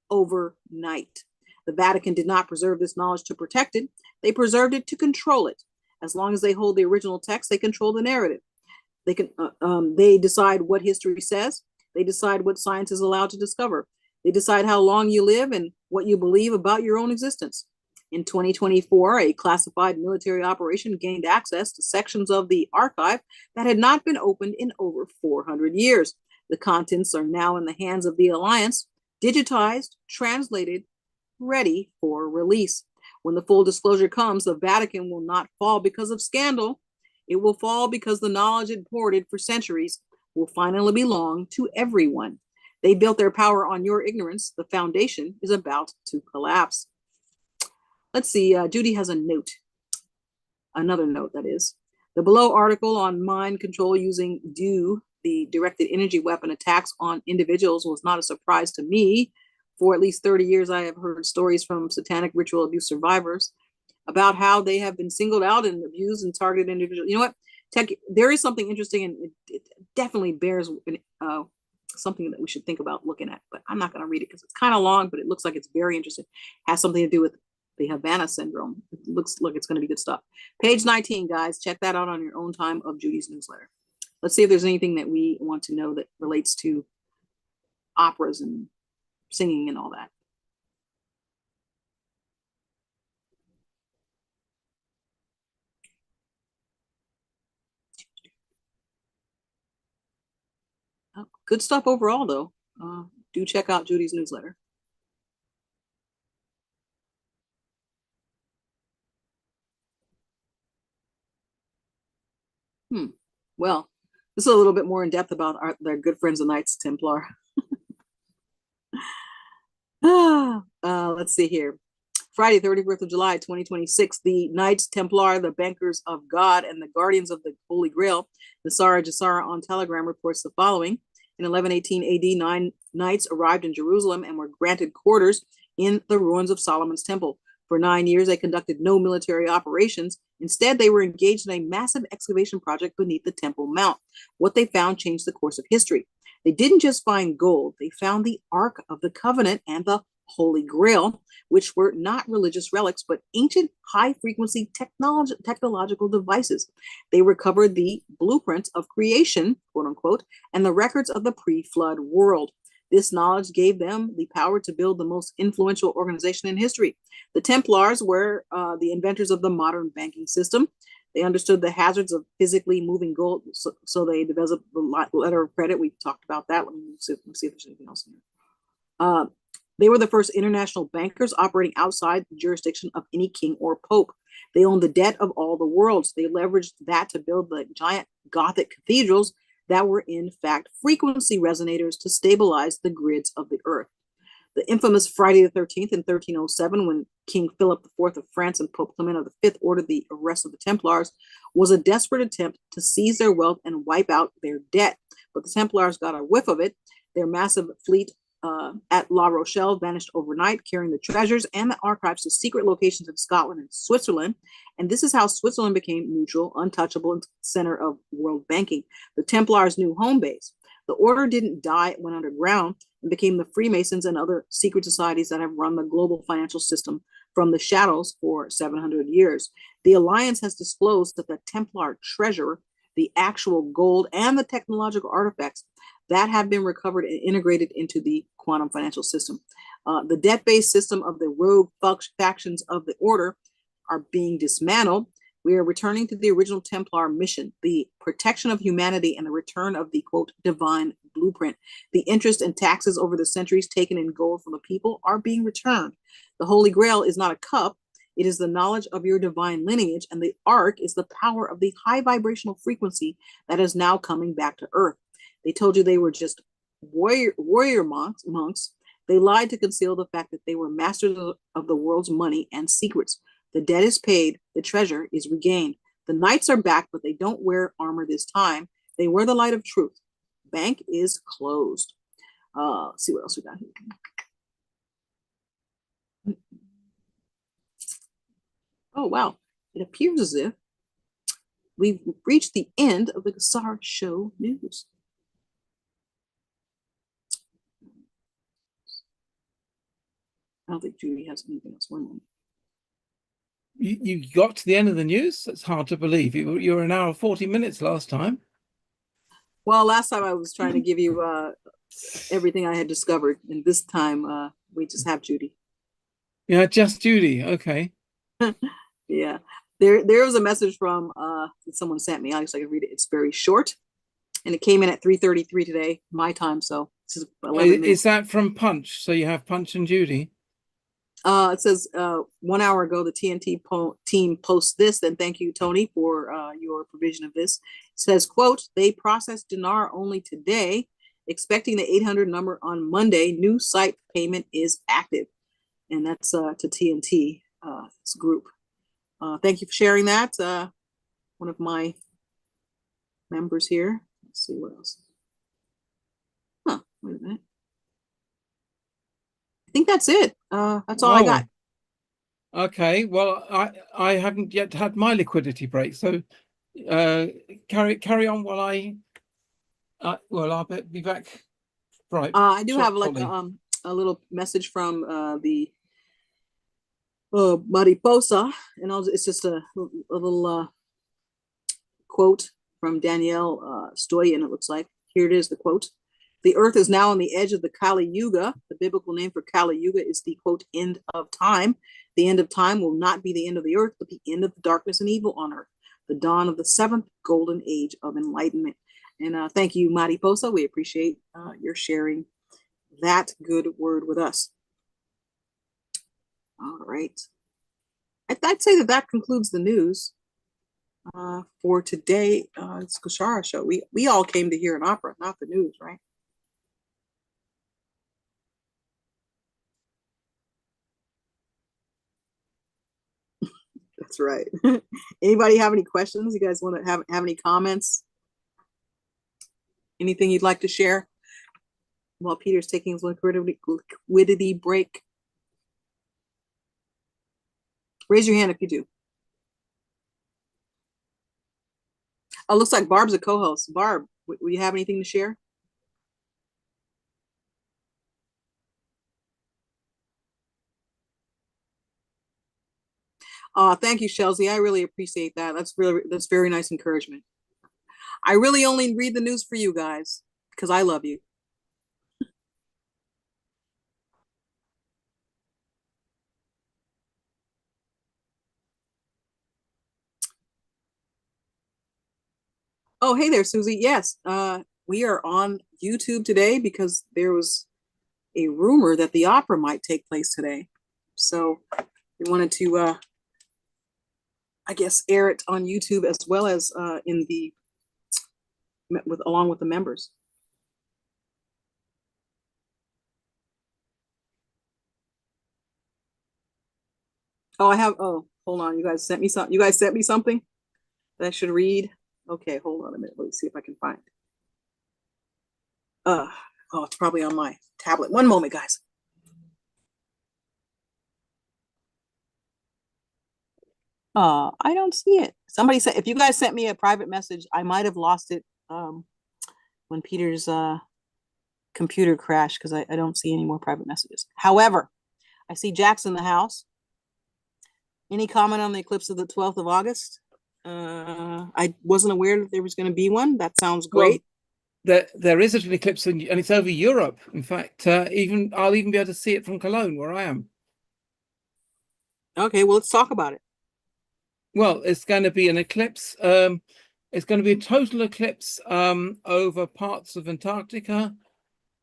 overnight. The Vatican did not preserve this knowledge to protect it. They preserved it to control it. As long as they hold the original text, they control the narrative. They decide what history says. They decide what science is allowed to discover. They decide how long you live and what you believe about your own existence. In 2024, a classified military operation gained access to sections of the archive that had not been opened in over 400 years. The contents are now in the hands of the Alliance, digitized, translated, ready for release. When the full disclosure comes, the Vatican will not fall because of scandal. It will fall because the knowledge it hoarded for centuries will finally belong to everyone. They built their power on your ignorance. The foundation is about to collapse. Let's see, Judy has a note, another note that is. The below article on mind control using the directed energy weapon attacks on individuals was not a surprise to me. For at least 30 years, I have heard stories from satanic ritual abuse survivors about how they have been singled out and abused and targeted individuals. You know what, Tech, there is something interesting, and it definitely bears something that we should think about looking at, but I'm not going to read it because it's kind of long, but it looks like it's very interesting. It has something to do with the Havana syndrome. It looks like it's going to be good stuff. Page 19, guys, check that out on your own time of Judy's newsletter. Let's see if there's anything that we want to know that relates to operas and singing and all that. Good stuff overall, though. Do check out Judy's newsletter. Well, this is a little bit more in depth about their good friends, the Knights Templar. Let's see here. Friday, 31st of July, 2026, the Knights Templar, the Bankers of God, and the Guardians of the Holy Grail, the GESARA on Telegram reports the following. In 1118 AD, 9 knights arrived in Jerusalem and were granted quarters in the ruins of Solomon's Temple. For 9 years, they conducted no military operations. Instead, they were engaged in a massive excavation project beneath the Temple Mount. What they found changed the course of history. They didn't just find gold, they found the Ark of the Covenant and the Holy Grail, which were not religious relics, but ancient high-frequency technological devices. They recovered the blueprints of creation, quote unquote, and the records of the pre-flood world. This knowledge gave them the power to build the most influential organization in history. The Templars were the inventors of the modern banking system. They understood the hazards of physically moving gold, so they developed the letter of credit. We talked about that. Let me see if there's anything else in here. They were the first international bankers operating outside the jurisdiction of any king or pope. They owned the debt of all the worlds. They leveraged that to build the giant Gothic cathedrals that were in fact frequency resonators to stabilize the grids of the earth. The infamous Friday the 13th in 1307, when King Philip IV of France and Pope Clement V ordered the arrest of the Templars, was a desperate attempt to seize their wealth and wipe out their debt. But the Templars got a whiff of it. Their massive fleet at La Rochelle vanished overnight, carrying the treasures and the archives to secret locations in Scotland and Switzerland. And this is how Switzerland became neutral, untouchable, and center of world banking. The Templars' new home base. The order didn't die, it went underground and became the Freemasons and other secret societies that have run the global financial system from the shadows for 700 years. The Alliance has disclosed that the Templar treasure, the actual gold, and the technological artifacts that have been recovered and integrated into the quantum financial system. The debt-based system of the rogue factions of the order are being dismantled. We are returning to the original Templar mission, the protection of humanity and the return of the, quote, divine blueprint. The interest and taxes over the centuries taken in gold from the people are being returned. The Holy Grail is not a cup. It is the knowledge of your divine lineage, and the Ark is the power of the high vibrational frequency that is now coming back to Earth. They told you they were just warrior monks. They lied to conceal the fact that they were masters of the world's money and secrets. The debt is paid, the treasure is regained. The knights are back, but they don't wear armor this time. They wear the light of truth. Bank is closed. Let's see what else we got here. Oh, wow. It appears as if we've reached the end of the GESARA show news. I don't think Judy has anything else. One moment. You got to the end of the news? That's hard to believe. You were an hour 40 minutes last time. Well, last time I was trying to give you everything I had discovered, and this time we just have Judy. Yeah, just Judy. Okay. Yeah. There was a message from someone sent me. I guess I can read it. It's very short, and it came in at 3:33 today, my time. So this is 11 minutes. Is that from Punch? So you have Punch and Judy. It says 1 hour ago, the TNT team posts this. Then thank you, Tony, for your provision of this. It says, quote, they processed dinar only today, expecting the 800 number on Monday. New site payment is active. And that's to TNT, this group. Thank you for sharing that. One of my members here. Let's see what else. Huh, wait a minute. I think that's it. That's all I got. Okay. Well, I haven't yet had my liquidity break, so carry on while I'll be back. Right. I do have like a little message from the Mariposa, and it's just a little quote from Danielle Stoyan. It looks like here it is. The quote. The earth is now on the edge of the Kali Yuga. The biblical name for Kali Yuga is the, quote, end of time. The end of time will not be the end of the earth, but the end of darkness and evil on earth. The dawn of the seventh golden age of enlightenment. And thank you, Mariposa. We appreciate your sharing that good word with us. All right. I'd say that concludes the news. for today. It's GESARA show. We all came to hear an opera, not the news, right? That's right. Anybody have any questions? You guys want to have any comments? Anything you'd like to share while Peter's taking his liquidity break? Raise your hand if you do. Oh, looks like Barb's a co-host. Barb, will you have anything to share? Thank you, Chelsea. I really appreciate that. That's very nice encouragement. I really only read the news for you guys because I love you. Oh, hey there, Susie. Yes, we are on YouTube today because there was a rumor that the opera might take place today. So we wanted to, I guess, air it on YouTube as well as along with the members. Oh, hold on. You guys sent me something that I should read. Okay, hold on a minute. Let me see if I can find. Oh, it's probably on my tablet. One moment, guys. I don't see it. Somebody said, if you guys sent me a private message, I might have lost it when Peter's computer crashed because I don't see any more private messages. However, I see Jack's in the house. Any comment on the eclipse of the 12th of August? I wasn't aware that there was going to be one. That sounds great. Well, there is an eclipse, and it's over Europe. In fact, I'll even be able to see it from Cologne, where I am. Okay, well, let's talk about it. Well, it's going to be an eclipse. It's going to be a total eclipse over parts of Antarctica,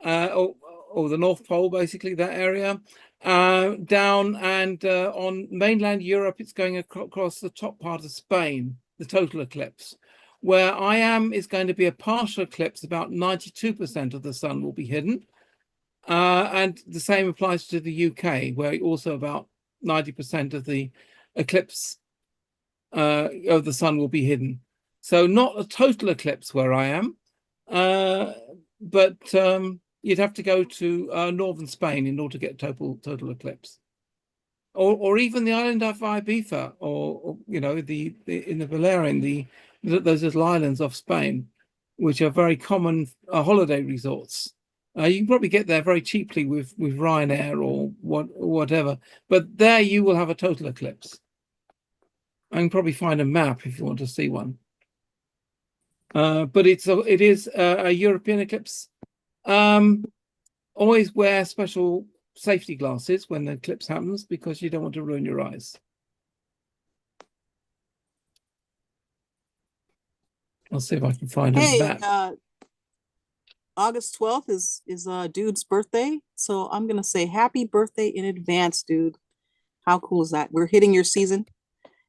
or the North Pole, basically that area. Down and on mainland Europe, it's going across the top part of Spain, the total eclipse. Where I am is going to be a partial eclipse, about 92% of the sun will be hidden. And the same applies to the UK, where also about 90% of the eclipse of the sun will be hidden. So not a total eclipse where I am, but you'd have to go to northern Spain in order to get total eclipse, or even the island of Ibiza, or in the Balearian, those little islands off Spain, which are very common holiday resorts. You can probably get there very cheaply with Ryanair or whatever, but there you will have a total eclipse. I can probably find a map if you want to see one. But it is a European eclipse. Always wear special safety glasses when the eclipse happens because you don't want to ruin your eyes. I'll see if I can find a map. August 12th is Dude's birthday, so I'm gonna say happy birthday in advance, Dude. How cool is that? We're hitting your season,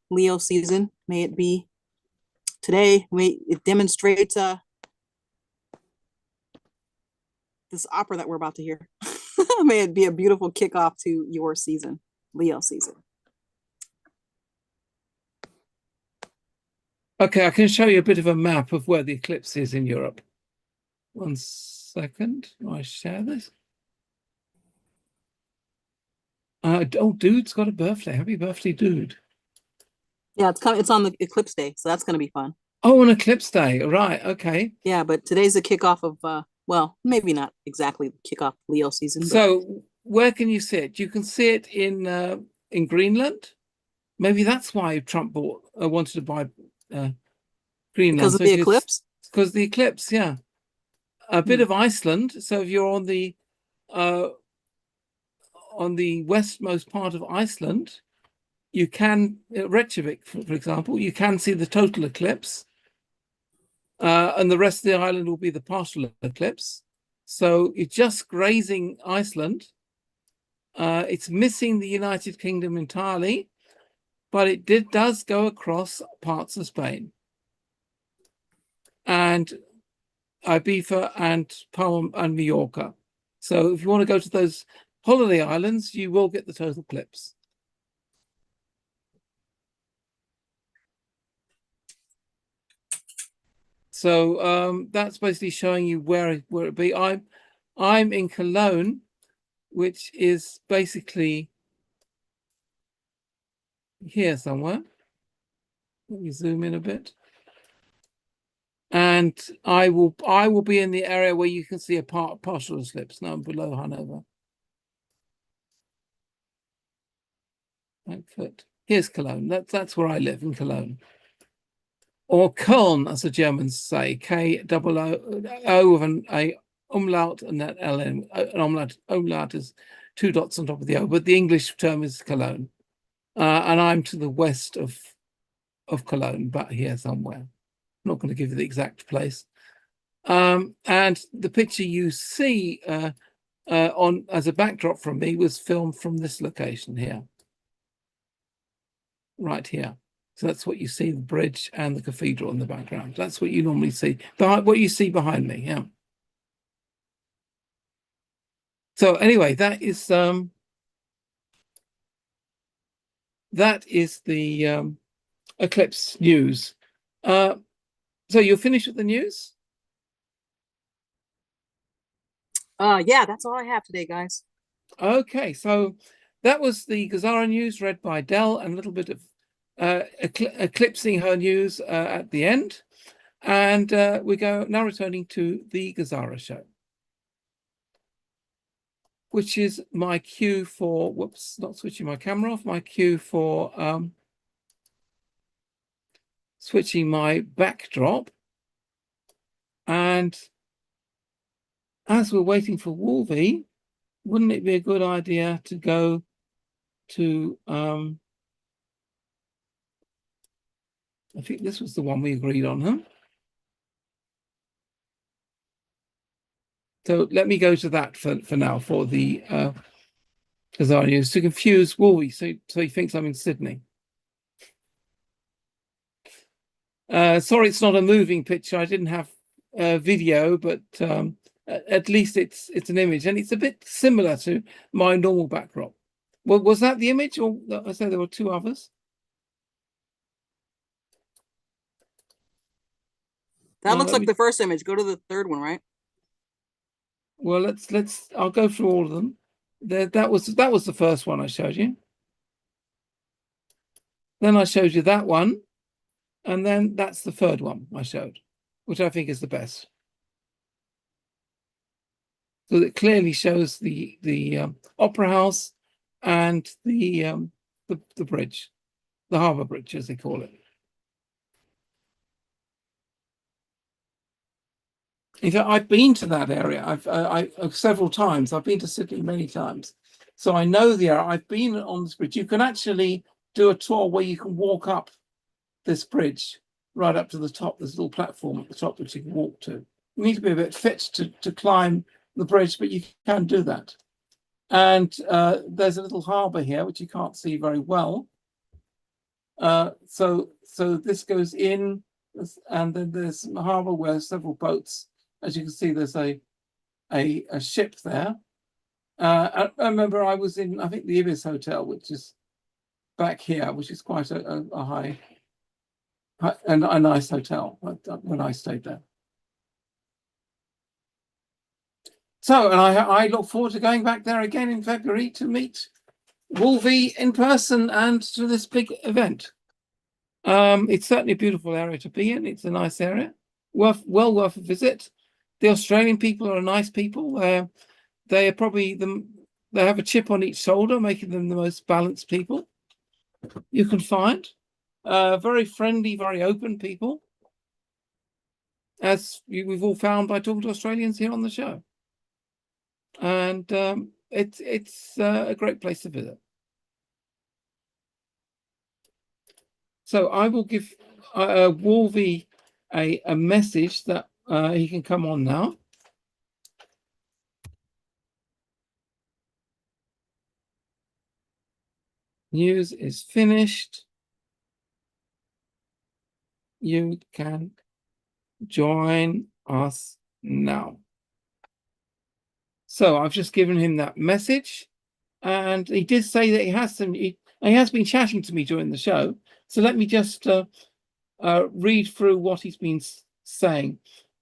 Leo season. May it be today. May it demonstrate this opera that we're about to hear. May it be a beautiful kickoff to your season, Leo season. Okay, I can show you a bit of a map of where the eclipse is in Europe. One second, I share this. Oh, Dude's got a birthday. Happy birthday, Dude. Yeah, it's on the eclipse day, so that's going to be fun. Oh, an eclipse day, right? Okay. Yeah, but today's the kickoff of well, maybe not exactly the kickoff Leo season. So where can you see it? You can see it in Greenland. Maybe that's why Trump wanted to buy Greenland because of the eclipse. Because the eclipse, yeah. A bit of Iceland. So if you're on the westmost part of Iceland, you can Reykjavik, for example, you can see the total eclipse, and the rest of the island will be the partial eclipse. So it's just grazing Iceland. It's missing the United Kingdom entirely, but it does go across parts of Spain and Ibiza and Palma and Mallorca. So if you want to go to those holiday islands, you will get the total eclipse. So that's basically showing you where it be. I'm in Cologne, which is basically here somewhere. Let me zoom in a bit. And I will be in the area where you can see a partial eclipse. Now I'm below Hanover. Frankfurt. Here's Cologne. That's where I live, in Cologne. Or Köln, as the Germans say, K-O-O with a umlaut and that L-N. An umlaut is two dots on top of the O, but the English term is Cologne. And I'm to the west of Cologne, but here somewhere. I'm not going to give you the exact place. And the picture you see on as a backdrop from me was filmed from this location here. Right here. So that's what you see, the bridge and the cathedral in the background. That's what you normally see. What you see behind me, yeah. So anyway, that is the eclipse news. So you're finished with the news? Yeah, that's all I have today, guys. Okay, so that was the GESARA news read by Dell, and a little bit of eclipsing her news at the end. And we go now returning to the GESARA show, which is my cue for, whoops, not switching my camera off, my cue for switching my backdrop. And as we're waiting for Wolvie, wouldn't it be a good idea to go to, I think this was the one we agreed on, huh? So let me go to that for now, for the GESARA news, to confuse Wolvie, so he thinks I'm in Sydney. Sorry, it's not a moving picture. I didn't have video, but at least it's an image, and it's a bit similar to my normal backdrop. Well, was that the image, or I said there were two others? That looks like the first image. Go to the third one, right? Well, I'll go through all of them. That was the first one I showed you. Then I showed you that one, and then that's the third one I showed, which I think is the best. So it clearly shows the opera house and the bridge, the harbour bridge, as they call it. In fact, I've been to that area. I've several times. I've been to Sydney many times, so I know the area. I've been on this bridge. You can actually do a tour where you can walk up this bridge right up to the top. There's a little platform at the top which you can walk to. You need to be a bit fit to climb the bridge, but you can do that. And there's a little harbour here which you can't see very well. So this goes in, and then there's a harbour where several boats. As you can see, there's a ship there. I remember I was in, I think, the Ibis Hotel, which is back here, which is quite a high and a nice hotel when I stayed there. So, and I look forward to going back there again in February to meet Wolvie in person and to this big event. It's certainly a beautiful area to be in. It's a nice area, well worth a visit. The Australian people are nice people. They are probably they have a chip on each shoulder, making them the most balanced people you can find. Very friendly, very open people, as we've all found by talking to Australians here on the show. And it's a great place to visit. So I will give Wolvie a message that he can come on now. News is finished. You can join us now. So I've just given him that message, and he did say that he has been chatting to me during the show. So let me just read through what he's been saying.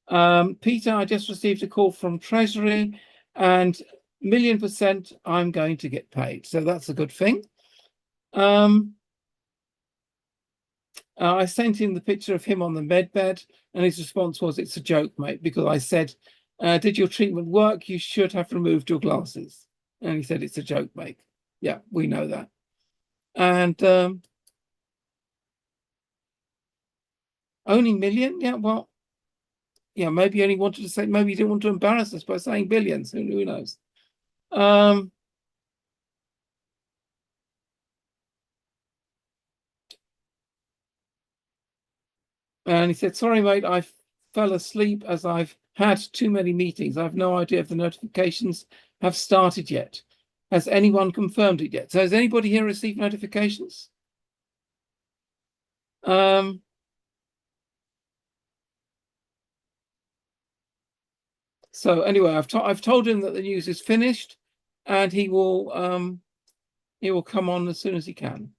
Peter, I just received a call from Treasury, and 1,000,000% I'm going to get paid. So that's a good thing. I sent him the picture of him on the med bed, and his response was, "It's a joke, mate," because I said, "Did your treatment work? You should have removed your glasses." And he said, "It's a joke, mate." Yeah, we know that. And only million? Yeah, well, yeah, maybe he only wanted to say, maybe he didn't want to embarrass us by saying billions. Who knows? And he said, "Sorry, mate, I fell asleep as I've had too many meetings. I have no idea if the notifications have started yet. Has anyone confirmed it yet?" So has anybody here received notifications? So anyway, I've told him that the news is finished, and he will come on as soon as he can.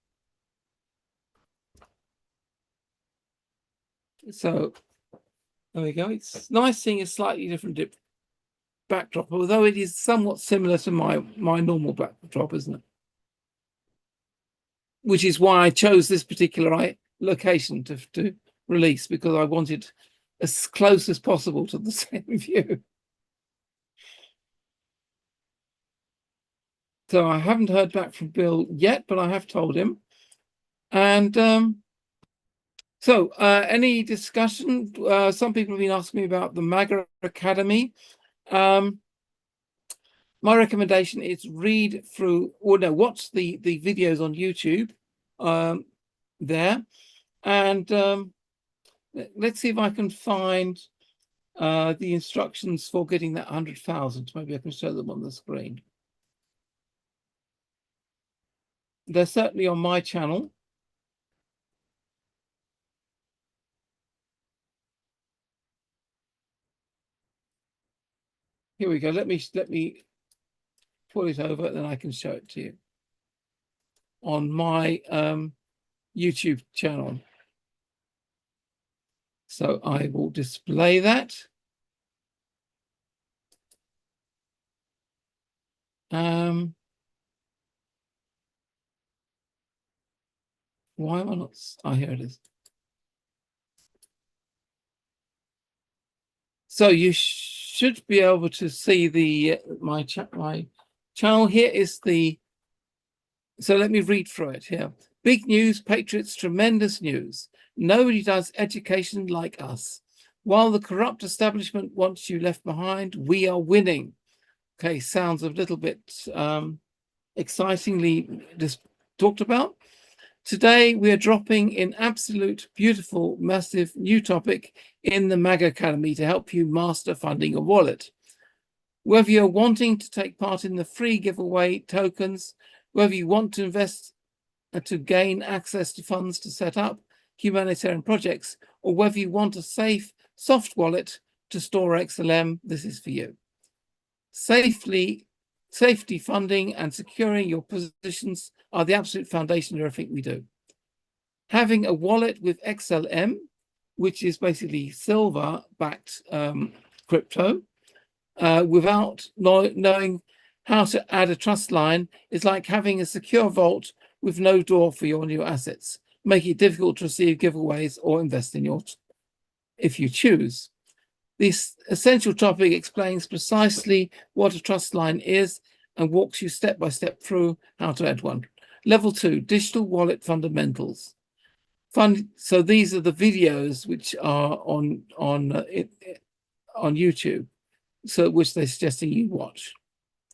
So there we go. It's nice seeing a slightly different backdrop, although it is somewhat similar to my normal backdrop, isn't it? Which is why I chose this particular location to release, because I wanted as close as possible to the same view. So I haven't heard back from Bill yet, but I have told him. And so any discussion? Some people have been asking me about the MAGA Academy. My recommendation is read through, or no, watch the videos on YouTube there. And let's see if I can find the instructions for getting that 100,000. Maybe I can show them on the screen. They're certainly on my channel. Here we go. Let me pull it over, then I can show it to you on my YouTube channel. So I will display that. Why am I not? Oh, here it is. So you should be able to see the my channel. Here is the. So let me read through it here. Big news, Patriots, tremendous news. Nobody does education like us. While the corrupt establishment wants you left behind, we are winning. Okay, sounds a little bit excitingly just talked about. Today, we are dropping in absolute, beautiful, massive new topic in the MAGA Academy to help you master funding a wallet. Whether you're wanting to take part in the free giveaway tokens, whether you want to invest to gain access to funds to set up humanitarian projects, or whether you want a safe, soft wallet to store XLM, this is for you. Safety funding and securing your positions are the absolute foundation of everything we do. Having a wallet with XLM, which is basically silver-backed crypto, without knowing how to add a trust line, is like having a secure vault with no door for your new assets, making it difficult to receive giveaways or invest in yours if you choose. This essential topic explains precisely what a trust line is and walks you step by step through how to add one. Level 2, digital wallet fundamentals. So these are the videos which are on YouTube, so which they're suggesting you watch.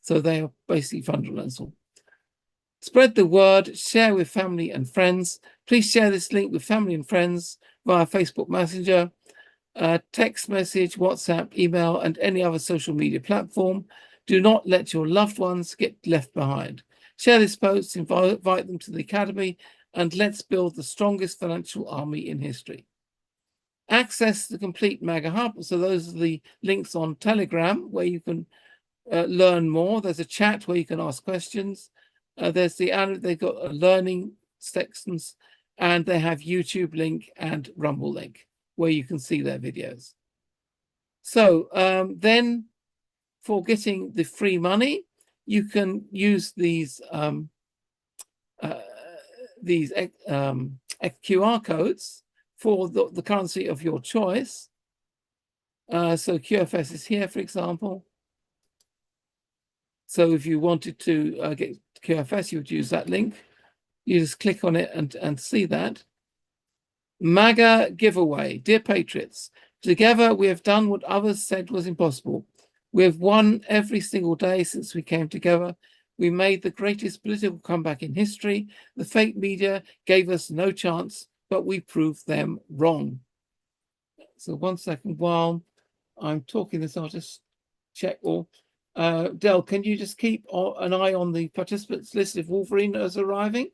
So they are basically fundamental. Spread the word, share with family and friends. Please share this link with family and friends via Facebook Messenger, text message, WhatsApp, email, and any other social media platform. Do not let your loved ones get left behind. Share this post, invite them to the Academy, and let's build the strongest financial army in history. Access the complete MAGA Hub. So those are the links on Telegram where you can learn more. There's a chat where you can ask questions. They've got a learning sections, and they have YouTube link and Rumble link where you can see their videos. So then for getting the free money, you can use these QR codes for the currency of your choice. So QFS is here, for example. So if you wanted to get QFS, you would use that link. You just click on it and see that. MAGA giveaway. Dear Patriots, together we have done what others said was impossible. We have won every single day since we came together. We made the greatest political comeback in history. The fake media gave us no chance, but we proved them wrong. So 1 second, while I'm talking this, I'll just check all. Del, can you just keep an eye on the participants list if Wolverine is arriving?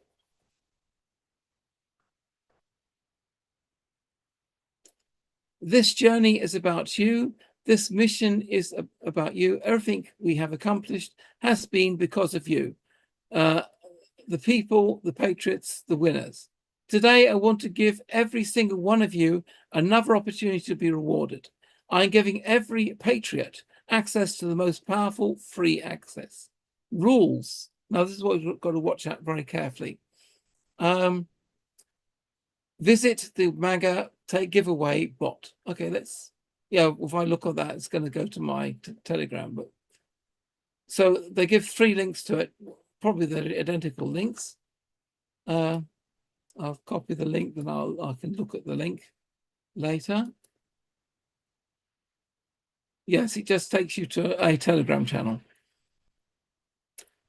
This journey is about you. This mission is about you. Everything we have accomplished has been because of you. The people, the patriots, the winners. Today, I want to give every single one of you another opportunity to be rewarded. I'm giving every patriot access to the most powerful free access. Rules. Now, this is what we've got to watch out very carefully. Visit the MAGA giveaway bot. Okay, if I look at that, it's going to go to my Telegram. But so they give 3 links to it. Probably they're identical links. I'll copy the link, then I can look at the link later. Yes, it just takes you to a Telegram channel.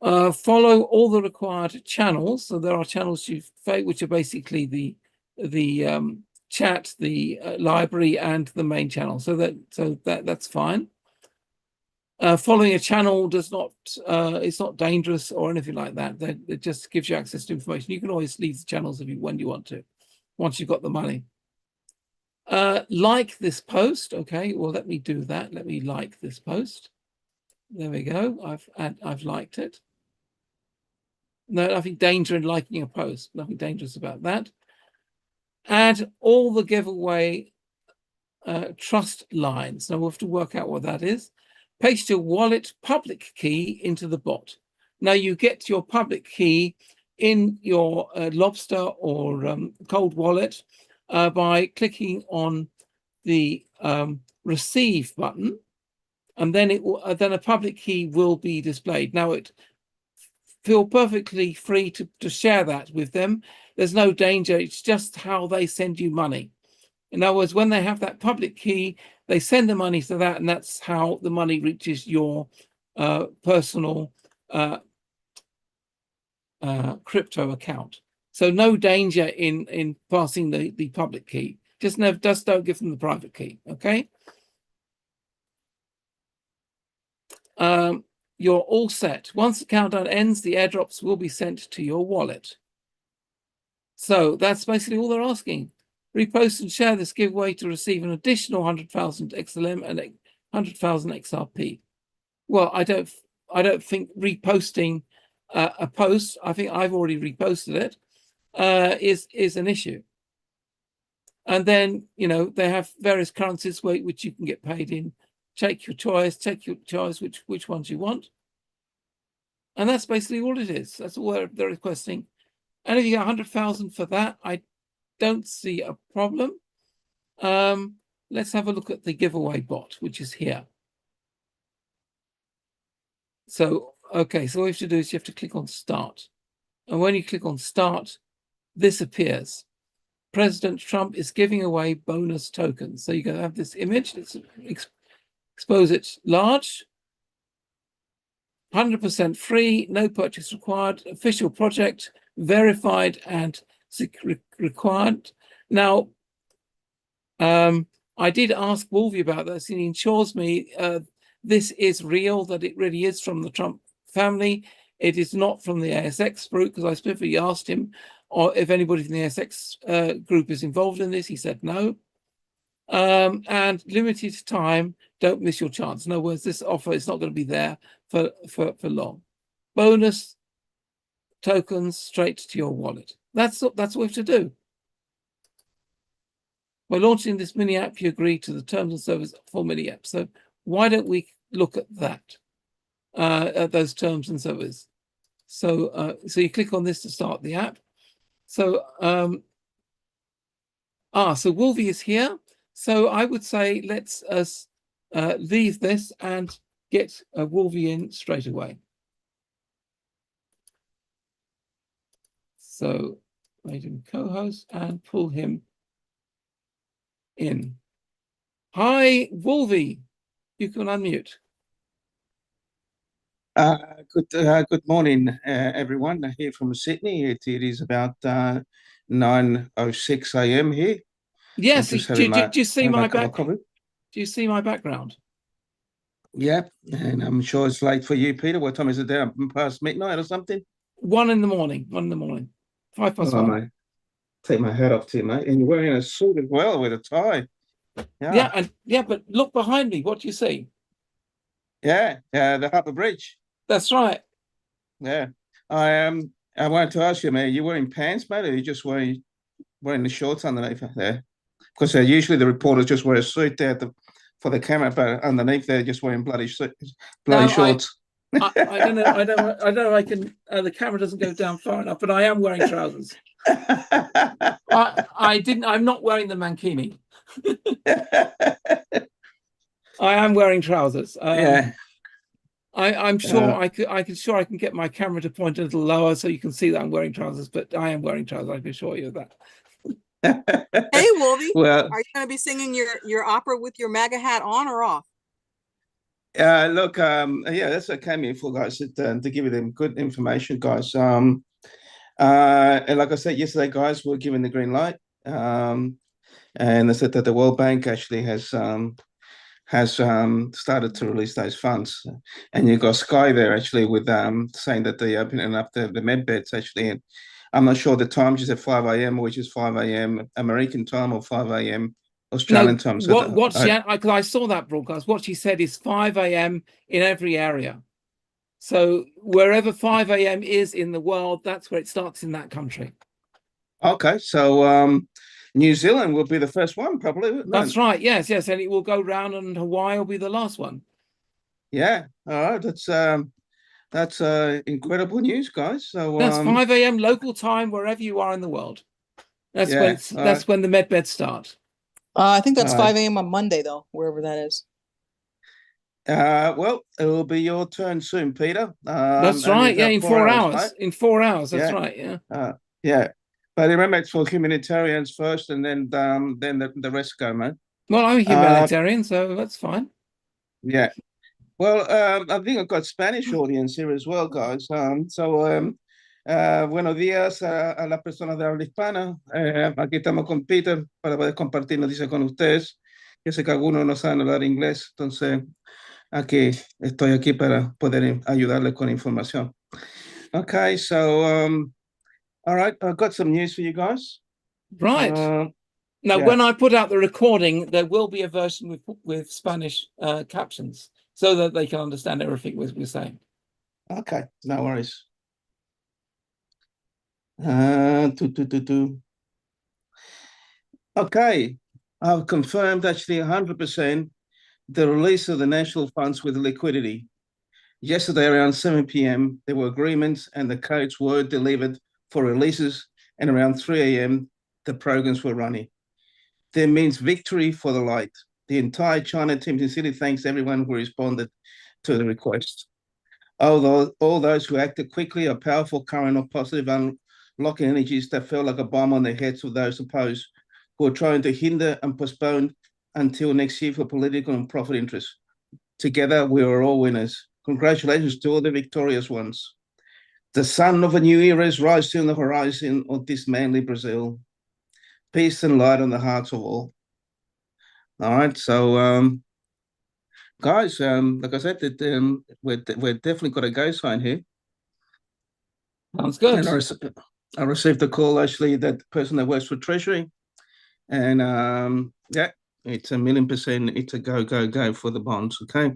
Follow all the required channels. So there are channels which are basically the chat, the library, and the main channel. So that's fine. Following a channel does not it's not dangerous or anything like that. It just gives you access to information. You can always leave the channels when you want to, once you've got the money. Like this post. Okay, well, let me do that. Let me like this post. There we go. I've liked it. No, nothing danger in liking a post. Nothing dangerous about that. Add all the giveaway trust lines. Now we'll have to work out what that is. Paste your wallet public key into the bot. Now you get your public key in your Lobster or Cold Wallet by clicking on the receive button, and then then a public key will be displayed. Now feel perfectly free to share that with them. There's no danger. It's just how they send you money. In other words, when they have that public key, they send the money to that, and that's how the money reaches your personal crypto account. So no danger in passing the public key. Just don't give them the private key, okay? You're all set. Once the countdown ends, the airdrops will be sent to your wallet. So that's basically all they're asking. Repost and share this giveaway to receive an additional 100,000 XLM and 100,000 XRP. Well, I don't think reposting a post, I think I've already reposted it, is an issue. And then, they have various currencies which you can get paid in. Take your choice which ones you want. And that's basically all it is. That's all they're requesting. And if you get 100,000 for that, I don't see a problem. Let's have a look at the giveaway bot, which is here. So, okay, so what you have to do is you have to click on start. And when you click on start, this appears. President Trump is giving away bonus tokens. So you're going to have this image. Let's expose it large. 100% free, no purchase required, official project, verified and required. Now, I did ask Wolvie about this, and he ensures me this is real, that it really is from the Trump family. It is not from the ASX group, because I specifically asked him if anybody from the ASX group is involved in this. He said no. and limited time. Don't miss your chance. In other words, this offer is not going to be there for long. Bonus tokens straight to your wallet. That's what we have to do. By launching this mini app, you agree to the terms and service for mini app. So why don't we look at that, at those terms and service? So so you click on this to start the app. So so Wolvie is here. So I would say let's leave this and get Wolvie in straight away. So make him co-host and pull him in. Hi, Wolvie. You can unmute. Good morning, everyone. Here from Sydney. It is about 9:06 a.m. here. Yes. Do you see my back? Do you see my background? Yeah, and I'm sure it's late for you, Peter. What time is it there? Past midnight or something? 1 in the morning. 1 in the morning. 1:05. Mate. Take my hat off to you, mate. And you're wearing a suit as well with a tie. Yeah, but look behind me. What do you see? Yeah, the Harbour Bridge. That's right. Yeah. I wanted to ask you, mate, are you wearing pants, mate, or are you just wearing the shorts underneath there? Because usually the reporters just wear a suit there for the camera, but underneath they're just wearing bloody shorts. I don't know. I don't know. I can. The camera doesn't go down far enough, but I am wearing trousers. I'm not wearing the mankini. I am wearing trousers. Yeah. I'm sure I can get my camera to point a little lower so you can see that I'm wearing trousers, but I am wearing trousers. I can assure you of that. Hey, Wolvie. Well, are you going to be singing your opera with your MAGA hat on or off? Look, that's what I came here for, guys, to give you them good information, guys. And like I said yesterday, guys, we're given the green light. And they said that the World Bank actually has started to release those funds. And you've got Sky there actually with saying that they're opening up the med beds actually. And I'm not sure the time, she said 5 a.m., which is 5 a.m. American time or 5 a.m. Australian time. So I saw that broadcast. What she said is 5 a.m. in every area. So wherever 5 a.m. is in the world, that's where it starts in that country. Okay, so New Zealand will be the first one, probably. That's right. Yes, and it will go round, and Hawaii will be the last one. Yeah. All right. That's incredible news, guys. So that's 5 a.m. local time wherever you are in the world. That's when the med beds start. I think that's 5 a.m. on Monday, though, wherever that is. Well, it will be your turn soon, Peter. That's right. Yeah, in 4 hours. Right? In 4 hours. That's right. Yeah. Yeah. But remember, it's for humanitarians first, and then the rest go, man. Well, I'm a humanitarian, so that's fine. Yeah. Well, I think I've got Spanish audience here as well, guys. Buenos días a las personas de habla hispana. Aquí estamos con Peter para poder compartir noticias con ustedes. Yo sé que algunos no saben hablar inglés, entonces estoy aquí para poder ayudarles con información. Okay, so all right, I've got some news for you guys. Right. Now, when I put out the recording, there will be a version with Spanish captions so that they can understand everything we're saying. Okay, no worries. Okay, I've confirmed actually 100% the release of the national funds with liquidity. Yesterday around 7 p.m., there were agreements and the codes were delivered for releases, and around 3 a.m., the programs were running. That means victory for the light. The entire China team in City thanks everyone who responded to the request. Although all those who acted quickly are powerful current of positive unlocking energies that felt like a bomb on the heads of those opposed, who are trying to hinder and postpone until next year for political and profit interests. Together, we are all winners. Congratulations to all the victorious ones. The sun of a new era is rising on the horizon of this manly Brazil. Peace and light on the hearts of all. All right, so guys, like I said, we're definitely got a go sign here. Sounds good. And I received a call actually that the person that works for Treasury, and it's 1,000,000%. It's a go for the bonds. Okay,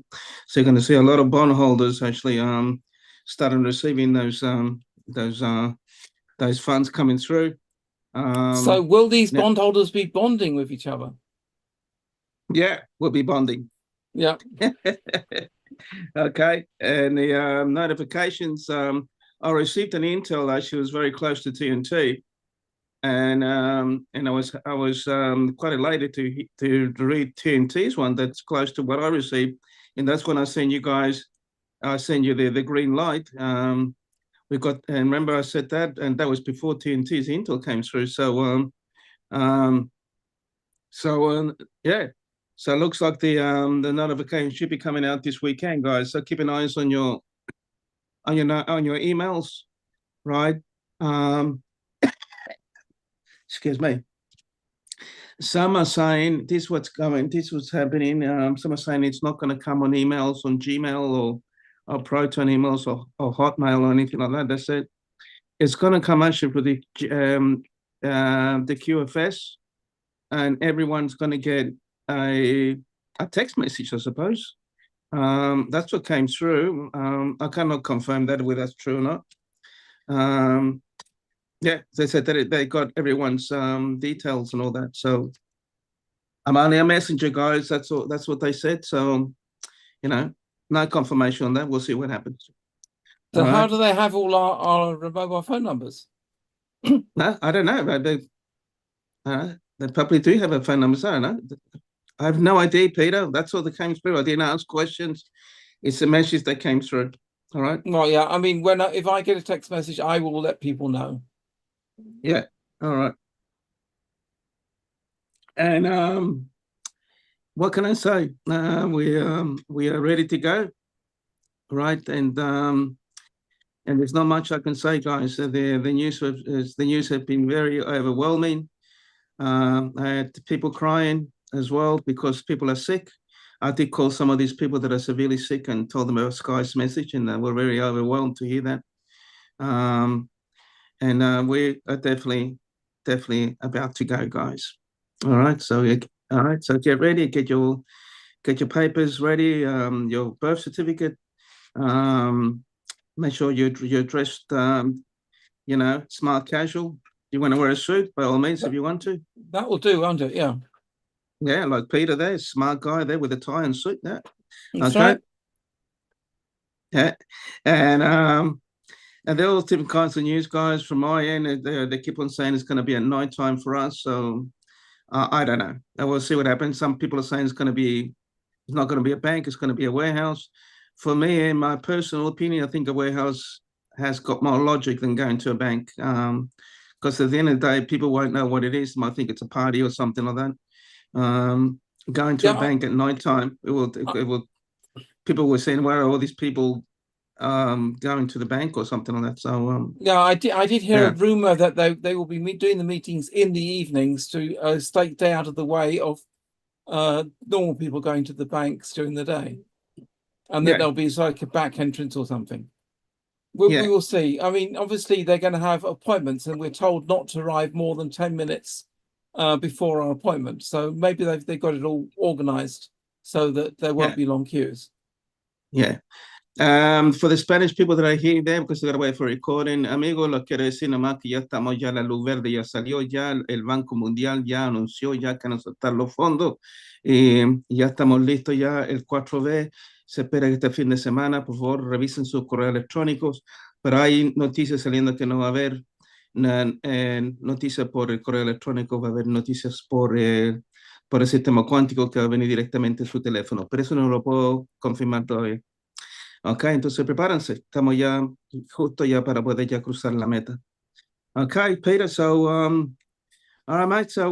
so you're going to see a lot of bondholders actually starting receiving those funds coming through. So will these bondholders be bonding with each other? Yeah, we'll be bonding. Yeah. Okay, and the notifications. I received an intel that she was very close to TNT, and I was quite elated to read TNT's one that's close to what I received, and that's when I send you guys. I send you the green light. We got, and remember I said that, and that was before TNT's intel came through. So yeah. So it looks like the notification should be coming out this weekend, guys. So keep an eye on your emails, right? Excuse me. Some are saying this what's coming, this what's happening. Some are saying it's not going to come on emails on Gmail or Proton emails or Hotmail or anything like that. That's it. It's going to come actually for the QFS, and everyone's going to get a text message, I suppose. That's what came through. I cannot confirm that whether that's true or not. Yeah, they said that they got everyone's details and all that. So I'm only a messenger, guys. That's what they said. So, no confirmation on that. We'll see what happens. So how do they have all our mobile phone numbers? No, I don't know. They probably do have a phone numbers. I don't know. I have no idea, Peter. That's all that came through. I didn't ask questions. It's the message that came through. All right. Well, yeah. I mean, if I get a text message, I will let people know. Yeah. All right. And what can I say? We are ready to go. Right. And there's not much I can say, guys. The news have been very overwhelming. I had people crying as well because people are sick. I did call some of these people that are severely sick and told them about Sky's message, and they were very overwhelmed to hear that. And we are definitely about to go, guys. All right, so get ready, get your papers ready, your birth certificate. Make sure you're dressed, smart casual. You want to wear a suit, by all means, if you want to. That will do, won't it? Yeah. Yeah, like Peter there, smart guy there with a tie and suit. Yeah. That's right. Yeah, and there are all different kinds of news, guys. From my end, they keep on saying it's going to be at night time for us. So I don't know. I will see what happens. Some people are saying it's not going to be a bank. It's going to be a warehouse. For me, in my personal opinion, I think a warehouse has got more logic than going to a bank. Because at the end of the day, people won't know what it is. They might think it's a party or something like that. Going to a bank at night time, it will. People were saying, "Where are all these people going to the bank or something like that?" So yeah, I did hear a rumor that they will be doing the meetings in the evenings to stay out of the way of normal people going to the banks during the day, and that there'll be like a back entrance or something. We will see. I mean, obviously they're going to have appointments, and we're told not to arrive more than 10 minutes before our appointment. So maybe they've got it all organized so that there won't be long queues. Yeah. For the Spanish people that are here there, because they're going to wait for recording, amigo, lo quiero decir nomás que ya estamos, ya la luz verde ya salió, ya el Banco Mundial ya anunció ya que nos soltar los fondos, y ya estamos listos ya el 4B. Se espera que este fin de semana, por favor, revisen sus correos electrónicos, pero hay noticias saliendo que no va a haber noticias por el correo electrónico, va a haber noticias por el sistema cuántico que va a venir directamente en su teléfono, pero eso no lo puedo confirmar todavía. Ok, entonces prepárense, estamos ya justo ya para poder ya cruzar la meta. Okay, Peter, so all right, mate. So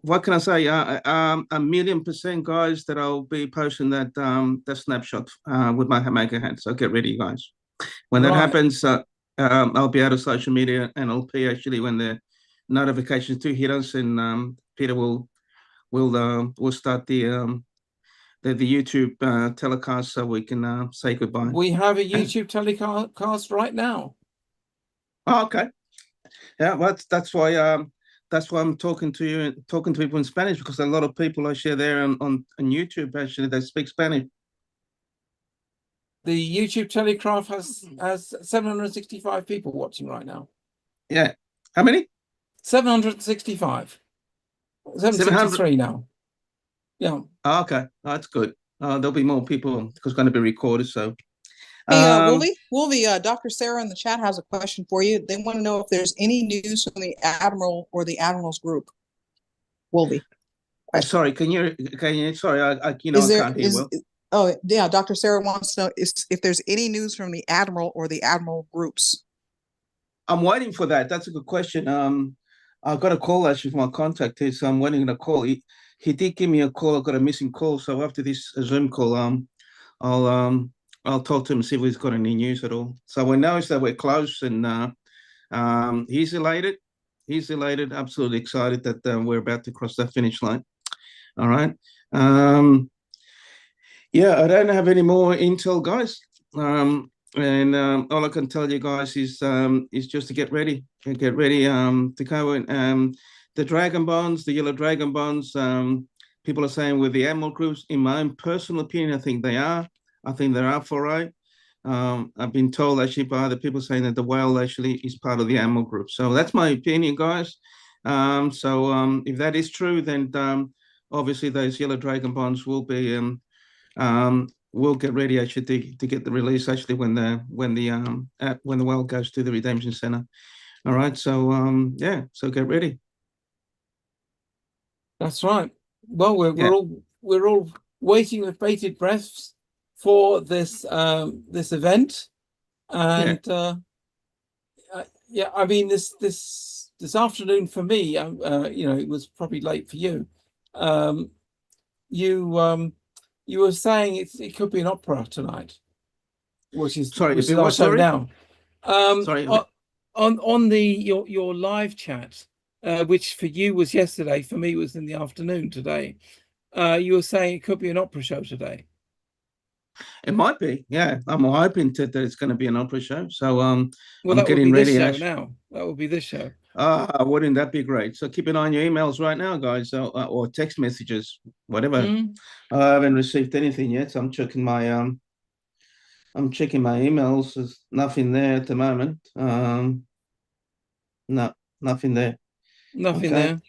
what can I say? 1,000,000% guys that I'll be posting that snapshot with my maker hand. So get ready, guys. When that happens, I'll be out of social media, and I'll be actually when the notifications do hit us, and Peter will start the YouTube telecast so we can say goodbye. We have a YouTube telecast right now. Oh, okay. Yeah, well, that's why that's why I'm talking to you, talking to people in Spanish, because a lot of people I share there on YouTube actually they speak Spanish. The YouTube Telegraph has 765 people watching right now. Yeah. How many? 765. 763 now. Yeah. Oh, okay. Oh, that's good. There'll be more people because it's going to be recorded. So, Hey, Wolvie, Dr. Sarah in the chat has a question for you. They want to know if there's any news from the Admiral or the Admiral's group. Wolvie. Sorry, can you, sorry, I can't hear well. Oh, yeah, Dr. Sarah wants to know if there's any news from the Admiral or the Admiral groups. I'm waiting for that. That's a good question. I got a call actually from my contact here, so I'm waiting on a call. He did give me a call. I got a missing call, so after this Zoom call, I'll talk to him and see if he's got any news at all. So we know is that we're close, and he's elated. He's elated, absolutely excited that we're about to cross that finish line. All right. Yeah, I don't have any more intel, guys. All I can tell you guys is just to get ready to go. And the dragon bonds, the yellow dragon bonds, people are saying with the animal groups. In my own personal opinion, I think they are. I think they are for right. I've been told actually by other people saying that the whale actually is part of the animal group. So that's my opinion, guys. If that is true, then obviously those yellow dragon bonds will be we'll get ready actually to get the release actually when the whale goes to the redemption center. All right, so yeah, so get ready. That's right. Well, we're all waiting with bated breaths for this this event, and yeah, I mean this afternoon for me, you know, it was probably late for you. You were saying it could be an opera tonight, which is our show now. Sorry. On your live chat, which for you was yesterday, for me was in the afternoon today. You were saying it could be an opera show today. It might be, yeah. I'm hoping that it's going to be an opera show. So well, I'm that getting would be ready. This show now. That would be this show. Wouldn't that be great? So keep an eye on your emails right now, guys, or text messages, whatever. I haven't received anything yet. So I'm checking my emails. There's nothing there at the moment. No, nothing there. Nothing there.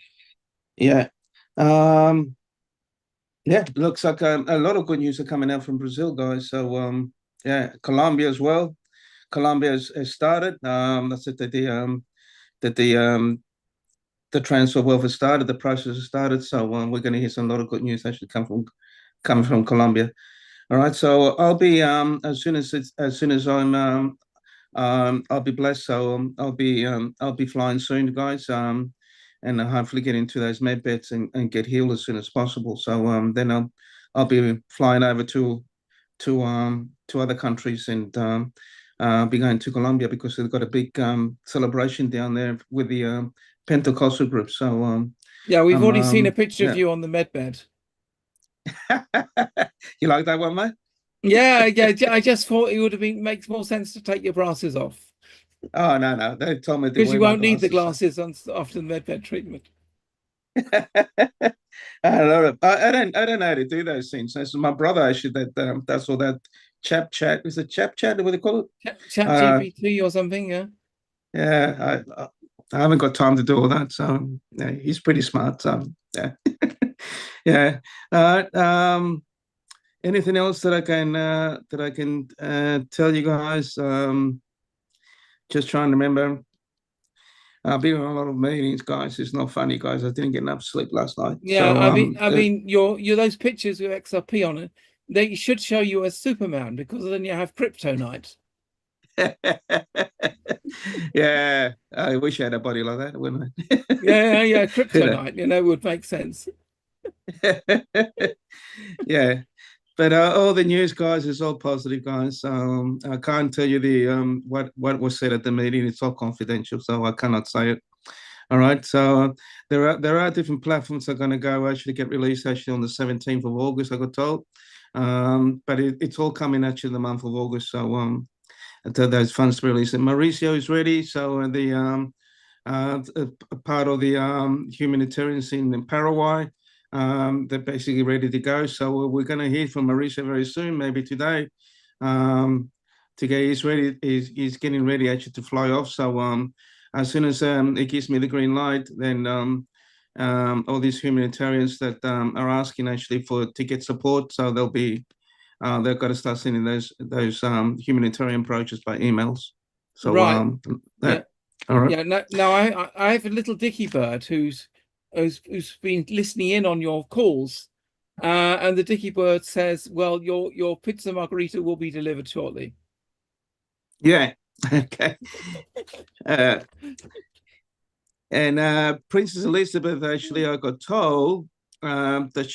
Yeah. Yeah, looks like a lot of good news are coming out from Brazil, guys. So yeah, Colombia as well. Colombia has started. That's it. The transfer wealth has started. The process has started. So we're going to hear some lot of good news actually coming from Colombia. All right. So I'll be as soon as I'm I'll be blessed. So I'll be flying soon, guys. And hopefully get into those med beds and get healed as soon as possible. So then I'll be flying over to other countries and be going to Colombia because they've got a big celebration down there with the Pentecostal group. So yeah, we've already seen a picture of you on the med bed. You like that one, mate? Yeah. I just thought it would have makes more sense to take your glasses off. Oh no! They told me because you won't need the glasses after the med bed treatment. I don't know how to do those things. That's my brother actually that's all that chat. Is it chat? What do they call it? Chat GPT or something? Yeah. Yeah, I haven't got time to do all that. So yeah, he's pretty smart. So yeah, yeah. Anything else that I can tell you guys? Just trying to remember. I've been on a lot of meetings, guys. It's not funny, guys. I didn't get enough sleep last night. Yeah, so, I mean, your those pictures with XRP on it, they should show you as Superman because then you have kryptonite. Yeah, I wish I had a body like that, wouldn't I? yeah, kryptonite. You know, would make sense. Yeah. But all the news, guys, is all positive, guys. I can't tell you the what was said at the meeting. It's all confidential, so I cannot say it. All right. So there are different platforms that are going to go actually get released actually on the 17th of August. I got told, but it's all coming actually in the month of August. So until those funds release, and Mauricio is ready. So part of the humanitarians in Paraguay. They're basically ready to go. So we're going to hear from Mauricio very soon, maybe today. He's ready. He's getting ready actually to fly off. So as soon as it gives me the green light, then all these humanitarians that are asking actually to get support, so they've got to start sending those humanitarian approaches by emails. So right. yeah. All right. Yeah. No. I have a little dicky bird who's been listening in on your calls, and the dicky bird says, "Well, your pizza margarita will be delivered shortly." Yeah. Okay. And Princess Elizabeth, actually, I got told that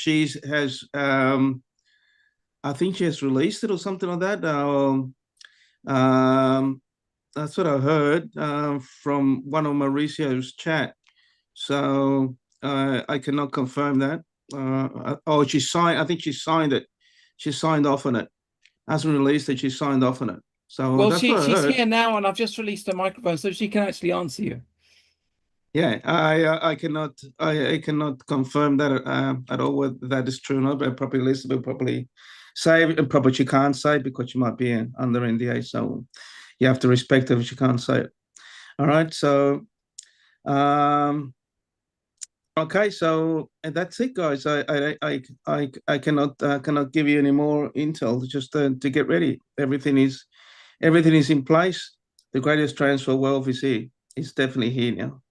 I think she has released it or something like that. That's what I heard from one of Mauricio's chat. So I cannot confirm that. She signed. I think she signed it. She signed off on it. Hasn't released it. She signed off on it. So Well, that's what I she's heard. here now, and I've just released her microphone, so she can actually answer you. Yeah, I cannot confirm that at all whether that is true or not. But probably Elizabeth will probably say, and probably she can't say because she might be under NDA. So you have to respect her if she can't say it. All right. So okay. So and that's it, guys. I cannot give you any more intel. Just to get ready. Everything is in place. The greatest transfer of wealth is here. It's definitely here now.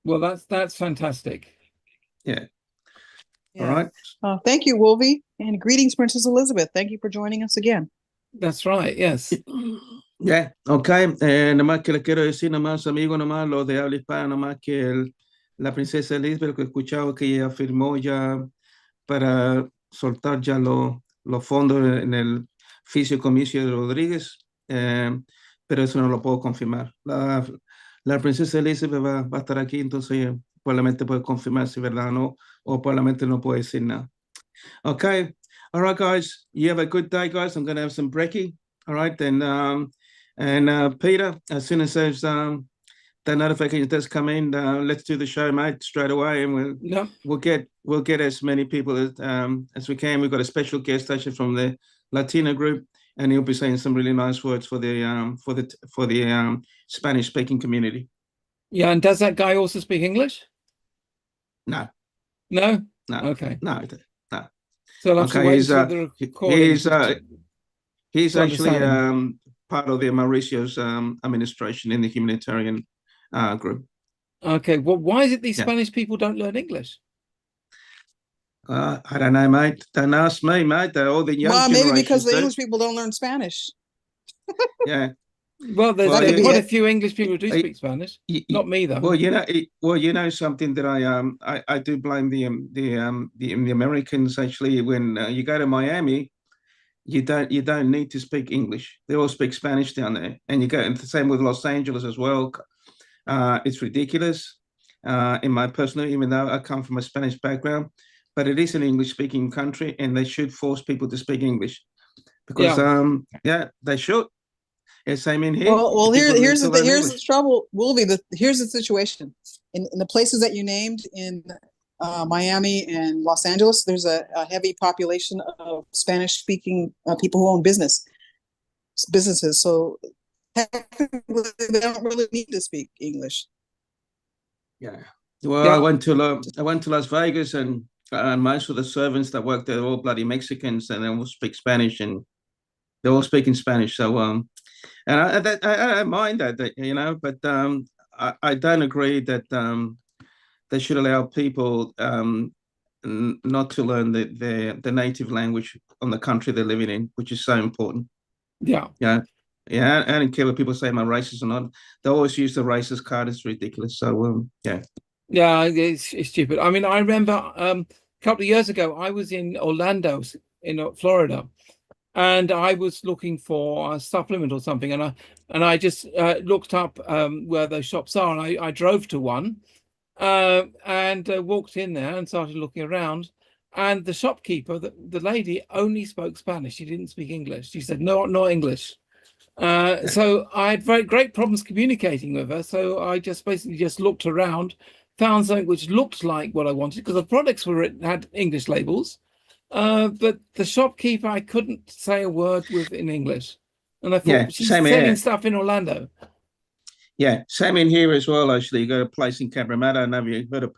Well, that's fantastic. Yeah. Yeah. All right. Thank you, Wolvie, and greetings, Princess Elizabeth. Thank you for joining us again. That's right. Yes. Yeah, ok. Nada más que le quiero decir, nada más, amigo, nada más, los de habla hispana, nada más que la princesa Elizabeth, que he escuchado que ella firmó ya para soltar ya los fondos en el Comicio de Rodríguez, pero eso no lo puedo confirmar. La princesa Elizabeth va a estar aquí, entonces probablemente puede confirmar si es verdad o no, o probablemente no puede decir nada. Okay. All right, guys. You have a good day, guys. I'm going to have some brekkie. All right. Then, Peter, as soon as those that notification does come in, let's do the show, mate, straight away, and we'll get as many people as we can. We've got a special guest actually from the Latino group, and he'll be saying some really nice words for the Spanish speaking community. Yeah, and does that guy also speak English? No. No. No. Okay. No. So I'll have to wait until the recording. He's actually part of the Mauricio's administration in the humanitarian group. Okay. Well, why is it these Spanish people don't learn English? I don't know, mate. Don't ask me, mate. They're all the young generations. Maybe because the English people don't learn Spanish. Yeah. Well, there's quite a few English people who do speak Spanish. Not me, though. Well, you know something that I do blame the Americans actually. When you go to Miami, you don't need to speak English. They all speak Spanish down there, and you go. And the same with Los Angeles as well. It's ridiculous. In my personal, even though I come from a Spanish background, but it is an English-speaking country, and they should force people to speak English because they should. Same in here. Well, here's the trouble, Wolvie. Here's the situation. In the places that you named in Miami and Los Angeles, there's a heavy population of Spanish-speaking people who own businesses. So technically, they don't really need to speak English. Yeah. Well, I went to Las Vegas, and most of the servants that work there are all bloody Mexicans, and they all speak Spanish, and they're all speaking Spanish. So and I don't mind that, you know, but I don't agree that they should allow people not to learn the native language on the country they're living in, which is so important. Yeah. Yeah. Yeah. I don't care what people say I'm racist or not. They always use the racist card. It's ridiculous. So, yeah. Yeah, it's stupid. I mean, I remember a couple of years ago, I was in Orlando, in Florida, and I was looking for a supplement or something, and I just looked up where those shops are, and I drove to one and walked in there and started looking around, and the shopkeeper, the lady, only spoke Spanish. She didn't speak English. She said no, not English. So I had very great problems communicating with her. So I just basically just looked around, found something which looked like what I wanted because the products had English labels, but the shopkeeper I couldn't say a word with in English, and I thought she's same selling here. stuff in Orlando. Yeah, same in here as well. Actually, you got a place in Cabramatta. I know you've heard of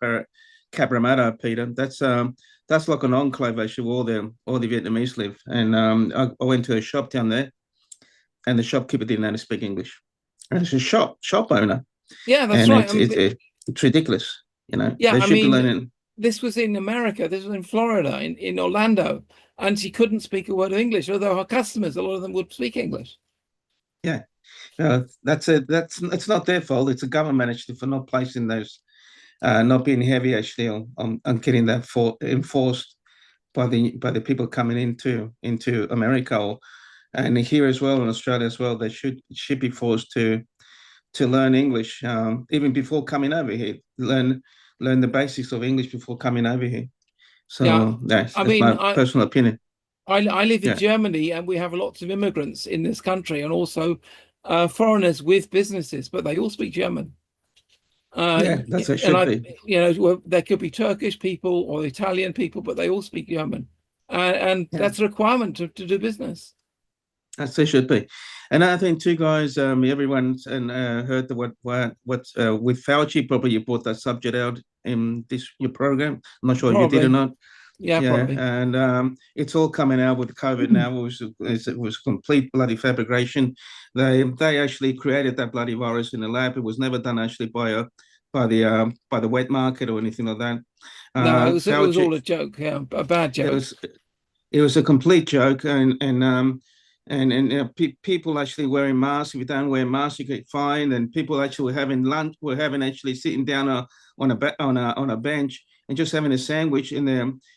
Cabramatta, Peter. That's like an enclave actually, where all the Vietnamese live. And I went to a shop down there, and the shopkeeper didn't know how to speak English. And it's a shop owner. Yeah, that's And right. it's ridiculous. You know, yeah, they I should be mean, learning. this was in America. This was in Florida, in Orlando, and she couldn't speak a word of English. Although her customers, a lot of them would speak English. Yeah, that's it. It's not their fault. It's the government actually for not placing those, not being heavy actually on getting that enforced by the people coming into America, and here as well in Australia as well. They should be forced to learn English even before coming over here. Learn the basics of English before coming over here. So Yeah, that's I mean, my personal opinion. I live in Yeah. Germany, and we have lots of immigrants in this country, and also foreigners with businesses, but they all speak German. Yeah, that's it And should be. there could be Turkish people or Italian people, but they all speak German, and Yeah. that's a requirement to do business. As they should be. Another thing too, guys, everyone's heard what with Fauci, probably you brought that subject out in your program. I'm not sure if you did or Probably. not. Yeah, probably. And it's all coming out with COVID now. It was complete bloody fabrication. They actually created that bloody virus in the lab. It was never done actually by the wet market or anything like that. No, it was Fauci, all a joke. Yeah, a bad joke. it was a complete joke, and people actually wearing masks. If you don't wear masks, you get fined. And people actually were having lunch, actually sitting down on a bench and just having a sandwich. And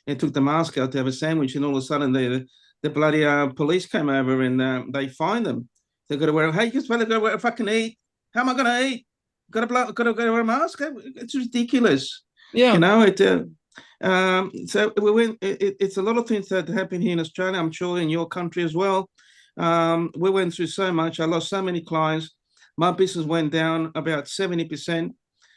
they took the mask out to have a sandwich, and all of a sudden the bloody police came over and they fined them. They got to wear. Hey, you guys better go fucking eat. How am I going to eat? Got to wear a mask. It's ridiculous. Yeah. You know it. So it's a lot of things that happen here in Australia. I'm sure in your country as well. We went through so much. I lost so many clients. My business went down about 70%.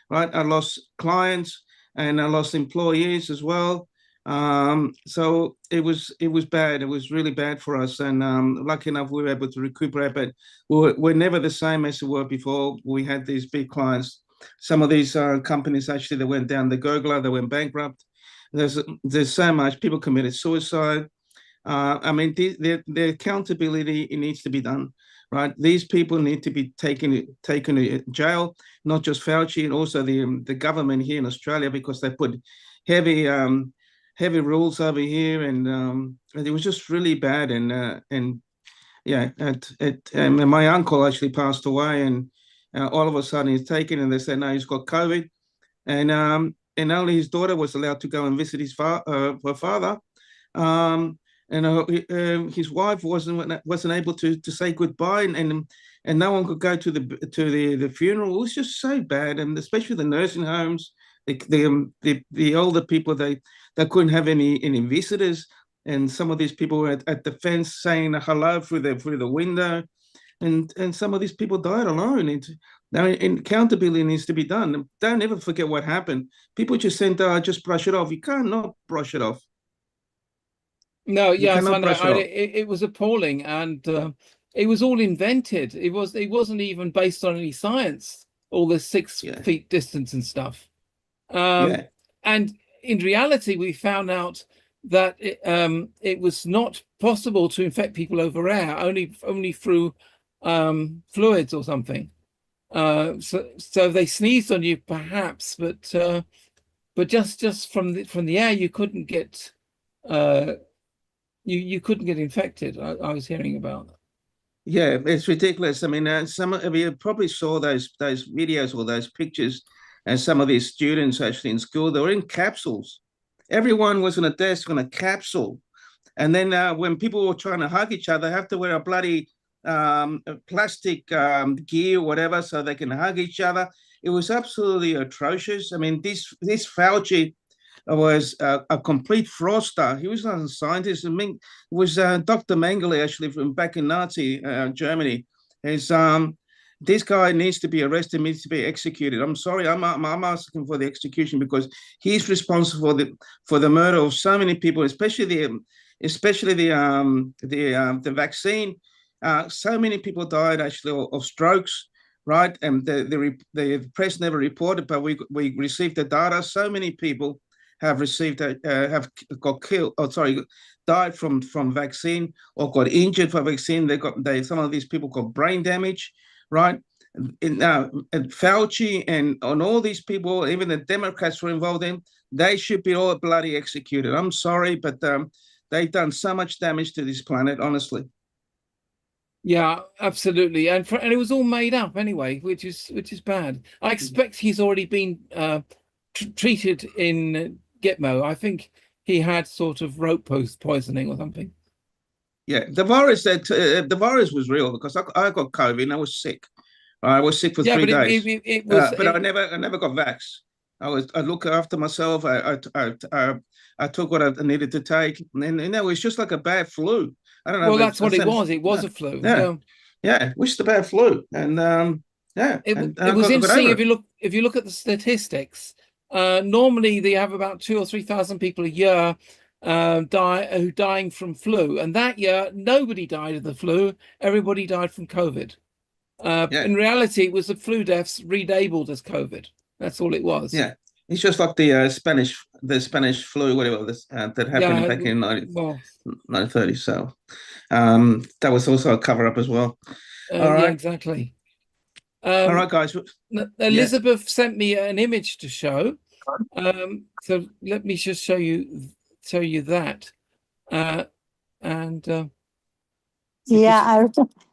Right, I lost clients and I lost employees as well. So it was bad. It was really bad for us. And lucky enough, we were able to recuperate. But we're never the same as we were before. We had these big clients. Some of these companies actually, they went down the gurgler. They went bankrupt. There's so much. People committed suicide. I mean, the accountability, it needs to be done, right? These people need to be taken to jail, not just Fauci, and also the government here in Australia, because they put heavy rules over here, and it was just really bad. And yeah, and my uncle actually passed away, and all of a sudden he's taken, and they said no, he's got COVID, and only his daughter was allowed to go and visit her father. His wife wasn't able to say goodbye, and no one could go to the funeral. It was just so bad, and especially the nursing homes, the older people, they couldn't have any visitors, and some of these people were at the fence saying hello through the window, and some of these people died alone. Now, accountability needs to be done. Don't ever forget what happened. People just said, just brush it off. You can't not brush it off. No, You yes, I cannot know. brush it off. It was appalling, and it was all invented. It wasn't even based on any science. All the 6 feet distance and stuff. Yeah. And in reality, we found out that it was not possible to infect people over air, only through fluids or something. So they sneezed on you, perhaps, but just from the air, you couldn't get you couldn't get infected. I was hearing about that. Yeah, it's ridiculous. I mean, some of you probably saw those videos or those pictures, and some of these students actually in school, they were in capsules. Everyone was on a desk on a capsule, and then when people were trying to hug each other, they have to wear a bloody plastic gear, whatever, so they can hug each other. It was absolutely atrocious. I mean, this Fauci was a complete fraudster. He was not a scientist. I mean, it was Dr. Mengele, actually, from back in Nazi Germany. is this guy needs to be arrested, needs to be executed. I'm sorry, I'm asking for the execution because he's responsible for the murder of so many people, especially the vaccine. So many people died actually of strokes, right? And the press never reported, but we received the data. So many people have received have got killed. Oh, sorry, died from vaccine or got injured for vaccine. Some of these people got brain damage, right? And Fauci and all these people, even the Democrats were involved in. They should be all bloody executed. I'm sorry, but they've done so much damage to this planet, honestly. Yeah, absolutely, and it was all made up anyway, which is bad. I expect he's already been treated in Gitmo. I think he had sort of rope poisoning or something. Yeah, the virus was real because I got COVID and I was sick. I was sick for 3 days. It was. But I never got vaxxed. I look after myself. I took what I needed to take, and it was just like a bad flu. I don't know. Well, that's what it was. It was a flu. Yeah, it was the bad flu, and yeah, it was interesting. If you look at the statistics, normally they have about 2,000 or 3,000 people a year dying from flu, and that year nobody died of the flu. Everybody died from COVID. In reality, it was the flu deaths relabeled as COVID. That's all it was. Yeah, it's just like the Spanish flu, whatever that happened back in 1930. So that was also a cover up as well. All right, yeah, exactly. All right, guys. Elizabeth sent me an image to show. So let me just show you that. Yeah,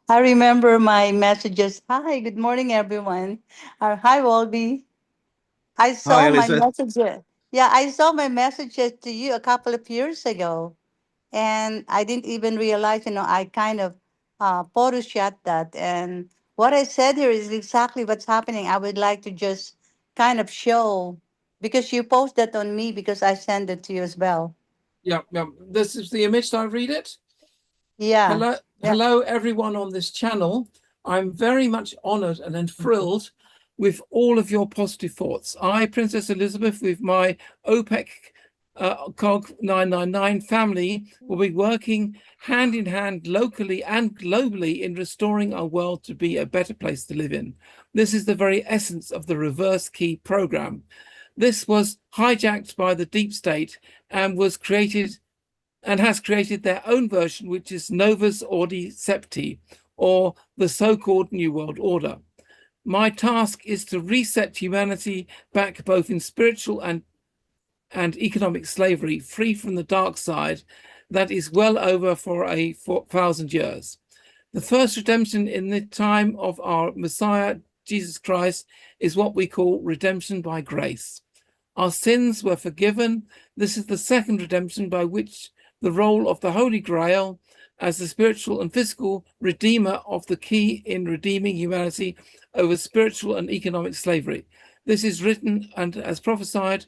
I remember my messages. Hi, good morning, everyone. Hi, Wolby. I saw my messages. Yeah, I saw my messages to you a couple of years ago, and I didn't even realize. I kind of photoshopped that, and what I said here is exactly what's happening. I would like to just kind of show because you post that on me because I send it to you as well. Yeah. This is the image. Shall I read it? Yeah. Hello, everyone on this channel. I'm very much honored and enthralled with all of your positive thoughts. I, Princess Elizabeth, with my OPEC COG 999 family, will be working hand in hand locally and globally in restoring our world to be a better place to live in. This is the very essence of the Reverse Key program. This was hijacked by the deep state and was created and has created their own version, which is Novus Ordi Septi, or the so-called New World Order. My task is to reset humanity back both in spiritual and economic slavery, free from the dark side that is well over for 1,000 years. The first redemption in the time of our Messiah, Jesus Christ, is what we call redemption by grace. Our sins were forgiven. This is the second redemption, by which the role of the Holy Grail as the spiritual and physical redeemer of the key in redeeming humanity over spiritual and economic slavery. This is written and as prophesied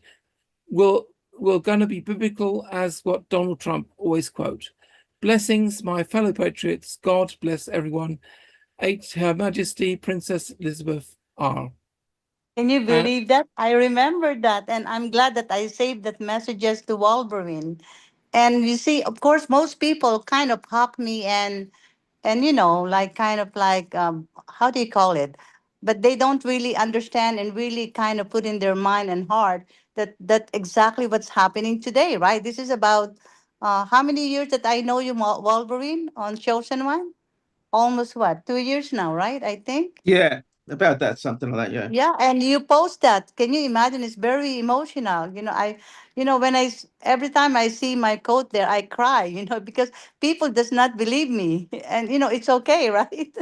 will going to be biblical, as what Donald Trump always quote. Blessings, my fellow patriots. God bless everyone. Her Majesty Princess Elizabeth R. Can you believe that? I remember that, and I'm glad that I saved that messages to Wolverine. And you see, of course, most people kind of hop me and like kind of like how do you call it? But they don't really understand and really kind of put in their mind and heart that exactly what's happening today, right? This is about how many years that I know you, Wolverine, on Chosen One? Almost what, 2 years now, right? I think. Yeah, about that, something like that. Yeah. Yeah, and you post that. Can you imagine? It's very emotional. When every time I see my quote there, I cry. Because people does not believe me, and it's okay, right?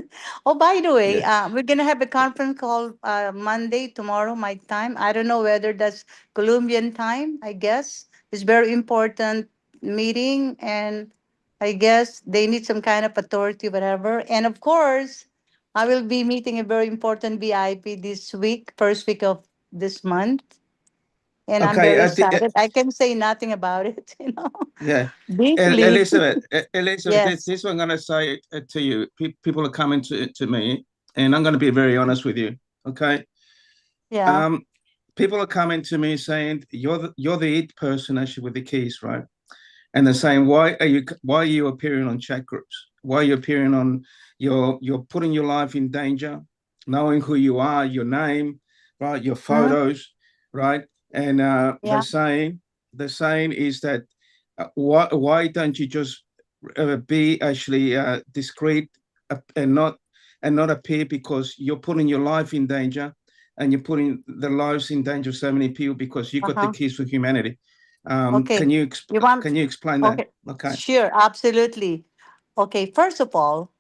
Oh, by the way, we're gonna have a conference call Monday tomorrow, my time. I don't know whether that's Colombian time. I guess it's very important meeting, and I guess they need some kind of authority, whatever. And of course. I will be meeting a very important VIP this week, first week of this month. And I'm Okay, very excited. I can say nothing about it, yeah. deeply. Elizabeth, Yes. this I'm going to say to you. People are coming to me, and I'm going to be very honest with you. Okay. Yeah. People are coming to me saying you're the it person actually with the keys, right? And they're saying, why are you appearing on chat groups? Why are you appearing on you're putting your life in danger, knowing who you are, your name, right, your photos, right? And Yeah. they're saying is that why don't you just be actually discreet and not appear, because you're putting your life in danger and you're putting the lives in danger of so many people because you got the Uh-huh. keys for humanity. Okay. Can you You want, can you explain that? okay. Okay. Sure, absolutely. Okay, first of all,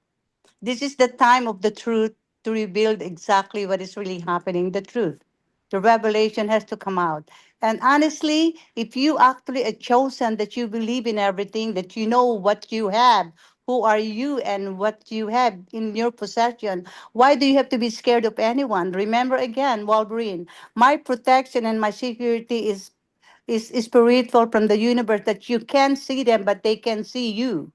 this is the time of the truth to reveal exactly what is really happening, the truth. The revelation has to come out. And honestly, if you actually are chosen that you believe in everything, that you know what you have, who are you and what you have in your possession, why do you have to be scared of anyone? Remember again, Wolverine, my protection and my security is spiritual from the universe, that you can see them, but they can see you.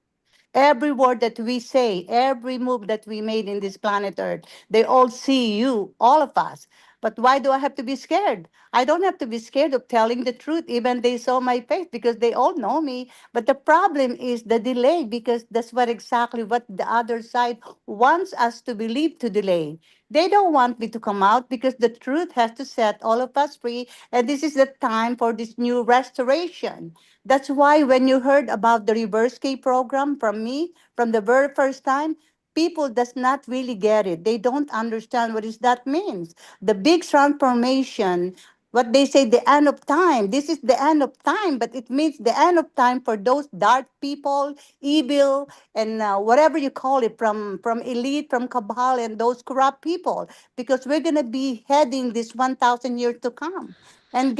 Every word that we say, every move that we made in this planet Earth, they all see you, all of us. But why do I have to be scared? I don't have to be scared of telling the truth, even they saw my face, because they all know me. But the problem is the delay, because that's what exactly what the other side wants us to believe, to delay. They don't want me to come out because the truth has to set all of us free. And this is the time for this new restoration. That's why when you heard about the reverse K program from me from the very first time, people does not really get it. They don't understand what is that means. The big transformation, what they say, the end of time. This is the end of time, but it means the end of time for those dark people, evil, and whatever you call it, from elite, from cabal, and those corrupt people, because we're gonna be heading this 1,000 years to come. And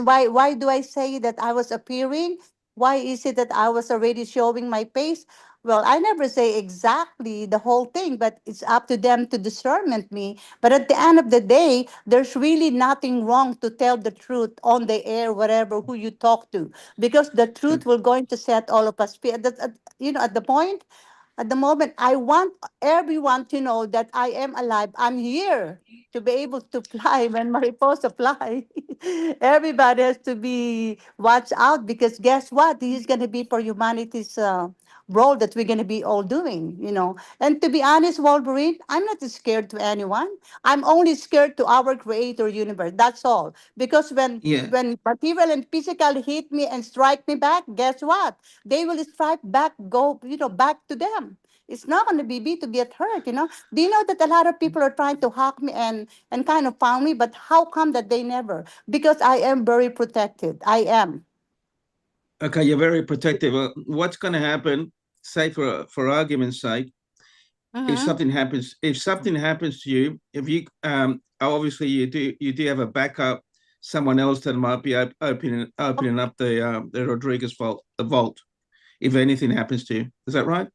why do I say that I was appearing? Why is it that I was already showing my face? Well, I never say exactly the whole thing, but it's up to them to discernment me. But at the end of the day, there's really nothing wrong to tell the truth on the air, whatever who you talk to, because the truth will going to set all of us free. At the point, at the moment, I want everyone to know that I am alive. I'm here to be able to fly when Mariposa fly. Everybody has to be watch out, because guess what? This is going to be for humanity's role that we're going to be all doing. And to be honest, Wolverine, I'm not scared to anyone. I'm only scared to our creator universe. That's all. Because when Yeah. when material and physical hit me and strike me back, guess what? They will strike back, back to them. It's not going to be me to get hurt. Do you know that a lot of people are trying to hack me and kind of found me, but how come that they never? Because I am very protected. I am. Okay, you're very protective. What's going to happen? Say for argument's sake, if Mm-hmm. something happens to you, if you obviously you do have a backup, someone else that might be opening up the Rodriguez vault, the vault, if anything happens to you. Is that right?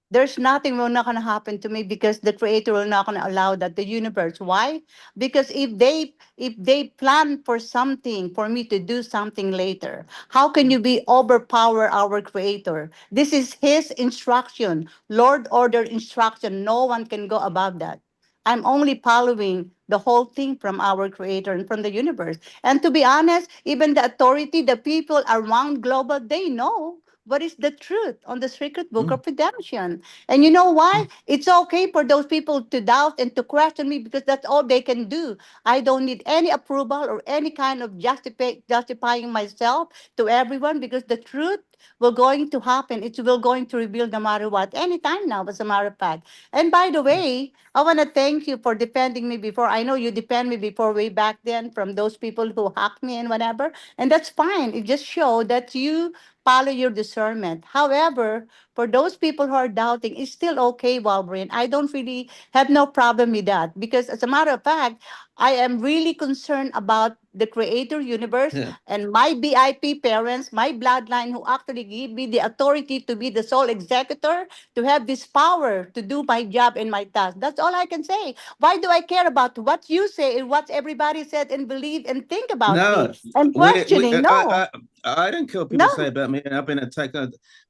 There's nothing will not going to happen to me, because the creator will not going to allow that, the universe. Why? Because if they plan for something for me to do something later, how can you be overpower our creator? This is his instruction, Lord order instruction. No one can go above that. I'm only following the whole thing from our creator and from the universe. And to be honest, even the authority, the people around global, they know what is the truth on the secret book of redemption. And you know why? It's okay for those people to doubt and to question me, because that's all they can do. I don't need any approval or any kind of justifying myself to everyone, because the truth will going to happen. It will going to reveal no matter what, anytime now, as a matter of fact. And by the way, I want to thank you for defending me before. I know you defend me before, way back then, from those people who hacked me and whatever. And that's fine. It just showed that you follow your discernment. However, for those people who are doubting, it's still okay, Wolverine. I don't really have no problem with that, because as a matter of fact, I am really concerned about the creator universe Yeah. and my BIP parents, my bloodline, who actually give me the authority to be the sole executor, to have this power to do my job and my task. That's all I can say. Why do I care about what you say and what everybody said and believe and think about No, me and questioning? No, I don't care what people say no. about me. I've been attacked,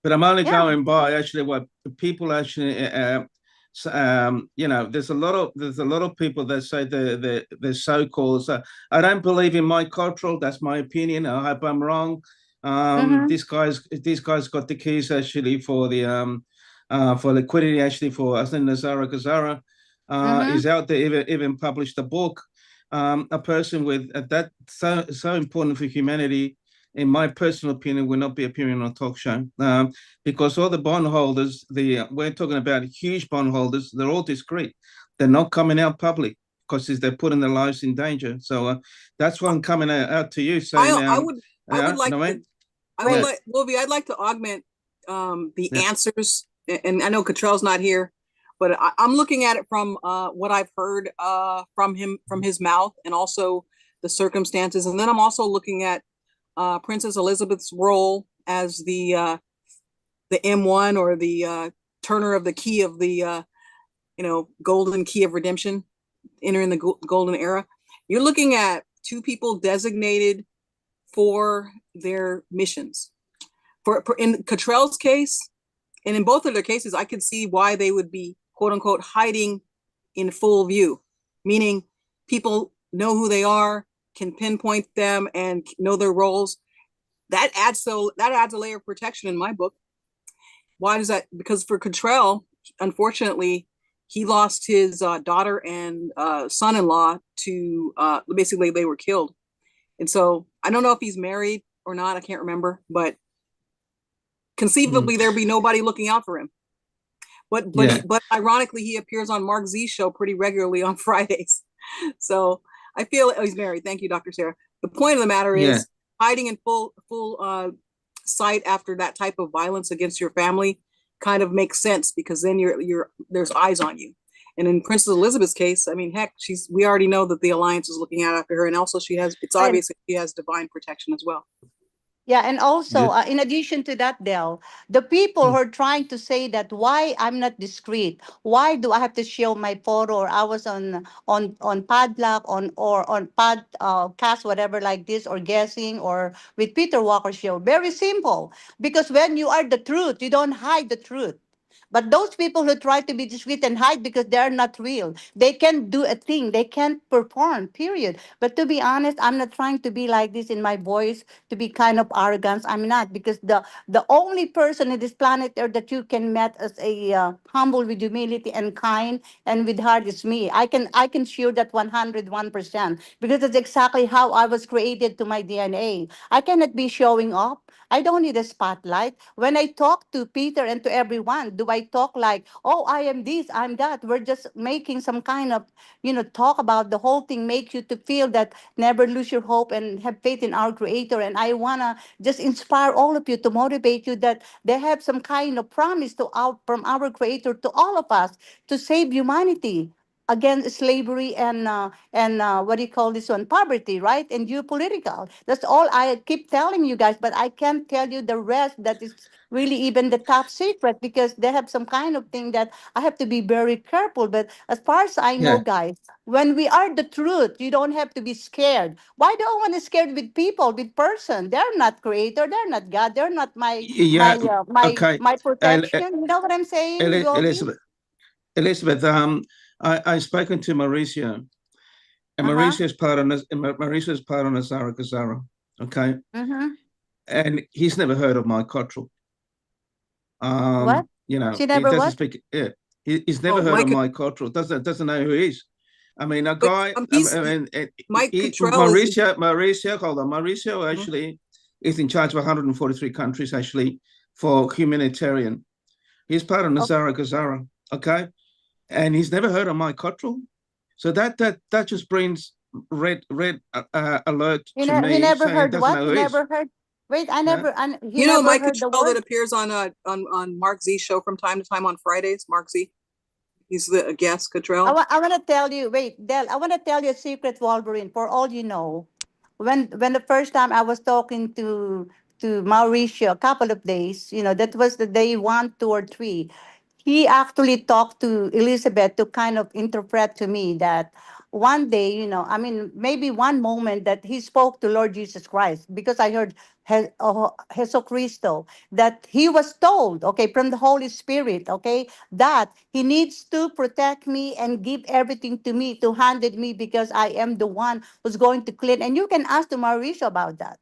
but I'm only Yeah. going by actually what people actually. You know, there's a lot of people that say the so-called. I don't believe in my cultural. That's my opinion. I hope I'm wrong. Mm-hmm. These guys got the keys actually for liquidity. Actually, for I think GESARA Mm-hmm. is out there. Even published a book. A person with that so important for humanity, in my personal opinion, will not be appearing on a talk show, because all the bondholders, we're talking about huge bondholders, they're all discreet. They're not coming out public because they're putting their lives in danger. So that's why I'm coming out to you saying, I would like no, to, Wolvie, I'd like to augment the answers, and I know Cottrell's not here, but I'm looking at it from what I've heard from him, from his mouth, and also the circumstances. And then I'm also looking at Princess Elizabeth's role as the M1, or the turner of the key of the golden key of redemption, entering the golden era. You're looking at two people designated for their missions. For in Cottrell's case, and in both of their cases, I could see why they would be, quote unquote, hiding in full view, meaning people know who they are, can pinpoint them, and know their roles. That adds a layer of protection in my book. Why does that? Because for Cottrell, unfortunately, he lost his daughter and son-in-law to basically they were killed. And so I don't know if he's married or not. I can't remember, but conceivably there'd be nobody looking out for him. But ironically, he appears on Mark Z's show pretty regularly on Fridays. So I feel he's married. Thank you, Dr. Sarah. The point of the matter is hiding in full sight after that type of violence against your family kind of makes sense, because then there's eyes on you. And in Princess Elizabeth's case, I mean, heck, we already know that the Alliance is looking out after her, and also it's obvious that she has divine protection as well. Yeah, and also, in addition to that, Del, the people who are trying to say that why I'm not discreet, why do I have to show my photo, or I was on Padlock, on Podcast, whatever like this, or Guessing, or with Peter Walker show? Very simple, because when you are the truth, you don't hide the truth. But those people who try to be discreet and hide because they're not real, they can't do a thing, they can't perform, period. But to be honest, I'm not trying to be like this in my voice, to be kind of arrogant. I'm not, because the only person in this planet Earth that you can meet as a humble with humility and kind and with heart is me. I can share that 101%, because that's exactly how I was created to my DNA. I cannot be showing off. I don't need a spotlight. When I talk to Peter and to everyone, do I talk like, oh, I am this, I'm that? We're just making some kind of, talk about the whole thing, make you to feel that never lose your hope and have faith in our Creator. And I want to just inspire all of you, to motivate you, that they have some kind of promise from our Creator to all of us, to save humanity against slavery and what do you call this one, poverty, right? And geopolitical. That's all I keep telling you guys, but I can't tell you the rest. That is really even the top secret, because they have some kind of thing that I have to be very careful. But as far as I know, guys, when we are the truth, you don't have to be scared. Why do I want to scared with people, with person? They're not Creator, they're not God, they're not my Okay. my protection. You know what I'm saying, Goldie? Elizabeth, I've spoken to Mauricio, and Mauricio is part of GESARA, okay? And he's never heard of my cultural. What? He She never doesn't what? speak. Yeah, he's never heard of my cultural. Doesn't know who he is. I mean, a guy. Mike Cottrell Mauricio, hold on. Mauricio actually is in charge of 143 countries actually for humanitarian. He's part of GESARA, okay? And he's never heard of my cultural. So that just brings red alert to me. He never saying heard doesn't what? know He who he is. never heard. Wait, he You know never Mike heard the Cottrell that word. appears on Mark Z's show from time to time on Fridays, Mark Z? He's the Gas I Cottrell. want to tell you, wait, Del, I want to tell you a secret, Wolverine, for all you know. When the first time I was talking to Mauricio a couple of days, that was the day 1, 2, or 3. He actually talked to Elizabeth to kind of interpret to me that one day, I mean, maybe one moment that he spoke to Lord Jesus Christ, because I heard Jesu Cristo, that he was told, okay, from the Holy Spirit, okay, that he needs to protect me and give everything to me, to hand it me, because I am the one who's going to clean. And you can ask to Mauricio about that.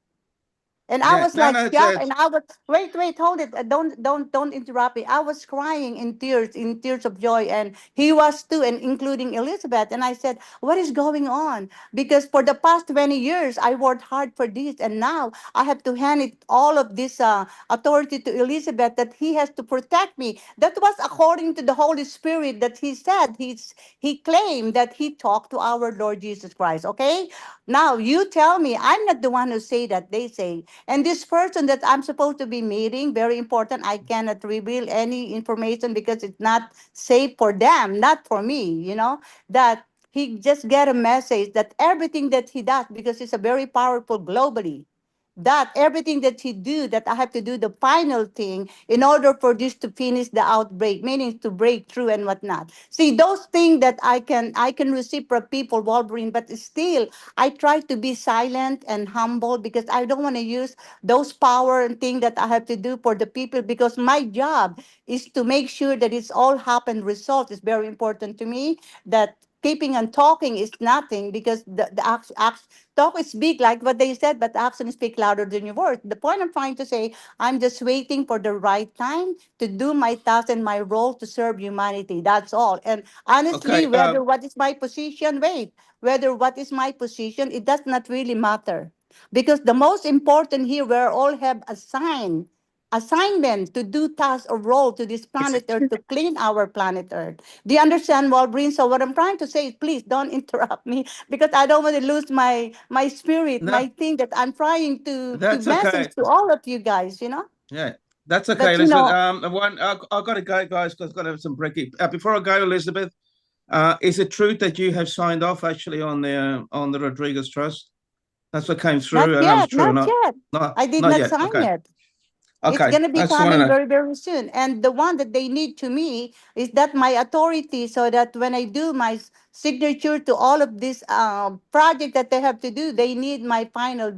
And I Yeah, was no, like no, shocked, and I was wait, hold it. Don't interrupt me. I was crying in tears of joy, and he was too, and including Elizabeth. And I said, "What is going on?" Because for the past 20 years, I worked hard for this, and now I have to hand it all of this authority to Elizabeth, that he has to protect me. That was according to the Holy Spirit that he said. He claimed that he talked to our Lord Jesus Christ. Okay, now you tell me, I'm not the one who say that. They say. And this person that I'm supposed to be meeting, very important, I cannot reveal any information because it's not safe for them, not for me, that he just get a message that everything that he does, because he's a very powerful globally, that everything that he do, that I have to do the final thing in order for this to finish the outbreak, meaning to break through and whatnot. See, those things that I can receive from people, Wolverine, but still I try to be silent and humble, because I don't want to use those power and thing that I have to do for the people, because my job is to make sure that it's all happened. Results is very important to me. That keeping on talking is nothing, because talk is big, like what they said, but actions speak louder than your words. The point I'm trying to say, I'm just waiting for the right time to do my task and my role to serve humanity. That's all. And honestly, okay. whether what is my position, whether what is my position, it does not really matter. Because the most important here, we all have assignment to do task or role to this planet Earth, to clean our planet Earth. Do you understand, Walbreen? So what I'm trying to say is, please don't interrupt me, because I don't want to lose my spirit, No, my thing that I'm trying to that's message okay. to all of you guys. Yeah, that's okay, That Elizabeth. I've got to go, guys, because I've got to have some breaking. Before I go, Elizabeth, is it true that you have signed off actually on the Rodriguez Trust? That's what came not through. I don't know if yet, it's true or not not. yet. No, I did not not yet. sign Okay. it. It's Okay. going to be I just want to coming know. very, very soon. And the one that they need to me is that my authority, so that when I do my signature to all of this project that they have to do, they need my final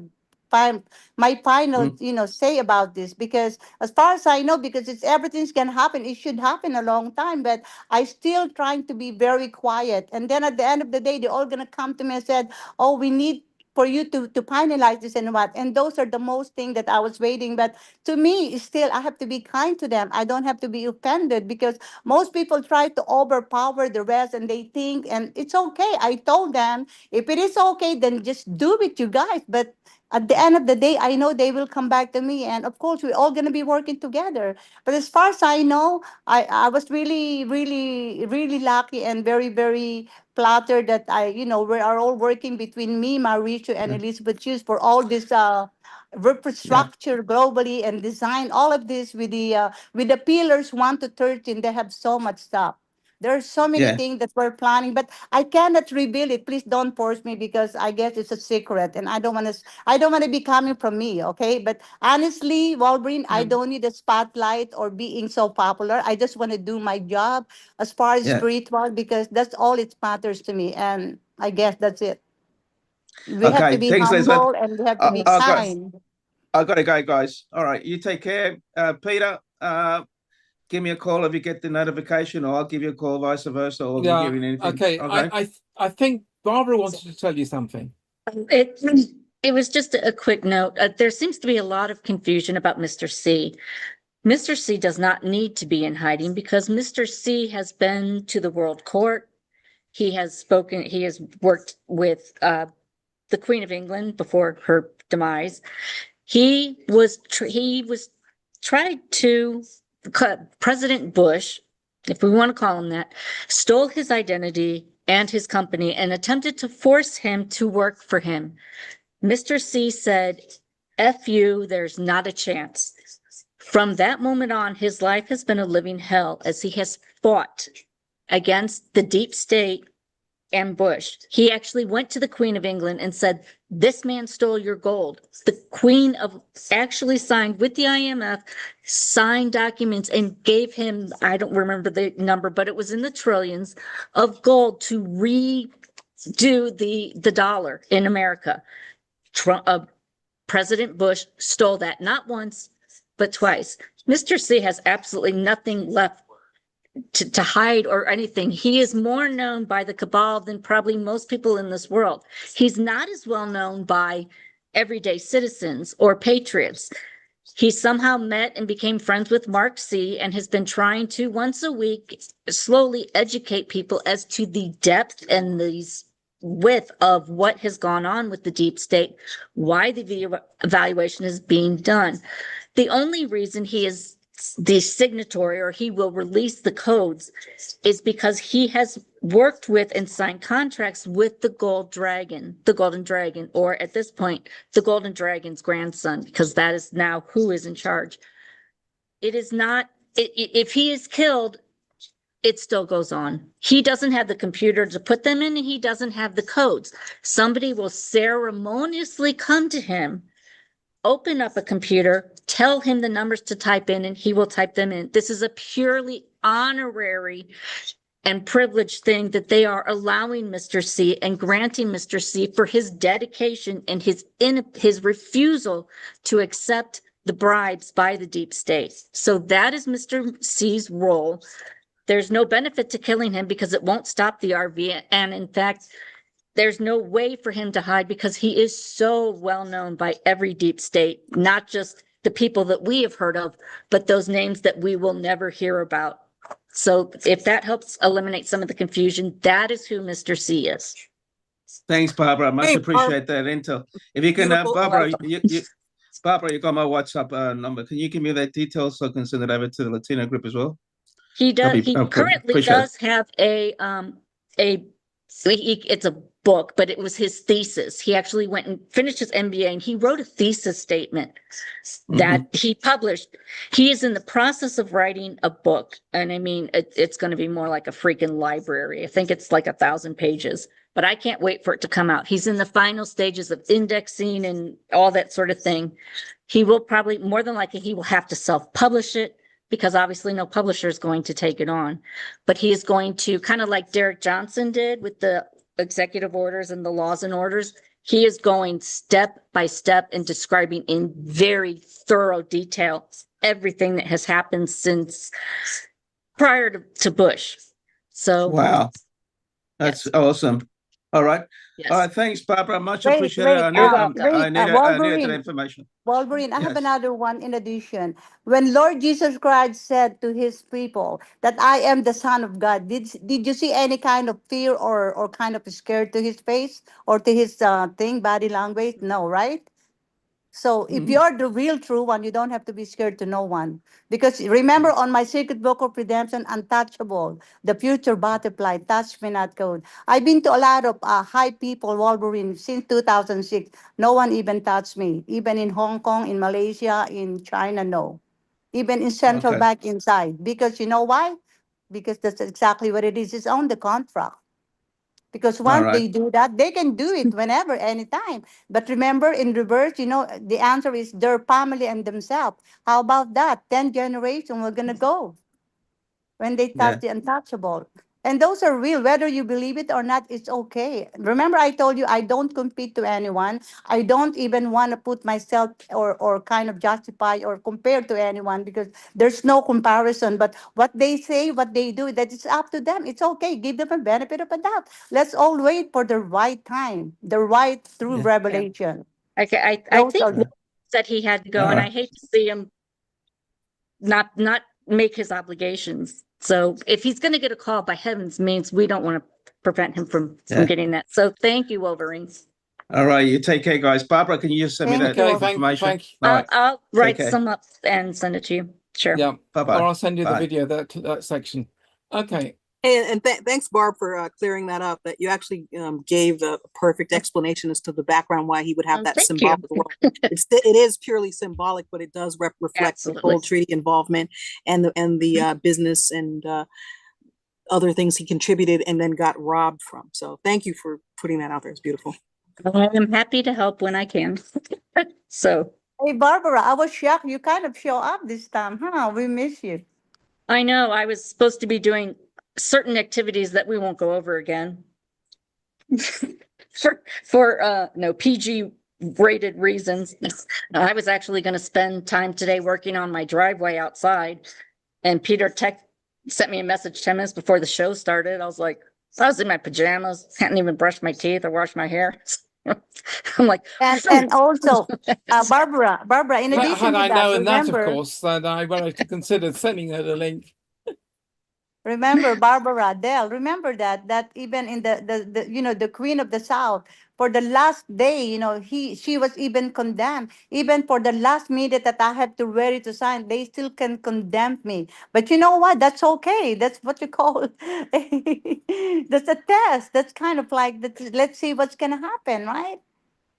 Mm, say about this. Because as far as I know, because it's everything's going to happen, it should happen a long time, but I still trying to be very quiet. And then at the end of the day, they're all going to come to me and said, oh, we need for you to finalize this and what. And those are the most thing that I was waiting. But to me, still, I have to be kind to them. I don't have to be offended, because most people try to overpower the rest, and they think, and it's okay. I told them, if it is okay, then just do it, you guys. But at the end of the day, I know they will come back to me. And of course, we're all going to be working together. But as far as I know, I was really, really, really lucky and very, very flattered that we are all working between me, Mauricio, and yeah. Elizabeth Hughes for all this Yeah. infrastructure globally, and design all of this with the pillars 1 to 13. They have so much stuff. There are so many Yeah. things that we're planning, but I cannot reveal it. Please don't force me, because I guess it's a secret, and I don't want to. I don't want to be coming from me, okay? But honestly, Walbreen, I Yeah. don't need a spotlight or being so popular. I just want to do my job as far as Yeah. spiritual, because that's all it matters to me, and I guess that's it. We have to Okay. be Thanks, Elizabeth. humble, and we have to I, be I got kind. I got to go, guys. All right. You take care. Peter, give me a call if you get the notification, or I'll give you a call, vice versa, or if you're Yeah. hearing anything. Okay. Okay. I think Barbara wanted to tell you something. It, it was just a quick note. There seems to be a lot of confusion about Mr. C. Mr. C does not need to be in hiding, because Mr. C has been to the World Court. He has spoken, he has worked with the Queen of England before her demise. He was tried to, President Bush, if we want to call him that, stole his identity and his company and attempted to force him to work for him. Mr. C said, F you, there's not a chance. From that moment on, his life has been a living hell, as he has fought against the deep state and Bush. He actually went to the Queen of England and said, this man stole your gold. The Queen of actually signed with the IMF, signed documents and gave him, I don't remember the number, but it was in the trillions of gold to redo the dollar in America. President Bush stole that not once, but twice. Mr. C has absolutely nothing left to hide or anything. He is more known by the cabal than probably most people in this world. He's not as well known by everyday citizens or patriots. He somehow met and became friends with Mark C. and has been trying to once a week slowly educate people as to the depth and the width of what has gone on with the deep state, why the evaluation is being done. The only reason he is the signatory, or he will release the codes, is because he has worked with and signed contracts with the Golden Dragon, or at this point, the Golden Dragon's grandson, because that is now who is in charge. It is not, if he is killed, it still goes on. He doesn't have the computer to put them in, and he doesn't have the codes. Somebody will ceremoniously come to him, open up a computer, tell him the numbers to type in, and he will type them in. This is a purely honorary and privileged thing that they are allowing Mr. C and granting Mr. C for his dedication and his refusal to accept the bribes by the deep state. So that is Mr. C's role. There's no benefit to killing him because it won't stop the RV. And in fact, there's no way for him to hide because he is so well known by every deep state, not just the people that we have heard of, but those names that we will never hear about. So if that helps eliminate some of the confusion, that is who Mr. C is. Thanks, Barbara. Much Hey, appreciate that intel. If you can, Beautiful. Barbara, Barbara, you got my WhatsApp number. Can you give me that detail so I can send it over to the Latino group as well? He does. He Okay, currently appreciate it. does have it's a book, but it was his thesis. He actually went and finished his MBA and he wrote a thesis statement that he published. He is in the process of writing a book. And I mean, it's going to be more like a freaking library. I think it's like 1,000 pages, but I can't wait for it to come out. He's in the final stages of indexing and all that sort of thing. He will probably, more than likely, he will have to self-publish it, because obviously no publisher is going to take it on. But he is going to, kind of like Derek Johnson did with the executive orders and the laws and orders, he is going step by step and describing in very thorough detail everything that has happened since prior to Bush. So wow, that's awesome. All right. Yes. All right. Thanks, Barbara. Much Wait, appreciated. wait, I need Wolverine. that information. Wolverine, I have Yes. another one in addition. When Lord Jesus Christ said to his people that I am the Son of God, did you see any kind of fear or kind of scared to his face or to his body language? No, right? So if you're the real true one, you don't have to be scared to no one. Because remember on my Secret Book of Redemption, Untouchable, the future butterfly, touch me not code. I've been to a lot of high people, Wolverine, since 2006. No one even touched me. Even in Hong Kong, in Malaysia, in China, no. Even in Central Okay. Bank inside. Because you know why? Because that's exactly what it is. It's on the contract. Because All once right. they do that, they can do it whenever, anytime. But remember, in reverse, the answer is their family and themselves. How about that? 10 generations we're going to go when they touch the untouchable. And those are real. Whether you believe it or not, it's okay. Remember, I told you I don't compete to anyone. I don't even want to put myself or kind of justify or compare to anyone because there's no comparison. But what they say, what they do, that it's up to them. It's okay. Give them a benefit of a doubt. Let's all wait for the right time, the right true revelation. Okay, I think Wolverine said he had to go, and I hate to see him not make his obligations. So if he's going to get a call, by heavens means we don't want to prevent him from getting that. So thank you, Wolverine. All right, you take care, guys. Barbara, can you just send me that information? All right. I'll write care. some up and send it to you. Sure. Yeah. Bye-bye. Or I'll send you the Bye. video, that section. Okay. And thanks, Barb, for clearing that up. That you actually gave a perfect explanation as to the background why he would have that symbolic role. It is purely symbolic, but it does reflect the whole treaty involvement and the business and other things he contributed and then got robbed from. So thank you for putting that out there. It's beautiful. I am happy to help when I can. So. Hey, Barbara, I was shocked. You kind of show up this time, huh? We miss you. I know I was supposed to be doing certain activities that we won't go over again. for no PG rated reasons. I was actually going to spend time today working on my driveway outside, and Peter sent me a message 10 minutes before the show started. I was like, I was in my pajamas, hadn't even brushed my teeth or washed my hair. I'm like, and also, Barbara, in addition had to I that, known that, of remember, course, then I would have considered sending her the link. remember Barbara Dell, remember that even in the you know, the Queen of the South, for the last day, you know, she was even condemned. Even for the last minute that I have to ready to sign, they still can condemn me. But you know what? That's okay. That's what you call that's a test. That's kind of like let's see what's gonna happen, right?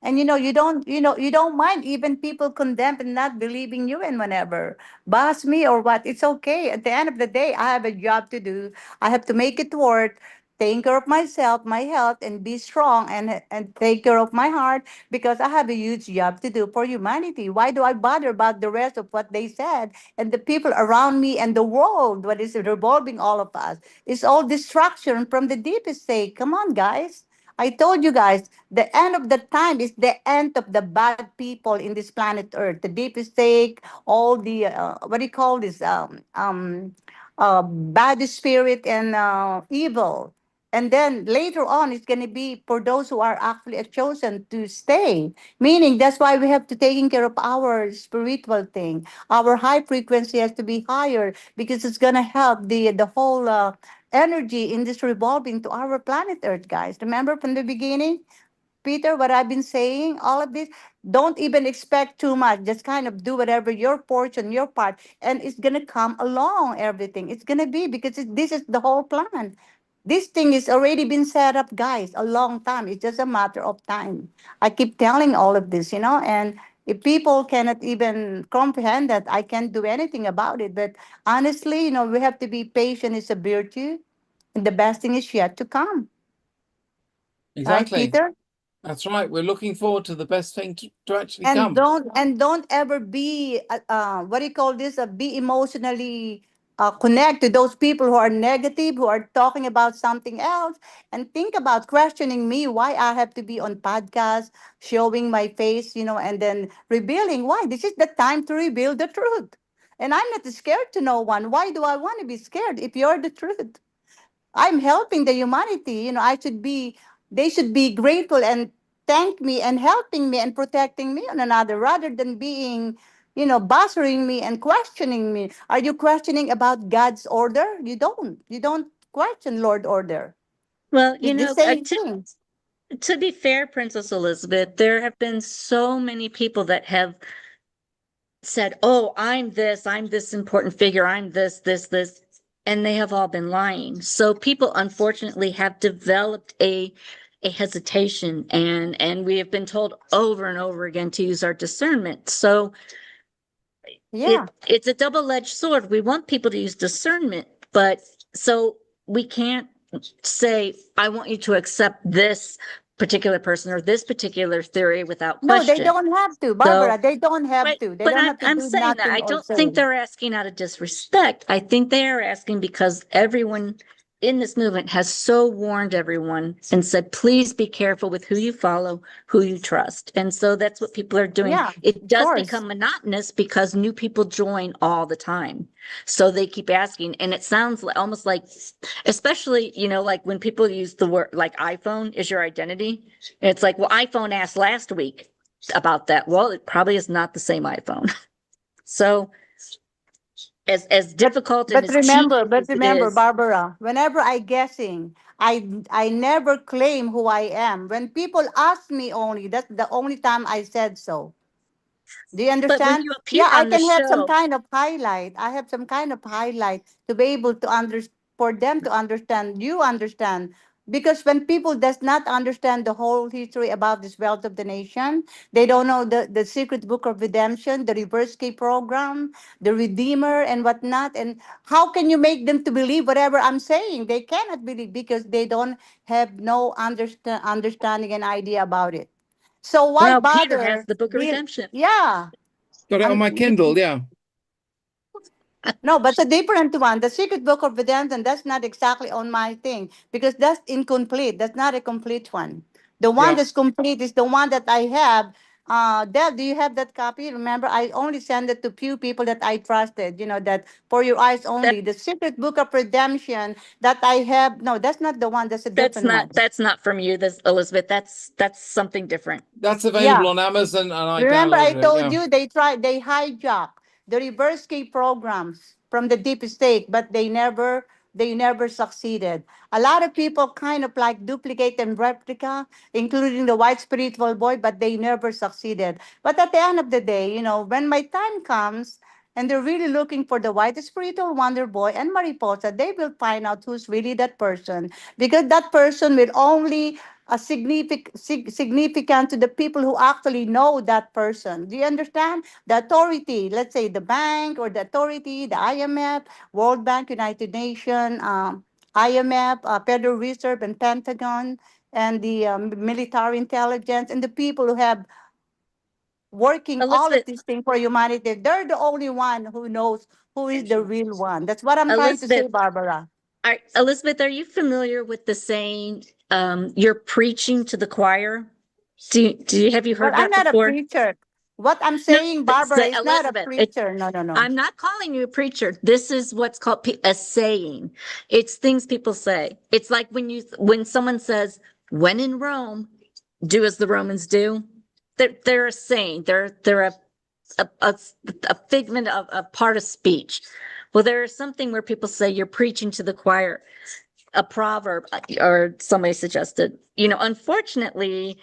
And you don't mind even people condemn and not believing you in whenever. Boss me or what, it's okay. At the end of the day, I have a job to do. I have to make it work, take care of myself, my health, and be strong and take care of my heart because I have a huge job to do for humanity. Why do I bother about the rest of what they said and the people around me and the world, what is revolving all of us? It's all distraction from the deepest state. Come on, guys. I told you guys, the end of the time is the end of the bad people in this planet Earth. The deep state, all the what do you call this? Bad spirit and evil. And then later on, it's going to be for those who are actually chosen to stay. Meaning that's why we have to taking care of our spiritual thing. Our high frequency has to be higher because it's going to help the whole energy in this revolving to our planet Earth, guys. Remember from the beginning, Peter, what I've been saying, all of this, don't even expect too much. Just kind of do whatever your portion, your part, and it's gonna come along. Everything it's gonna be because this is the whole plan. This thing is already been set up, guys, a long time. It's just a matter of time. I keep telling all of this, and if people cannot even comprehend that, I can't do anything about it. But honestly, we have to be patient. It's a virtue, and the best thing is yet to come. Right, Exactly. Peter? That's right. We're looking forward to the best thing to actually And come. don't ever be what do you call this? Be emotionally connect to those people who are negative, who are talking about something else, and think about questioning me why I have to be on podcast, showing my face, and then revealing why this is the time to reveal the truth. And I'm not scared to no one. Why do I want to be scared if you're the truth? I'm helping the humanity. They should be grateful and thank me and helping me and protecting me on another rather than being, bothering me and questioning me. Are you questioning about God's order? You don't question Lord order. Well, It's the same thing. to be fair, Princess Elizabeth, there have been so many people that have said, oh, I'm this important figure, I'm this, and they have all been lying. So people unfortunately have developed a hesitation, and we have been told over and over again to use our discernment. So it's a double-edged sword. We want people to use discernment, but so we can't say, I want you to accept this particular person or this particular theory without question. No, they don't have to, Barbara. They don't have to. They But don't have to I'm do saying that nothing I or don't say. think they're asking out of disrespect. I think they are asking because everyone in this movement has so warned everyone and said, please be careful with who you follow, who you trust. And so that's what people are doing. Yeah, It does course. become monotonous because new people join all the time. So they keep asking, and it sounds almost like, especially, like when people use the word like iPhone is your identity. It's like, well, iPhone asked last week about that. Well, it probably is not the same iPhone. So as difficult and But as cheap remember, as it is, Barbara, whenever I guessing, I never claim who I am. When people ask me only, that's the only time I said so. Do you but when understand? you appear Yeah, I on the can have some show, kind of highlight. I have some kind of highlight to be able to for them to understand, you understand Because when people does not understand the whole history about this wealth of the nation, they don't know the secret book of redemption, the reverse key program, the redeemer and whatnot. And how can you make them to believe whatever I'm saying? They cannot believe because they don't have no understanding and idea about it. So why Well, Peter has bother? the Book of Redemption. Yeah. Got it on my Kindle, yeah. No, but a different one. The Secret Book of Redemption, that's not exactly on my thing because that's incomplete. That's not a complete one. The one Yeah. that's complete is the one that I have. Deb, do you have that copy? Remember, I only send it to few people that I trusted, that for your eyes only. The Secret Book of Redemption that I have. No, that's not the one. That's a different one. That's not from you, this Elizabeth. That's something different. That's available Yeah. on Amazon, and I Remember, I downloaded it. told Yeah. you they hijack the reverse key programs from the deep state, but they never succeeded. A lot of people kind of like duplicate and replica, including the white spiritual boy, but they never succeeded. But at the end of the day, when my time comes and they're really looking for the white spiritual wonder boy and Mariposa, they will find out who's really that person because that person will only significant to the people who actually know that person. Do you understand? The authority, let's say the bank or the authority, the IMF, World Bank, United Nations, IMF, Federal Reserve, and Pentagon, and the military intelligence, and the people who have working all of Elizabeth, these things for humanity. They're the only one who knows who is the real one. That's what I'm trying to say, Elizabeth, Barbara. Elizabeth, are you familiar with the saying, you're preaching to the choir? Have you Well, heard I'm that not a before? preacher. What I'm No, saying, Barbara, is not a Elizabeth, preacher. No, no, no. I'm not calling you a preacher. This is what's called a saying. It's things people say. It's like when someone says, "When in Rome, do as the Romans do." They're a saying. They're a figment of a part of speech. Well, there is something where people say you're preaching to the choir, a proverb, or somebody suggested. Unfortunately,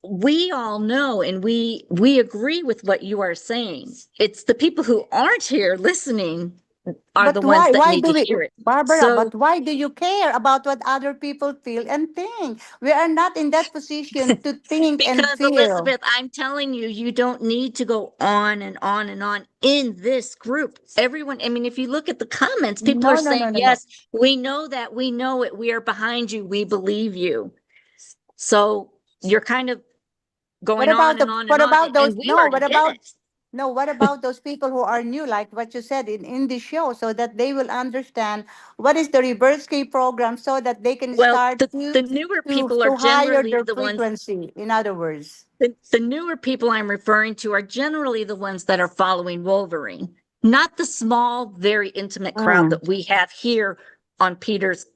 we all know and we agree with what you are saying. It's the people who aren't here listening are the But ones that why need do to we, hear it. Barbara, So, but why do you care about what other people feel and think? We are not in that position to think and because feel. Elizabeth, I'm telling you, you don't need to go on and on and on in this group. Everyone, I mean, if you look at the comments, people are No, no, no, saying, no, no. yes, we know that, we know it, we are behind you, we believe you. So you're kind of What going on about and on and on, those? and we No, already get it. what about those people who are new, like what you said in the show, so that they will understand what is the reverse key program, so that they can Well, start the newer to people are to higher generally their the ones. frequency. In other words. The newer people I'm referring to are generally the ones that are following Wolverine, not the small, very intimate crowd that we have here on Peter's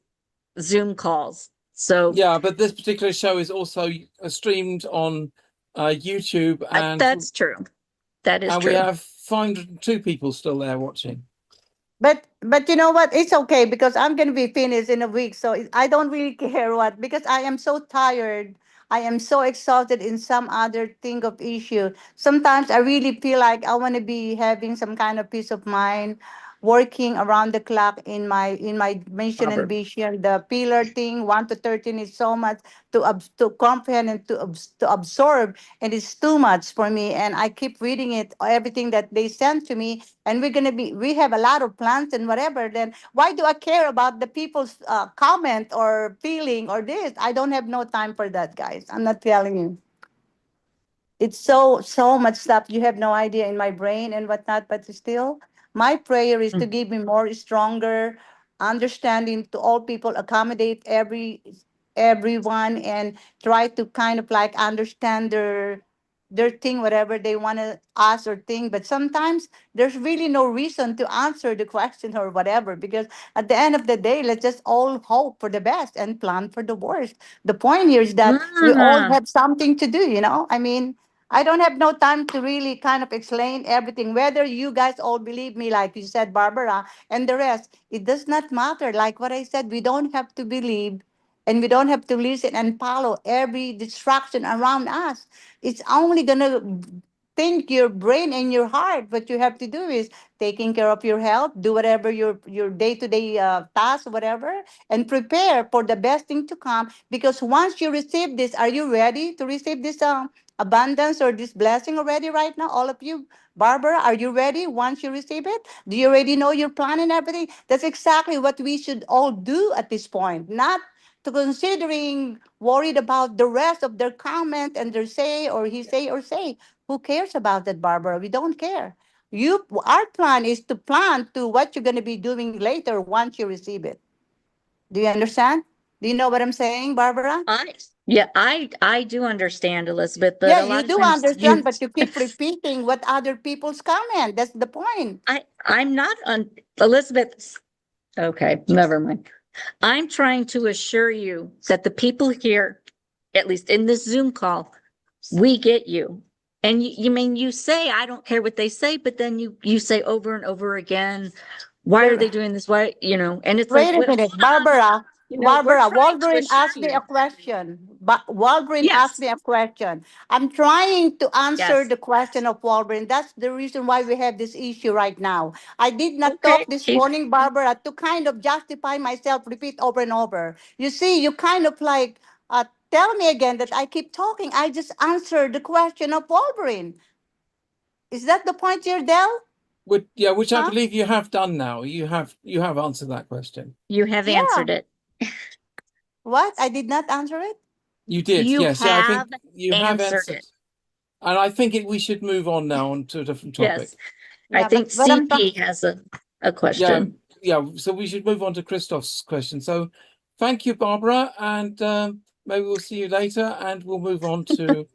Zoom calls. So yeah, but this particular show is also streamed on YouTube, and that's true. That is and true. we have 502 people still there watching. But you know what? It's okay because I'm gonna be finished in a week, so I don't really care what, because I am so tired. I am so exhausted in some other thing of issue. Sometimes I really feel like I want to be having some kind of peace of mind, working around the clock in my mission and Robert. vision. The pillar thing, 1 to 13, is so much to comprehend and to absorb, and it's too much for me. And I keep reading it, everything that they send to me, and we have a lot of plans and whatever. Then why do I care about the people's comment or feeling or this? I don't have no time for that, guys. I'm not telling you. It's so much stuff you have no idea in my brain and whatnot. But still, my prayer is to give me more stronger understanding to all people, accommodate everyone, and try to kind of like understand their thing, whatever they want to ask or think. But sometimes there's really no reason to answer the question or whatever, because at the end of the day, let's just all hope for the best and plan for the worst. The point here is that we all have something to do, I mean, I don't have no time to really kind of explain everything. Whether you guys all believe me, like you said, Barbara, and the rest, it does not matter. Like what I said, we don't have to believe, and we don't have to listen and follow every distraction around us. It's only gonna think your brain and your heart. What you have to do is taking care of your health, do whatever your day-to-day tasks, whatever, and prepare for the best thing to come. Because once you receive this, are you ready to receive this abundance or this blessing already right now? All of you, Barbara, are you ready once you receive it? Do you already know your plan and everything? That's exactly what we should all do at this point, not to considering worried about the rest of their comment and their say or he say or say. Who cares about that, Barbara? We don't care. Our plan is to plan to what you're going to be doing later once you receive it. Do you understand? Do you know what I'm saying, Barbara? I do understand, Elizabeth, but Yeah, a you lot of do times you understand, but you keep repeating what other people's comment. That's the point. I'm not on Elizabeth. Okay, never mind. I'm trying to assure you that the people here, at least in this Zoom call, we get you. And you mean you say, I don't care what they say, but then you say over and over again, why are they doing this? Why, and it's like, Wait a minute, Barbara. we're Barbara, trying to Walgreens assure asked me you. a question. But Walgreens asked Yes. me a question. I'm trying to answer Yes. the question of Walgreens. That's the reason why we have this issue right now. I did not Okay. talk this morning, Barbara, to kind of justify myself, repeat over and over. You see, you kind of like tell me again that I keep talking. I just answered the question of Walgreens. Is that the point here, Del? Which I Huh? believe you have done now. You have answered that question. You have Yeah. answered it. What? I did not answer it? You did, You yes. Yeah, I think have you have answered answered. it. And I think we should move on now on to a different topic. Yes. I Yeah, think but I'm CP has a Yeah, question. yeah. So we should move on to Christoph's question. So thank you, Barbara, and maybe we'll see you later, and we'll move on to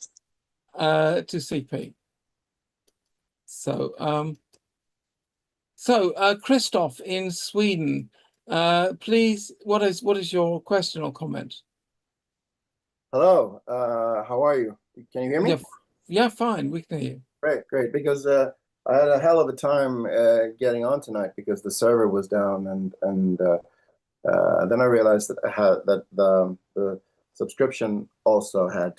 CP. So Christoph in Sweden, please, what is your question or comment? Hello, how are you? Can you hear me? Yeah, fine, we can hear you. Great, because I had a hell of a time getting on tonight because the server was down, and then I realized that the subscription also had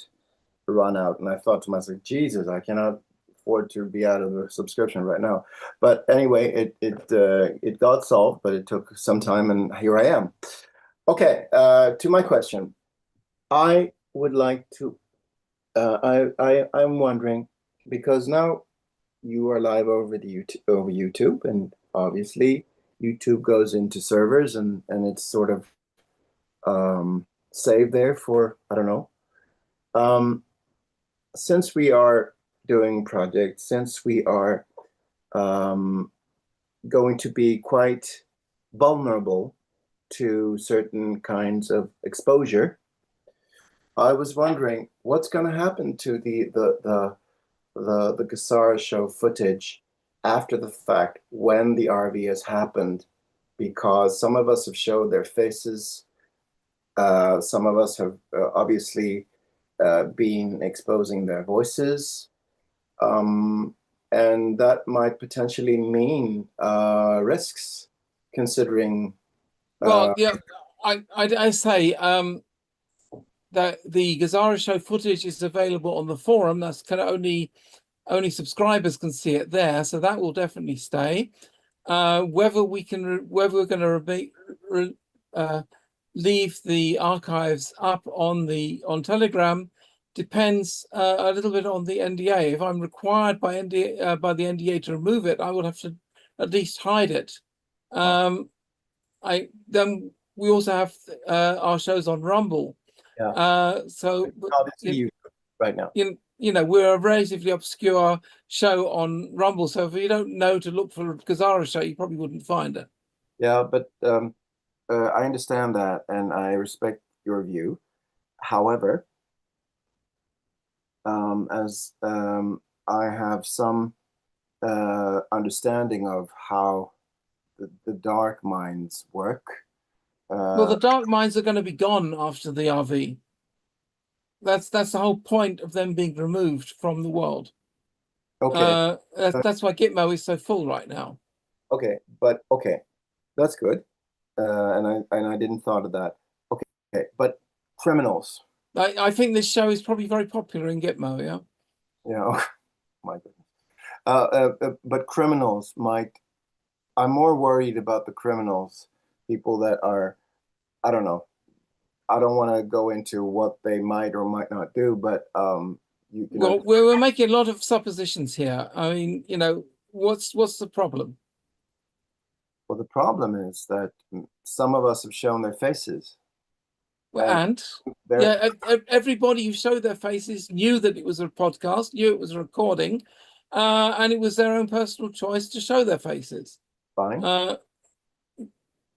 run out, and I thought to myself, Jesus, I cannot afford to be out of the subscription right now. But anyway, it got solved, but it took some time, and here I am. Okay, to my question, I would like to. I'm wondering, because now you are live over YouTube, and obviously YouTube goes into servers, and it's sort of saved there for, I don't know. Since we are doing projects, since we are going to be quite vulnerable to certain kinds of exposure, I was wondering what's going to happen to the GESARA show footage after the fact when the RV has happened, because some of us have showed their faces, some of us have obviously been exposing their voices, and that might potentially mean risks, considering. Well, yeah, I say that the GESARA show footage is available on the forum. That's kind of only subscribers can see it there, so that will definitely stay. Whether we're going to leave the archives up on Telegram depends a little bit on the NDA. If I'm required by the NDA to remove it, I will have to at least hide it. Then we also have our shows on Rumble. Yeah. So obviously you right now. We're a relatively obscure show on Rumble, so if you don't know to look for a GESARA show, you probably wouldn't find it. Yeah, but I understand that, and I respect your view. However, as I have some understanding of how the dark minds work. Well, the dark minds are going to be gone after the RV. That's the whole point of them being removed from the world. Okay. That's why Gitmo is so full right now. Okay, that's good. And I didn't thought of that. Okay, but criminals. I think this show is probably very popular in Gitmo, yeah. Yeah. my goodness. But criminals might. I'm more worried about the criminals, people that are, I don't know. I don't want to go into what they might or might not do, but you know. Well, we're making a lot of suppositions here. I mean, you know, what's the problem? Well, the problem is that some of us have shown their faces. And yeah, everybody who showed their faces knew that it was a podcast, knew it was a recording, and it was their own personal choice to show their faces. Fine.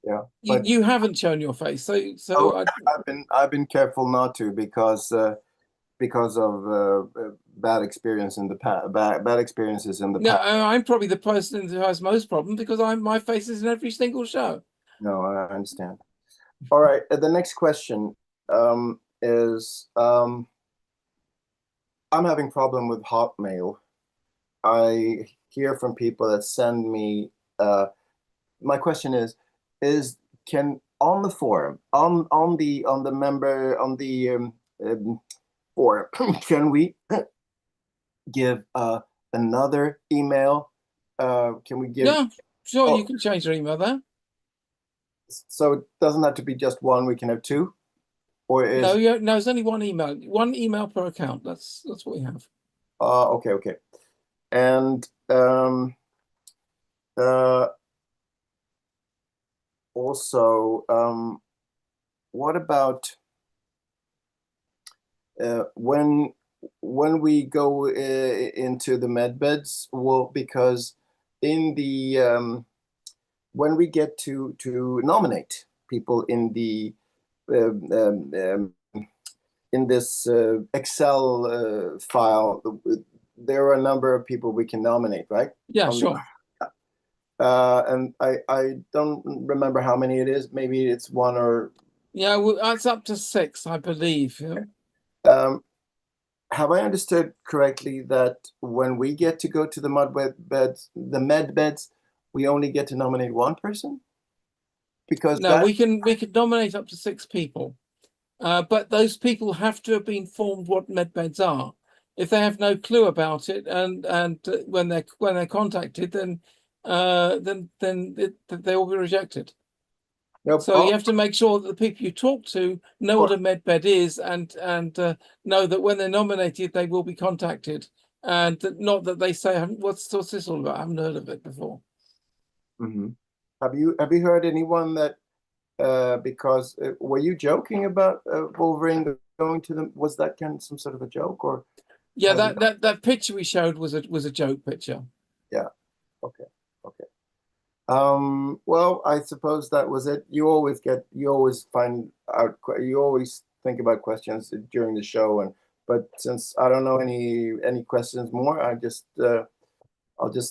Yeah, but you haven't shown your face, so I've been careful not to because of bad experience in the past, bad experiences in the no, past. I'm probably the person who has most problem because my face is in every single show. No, I understand. All right, the next question is I'm having problem with Hotmail. I hear from people that send me. My question is can on the forum on the member on the forum can we give another email? Can we give? Yeah, sure. You can change your email there. So it doesn't have to be just one. We can have two, or is no, it's only one email per account. That's what we have. Okay. And also what about when we go into the med beds? Well, because in the when we get to nominate people in the in this Excel file, there are a number of people we can nominate, right? Yeah, sure. And I don't remember how many it is. Maybe it's one or. Yeah, well, it's up to 6, I believe. Yeah. Have I understood correctly that when we get to go to the med beds, we only get to nominate one person? Because no, we can nominate up to 6 people, but those people have to have been informed what med beds are. If they have no clue about it, and when they're contacted, then they will be rejected. Nope. So you have to make sure that the people you talk to know what a med bed is, and know that when they're nominated, they will be contacted, and not that they say, "What's this all about? I haven't heard of it before." Mm-hmm. Have you heard anyone that because were you joking about Wolverine going to them? Was that kind of some sort of a joke, or? Yeah, that picture we showed was a joke picture. Yeah. Okay. Well, I suppose that was it. You always find out. You always think about questions during the show, but since I don't know any questions more, I'll just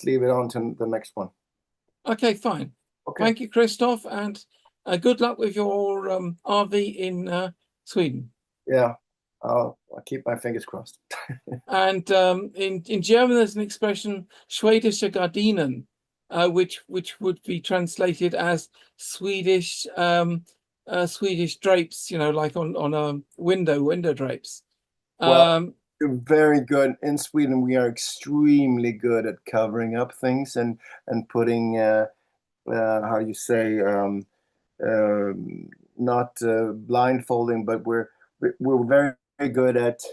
leave it on to the next one. Okay, fine. Okay. Thank you, Christoph, and good luck with your RV in Sweden. Yeah, I'll keep my fingers crossed. And in German, there's an expression "Schwedische Gardinen," which would be translated as Swedish drapes. You know, like on a window drapes. Well, you're very good. In Sweden, we are extremely good at covering up things and putting how do you say not blindfolding, but we're very, very good at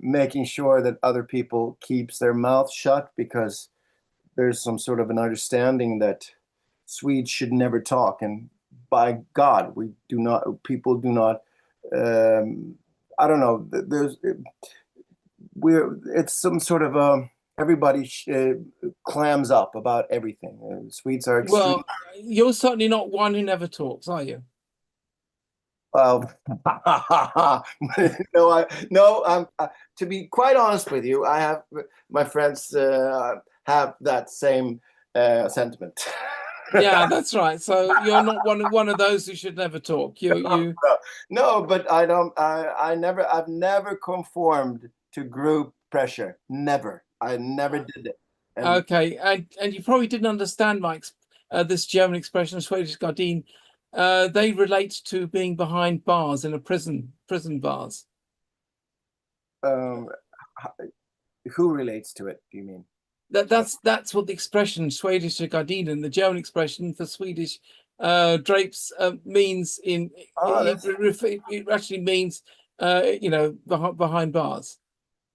making sure that other people keeps their mouth shut, because there's some sort of an understanding that Swedes should never talk, and by God, people do not. I don't know. It's some sort of everybody clams up about everything. Swedes are extremely. Well, you're certainly not one who never talks, are you? No, to be quite honest with you, I have my friends have that same sentiment. Yeah, that's right. So you're not one of those who should never talk. You. No, but I've never conformed to group pressure. Never. I never did it. Okay, and you probably didn't understand this German expression, Swedish Gardin. They relate to being behind bars in a prison bars. Who relates to it, do you mean? That's what the expression Swedish gardinen, the German expression for Swedish drapes, means in it actually means behind bars.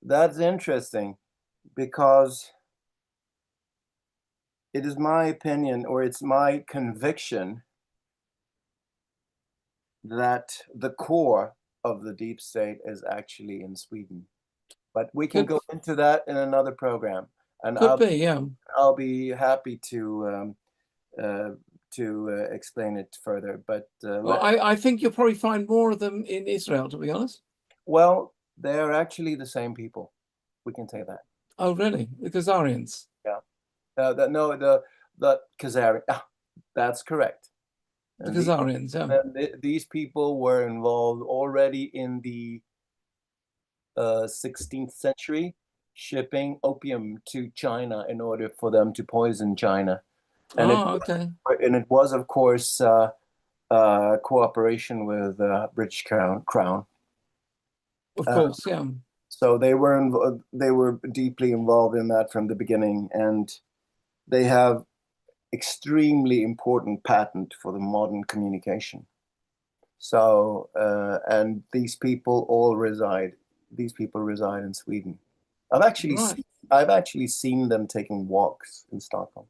That's interesting, because it is my opinion, or it's my conviction, that the core of the deep state is actually in Sweden. But we can go into that in another program, and I'll be happy to explain it further. But well, I think you'll probably find more of them in Israel, to be honest. Well, they're actually the same people. We can say that. Oh, really? The GESARians? Yeah. The GESARA. That's correct. The GESARians, yeah. These people were involved already in the 16th century, shipping opium to China in order for them to poison China. And okay. And it was, of course, cooperation with British Crown. Of course, yeah. So they were deeply involved in that from the beginning, and they have extremely important patent for the modern communication. So and these people reside in Sweden. I've actually seen them taking walks in Stockholm.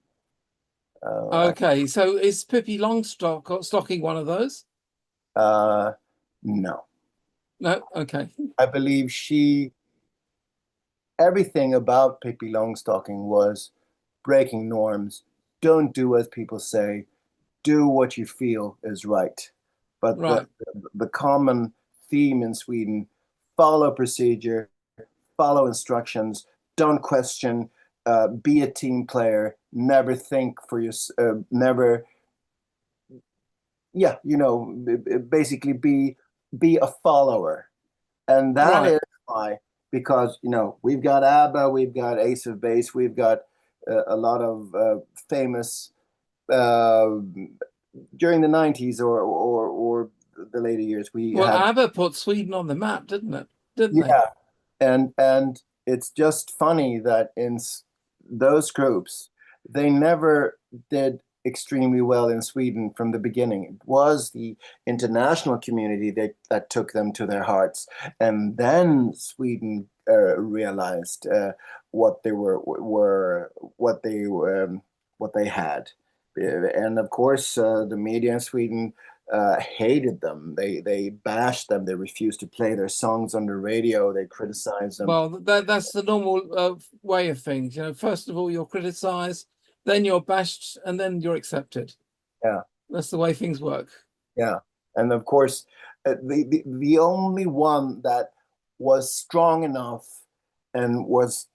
Okay, so is Pippi Longstocking one of those? No. No, okay. I believe everything about Pippi Longstocking was breaking norms. Don't do as people say. Do what you feel is right. But the common theme in Sweden: follow procedure, follow instructions, don't question, be a team player, never think for your, basically be a follower. And that is why, because, we've got ABBA, we've got Ace of Base, we've got a lot of famous, during the 90s or the later years, ABBA put Sweden on the map, didn't it? Didn't they? Yeah, and it's just funny that in those groups, they never did extremely well in Sweden from the beginning. It was the international community that took them to their hearts, and then Sweden realized what they had, and of course the media in Sweden hated them. They bashed them. They refused to play their songs on the radio. They criticized them. Well, that's the normal way of things. First of all, you're criticized, then you're bashed, and then you're accepted. Yeah, that's the way things work. Yeah, and of course, the only one that was strong enough and was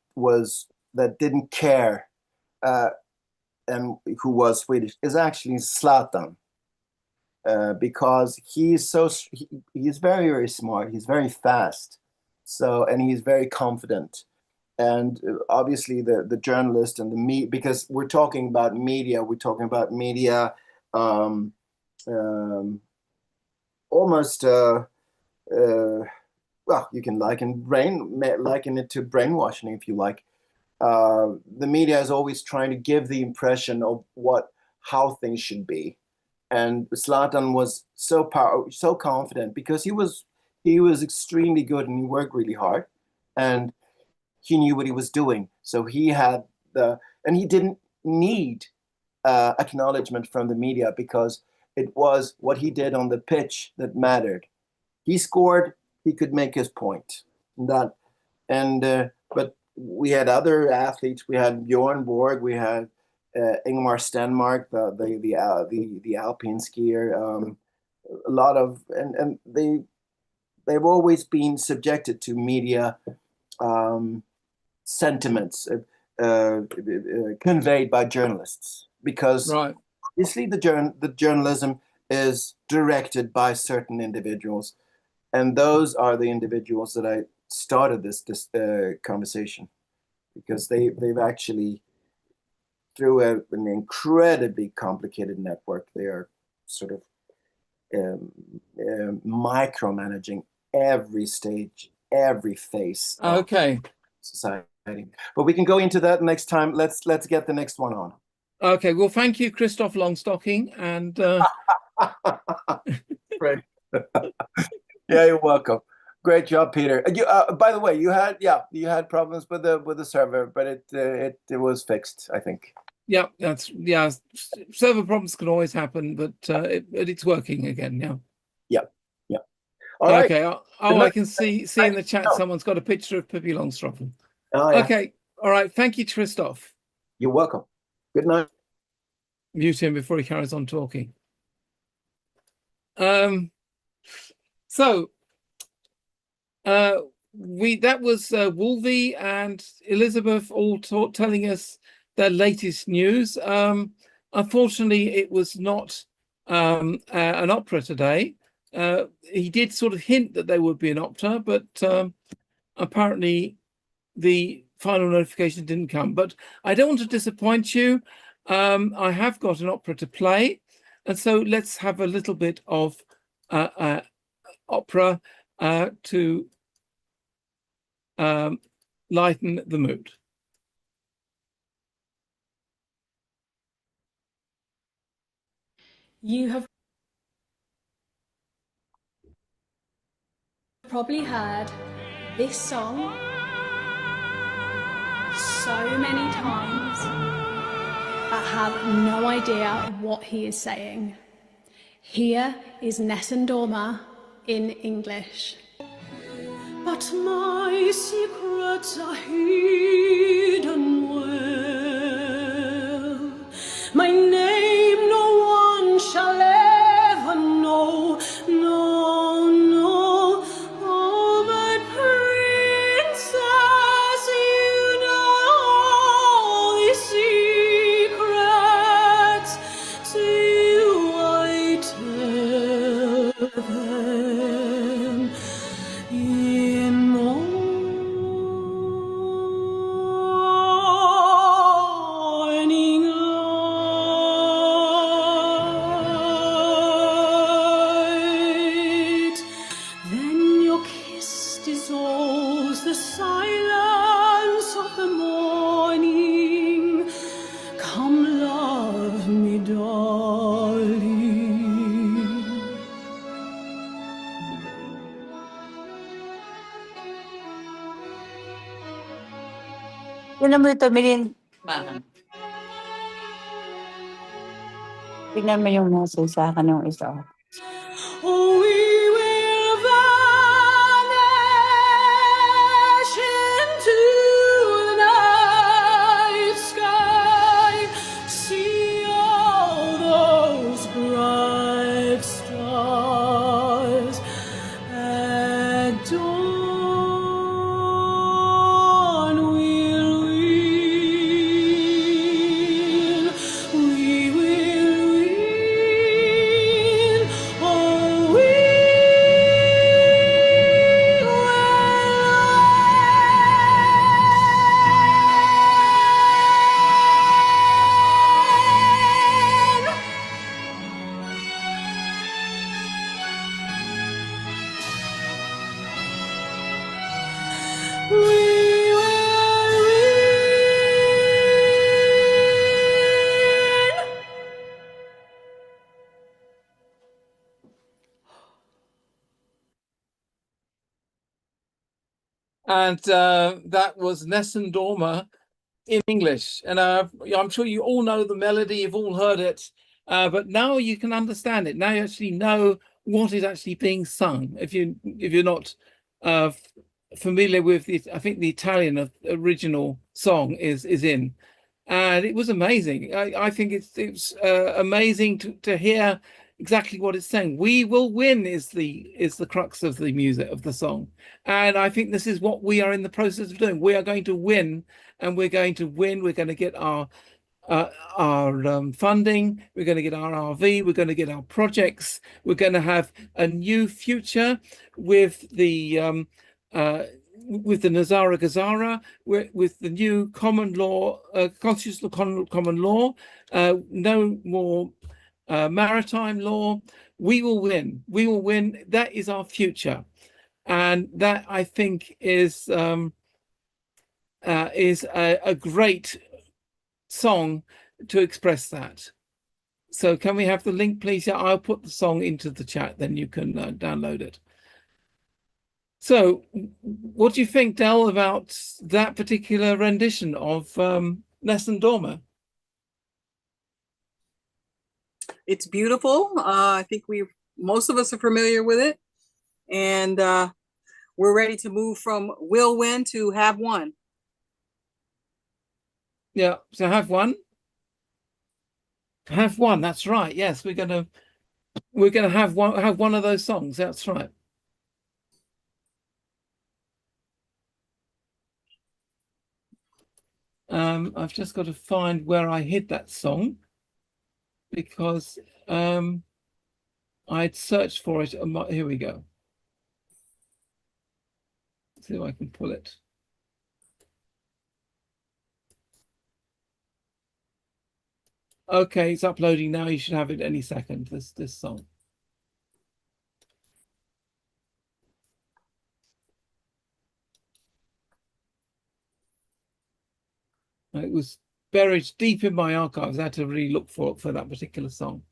that didn't care, and who was Swedish, is actually Zlatan. Because he's very, very smart. He's very fast. And he's very confident. And obviously the journalist and the because we're talking about media, almost, well, you can liken it to brainwashing if you like. The media is always trying to give the impression of how things should be. And Zlatan was so confident because he was extremely good and he worked really hard, and he knew what he was doing. So he had and he didn't need acknowledgement from the media, because it was what he did on the pitch that mattered. He scored, he could make his point. But we had other athletes. We had Bjorn Borg. We had Ingmar Stenmark, the alpine skier. A lot of and they've always been subjected to media sentiments conveyed by journalists, because obviously the journalism is directed by certain individuals, and those are the individuals that I started this conversation, because they've actually, through an incredibly complicated network, they are sort of micromanaging every stage, every phase of society. But we can go into that next time. Let's get the next one on. Okay, well, thank you, Christoph Longstocking, and Great. Yeah, you're welcome. Great job, Peter. You, by the way, you had problems with the server, but it was fixed, I think. Yeah, server problems can always happen, but it's working again now. Yeah. All right. Okay. I can see in the chat someone's got a picture of Pippi Longstocking. Oh, yeah. Okay. All right. Thank you, Christoph. You're welcome. Good night. Mute him before he carries on talking. So that was Wolvie and Elizabeth all telling us their latest news. Unfortunately, it was not an opera today. He did sort of hint that there would be an opera, but apparently the final notification didn't come. But I don't want to disappoint you. I have got an opera to play, and so let's have a little bit of opera to lighten the mood. You have probably heard this song so many times, but have no idea what he is saying. Here is Nessun Dorma in English. But my secrets are hidden well. My name no one shall ever know. No, no. Oh, but princess, you know these secrets till I tell them. In morning light, then your kiss dissolves the silence of the morning. Come love me, darling. Tignan mo ito, Milin. Tignan mo yung message sa akin ng isa. Oh, we will vanish into the night sky. See all those bright stars at dawn. We'll win. We will win. Oh, we And that was Nessun Dorma in English. And I'm sure you all know the melody, you've all heard it, but now you can understand it. Now you actually know what is actually being sung. If you're not familiar with it, I think the Italian original song is in. And it was amazing. I think it's amazing to hear exactly what it's saying. We will win is the crux of the music of the song. And I think this is what we are in the process of doing. We are going to win, and we're going to win. We're going to get our funding. We're going to get our RV. We're going to get our projects. We're going to have a new future with the GESARA, with the new common law, constitutional common law, no more maritime law. We will win. We will win. That is our future. And that, I think, is is a great song to express that. So can we have the link, please? Yeah, I'll put the song into the chat, then you can download it. So what do you think, Del, about that particular rendition of Nessun Dorma? It's beautiful. I think most of us are familiar with it, and we're ready to move from will win to have won. Yeah, so have one. Have one, that's right. Yes, we're gonna have one of those songs. That's right. I've just got to find where I hid that song, because I'd searched for it. Here we go. Let's see if I can pull it. Okay, it's uploading now. You should have it any second, this song. It was buried deep in my archives. I had to really look for that particular song.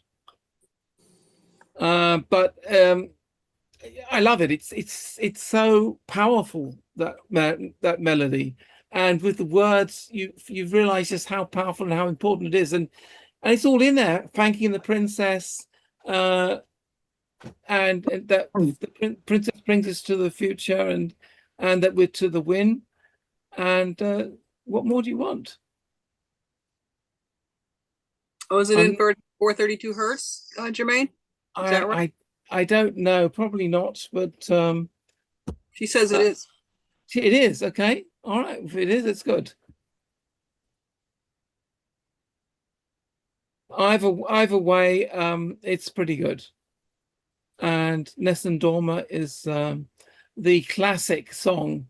But I love it. It's so powerful, that melody, and with the words, you realize just how powerful and how important it is, and it's all in there. Thanking the princess, and that the princess brings us to the future, and that we're to the win. And what more do you want? Oh, is it in 432 hertz, Jermaine? Is that right? I don't know, probably not, but she says it is. It is. Okay, all right. If it is, it's good. Either way, it's pretty good. And Nessun Dorma is the classic song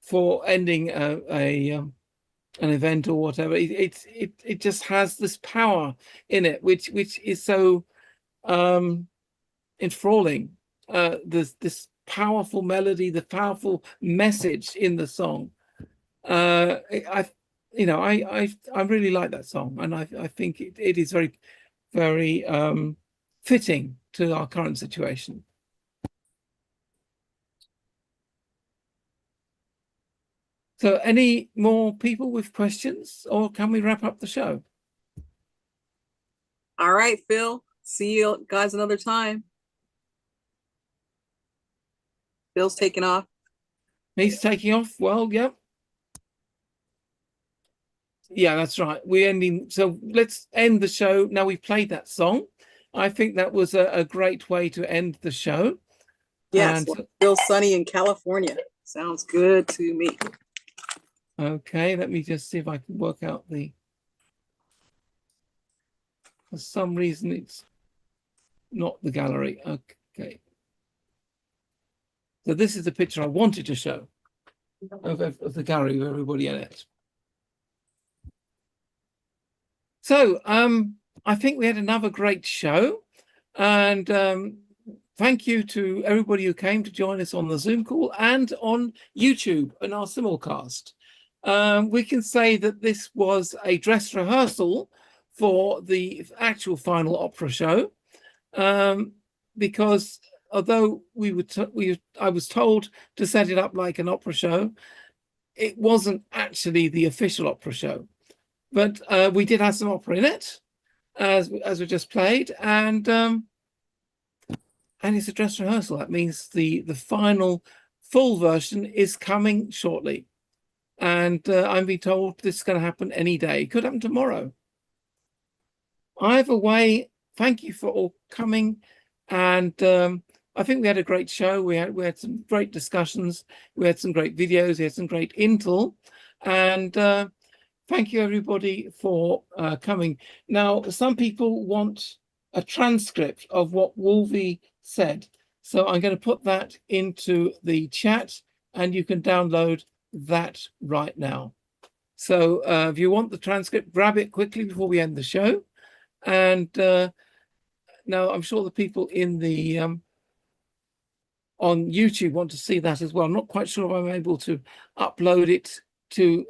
for ending an event or whatever. It just has this power in it, which is so enthralling. This powerful melody, the powerful message in the song. I really like that song, and I think it is very, very fitting to our current situation. So any more people with questions, or can we wrap up the show? All right, Phil. See you guys another time. Phil's taking off. He's taking off. Well, yep. Yeah, that's right. We're ending. So let's end the show. Now we've played that song. I think that was a great way to end the show. Yes, Phil Sunny in California. Sounds good to me. Okay, let me just see if I can work out for some reason it's not the gallery. Okay. So this is the picture I wanted to show of the gallery with everybody in it. So I think we had another great show, and thank you to everybody who came to join us on the Zoom call and on YouTube in our simulcast. We can say that this was a dress rehearsal for the actual final opera show, because although I was told to set it up like an opera show, it wasn't actually the official opera show. But we did have some opera in it, as we just played, and it's a dress rehearsal. That means the final full version is coming shortly, and I'm being told this is going to happen any day. It could happen tomorrow. Either way, thank you for all coming, and I think we had a great show. We had some great discussions. We had some great videos. We had some great intel, and thank you, everybody, for coming. Now, some people want a transcript of what Wolvie said. So I'm going to put that into the chat, and you can download that right now. So if you want the transcript, grab it quickly before we end the show. And now I'm sure the people in the on YouTube want to see that as well. I'm not quite sure if I'm able to upload it to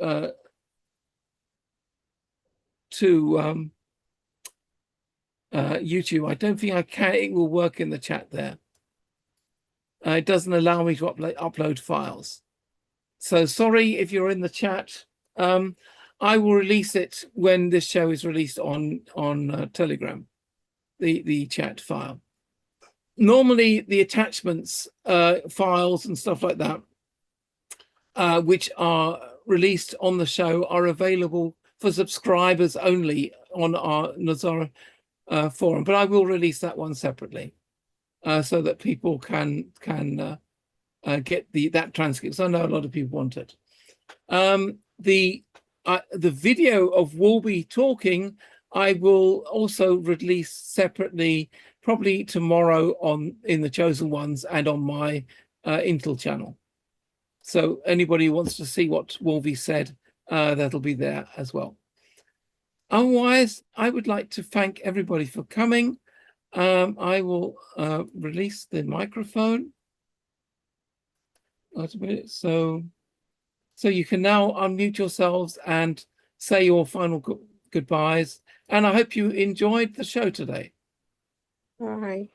YouTube. I don't think I can. It will work in the chat there. It doesn't allow me to upload files. So sorry if you're in the chat. I will release it when this show is released on Telegram, the chat file. Normally the attachments, files and stuff like that, which are released on the show, are available for subscribers only on our GESARA forum. But I will release that one separately, so that people can get that transcript. So I know a lot of people want it. The video of Wolby talking, I will also release separately, probably tomorrow in the Chosen Ones and on my Intel channel. So anybody who wants to see what Wolby said, that'll be there as well. Otherwise, I would like to thank everybody for coming. I will release the microphone. Wait a minute. So you can now unmute yourselves and say your final goodbyes. And I hope you enjoyed the show today. All right.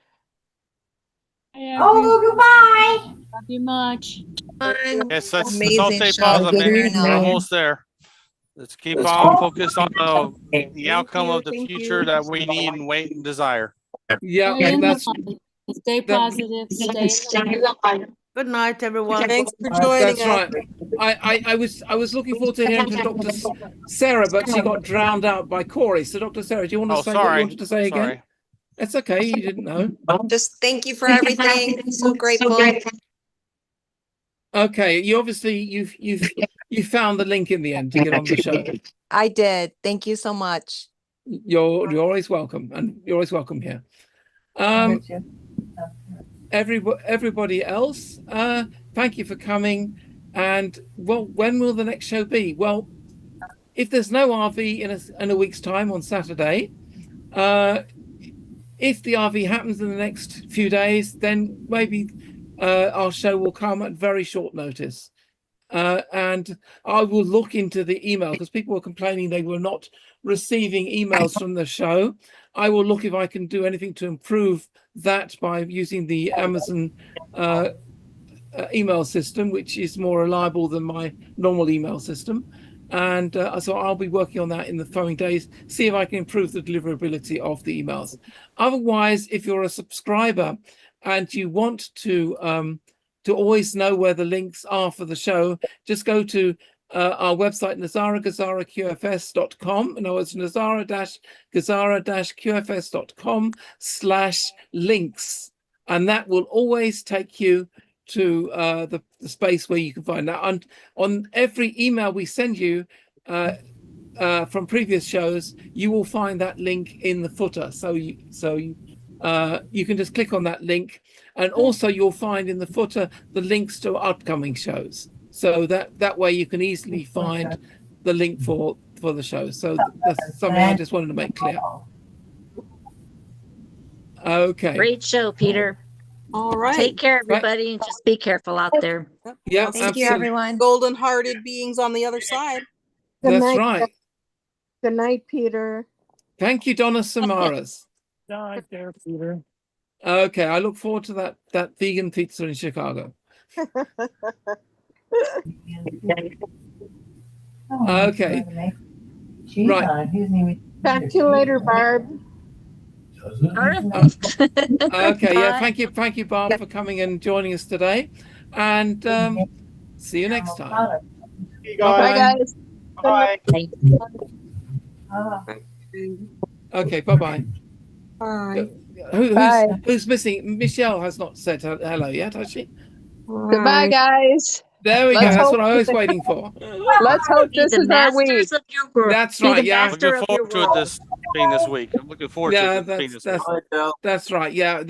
Oh, goodbye. Love you much. Yes, let's all stay positive. We're almost there. Let's keep on focused on the outcome of the future that we need and wait and desire. Yeah, Stay in the that's light. Stay positive. Stay in the light. Good night, everyone. Thanks for joining that's us. right. I was looking forward to hearing from Dr. Sarah, but she got drowned out by Corey. So Dr. Sarah, do you want to say what you wanted to say again? It's okay, you didn't know. Just thank you for everything. So grateful. Okay, you obviously you found the link in the end to get on the show. I did. Thank you so much. You're always welcome, and you're always welcome here. Everybody else, thank you for coming. And well, when will the next show be? Well, if there's no RV in a week's time on Saturday, if the RV happens in the next few days, then maybe our show will come at very short notice. And I will look into the email because people were complaining they were not receiving emails from the show. I will look if I can do anything to improve that by using the Amazon email system, which is more reliable than my normal email system. And so I'll be working on that in the following days, see if I can improve the deliverability of the emails. Otherwise, if you're a subscriber and you want to always know where the links are for the show, just go to our website, GESARA-QFS.com. No, it's GESARA-QFS.com/links. And that will always take you to the space where you can find that. And on every email we send you from previous shows, you will find that link in the footer. So you can just click on that link, and also you'll find in the footer the links to upcoming shows. So that way you can easily find the link for the show. So that's something I just wanted to make clear. Okay. Great show, Peter. All right. Take care, everybody, and just be careful out there. Yeah, thank you, everyone. Golden-hearted beings on the other side. That's right. Good night, Peter. Thank you, Donna Samaras. Night there, Peter. Okay, I look forward to that vegan pizza in Chicago. Okay. Right. Talk to you later, Barb. Okay, yeah, thank you, Barb, for coming and joining us today. And see you next time. Bye, guys. Bye. Okay, bye-bye. Bye. Who's missing? Michelle has not said hello yet, has she? Goodbye, guys. There we go. That's what I was waiting for. Let's hope this is our week. That's right. Yeah. Looking forward to it being this week. I'm looking forward to it being this week. That's right. Yeah.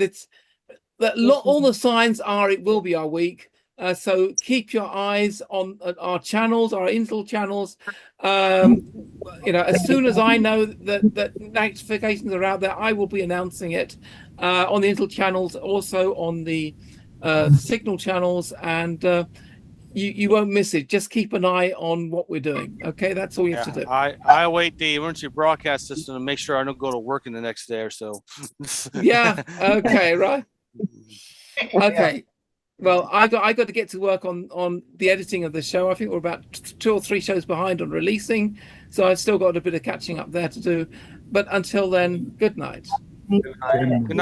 All the signs are it will be our week. So keep your eyes on our channels, our Intel channels. As soon as I know that notifications are out there, I will be announcing it on the Intel channels, also on the signal channels, and you won't miss it. Just keep an eye on what we're doing. Okay, that's all you have to do. I await the emergency broadcast system to make sure I don't go to work in the next day or so. Yeah. Okay. Right. Okay. Well, I got to get to work on the editing of the show. I think we're about 2 or 3 shows behind on releasing, so I've still got a bit of catching up there to do. But until then, good night. Good night.